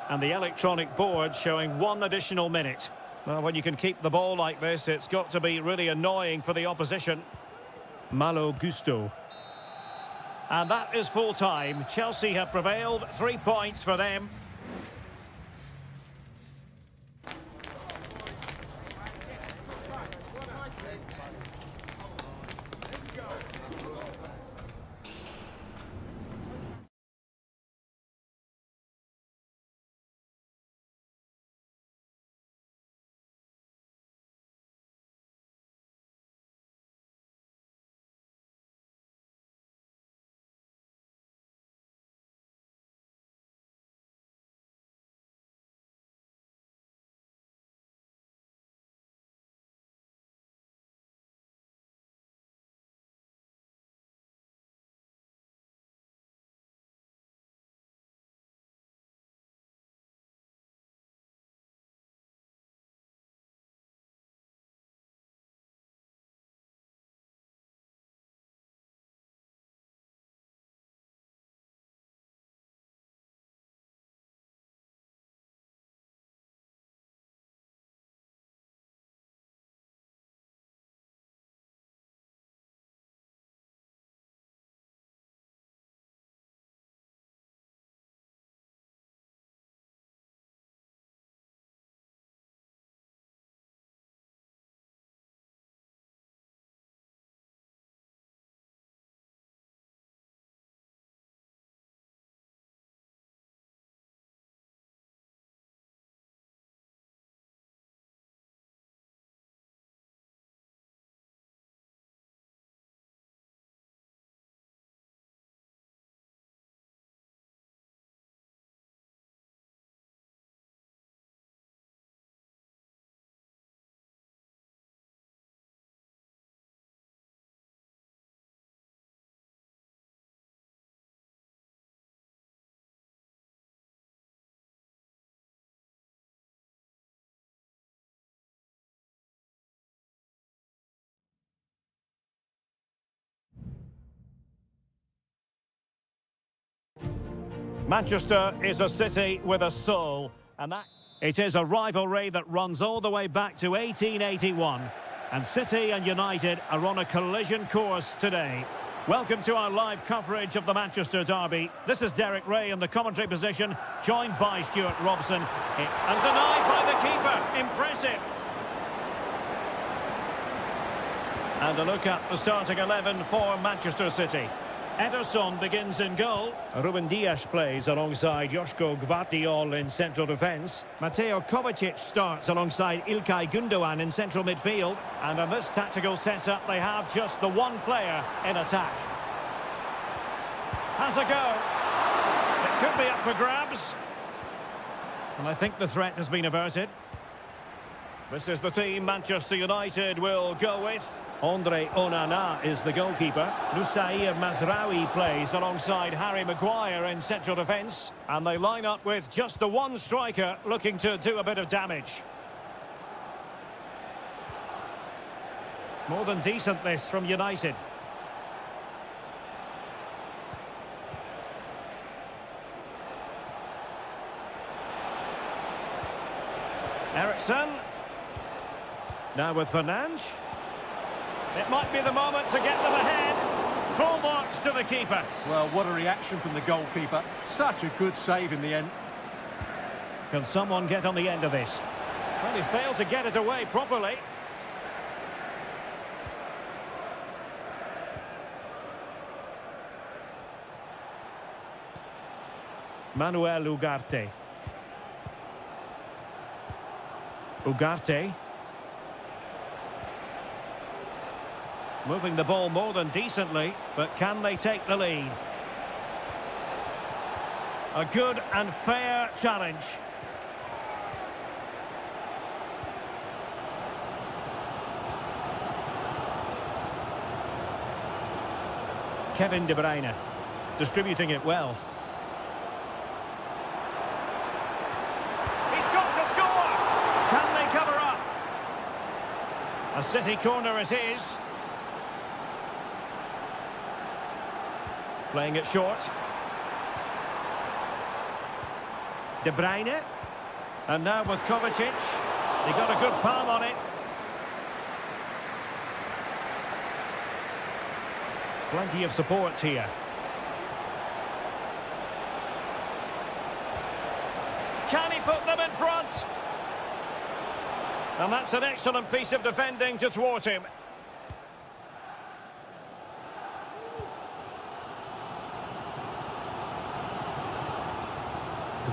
And the electronic board showing 1 additional minute. Well, when you can keep the ball like this, it's got to be really annoying for the opposition. Malo Gusto. And that is full time. Chelsea have prevailed. 3 points for them. Manchester is a city with a soul, and that it is a rivalry that runs all the way back to 1881. And City and United are on a collision course today. Welcome to our live coverage of the Manchester derby. This is Derek Ray in the commentary position, joined by Stuart Robson. And denied by the keeper. Impressive. And a look at the starting 11 for Manchester City. Ederson begins in goal. Ruben Dias plays alongside Joško Gvardiol in central defence. Mateo Kovacic starts alongside İlkay Gündoğan in central midfield. And in this tactical setup, they have just the one player in attack. Has a go. It could be up for grabs. And I think the threat has been averted. This is the team Manchester United will go with. Andre Onana is the goalkeeper. Nusair Mazraoui plays alongside Harry Maguire in central defence. And they line up with just the one striker looking to do a bit of damage. More than decent this from United. Eriksen. Now with Fernandes. It might be the moment to get them ahead. Full marks to the keeper. Well, what a reaction from the goalkeeper. Such a good save in the end. Can someone get on the end of this? Well, he failed to get it away properly. Manuel Ugarte. Ugarte. Moving the ball more than decently, but can they take the lead? A good and fair challenge. Kevin De Bruyne, distributing it well. He's got to score! Can they cover up? A City corner it is. Playing it short. De Bruyne. And now with Kovacic. He got a good palm on it. Plenty of support here. Can he put them in front? And that's an excellent piece of defending to thwart him.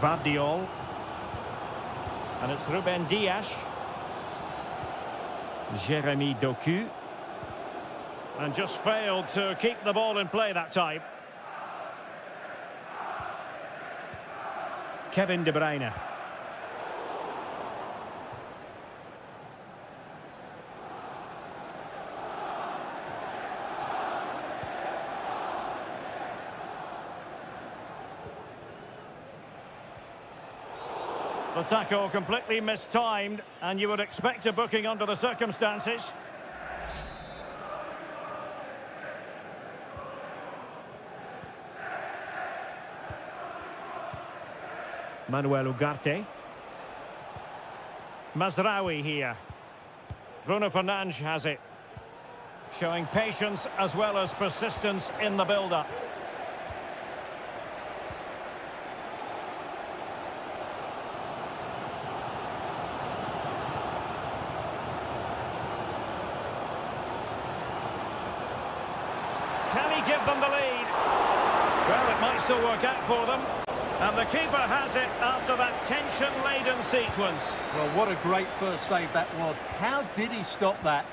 Gvardiol. And it's Ruben Dias. Jeremy Doku. And just failed to keep the ball in play that time. Kevin De Bruyne. The tackle completely mistimed, and you would expect a booking under the circumstances. Manuel Ugarte. Mazraoui here. Bruno Fernandes has it. Showing patience as well as persistence in the build-up. Can he give them the lead? Well, it might still work out for them. And the keeper has it after that tension-laden sequence. Well, what a great first save that was. How did he stop that?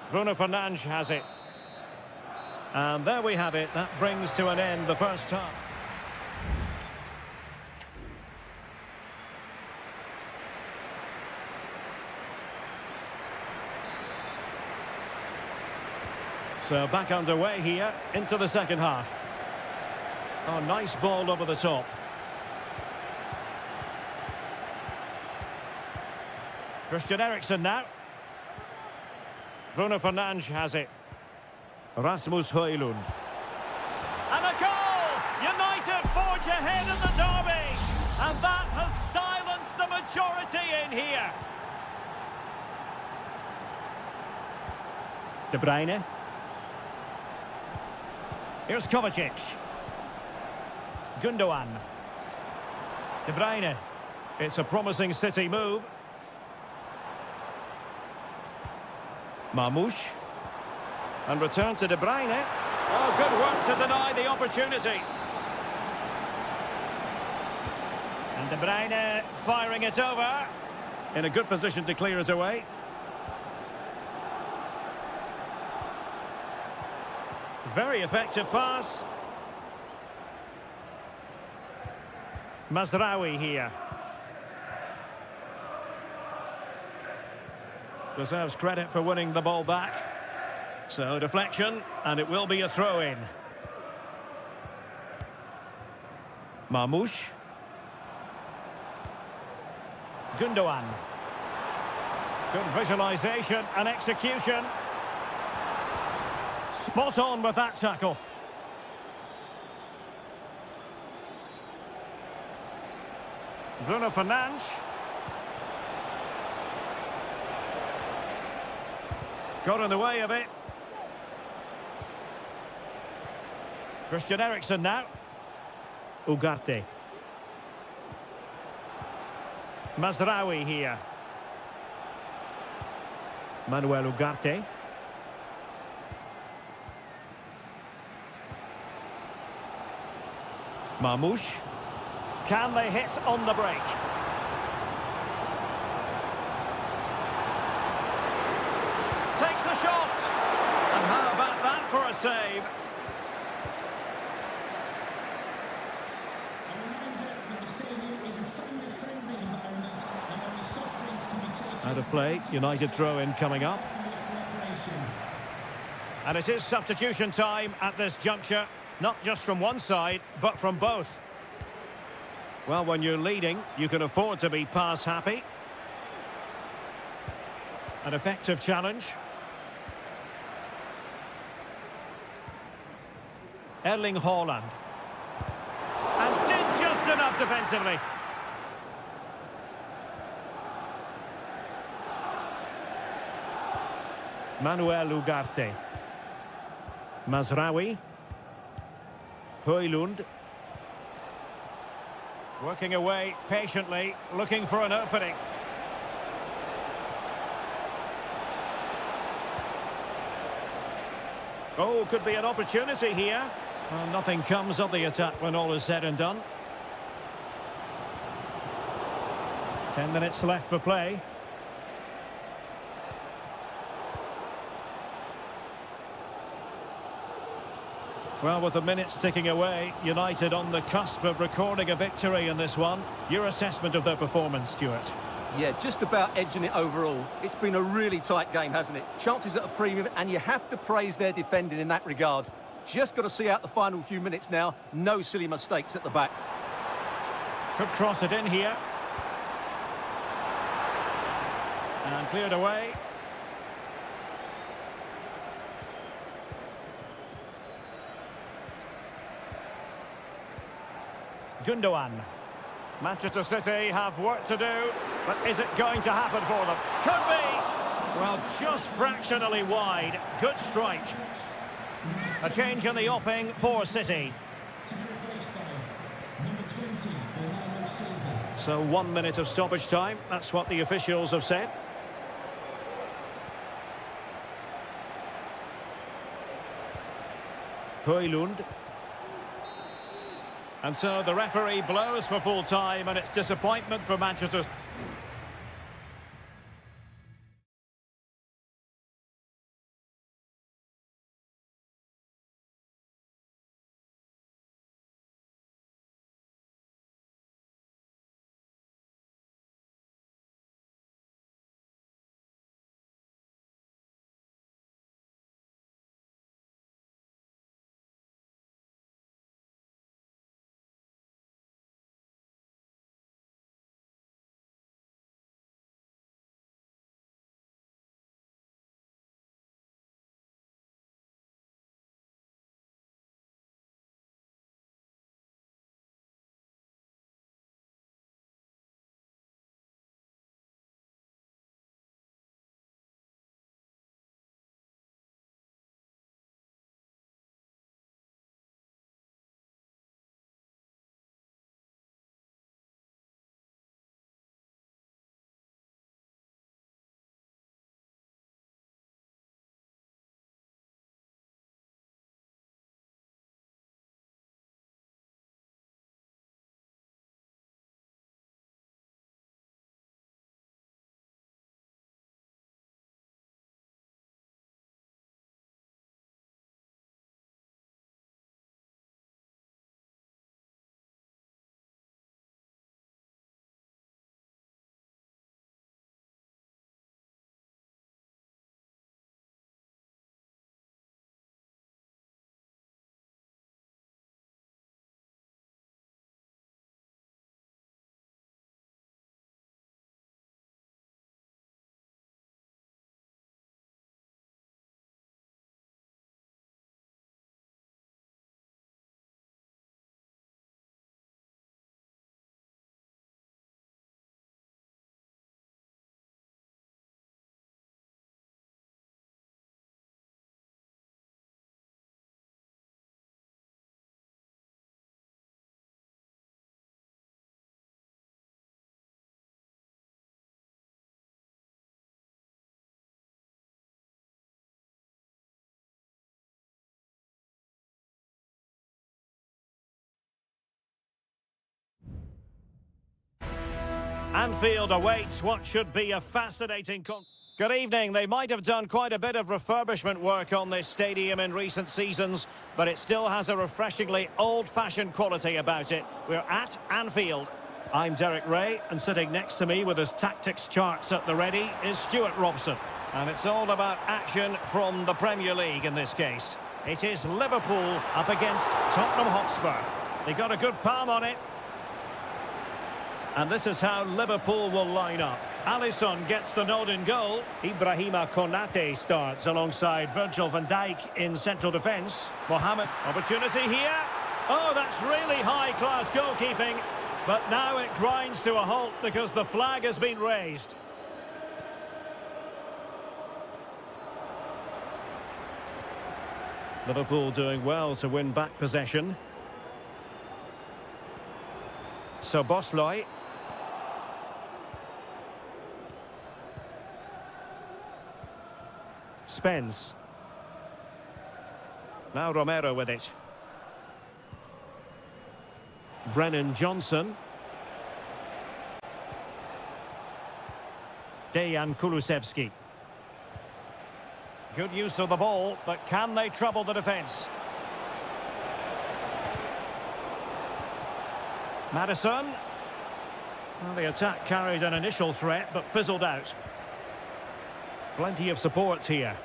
Bruno Fernandes has it. And there we have it. That brings to an end the first half. So back underway here into the second half. Oh, nice ball over the top. Christian Eriksen now. Bruno Fernandes has it. Rasmus Højlund. And a goal! United forge ahead in the derby. And that has silenced the majority in here. De Bruyne. Here's Kovacic. Gundogan. De Bruyne. It's a promising City move. Marmoush. And return to De Bruyne. Oh, good work to deny the opportunity. And De Bruyne firing it over. In a good position to clear it away. Very effective pass. Mazraoui here. Deserves credit for winning the ball back. So deflection, and it will be a throw-in. Marmoush. Gundogan. Good visualisation and execution. Spot on with that tackle. Bruno Fernandes. Got in the way of it. Christian Eriksen now. Ugarte. Mazraoui here. Manuel Ugarte. Marmoush. Can they hit on the break? Takes the shot. And how about that for a save? A reminder that the stadium is a family-friendly environment and only soft drinks can be taken. Out of play, United throw-in coming up. Cooperation. And it is substitution time at this juncture. Not just from one side, but from both. Well, when you're leading, you can afford to be pass happy. An effective challenge. Erling Haaland. And did just enough defensively. Manuel Ugarte. Mazraoui. Højlund. Working away patiently, looking for an opening. Oh, could be an opportunity here. Well, nothing comes of the attack when all is said and done. 10 minutes left for play. Well, with the minutes ticking away, United on the cusp of recording a victory in this one. Your assessment of their performance, Stuart? Yeah, just about edging it overall. It's been a really tight game, hasn't it? Chances at a premium, and you have to praise their defending in that regard. Just got to see out the final few minutes now. No silly mistakes at the back. Could cross it in here. And cleared away. Gundogan. Manchester City have work to do, but is it going to happen for them? Could be! Well, just fractionally wide. Good strike. A change in the offing for City. To be replaced by number 20, Bernardo Silva. So 1 minute of stoppage time. That's what the officials have said. Højlund. And so the referee blows for full time, and it's disappointment for Manchester. Anfield awaits what should be a fascinating Good evening. They might have done quite a bit of refurbishment work on this stadium in recent seasons, but it still has a refreshingly old-fashioned quality about it. We're at Anfield. I'm Derek Ray, and sitting next to me with his tactics charts at the ready is Stuart Robson. And it's all about action from the Premier League in this case. It is Liverpool up against Tottenham Hotspur. They got a good palm on it. And this is how Liverpool will line up. Alisson gets the nod in goal. Ibrahima Konate starts alongside Virgil van Dijk in central defence. Mohamed, opportunity here. Oh, that's really high-class goalkeeping. But now it grinds to a halt because the flag has been raised. Liverpool doing well to win back possession. So Bosley. Spence. Now Romero with it. Brennan Johnson. Dejan Kulusevski. Good use of the ball, but can they trouble the defence? Maddison. Well, the attack carried an initial threat, but fizzled out. Plenty of support here.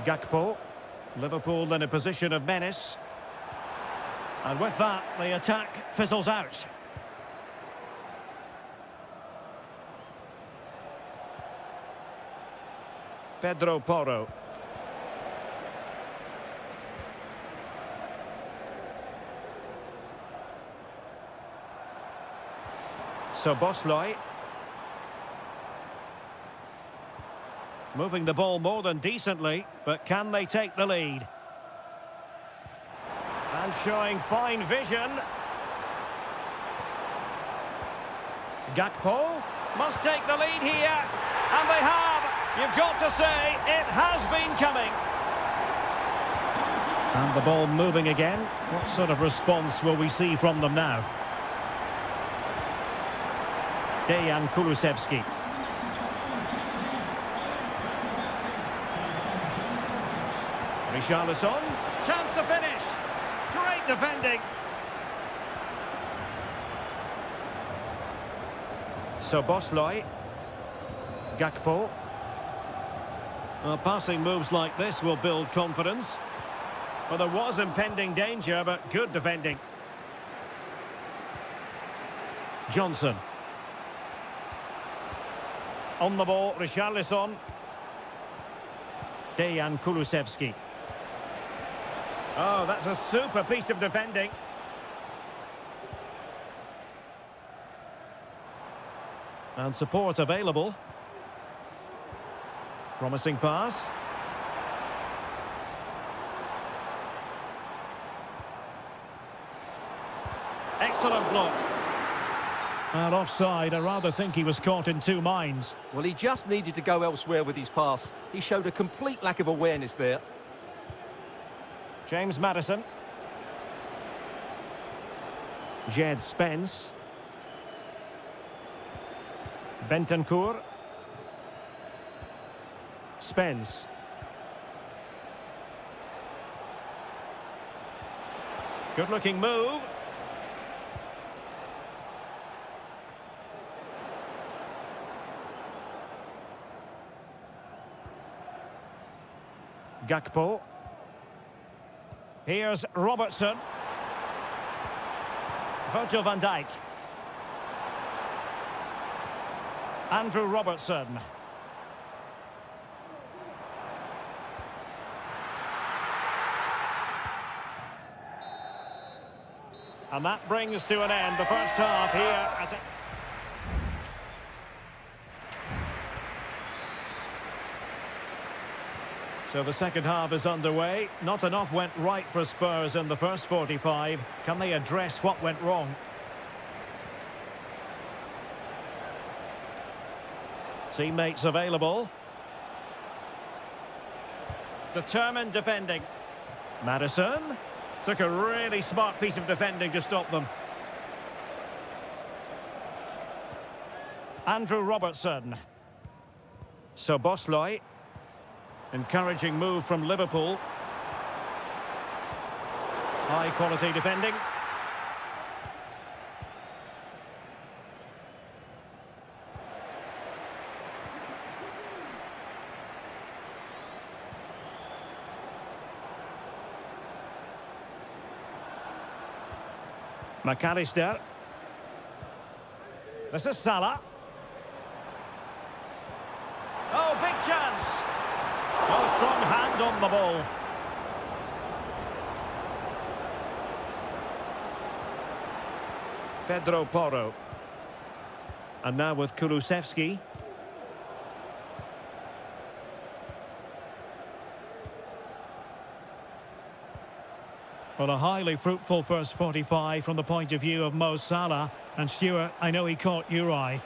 Gakpo. Liverpool in a position of menace. And with that, the attack fizzles out. Pedro Porro. So Bosley. Moving the ball more than decently, but can they take the lead? And showing fine vision. Gakpo must take the lead here, and they have. You've got to say, it has been coming. And the ball moving again. What sort of response will we see from them now? Dejan Kulusevski. Richarlison, chance to finish. Great defending. So Bosley. Gakpo. Well, passing moves like this will build confidence. Well, there was impending danger, but good defending. Johnson. On the ball, Richarlison. Dejan Kulusevski. Oh, that's a super piece of defending. And support available. Promising pass. Excellent block. And offside, I rather think he was caught in two minds. Well, he just needed to go elsewhere with his pass. He showed a complete lack of awareness there. James Maddison. Jed Spence. Bentancur. Spence. Good-looking move. Gakpo. Here's Robertson. Virgil van Dijk. Andrew Robertson. And that brings to an end the first half here at... So the second half is underway. Not enough went right for Spurs in the first 45. Can they address what went wrong? Teammates available. Determined defending. Madison took a really smart piece of defending to stop them. Andrew Robertson. So Bosloy. Encouraging move from Liverpool. High quality defending. McAllister. This is Salah. Oh, big chance. Oh, strong hand on the ball. Pedro Porro. And now with Kulusevski. Well, a highly fruitful first 45 from the point of view of Mo Salah. And Stuart, I know he caught your eye.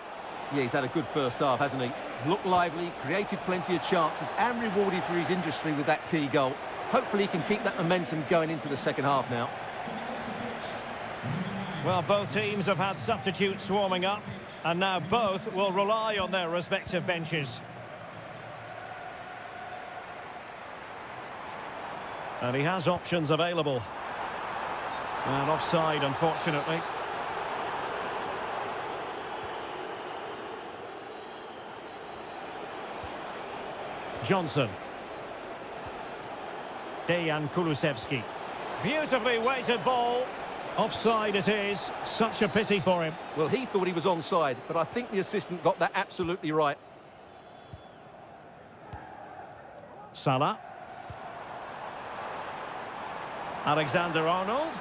Yeah, he's had a good first half, hasn't he? Looked lively, created plenty of chances, and rewarded for his industry with that key goal. Hopefully he can keep that momentum going into the second half now. Well, both teams have had substitutes warming up, and now both will rely on their respective benches. And he has options available. And offside, unfortunately. Johnson. Dejan Kulusevski. Beautifully weighted ball. Offside it is. Such a pity for him. Well, he thought he was onside, but I think the assistant got that absolutely right. Salah. Alexander-Arnold.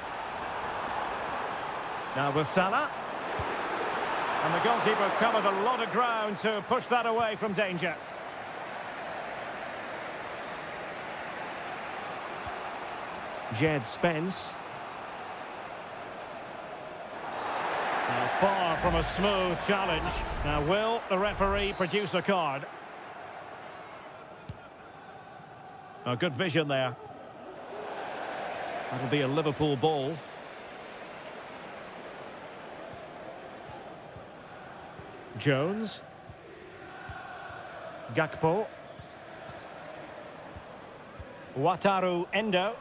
Now with Salah. And the goalkeeper covered a lot of ground to push that away from danger. Jed Spence. Now far from a smooth challenge. Now will the referee produce a card? A good vision there. That'll be a Liverpool ball. Jones. Gakpo. Wataru Endo.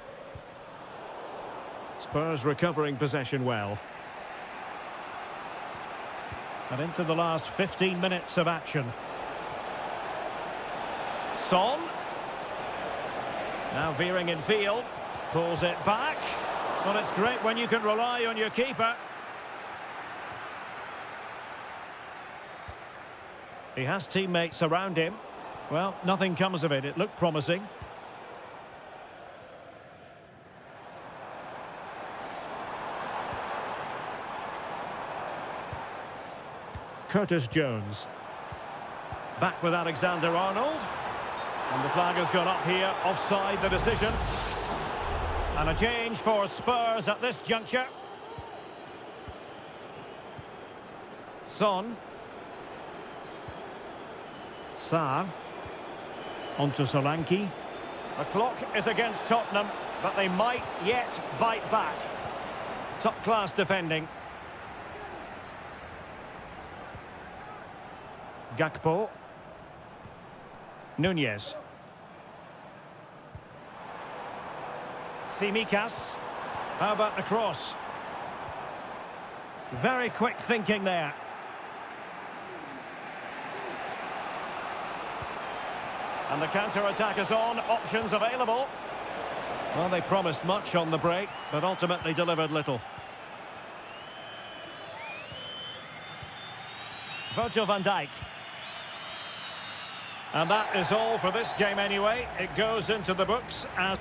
Spurs recovering possession well. And into the last 15 minutes of action. Son. Now veering in field. Pulls it back. Well, it's great when you can rely on your keeper. He has teammates around him. Well, nothing comes of it. It looked promising. Curtis Jones. Back with Alexander-Arnold. And the flag has gone up here. Offside the decision. And a change for Spurs at this juncture. Son. Sarr. Onto Solanke. The clock is against Tottenham, but they might yet bite back. Top-class defending. Gakpo. Nunez. Tsimikas. How about the cross? Very quick thinking there. And the counter-attack is on. Options available. Well, they promised much on the break, but ultimately delivered little. Virgil van Dijk. And that is all for this game anyway. It goes into the books as...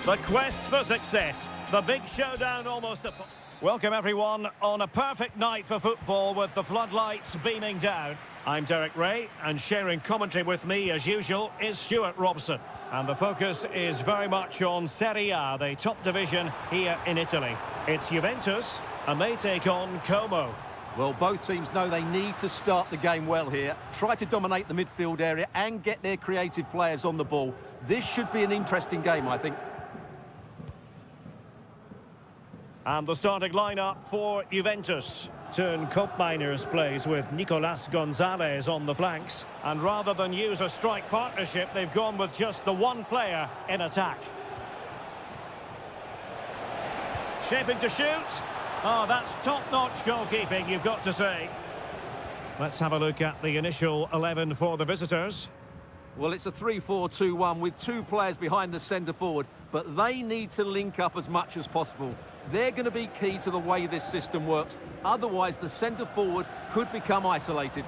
The quest for success. The big showdown almost upon. Welcome everyone on a perfect night for football with the floodlights beaming down. I'm Derek Ray, and sharing commentary with me as usual is Stuart Robson. And the focus is very much on Serie A, the top division here in Italy. It's Juventus, and they take on Como. Well, both teams know they need to start the game well here. Try to dominate the midfield area and get their creative players on the ball. This should be an interesting game, I think. And the starting lineup for Juventus. Turn Koopmeiners plays with Nicolas Gonzalez on the flanks. And rather than use a strike partnership, they've gone with just the one player in attack. Shaping to shoot. Oh, that's top-notch goalkeeping, you've got to say. Let's have a look at the initial 11 for the visitors. Well, it's a 3-4-2-1 with two players behind the centre forward, but they need to link up as much as possible. They're going to be key to the way this system works. Otherwise, the centre forward could become isolated.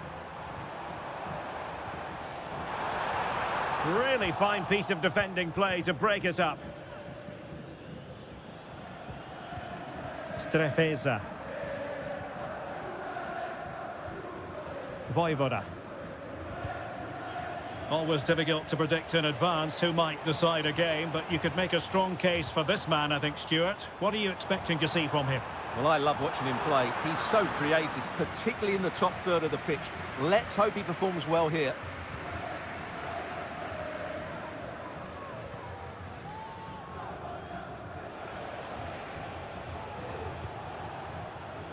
Really fine piece of defending play to break it up. Strefeza. Vojvoda. Always difficult to predict in advance who might decide a game, but you could make a strong case for this man, I think, Stuart. What are you expecting to see from him? Well, I love watching him play. He's so creative, particularly in the top third of the pitch. Let's hope he performs well here.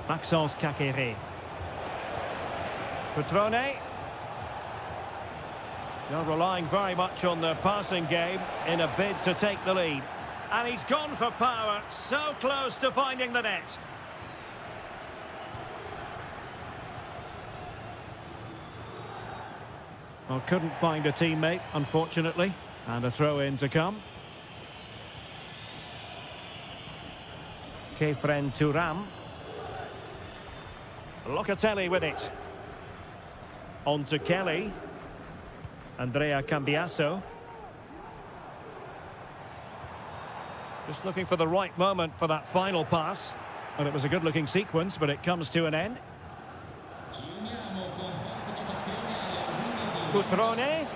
Maxence Kakere. Cutrone. They're relying very much on their passing game in a bid to take the lead. And he's gone for power, so close to finding the net. Well, couldn't find a teammate, unfortunately. And a throw-in to come. Kefren Thuram. Locatelli with it. On to Kelly. Andrea Cambiasso. Just looking for the right moment for that final pass. And it was a good-looking sequence, but it comes to an end. Cutrone.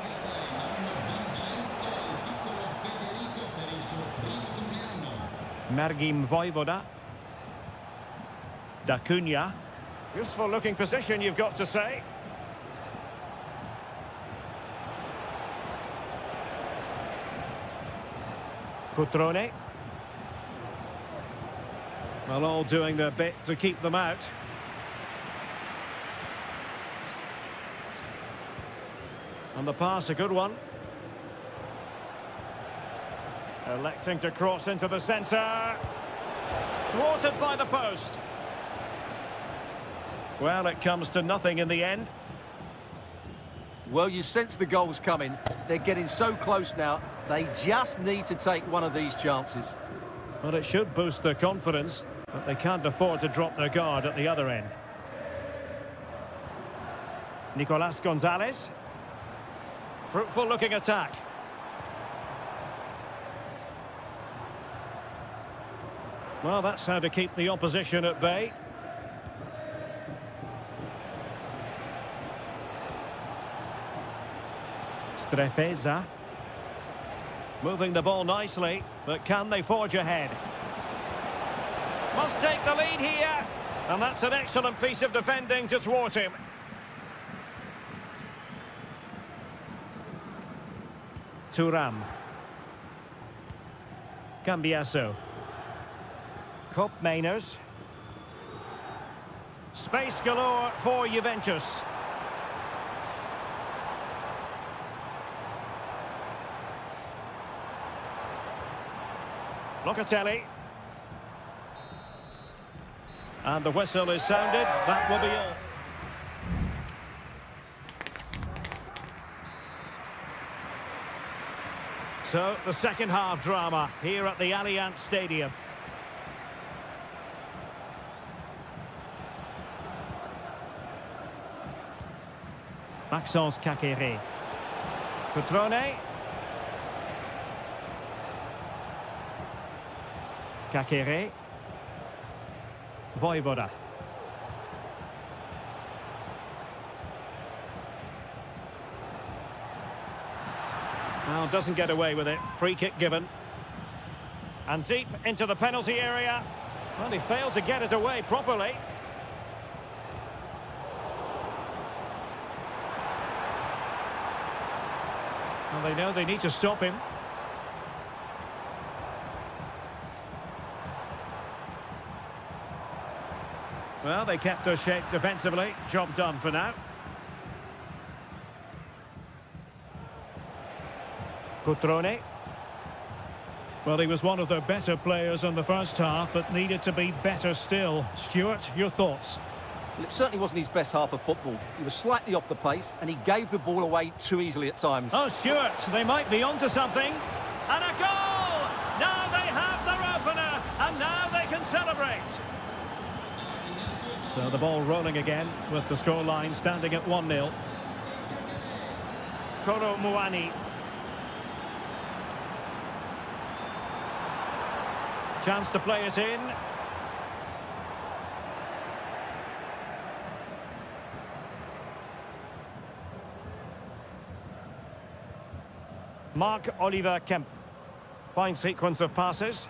Mergim Vojvoda. Da Cunha. Useful-looking position, you've got to say. Cutrone. Well, all doing their bit to keep them out. And the pass, a good one. Electing to cross into the centre. Thwarted by the post. Well, it comes to nothing in the end. Well, you sense the goals coming. They're getting so close now. They just need to take one of these chances. Well, it should boost their confidence, but they can't afford to drop their guard at the other end. Nicolas Gonzalez. Fruitful-looking attack. Well, that's how to keep the opposition at bay. Strefeza. Moving the ball nicely, but can they forge ahead? Must take the lead here. And that's an excellent piece of defending to thwart him. Thuram. Cambiasso. Koopmeiners. Space galore for Juventus. Locatelli. And the whistle is sounded. That will be all. So, the second half drama here at the Allianz Stadium. Maxence Kakere. Cutrone. Kakere. Voivoda. Well, doesn't get away with it. Free kick given. And deep into the penalty area. Well, he failed to get it away properly. Well, they know they need to stop him. Well, they kept their shape defensively. Job done for now. Cutrone. Well, he was one of their better players in the first half, but needed to be better still. Stuart, your thoughts? Well, it certainly wasn't his best half of football. He was slightly off the pace, and he gave the ball away too easily at times. Oh, Stuart, they might be onto something. And a goal! Now they have their opener, and now they can celebrate. So the ball rolling again, with the scoreline standing at 1-0. Kolo Muani. Chance to play it in. Marc-Oliver Kempf. Fine sequence of passes.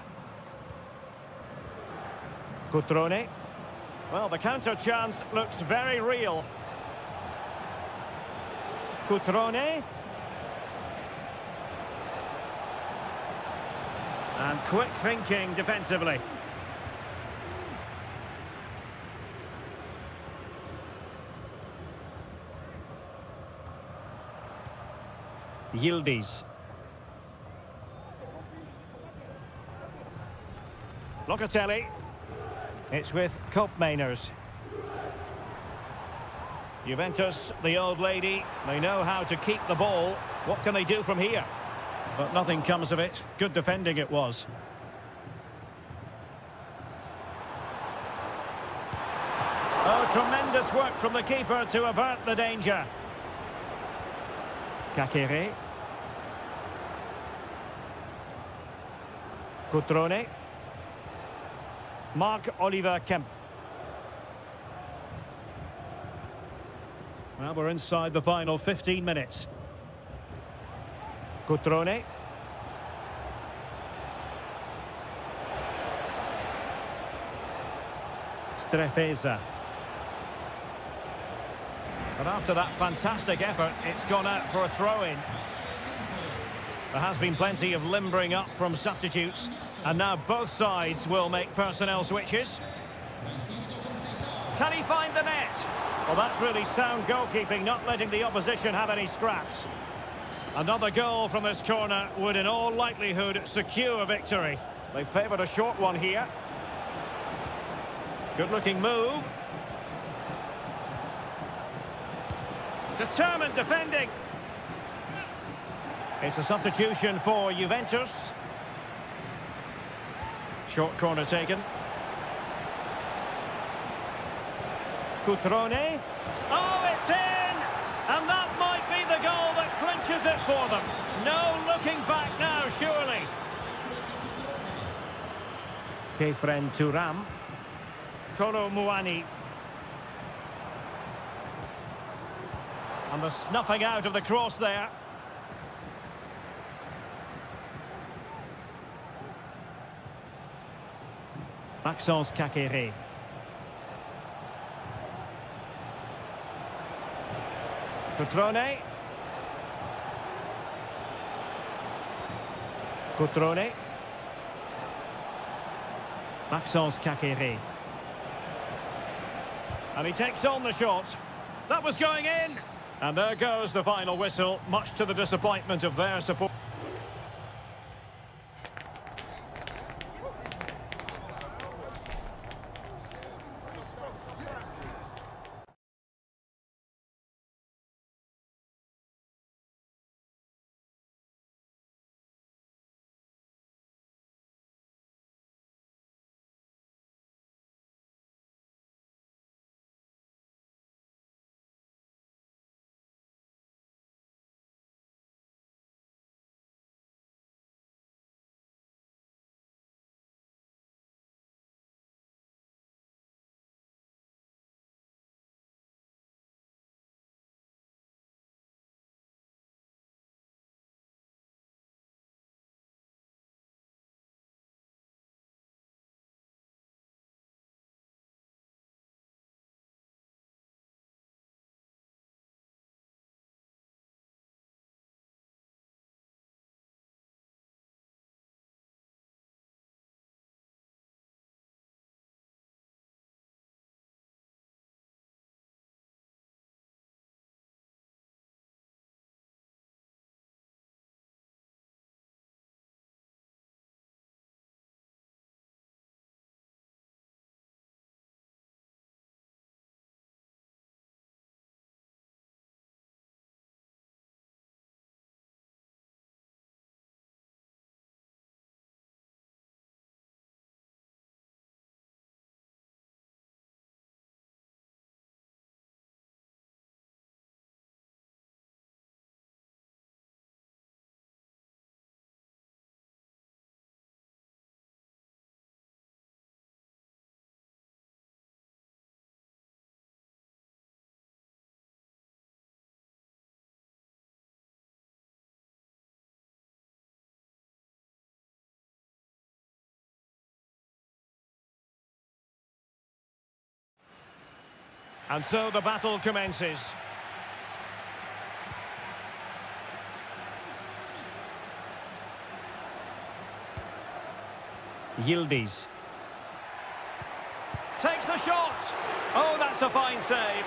Cutrone. Well, the counter chance looks very real. Cutrone. And quick thinking defensively. Yildiz. Locatelli. It's with Koopmeiners. Juventus, the old lady, they know how to keep the ball. What can they do from here? But nothing comes of it. Good defending it was. Oh, tremendous work from the keeper to avert the danger. Kakere. Cutrone. Marc-Oliver Kempf. Well, we're inside the final 15 minutes. Cutrone. Strefeza. But after that fantastic effort, it's gone out for a throw-in. There has been plenty of limbering up from substitutes, and now both sides will make personnel switches. Can he find the net? Well, that's really sound goalkeeping, not letting the opposition have any scraps. Another goal from this corner would in all likelihood secure victory. They favoured a short one here. Good-looking move. Determined defending. It's a substitution for Juventus. Short corner taken. Cutrone. Oh, it's in! And that might be the goal that clinches it for them. No looking back now, surely. Kefren Turam. Kolo Muani. And the snuffing out of the cross there. Maxence Kakere. Cutrone. Cutrone. Maxence Kakere. And he takes on the shot. That was going in. And there goes the final whistle, much to the disappointment of their support. And so the battle commences. Yildiz. Takes the shot! Oh, that's a fine save.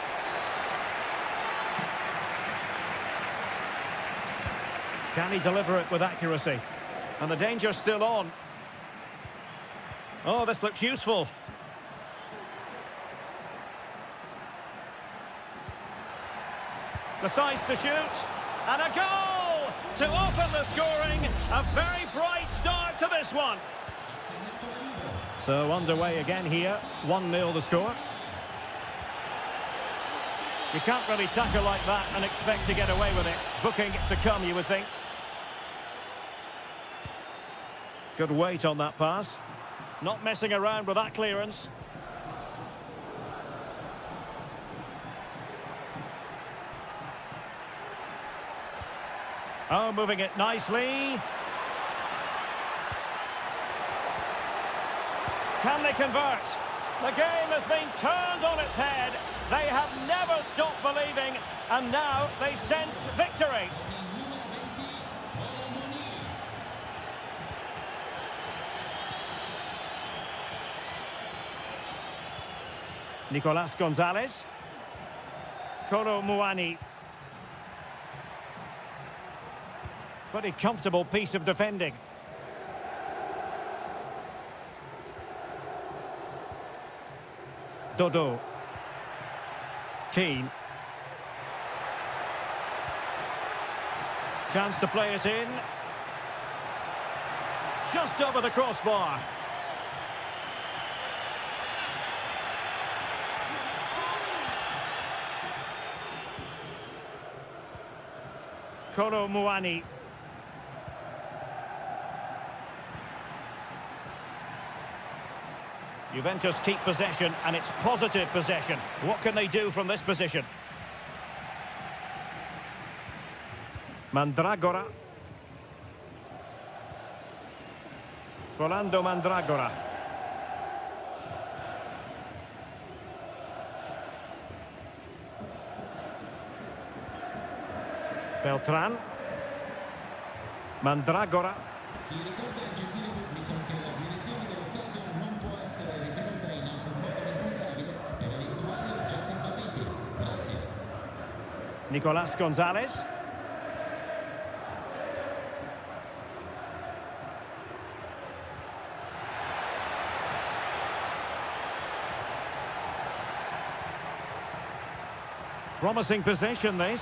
Can he deliver it with accuracy? And the danger's still on. Oh, this looks useful. Decides to shoot. And a goal to open the scoring. A very bright start to this one. So underway again here. 1-0 the score. You can't really tackle like that and expect to get away with it. Booking to come, you would think. Good weight on that pass. Not messing around with that clearance. Oh, moving it nicely. Can they convert? The game has been turned on its head. They have never stopped believing, and now they sense victory. Nicolas Gonzalez. Kolo Muani. Pretty comfortable piece of defending. Dodo. Keane. Chance to play it in. Just over the crossbar. Kolo Muani. Juventus keep possession, and it's positive possession. What can they do from this position? Mandragora. Rolando Mandragora. Beltran. Mandragora. Si ricorda il gentile pubblico che la direzione dello stadio non può essere ritenuta in alcun modo responsabile per eventuali oggetti smarriti. Grazie. Nicolas Gonzalez. Promising possession, this.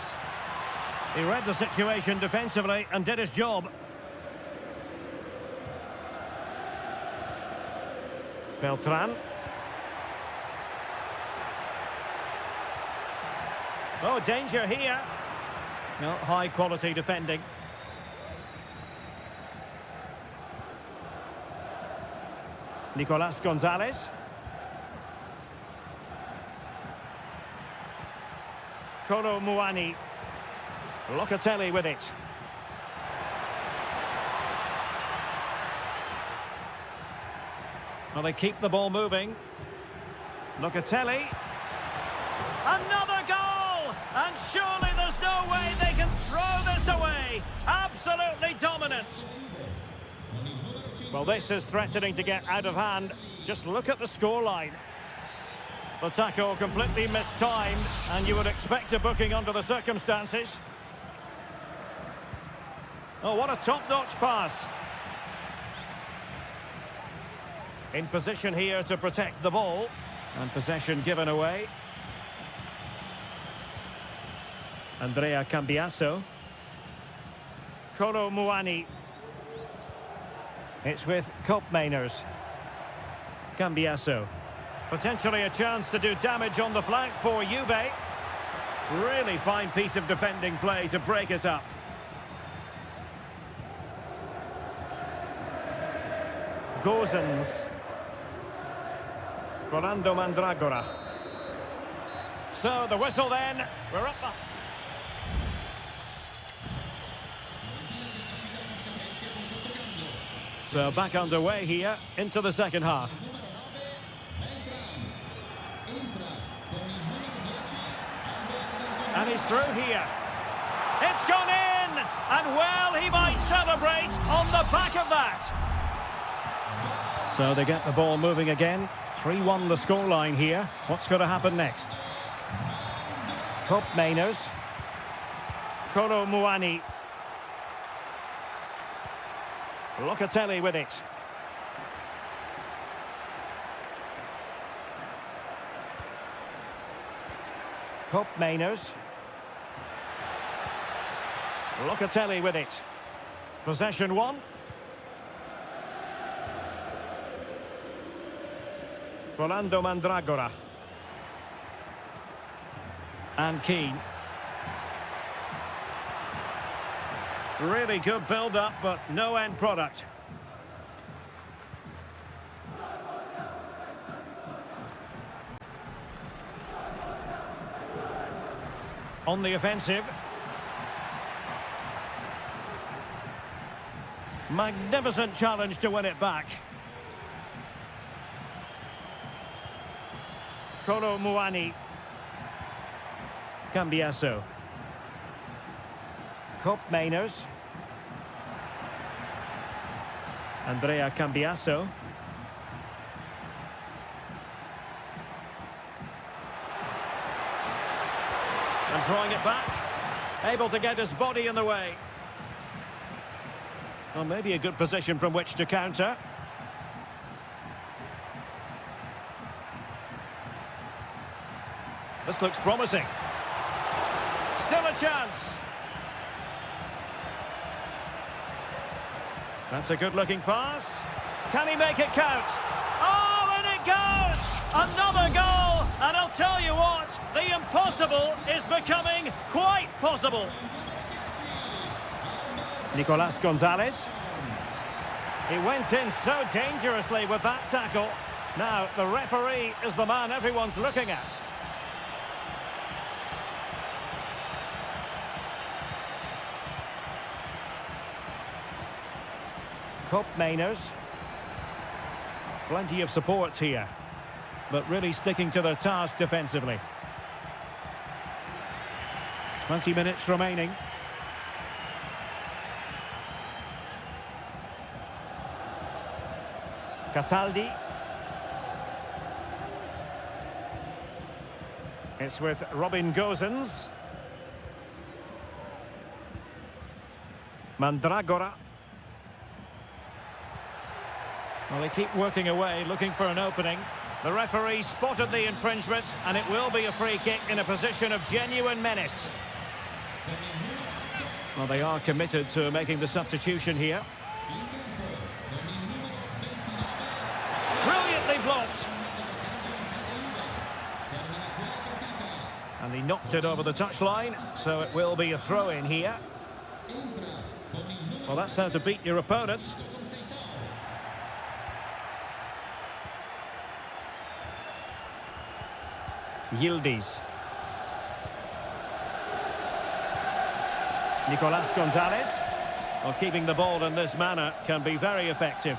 He read the situation defensively and did his job. Beltran. Oh, danger here. No, high quality defending. Nicolas Gonzalez. Kolo Muani. Locatelli with it. Well, they keep the ball moving. Locatelli. Another goal! And surely there's no way they can throw this away. Absolutely dominant. Well, this is threatening to get out of hand. Just look at the scoreline. The tackle completely mistimed, and you would expect a booking under the circumstances. Oh, what a top-notch pass. In position here to protect the ball. And possession given away. Andrea Cambiasso. Kolo Muani. It's with Koopmeiners. Cambiasso. Potentially a chance to do damage on the flank for Juve. Really fine piece of defending play to break it up. Gozens. Rolando Mandragora. So the whistle then. We're up. So back underway here into the second half. And he's through here. It's gone in! And well, he might celebrate on the back of that. So they get the ball moving again. 3-1 the scoreline here. What's going to happen next? Cop Mainers. Kolo Muani. Locatelli with it. Cop Mainers. Locatelli with it. Possession one. Rolando Mandragora. And Keane. Really good build-up, but no end product. On the offensive. Magnificent challenge to win it back. Kolo Muani. Cambiasso. Cop Mainers. Andrea Cambiasso. And drawing it back. Able to get his body in the way. Well, maybe a good position from which to counter. This looks promising. Still a chance. That's a good-looking pass. Can he make it count? Oh, and it goes! Another goal! And I'll tell you what, the impossible is becoming quite possible. Nicolas Gonzalez. He went in so dangerously with that tackle. Now, the referee is the man everyone's looking at. Cop Mainers. Plenty of support here, but really sticking to their task defensively. 20 minutes remaining. Cataldi. It's with Robin Gosens. Mandragora. Well, they keep working away, looking for an opening. The referee spotted the infringement, and it will be a free kick in a position of genuine menace. Well, they are committed to making the substitution here. Brilliantly blocked. And he knocked it over the touchline, so it will be a throw-in here. Well, that's how to beat your opponents. Yildiz. Nicolas Gonzalez. Well, keeping the ball in this manner can be very effective.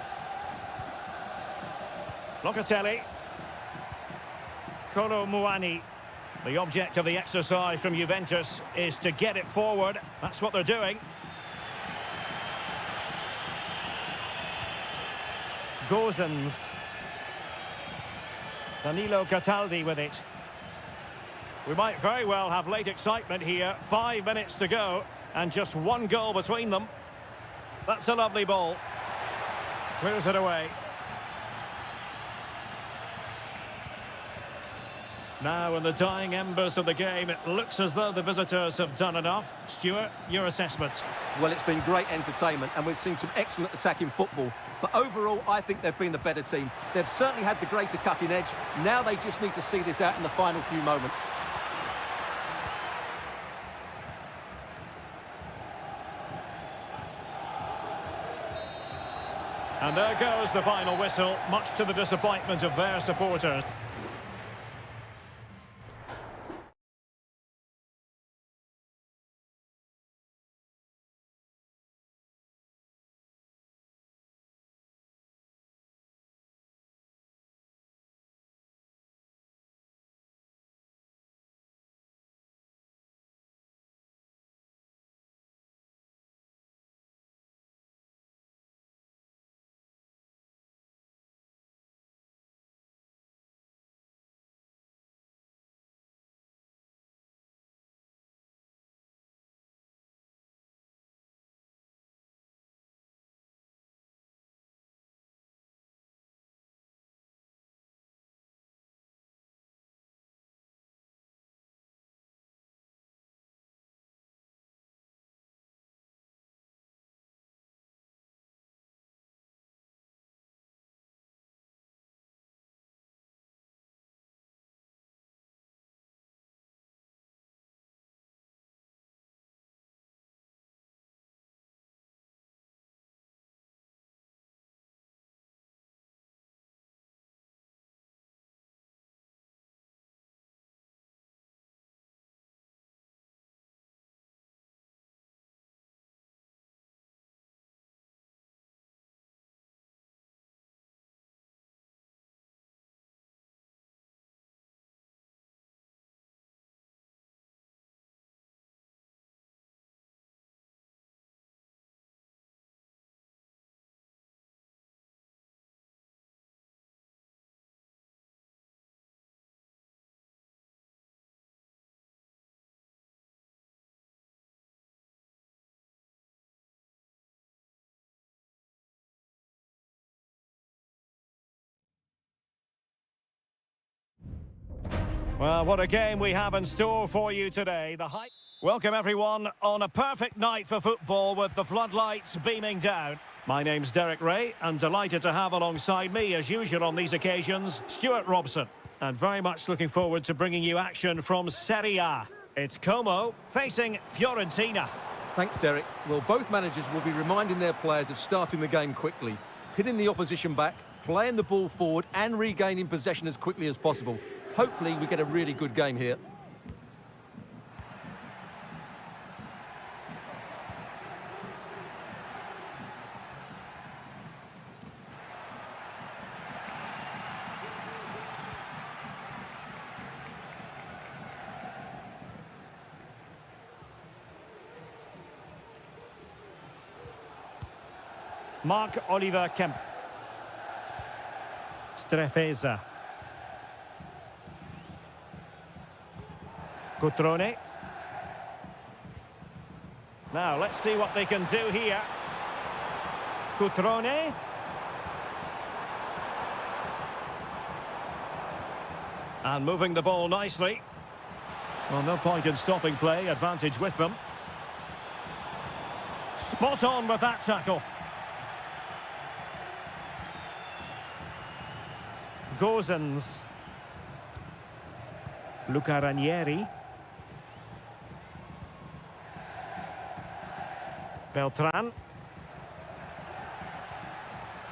Locatelli. Kolo Muani. The object of the exercise from Juventus is to get it forward. That's what they're doing. Gosens. Danilo Cataldi with it. We might very well have late excitement here. 5 minutes to go, and just one goal between them. That's a lovely ball. Clears it away. Now, in the dying embers of the game, it looks as though the visitors have done enough. Stuart, your assessment? Well, it's been great entertainment, and we've seen some excellent attacking football. But overall, I think they've been the better team. They've certainly had the greater cutting edge. Now they just need to see this out in the final few moments. And there goes the final whistle, much to the disappointment of their supporters. Well, what a game we have in store for you today. Welcome everyone on a perfect night for football with the floodlights beaming down. My name's Derek Ray and delighted to have alongside me as usual on these occasions, Stuart Robson. And very much looking forward to bringing you action from Serie A. It's Como facing Fiorentina. Thanks, Derek. Well, both managers will be reminding their players of starting the game quickly, pinning the opposition back, playing the ball forward and regaining possession as quickly as possible. Hopefully we get a really good game here. Mark Oliver Kemp. Strefeza. Cutrone. Now, let's see what they can do here. Cutrone. And moving the ball nicely. Well, no point in stopping play. Advantage with them. Spot on with that tackle. Gozens. Luca Ranieri. Beltran.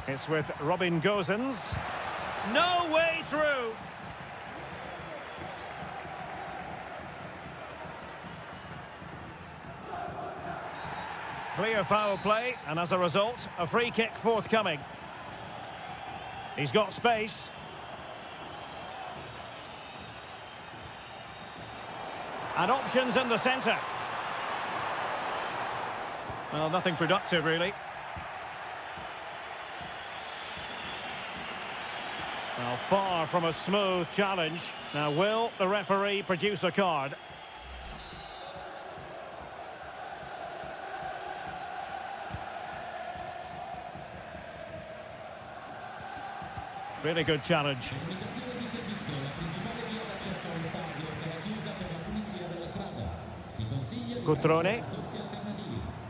It's with Robin Gozens. No way through. Clear foul play, and as a result, a free kick forthcoming. He's got space. And options in the centre. Well, nothing productive, really. Well, far from a smooth challenge. Now, will the referee produce a card? Really good challenge. Comunicazione di servizio, la principale via d'accesso allo stadio sarà chiusa per la pulizia della strada. Si consiglia di Cutrone. percorsi alternativi.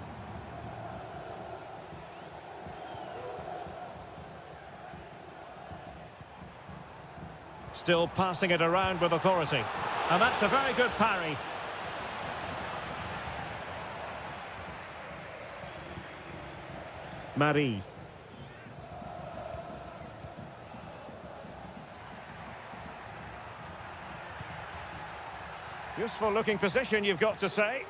Still passing it around with authority. And that's a very good parry. Marie. Useful looking position, you've got to say.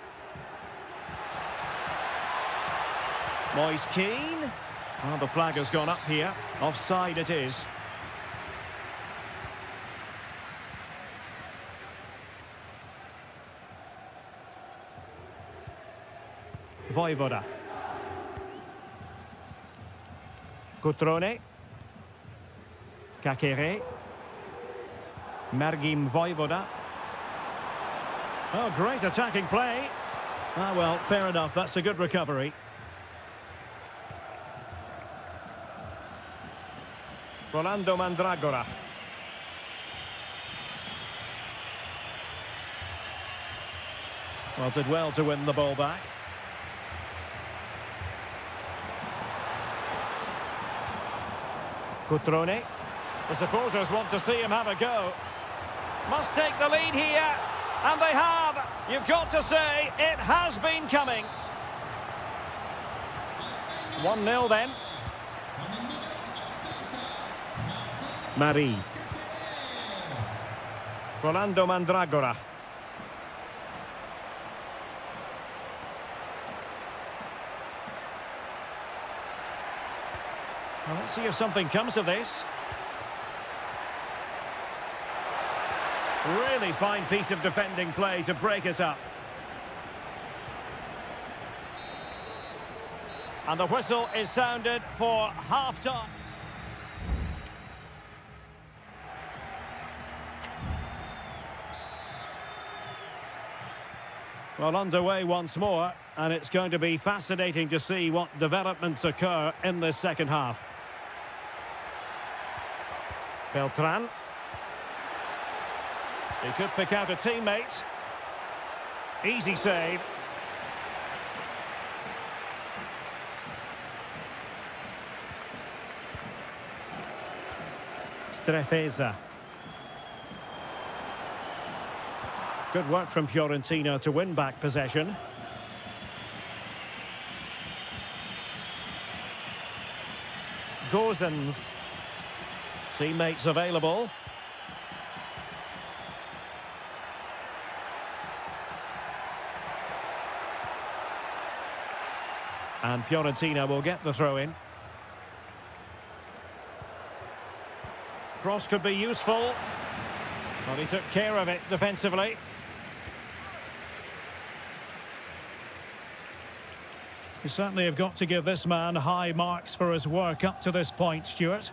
Moise Keane. Well, the flag has gone up here. Offside it is. Vojvoda. Cutrone. Kakere. Mergim Vojvoda. Oh, great attacking play. Ah, well, fair enough. That's a good recovery. Rolando Mandragora. Well, did well to win the ball back. Cutrone. The supporters want to see him have a go. Must take the lead here. And they have. You've got to say, it has been coming. 1-0 then. Marie. Rolando Mandragora. Well, let's see if something comes of this. Really fine piece of defending play to break us up. And the whistle is sounded for half-time. Well, underway once more, and it's going to be fascinating to see what developments occur in this second half. Beltran. He could pick out a teammate. Easy save. Strefeza. Good work from Fiorentina to win back possession. Gozens. Teammates available. And Fiorentina will get the throw in. Cross could be useful. Well, he took care of it defensively. You certainly have got to give this man high marks for his work up to this point, Stuart.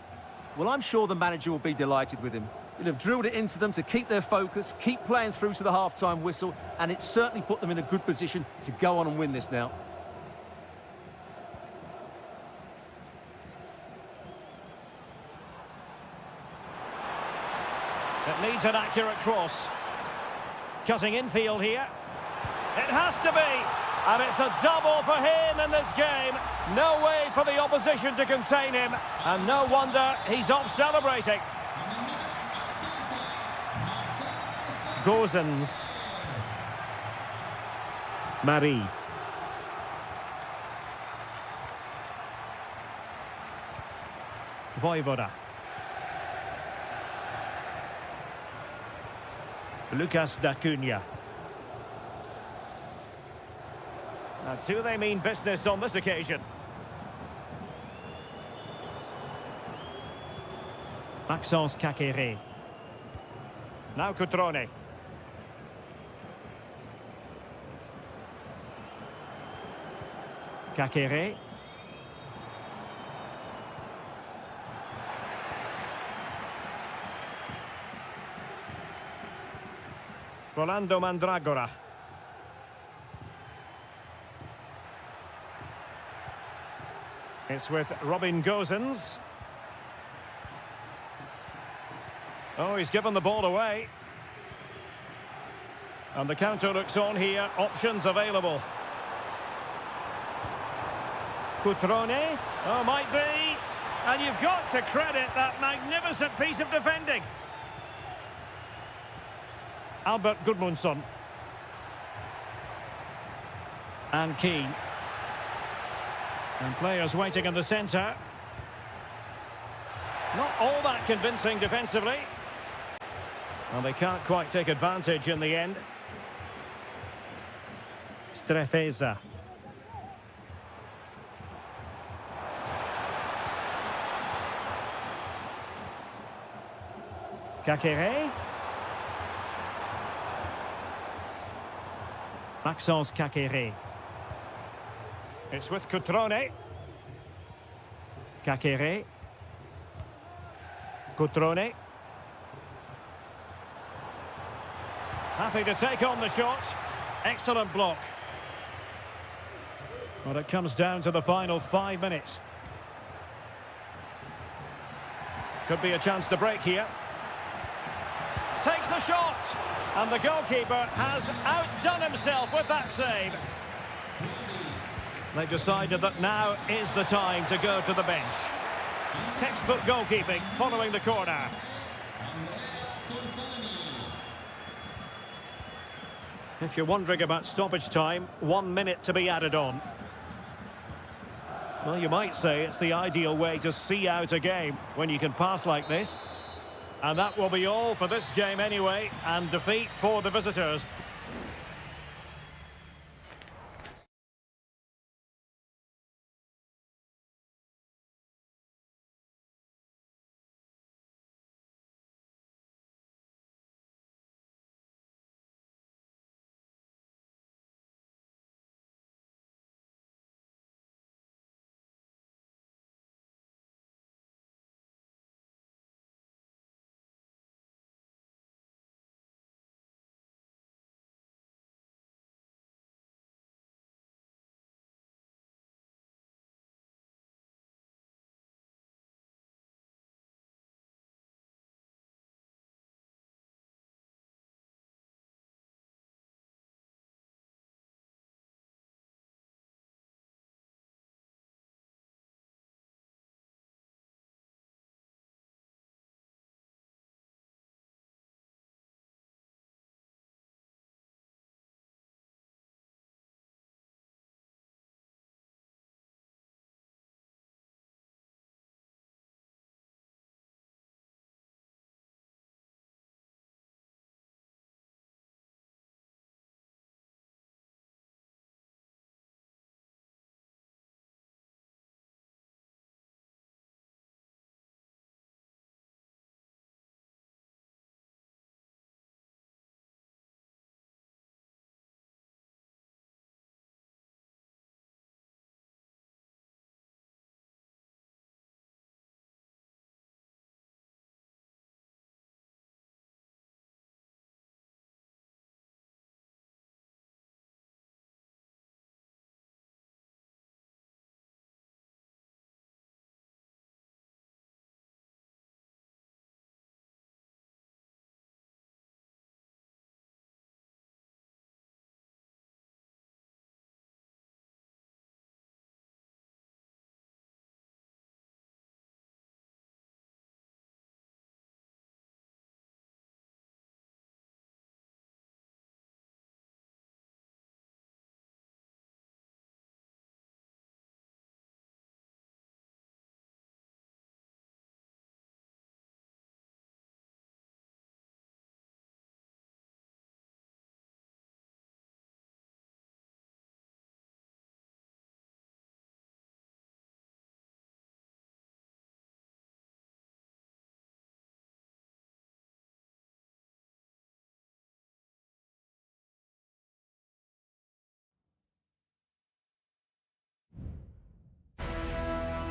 Well, I'm sure the manager will be delighted with him. He'll have drilled it into them to keep their focus, keep playing through to the half-time whistle, and it's certainly put them in a good position to go on and win this now. It needs an accurate cross. Cutting infield here. It has to be. And it's a double for him in this game. No way for the opposition to contain him. And no wonder he's off celebrating. Gozens. Marie. Voivoda. Lucas D'Acunha. Now, do they mean business on this occasion? Maxence Caqueret. Now Cutrone. Caqueret. Rolando Mandragora. It's with Robin Gozens. Oh, he's given the ball away. And the counter looks on here. Options available. Cutrone. Oh, might be. And you've got to credit that magnificent piece of defending. Albert Gudmundsson. And Keane. And players waiting in the centre. Not all that convincing defensively. Well, they can't quite take advantage in the end. Strefeza. Caqueret. Maxence Caqueret. It's with Cutrone. Caqueret. Cutrone. Happy to take on the shot. Excellent block. Well, it comes down to the final 5 minutes. Could be a chance to break here. Takes the shot. And the goalkeeper has outdone himself with that save. They've decided that now is the time to go to the bench. Textbook goalkeeping following the corner. If you're wondering about stoppage time, 1 minute to be added on. Well, you might say it's the ideal way to see out a game when you can pass like this. And that will be all for this game anyway, and defeat for the visitors.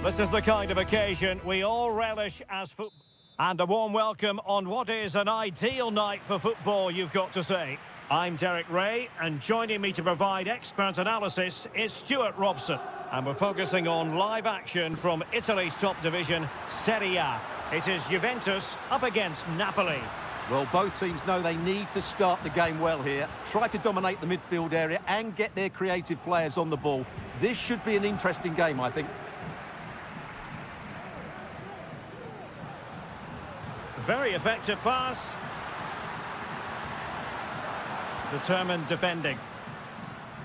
This is the kind of occasion we all relish as football. And a warm welcome on what is an ideal night for football, you've got to say. I'm Derek Ray, and joining me to provide expert analysis is Stuart Robson. And we're focusing on live action from Italy's top division, Serie A. It is Juventus up against Napoli. Well, both teams know they need to start the game well here. Try to dominate the midfield area and get their creative players on the ball. This should be an interesting game, I think. Very effective pass. Determined defending.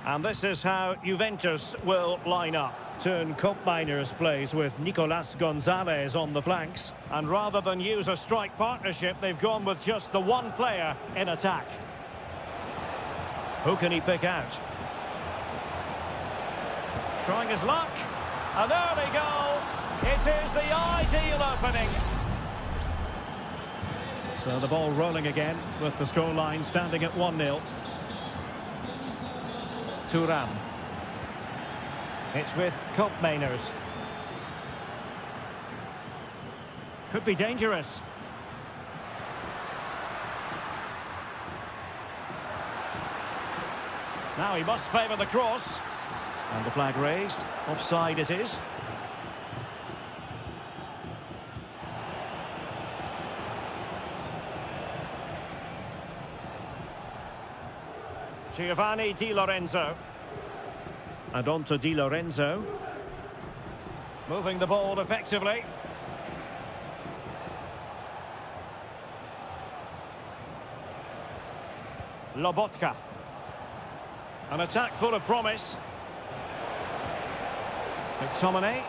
And this is how Juventus will line up. Turn Koopmeiners plays with Nicolas Gonzalez on the flanks. And rather than use a strike partnership, they've gone with just the one player in attack. Who can he pick out? Trying his luck. An early goal. It is the ideal opening. So the ball rolling again with the scoreline standing at 1-0. Thuram. It's with Koopmeiners. Could be dangerous. Now he must favour the cross. And the flag raised. Offside it is. Giovanni Di Lorenzo. And on to Di Lorenzo. Moving the ball effectively. Lobotka. An attack full of promise. McTominay.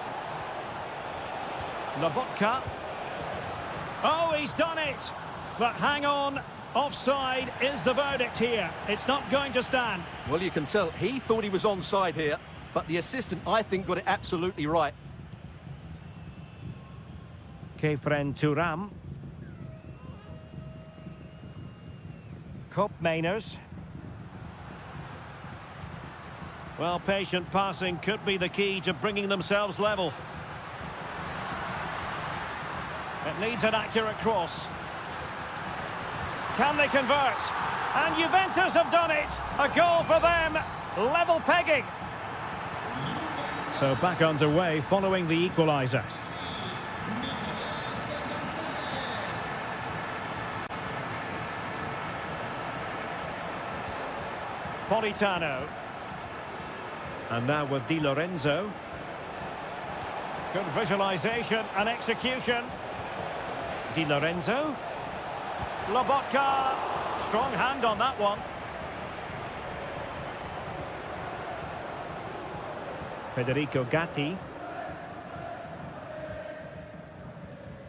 Lobotka. Oh, he's done it! But hang on. Offside is the verdict here. It's not going to stand. Well, you can tell he thought he was onside here, but the assistant, I think, got it absolutely right. Kefren Thuram. Koopmeiners. Well, patient passing could be the key to bringing themselves level. It needs an accurate cross. Can they convert? And Juventus have done it! A goal for them! Level pegging! So back underway following the equaliser. Politano. And now with Di Lorenzo. Good visualisation and execution. Di Lorenzo. Lobotka, strong hand on that one. Federico Gatti.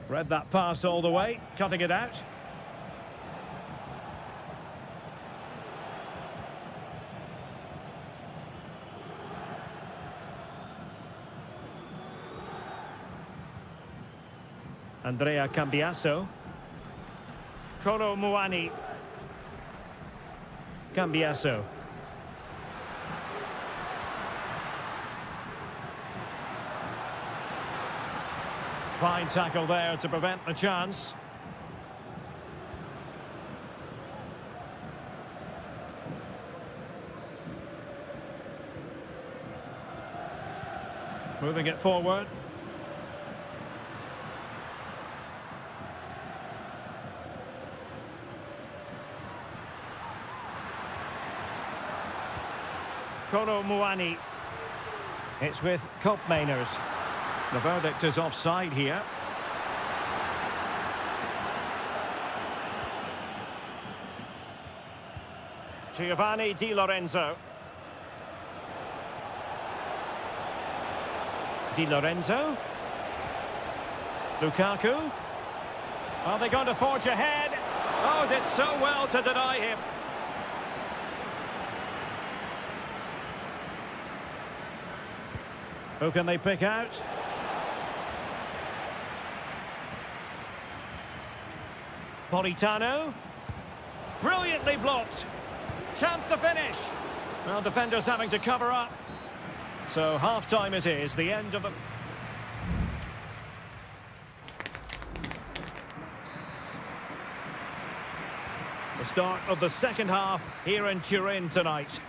Read that pass all the way, cutting it out. Andrea Cambiasso. Kolo Muani. Cambiasso. Fine tackle there to prevent the chance. Moving it forward. Kolo Muani. It's with Koopmeiners. The verdict is offside here. Giovanni Di Lorenzo. Di Lorenzo. Lukaku. Are they going to forge ahead? Oh, did so well to deny him. Who can they pick out? Politano. Brilliantly blocked. Chance to finish. Well, defenders having to cover up. So half-time it is, the end of the... start of the second half here in Turin tonight.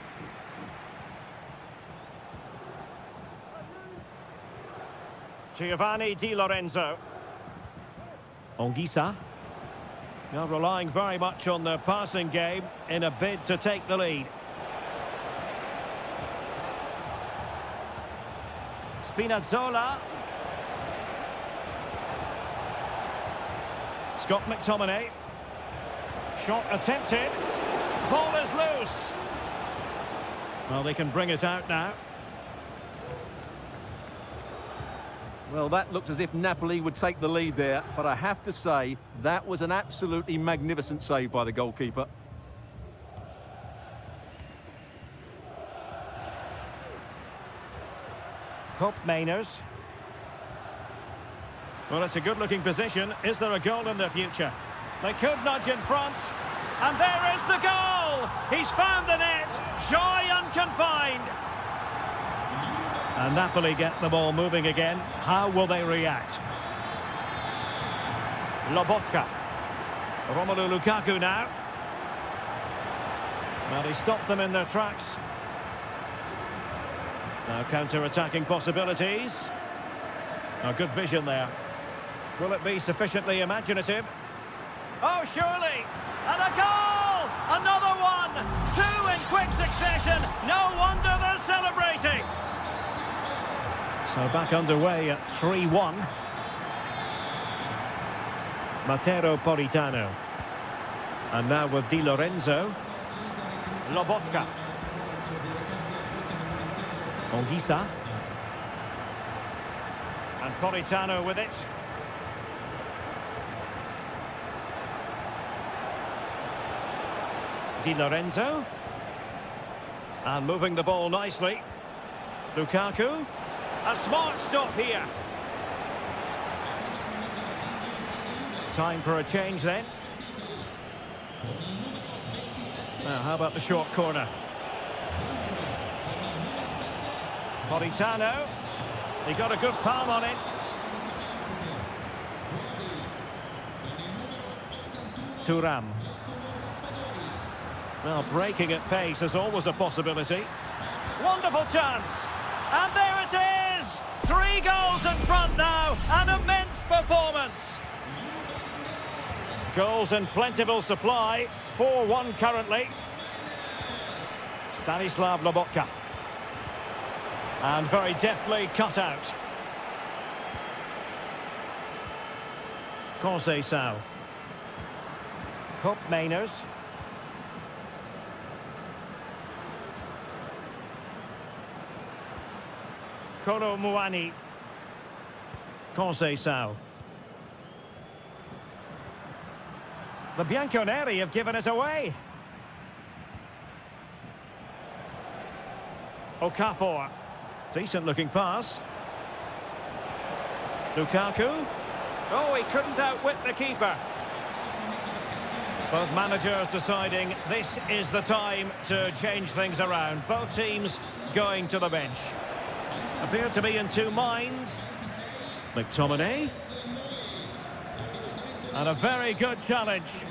Giovanni Di Lorenzo. Ongisa. Now relying very much on the passing game in a bid to take the lead. Spinazzola. Scott McTominay. Shot attempted. Ball is loose. Well, they can bring it out now. Well, that looked as if Napoli would take the lead there, but I have to say, that was an absolutely magnificent save by the goalkeeper. Cup Mainers. Well, it's a good-looking position. Is there a goal in the future? They could nudge in front. And there is the goal! He's found the net. Joy unconfined. And Napoli get the ball moving again. How will they react? Lobotka. Romelu Lukaku now. Well, he stopped them in their tracks. Now counter-attacking possibilities. Oh, good vision there. Will it be sufficiently imaginative? Oh, surely! And a goal! Another one! Two in quick succession! No wonder they're celebrating! So back underway at 3-1. Matteo Politano. And now with Di Lorenzo. Lobotka. Ongisa. And Politano with it. Di Lorenzo. And moving the ball nicely. Lukaku. A smart stop here. Time for a change then. Now, how about the short corner? Politano. He got a good palm on it. Thuram. Well, breaking at pace is always a possibility. Wonderful chance. And there it is! 3 goals in front now. An immense performance. Goals in plentiful supply. 4-1 currently. Stanislav Lobotka. And very deftly cut out. Conceição. Cup Mainers. Kolo Muani. Conceição. The Bianconeri have given us away. Okafor. Decent looking pass. Lukaku. Oh, he couldn't outwit the keeper. Both managers deciding this is the time to change things around. Both teams going to the bench. Appear to be in two minds. McTominay. And a very good challenge.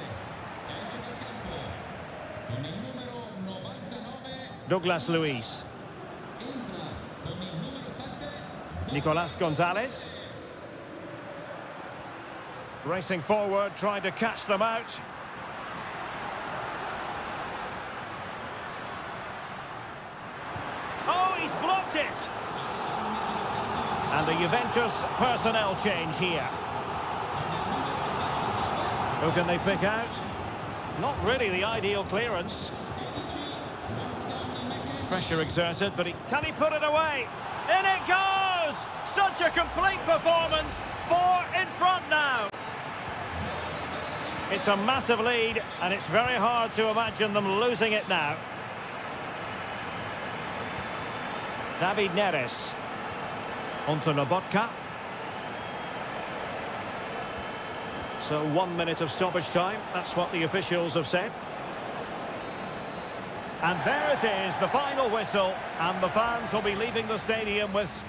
Douglas Luiz. Nicolas Gonzalez. Racing forward, trying to catch them out. Oh, he's blocked it! And the Juventus personnel change here. Who can they pick out? Not really the ideal clearance. Pressure exerted, but can he put it away? In it goes! Such a complete performance. 4 in front now. It's a massive lead, and it's very hard to imagine them losing it now. David Neres. Onto Lobotka. So 1 minute of stoppage time. That's what the officials have said. And there it is, the final whistle. And the fans will be leaving the stadium with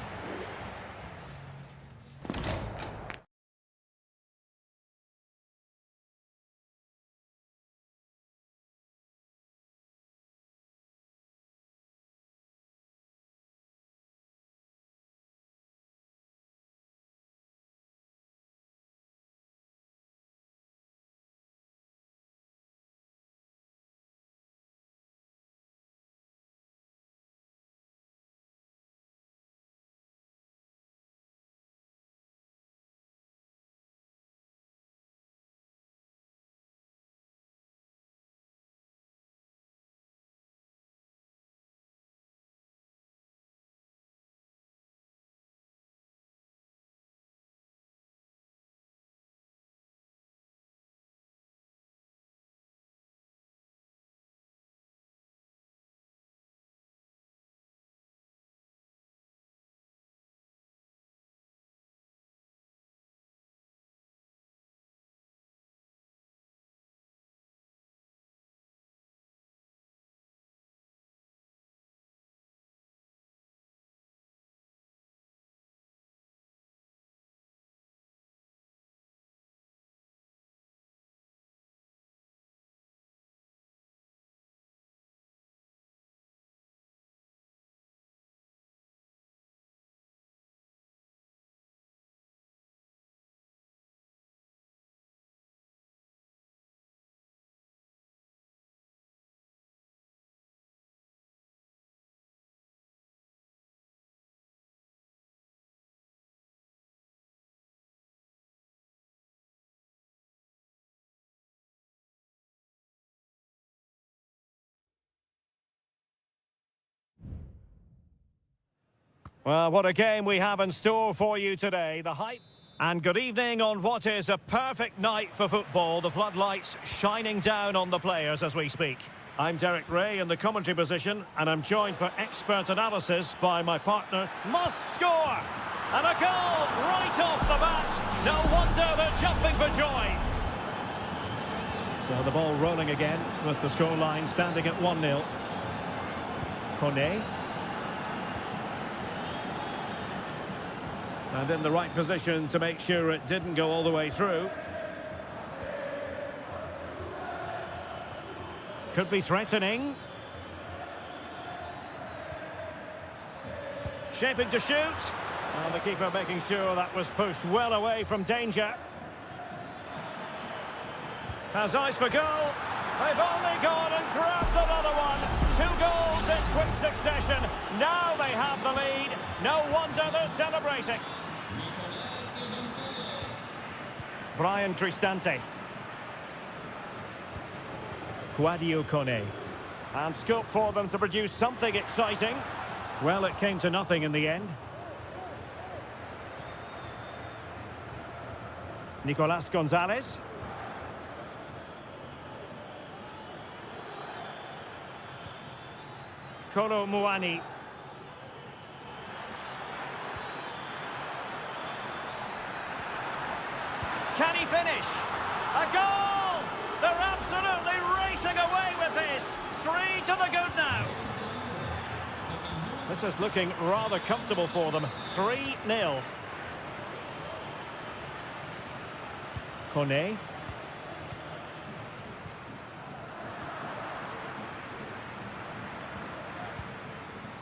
Well, what a game we have in store for you today. The hype. And good evening on what is a perfect night for football. The floodlights shining down on the players as we speak. I'm Derek Ray in the commentary position, and I'm joined for expert analysis by my partner. Must score! And a goal right off the bat. No wonder they're jumping for joy. So the ball rolling again with the scoreline standing at 1-0. Kone. And in the right position to make sure it didn't go all the way through. Could be threatening. Shaping to shoot. And the keeper making sure that was pushed well away from danger. Has eyes for goal. They've only gone and grabbed another one. 2 goals in quick succession. Now they have the lead. No wonder they're celebrating. Brian Cristante. Quadio Kone. And scope for them to produce something exciting. Well, it came to nothing in the end. Nicolas Gonzalez. Kolo Muani. Can he finish? A goal! They're absolutely racing away with this. 3 to the good now. This is looking rather comfortable for them. 3-0. Kone.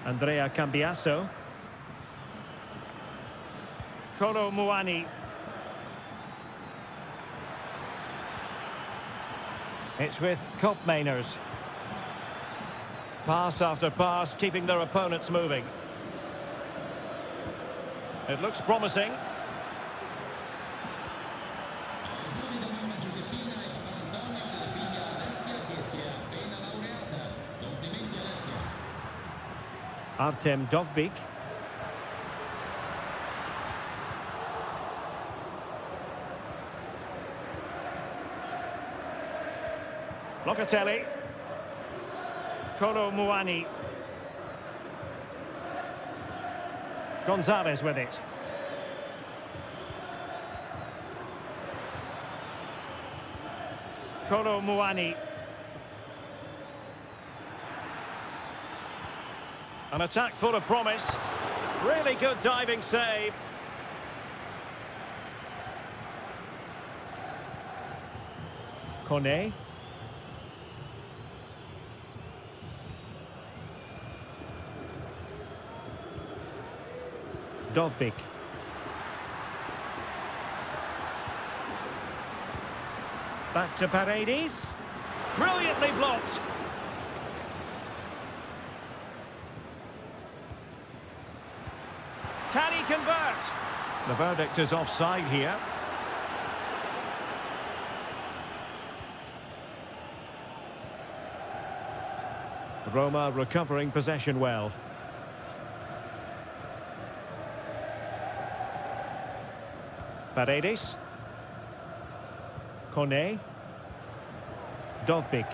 Andrea Cambiasso. Kolo Muani. It's with Koopmeiners. Pass after pass, keeping their opponents moving. It looks promising. Artem Dovbyk. Locatelli. Kolo Muani. Gonzalez with it. Kolo Muani. An attack full of promise. Really good diving save. Kone. Dovbyk. Back to Paredes. Brilliantly blocked. Can he convert? The verdict is offside here. Roma recovering possession well. Paredes. Kone. Dovbyk.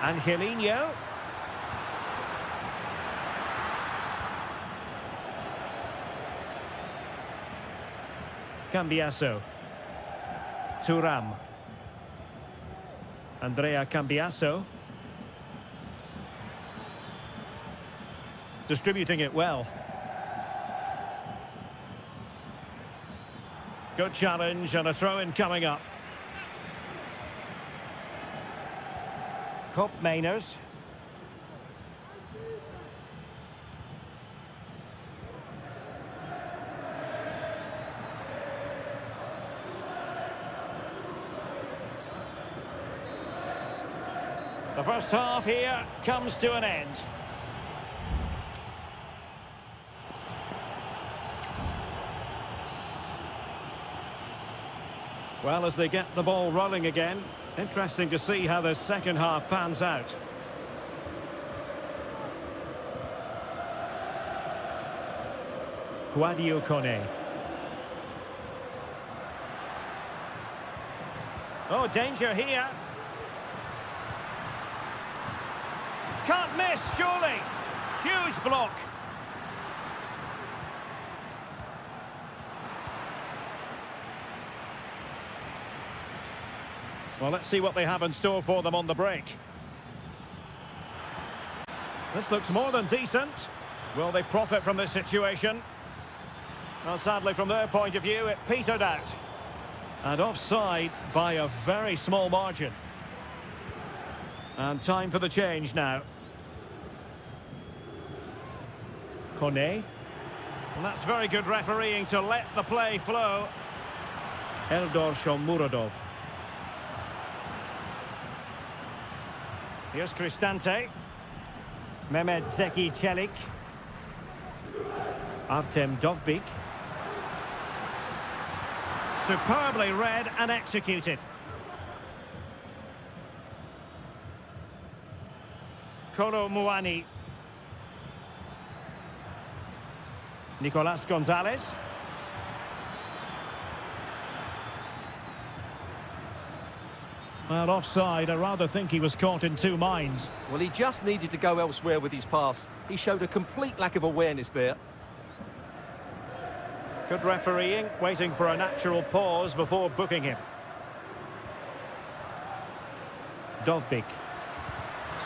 Angelino. Cambiasso. Thuram. Andrea Cambiasso. Distributing it well. Good challenge and a throw-in coming up. Koopmeiners. The first half here comes to an end. Well, as they get the ball rolling again, interesting to see how the second half pans out. Kone. Oh, danger here. Can't miss, surely. Huge block. Well, let's see what they have in store for them on the break. This looks more than decent. Will they profit from this situation? Well, sadly, from their point of view, it petered out. And offside by a very small margin. And time for the change now. Kone. Well, that's very good refereeing to let the play flow. Eldor Shomurodov. Here's Cristante. Mehmet Zeki Çelik. Artem Dovbik. Superbly read and executed. Kolo Muani. Nicolas Gonzalez. Well, offside. I rather think he was caught in two minds. Well, he just needed to go elsewhere with his pass. He showed a complete lack of awareness there. Good refereeing, waiting for a natural pause before booking him. Dovbik.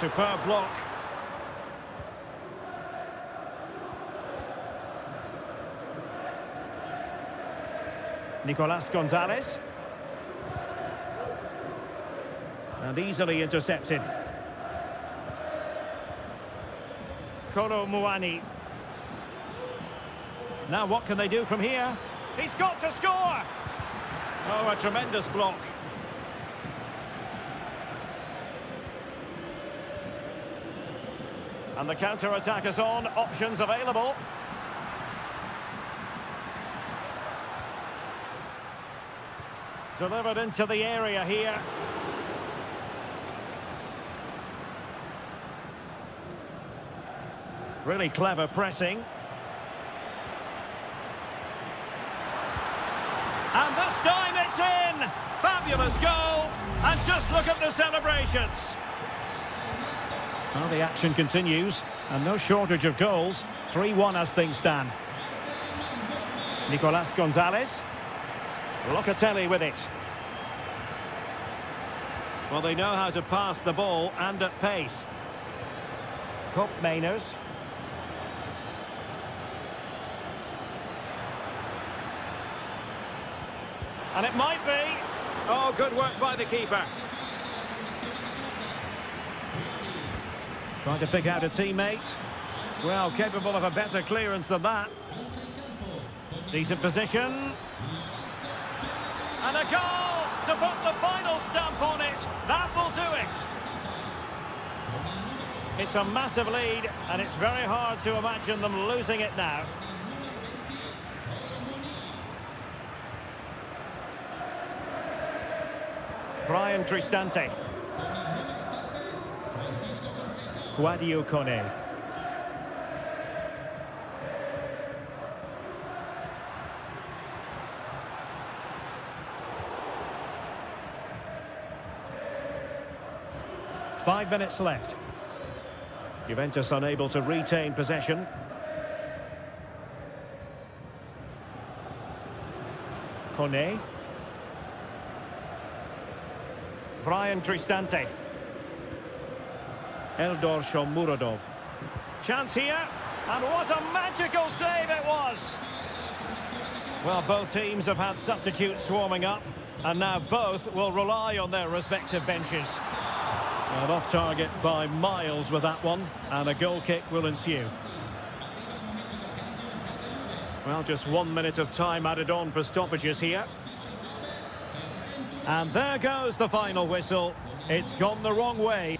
Superb block. Nicolas Gonzalez. And easily intercepted. Kolo Muani. Now what can they do from here? He's got to score! Oh, a tremendous block. And the counter-attack is on, options available. Delivered into the area here. Really clever pressing. And this time it's in! Fabulous goal! And just look at the celebrations! Well, the action continues, and no shortage of goals. 3-1 as things stand. Nicolas Gonzalez. Locatelli with it. Well, they know how to pass the ball and at pace. Cup Mainers. And it might be. Oh, good work by the keeper. Trying to pick out a teammate. Well, capable of a better clearance than that. Decent position. And a goal to put the final stamp on it. That will do it. It's a massive lead, and it's very hard to imagine them losing it now. Brian Cristante. Kone. Five minutes left. Juventus unable to retain possession. Kone. Brian Cristante. Eldor Shomurodov. Chance here, and what a magical save it was! Well, both teams have had substitutes swarming up, and now both will rely on their respective benches. And off target by miles with that one, and a goal kick will ensue. Well, just 1 minute of time added on for stoppages here. And there goes the final whistle. It's gone the wrong way.